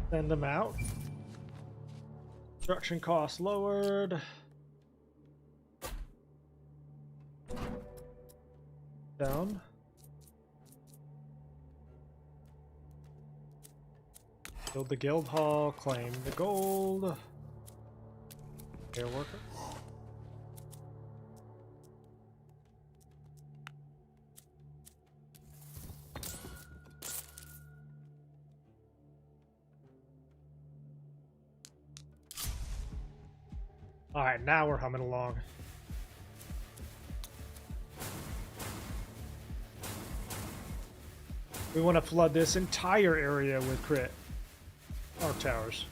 Speaker 1: Send them out. Construction costs lowered. Down. Build the guild hall, claim the gold. Air worker. Alright, now we're humming along. We want to flood this entire area with crit arc towers.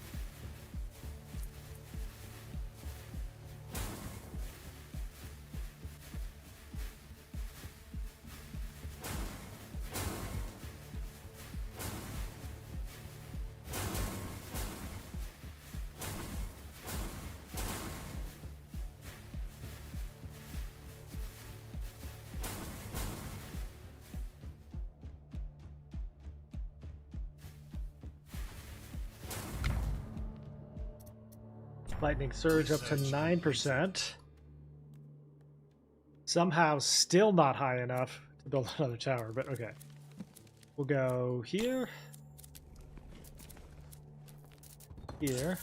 Speaker 1: Lightning surge up to 9%. Somehow still not high enough to build another tower, but okay. We'll go here. Here.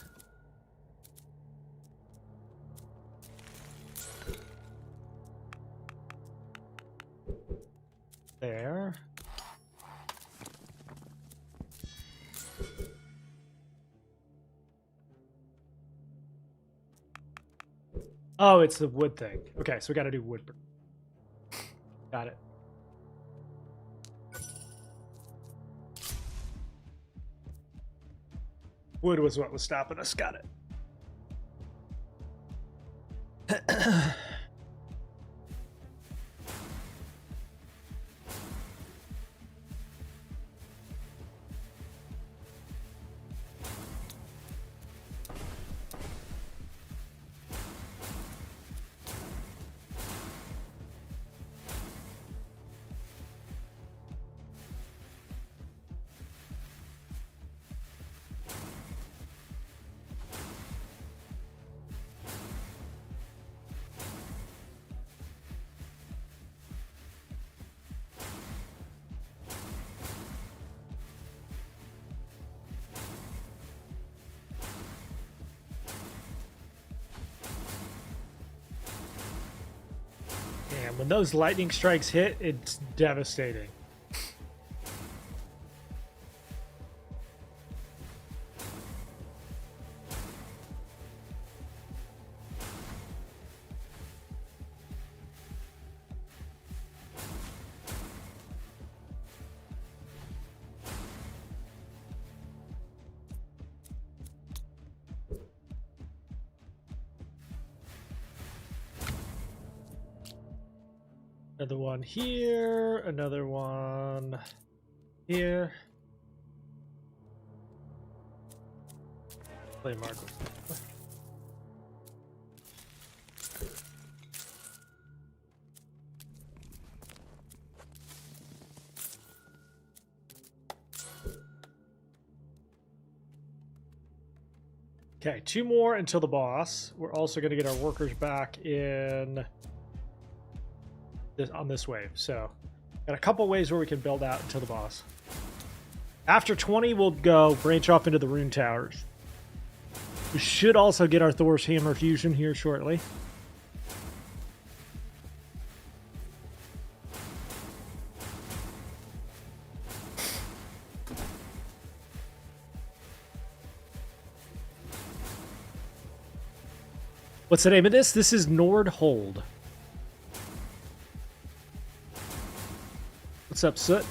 Speaker 1: There. Oh, it's the wood thing. Okay, so we got to do wood. Got it. Wood was what was stopping us. Got it. When those lightning strikes hit, it's devastating. Another one here, another one here. Play Marco. Okay, 2 more until the boss. We're also going to get our workers back in on this wave. So got a couple ways where we can build out until the boss. After 20, we'll go branch off into the rune towers. We should also get our Thor's Hammer fusion here shortly. What's the name of this? This is Nordhold. What's up, Soot?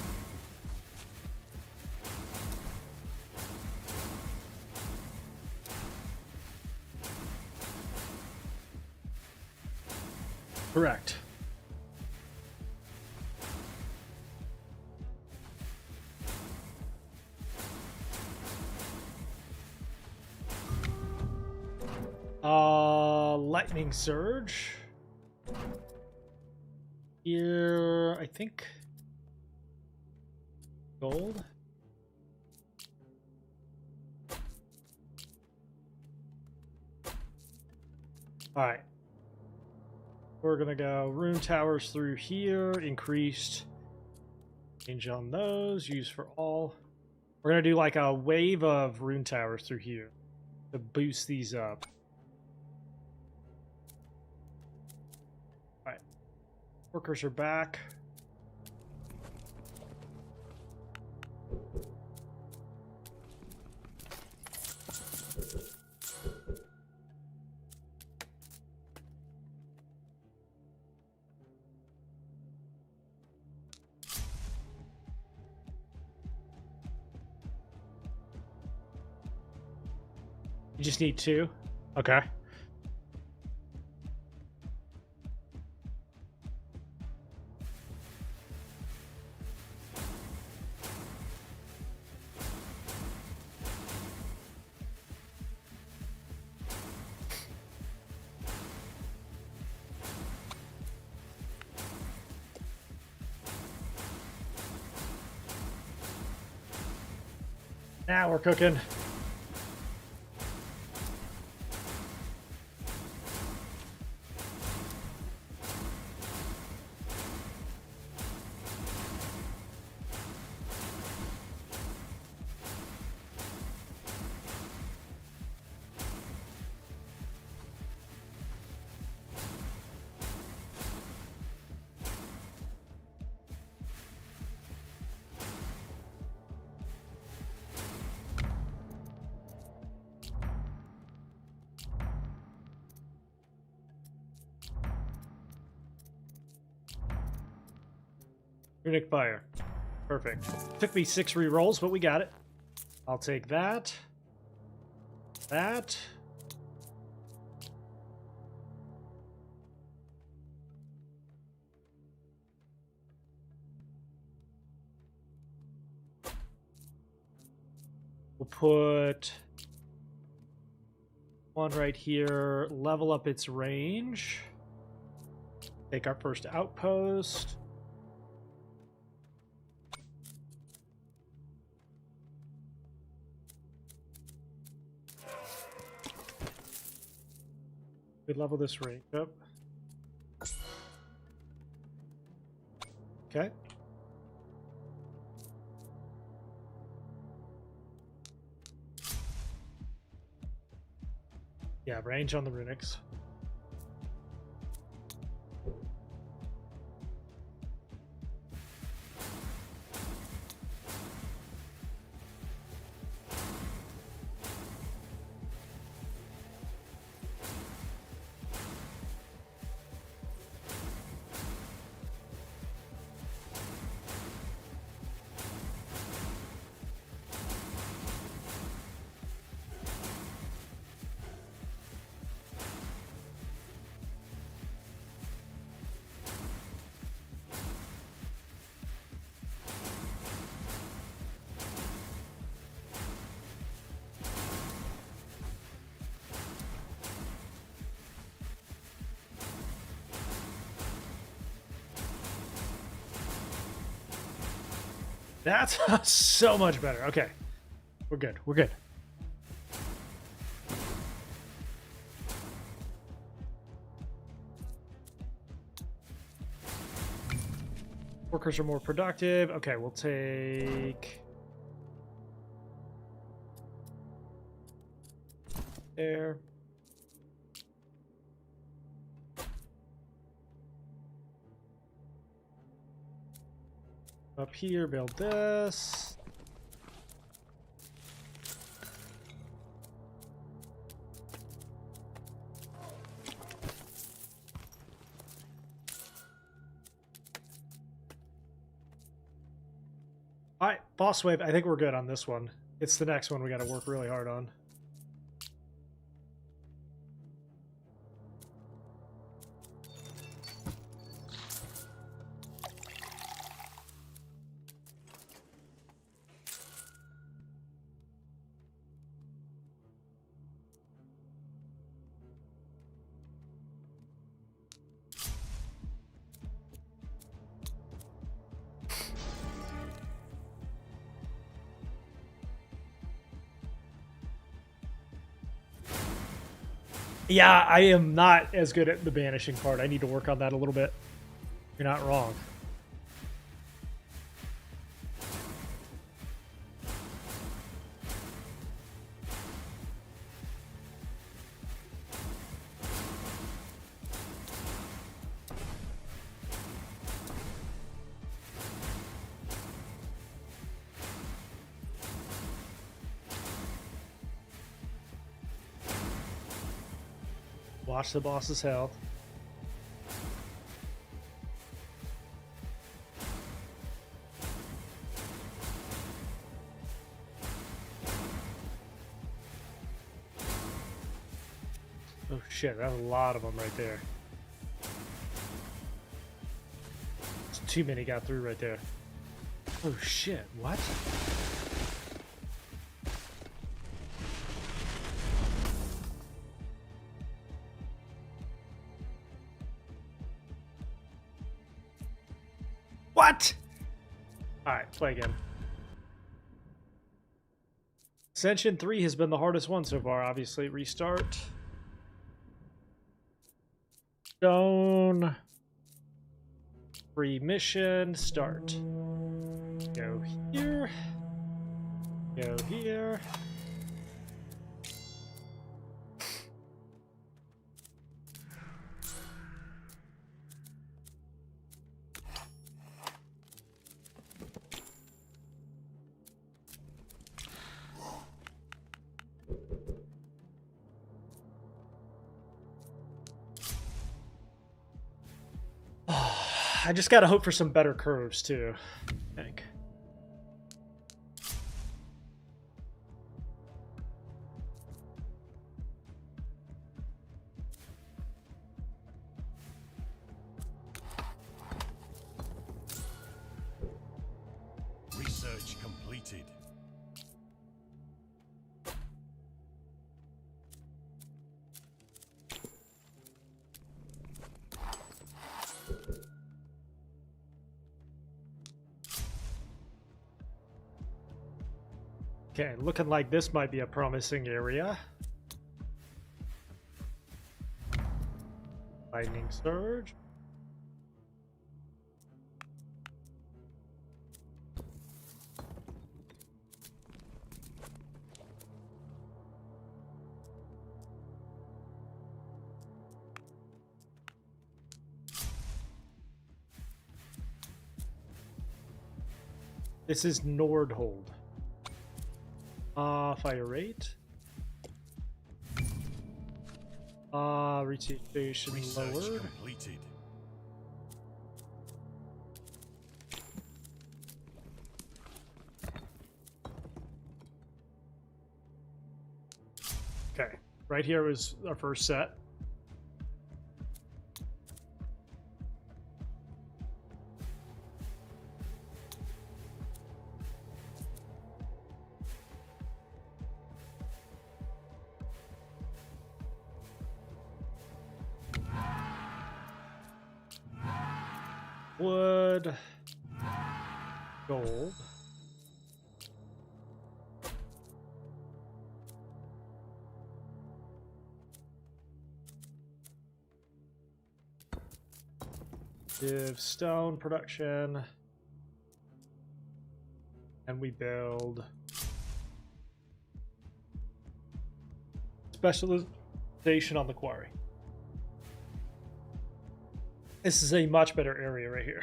Speaker 1: Correct. Lightning surge. Here, I think. Gold. All right. We're gonna go rune towers through here. Increased range on those. Use for all. We're gonna do like a wave of rune towers through here to boost these up. All right. Workers are back. You just need 2? Okay. Now we're cooking. Runic Fire. Perfect. Took me 6 re-rolls, but we got it. I'll take that. That. We'll put one right here, level up its range. Take our first outpost. We level this range up. Okay. Yeah, range on the runics. That's so much better. Okay. We're good. We're good. Workers are more productive. Okay, we'll take... there. Up here, build this. All right, boss wave. I think we're good on this one. It's the next one we got to work really hard on. Yeah, I am not as good at the banishing part. I need to work on that a little bit. You're not wrong. Watch the boss's health. Oh shit, that's a lot of them right there. Too many got through right there. Oh shit, what? What? Alright, play again. Ascension 3 has been the hardest one so far, obviously. Restart. Stone. Free mission. Start. Go here. Go here. I just gotta hope for some better curves too, I think.
Speaker 2: Research completed.
Speaker 1: Okay, looking like this might be a promising area. Lightning surge. This is Nordhold. Fire rate. Retardation
Speaker 2: Research
Speaker 1: lowered.
Speaker 2: completed.
Speaker 1: Okay, right here was our first set. Wood, gold. Give stone production. And we build specialization on the quarry. This is a much better area right here.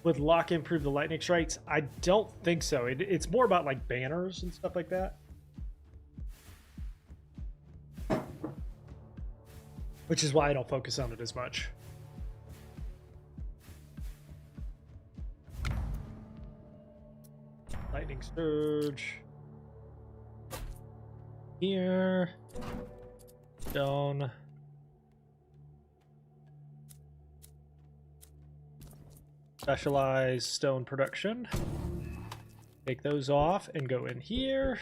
Speaker 1: Would lock improve the lightning strikes? I don't think so. It's more about like banners and stuff like that. Which is why I don't focus on it as much. Lightning surge. Here. Stone. Specialized stone production. Take those off and go in here.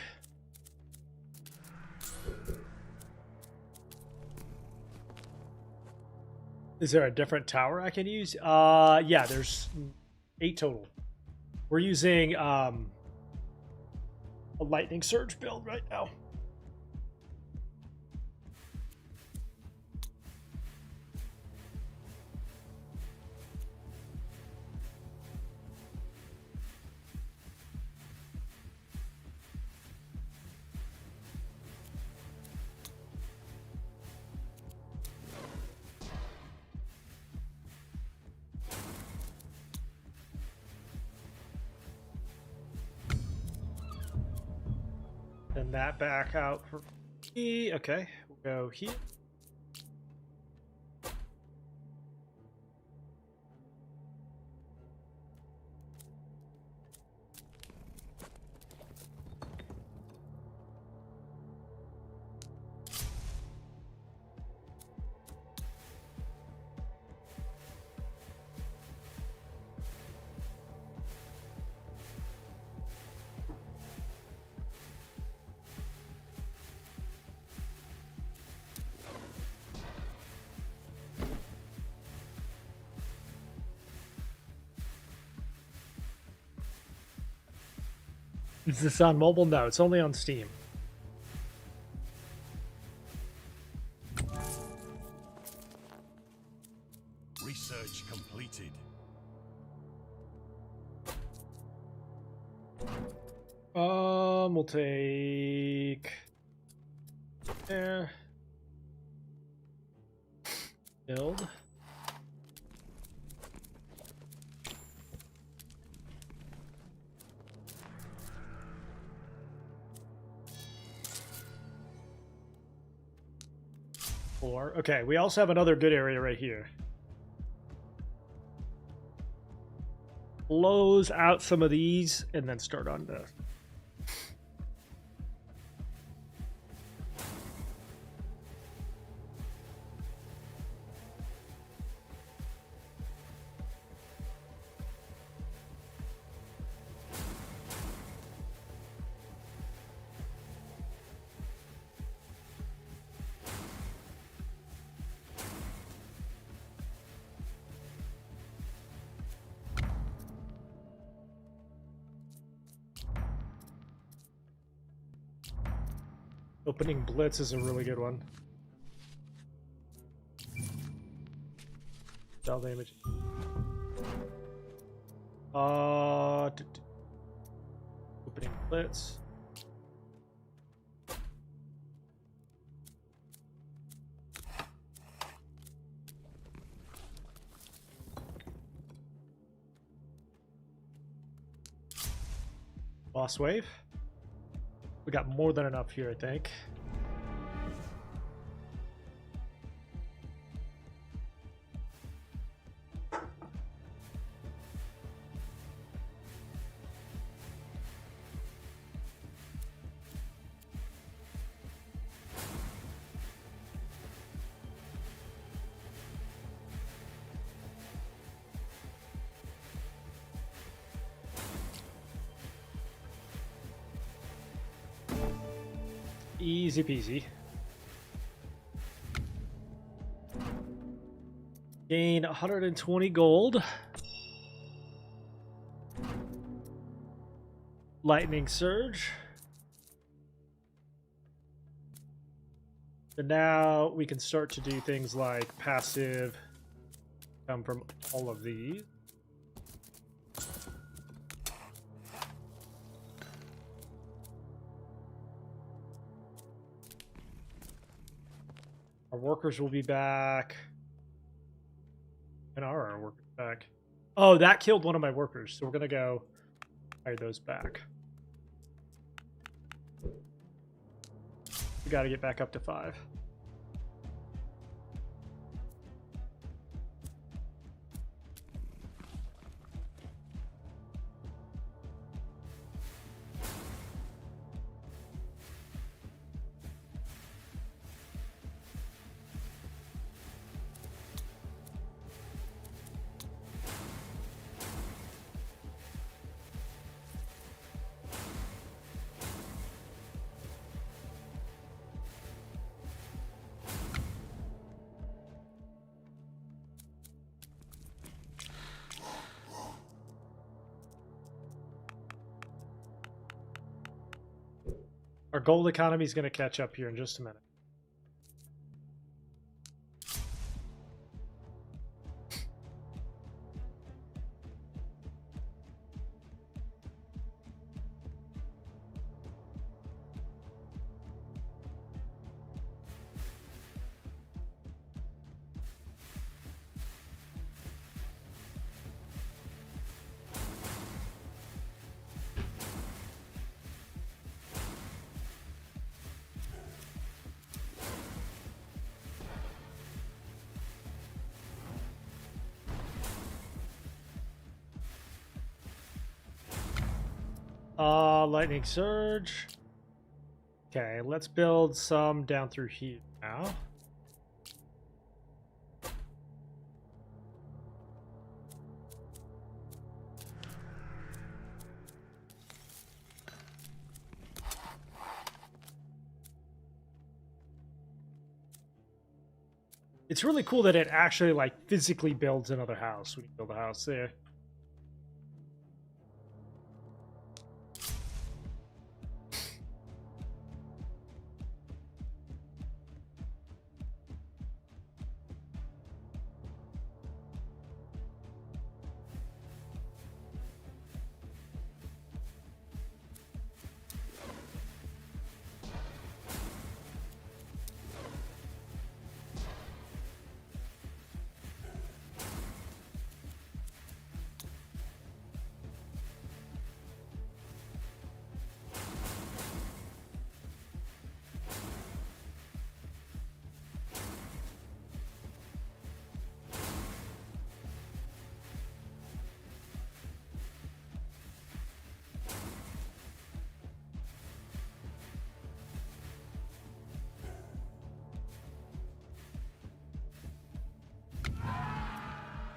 Speaker 1: Is there a different tower I can use? Yeah, there's 8 total. We're using a lightning surge build right now. Send that back out for me. Okay, we'll go here. Is this on mobile? No, it's only on Steam.
Speaker 2: Research completed.
Speaker 1: We'll take there. Build. 4. Okay, we also have another good area right here. Close out some of these and then start on this. Opening Blitz is a really good one. Spell damage. Opening Blitz. Boss Wave. We got more than enough here, I think. Easy peasy. Gain 120 gold. Lightning Surge. And now we can start to do things like passive come from all of these. Our workers will be back. And are our workers back? Oh, that killed one of my workers, so we're gonna go hire those back. We gotta get back up to 5. Our gold economy is going to catch up here in just a minute. Lightning Surge. Okay, let's build some down through here now. It's really cool that it actually like physically builds another house when you build a house there.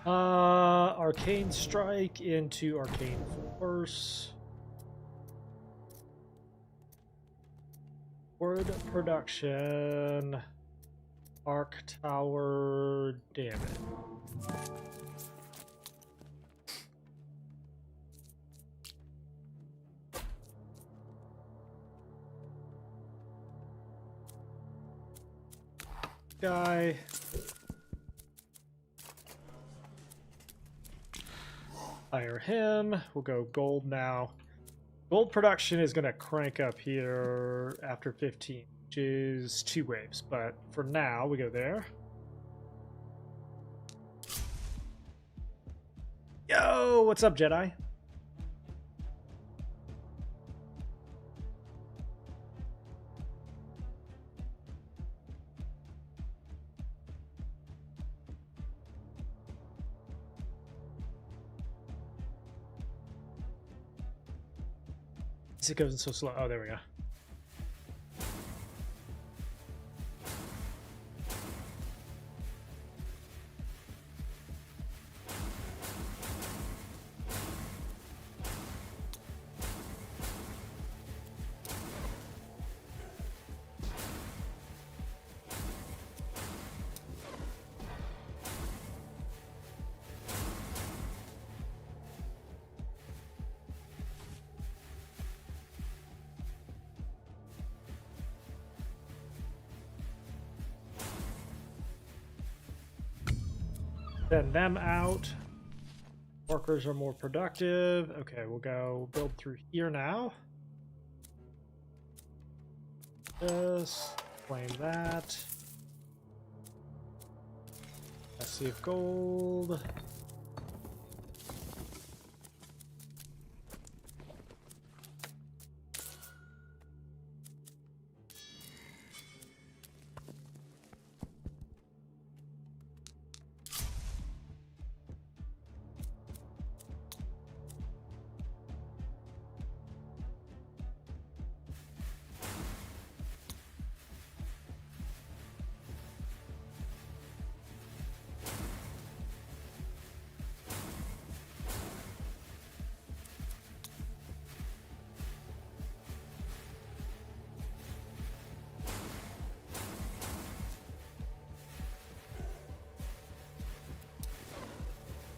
Speaker 1: Arcane Strike into Arcane Force. Word production. Arc Tower damage. Guy. Hire him. We'll go gold now. Gold production is going to crank up here after 15, which is 2 waves. But for now, we go there. Yo, what's up, Jedi? It goes in so slow. Oh, there we go. Send them out. Workers are more productive. Okay, we'll go build through here now. This, claim that. Let's see if gold.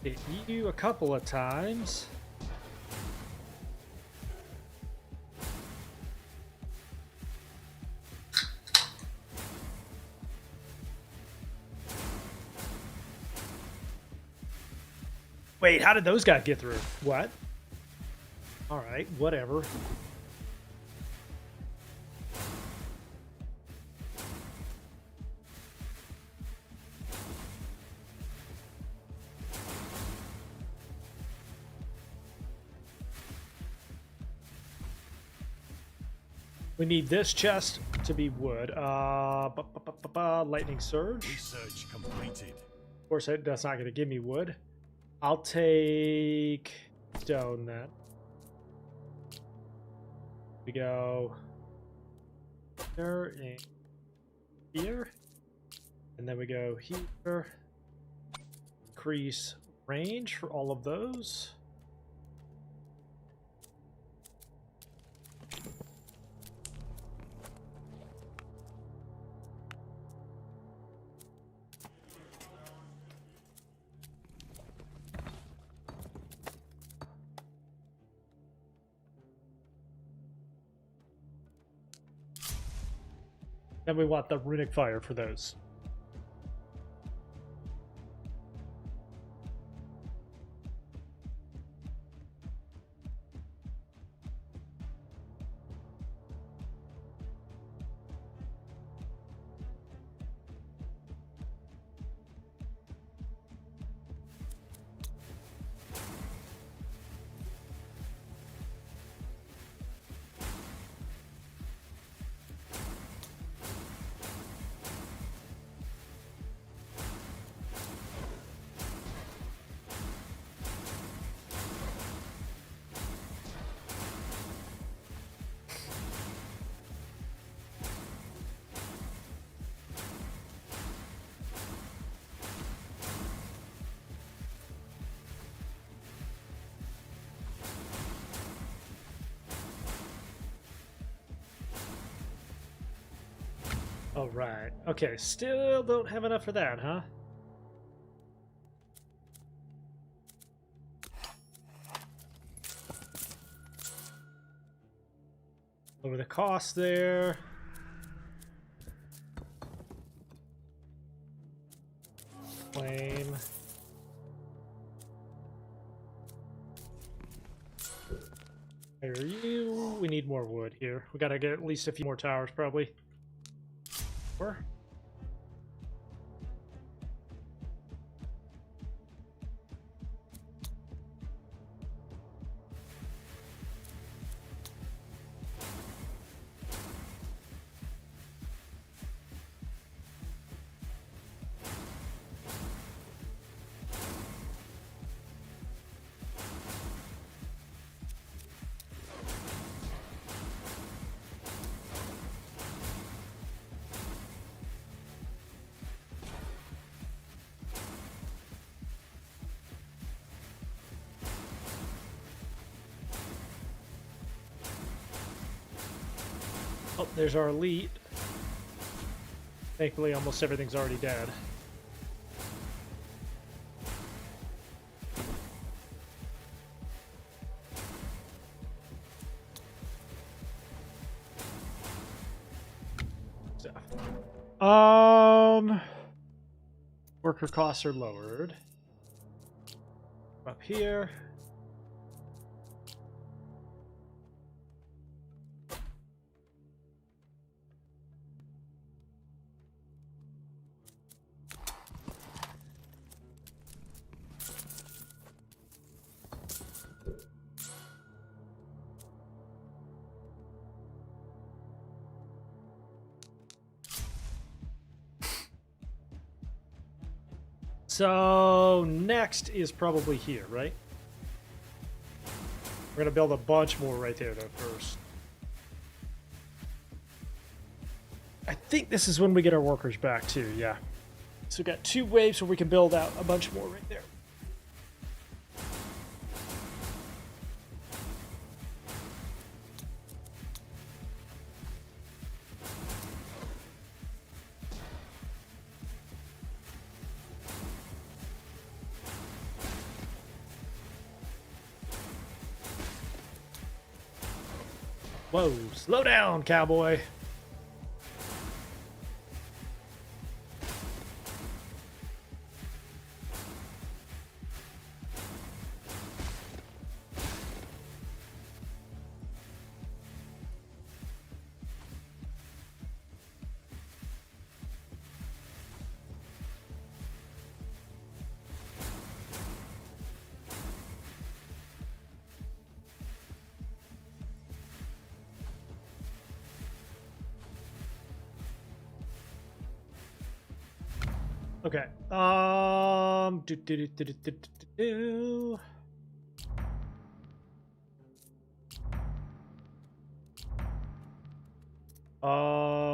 Speaker 1: Hit you a couple of times. Wait, how did those guys get through? What? Alright, whatever. We need this chest to be wood. Lightning Surge.
Speaker 2: Research completed.
Speaker 1: Of course, that's not going to give me wood. I'll take stone then. We go here and here. And then we go here. Increase range for all of those. Then we want the runic fire for those. All right. Okay, still don't have enough for that, huh? Lower the cost there. Flame. There you. We need more wood here. We gotta get at least a few more towers, probably. Or oh, there's our elite. Thankfully, almost everything's already dead. Worker costs are lowered. Up here. So next is probably here, right? We're gonna build a bunch more right there though first. I think this is when we get our workers back too, yeah. So we got 2 waves where we can build out a bunch more right there. Whoa, slow down, cowboy. Okay.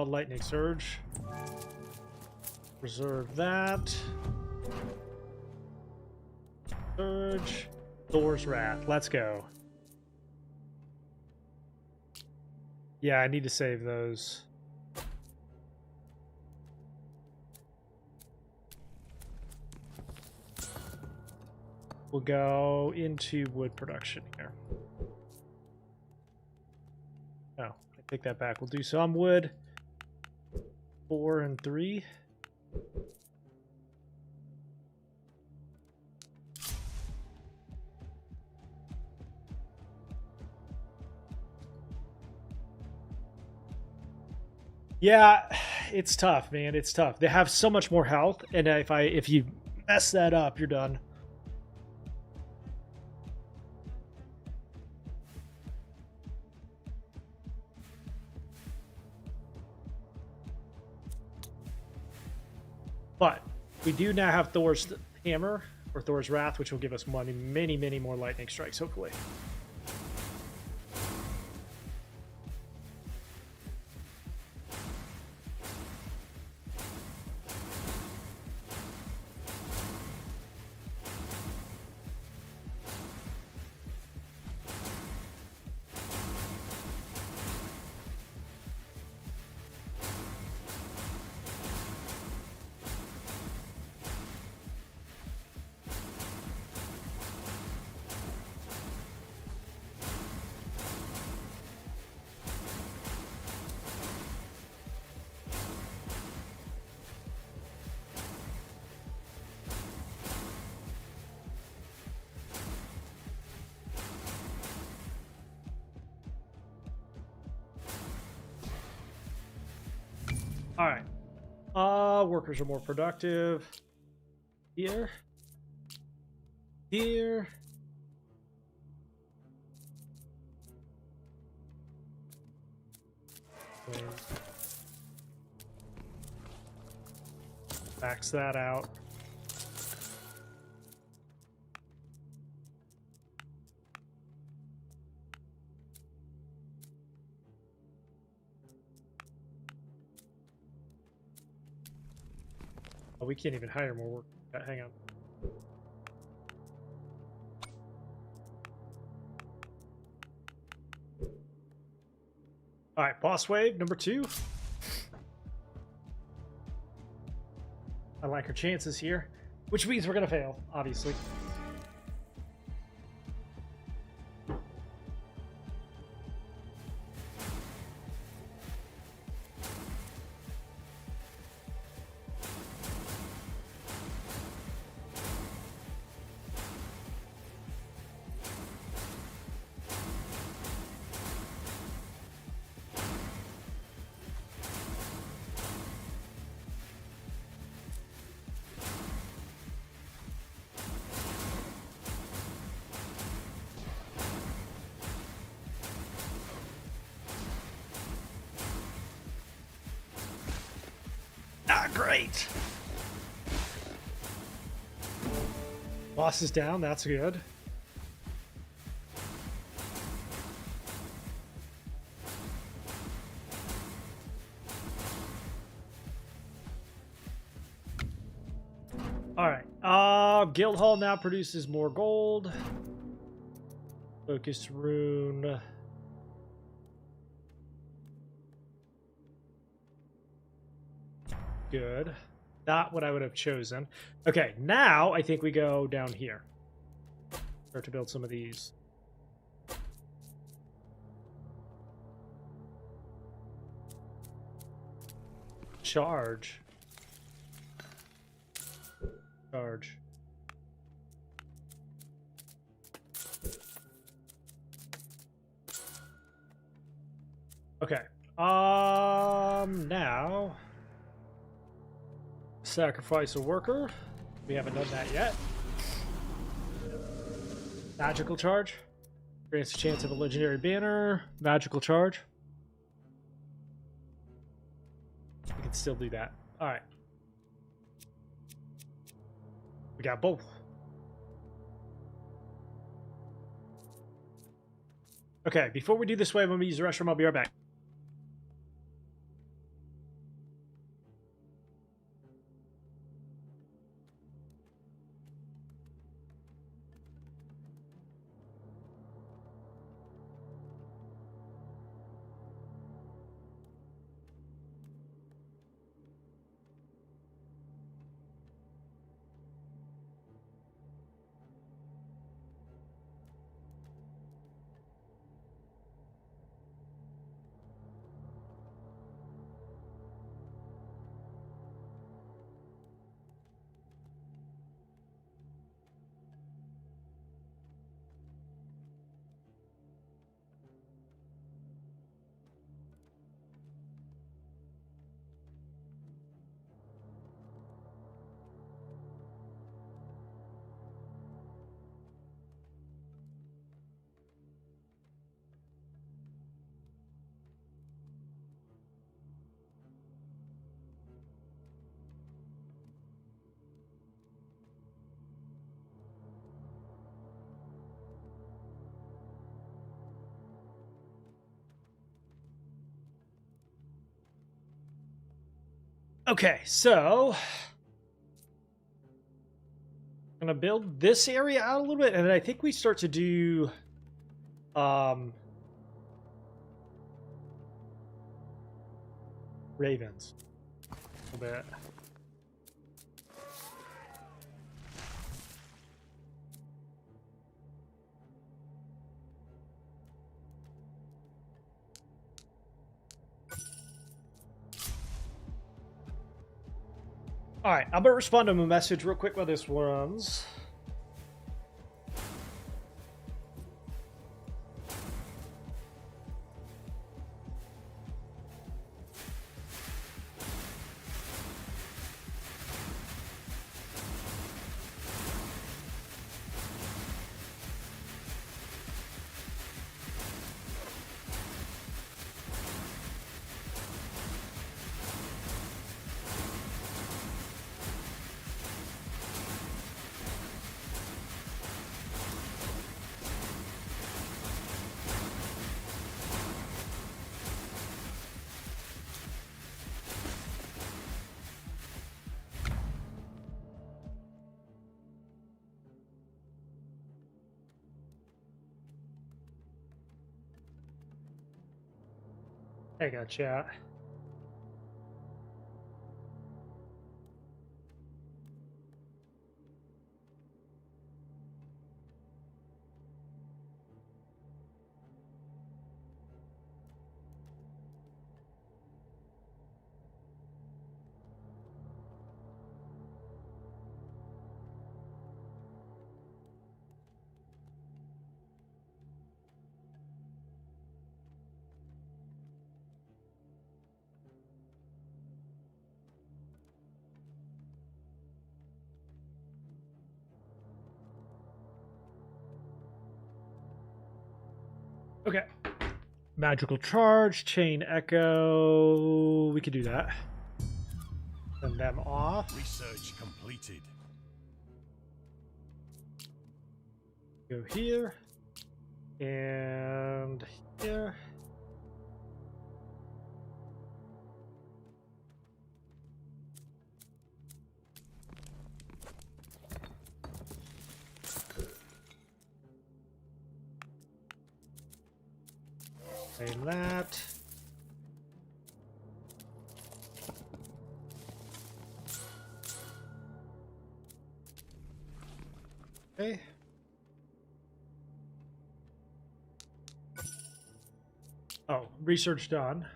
Speaker 1: Lightning surge. Reserve that. Surge. Thor's wrath. Let's go. Yeah, I need to save those. We'll go into wood production here. Oh, I take that back. We'll do some wood. 4 and 3. Yeah, it's tough, man. It's tough. They have so much more health, and if you mess that up, you're done. But we do now have Thor's hammer, or Thor's wrath, which will give us many more lightning strikes, hopefully. All right. Workers are more productive. Here. Here. Max that out. Oh, we can't even hire more work. Hang on. All right, boss wave number 2. I like our chances here, which means we're gonna fail, obviously. Not great. Boss is down, that's good. Alright, Guildhall now produces more gold. Focus rune. Good. Not what I would have chosen. Okay, now I think we go down here. Start to build some of these. Charge. Charge. Okay. Now sacrifice a worker. We haven't done that yet. Magical charge. Grants a chance of a legendary banner. Magical charge. We can still do that. Alright. We got both. Okay, before we do this wave, I'm gonna use the restroom. I'll be right back. Okay, so I'm gonna build this area out a little bit, and then I think we start to do ravens a little bit. All right, I'm gonna respond to a message real quick while this runs. I got chat. Okay. Magical charge, chain echo. We could do that. Send them off.
Speaker 2: Research completed.
Speaker 1: Go here. And here. And that. Okay. Oh, research done.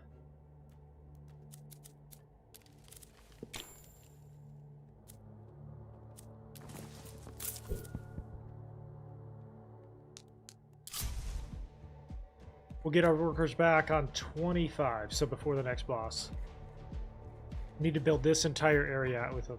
Speaker 1: We'll get our workers back on 25, so before the next boss. Need to build this entire area out with them.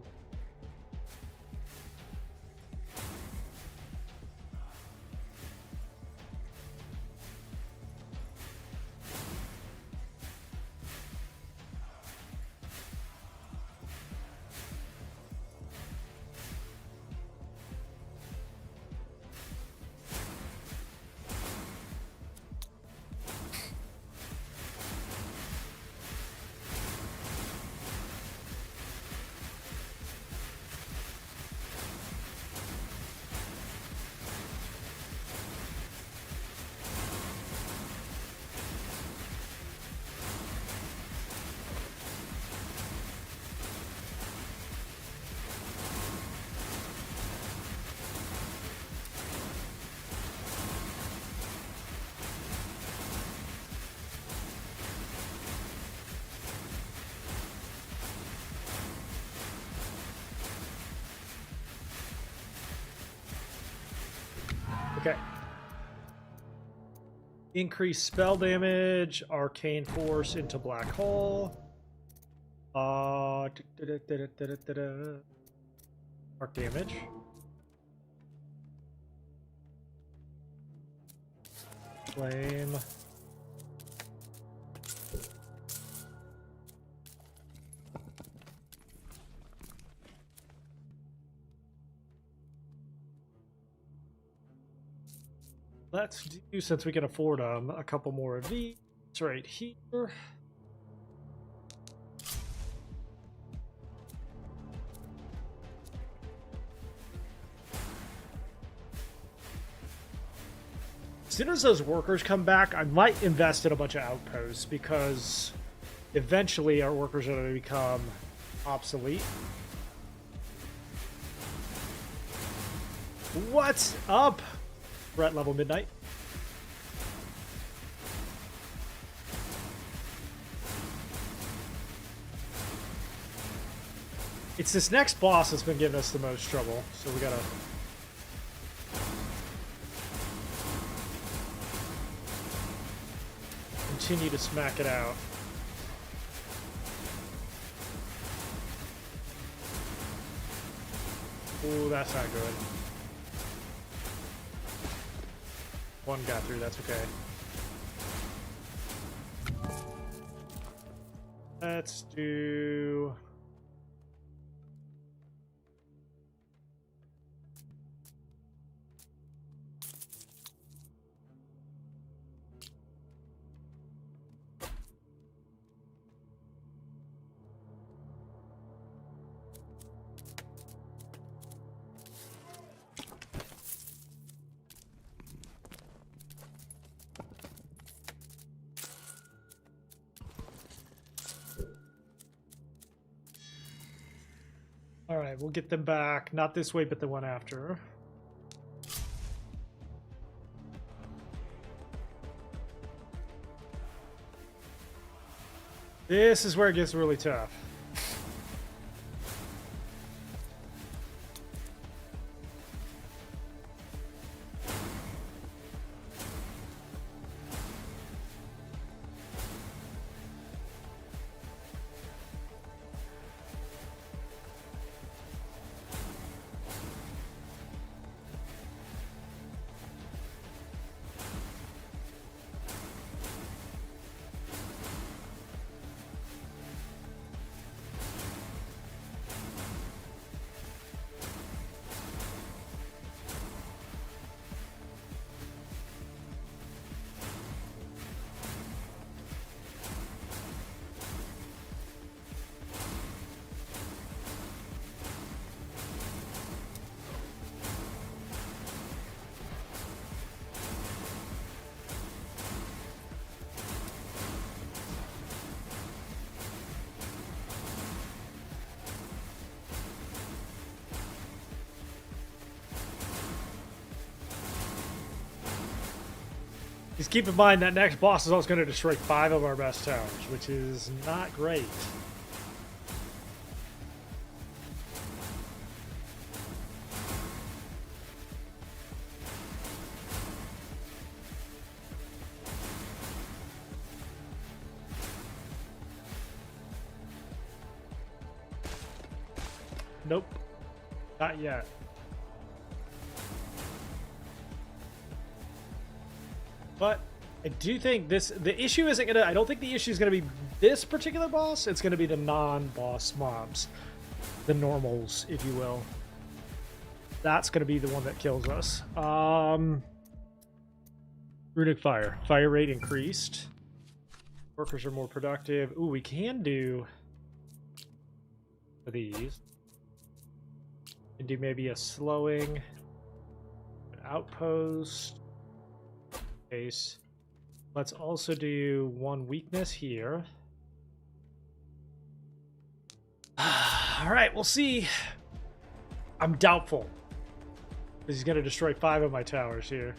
Speaker 1: Okay. Increase spell damage, arcane force into black hole. Arc damage. Flame. Let's do, since we can afford them, a couple more of these right here. As soon as those workers come back, I might invest in a bunch of outposts because eventually our workers are going to become obsolete. What's up? We're at level midnight. It's this next boss that's been giving us the most trouble, so we gotta... continue to smack it out. Oh, that's not good. One got through, that's okay. Let's do... All right, we'll get them back. Not this way, but the one after. This is where it gets really tough. Just keep in mind that next boss is also going to destroy 5 of our best towers, which is not great. Nope. Not yet. But I do think the issue isn't gonna, I don't think the issue is gonna be this particular boss. It's gonna be the non-boss mobs. The normals, if you will. That's gonna be the one that kills us. Runic fire. Fire rate increased. Workers are more productive. Ooh, we can do these. And do maybe a slowing, an outpost. Case. Let's also do 1 weakness here. All right, we'll see. I'm doubtful. He's going to destroy 5 of my towers here.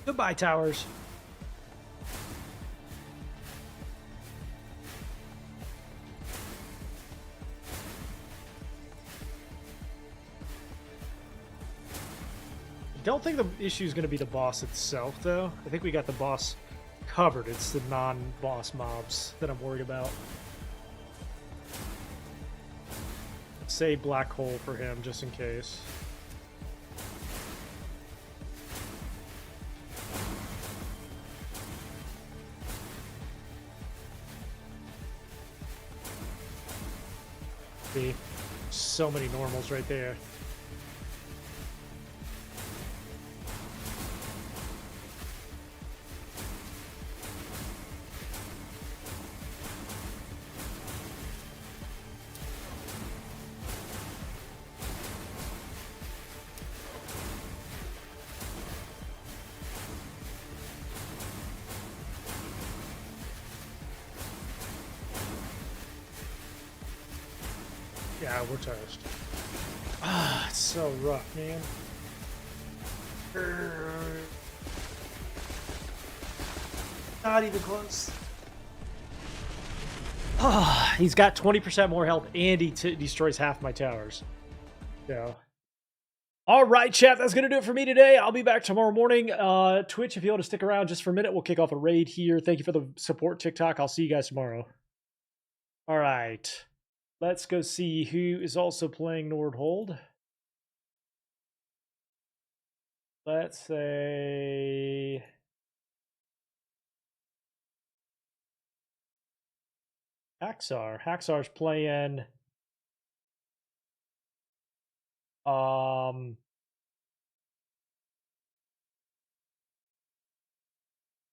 Speaker 1: Goodbye, towers. I don't think the issue is going to be the boss itself, though. I think we got the boss covered. It's the non-boss mobs that I'm worried about. Say black hole for him, just in case. See, so many normals right there. Yeah, we're toast. Ah, it's so rough, man. Not even close. Ah, he's got 20% more health, and he destroys half my towers. So, all right, chat. That's gonna do it for me today. I'll be back tomorrow morning. Twitch, if you want to stick around just for a minute, we'll kick off a raid here. Thank you for the support, TikTok. I'll see you guys tomorrow. All right. Let's go see who is also playing Nordhold. Let's say Haxar. Haxar's playing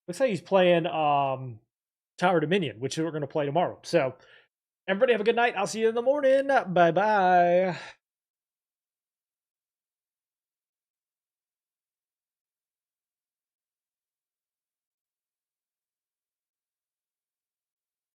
Speaker 1: looks like he's playing Tower Dominion, which we're going to play tomorrow. So everybody have a good night. I'll see you in the morning. Bye-bye.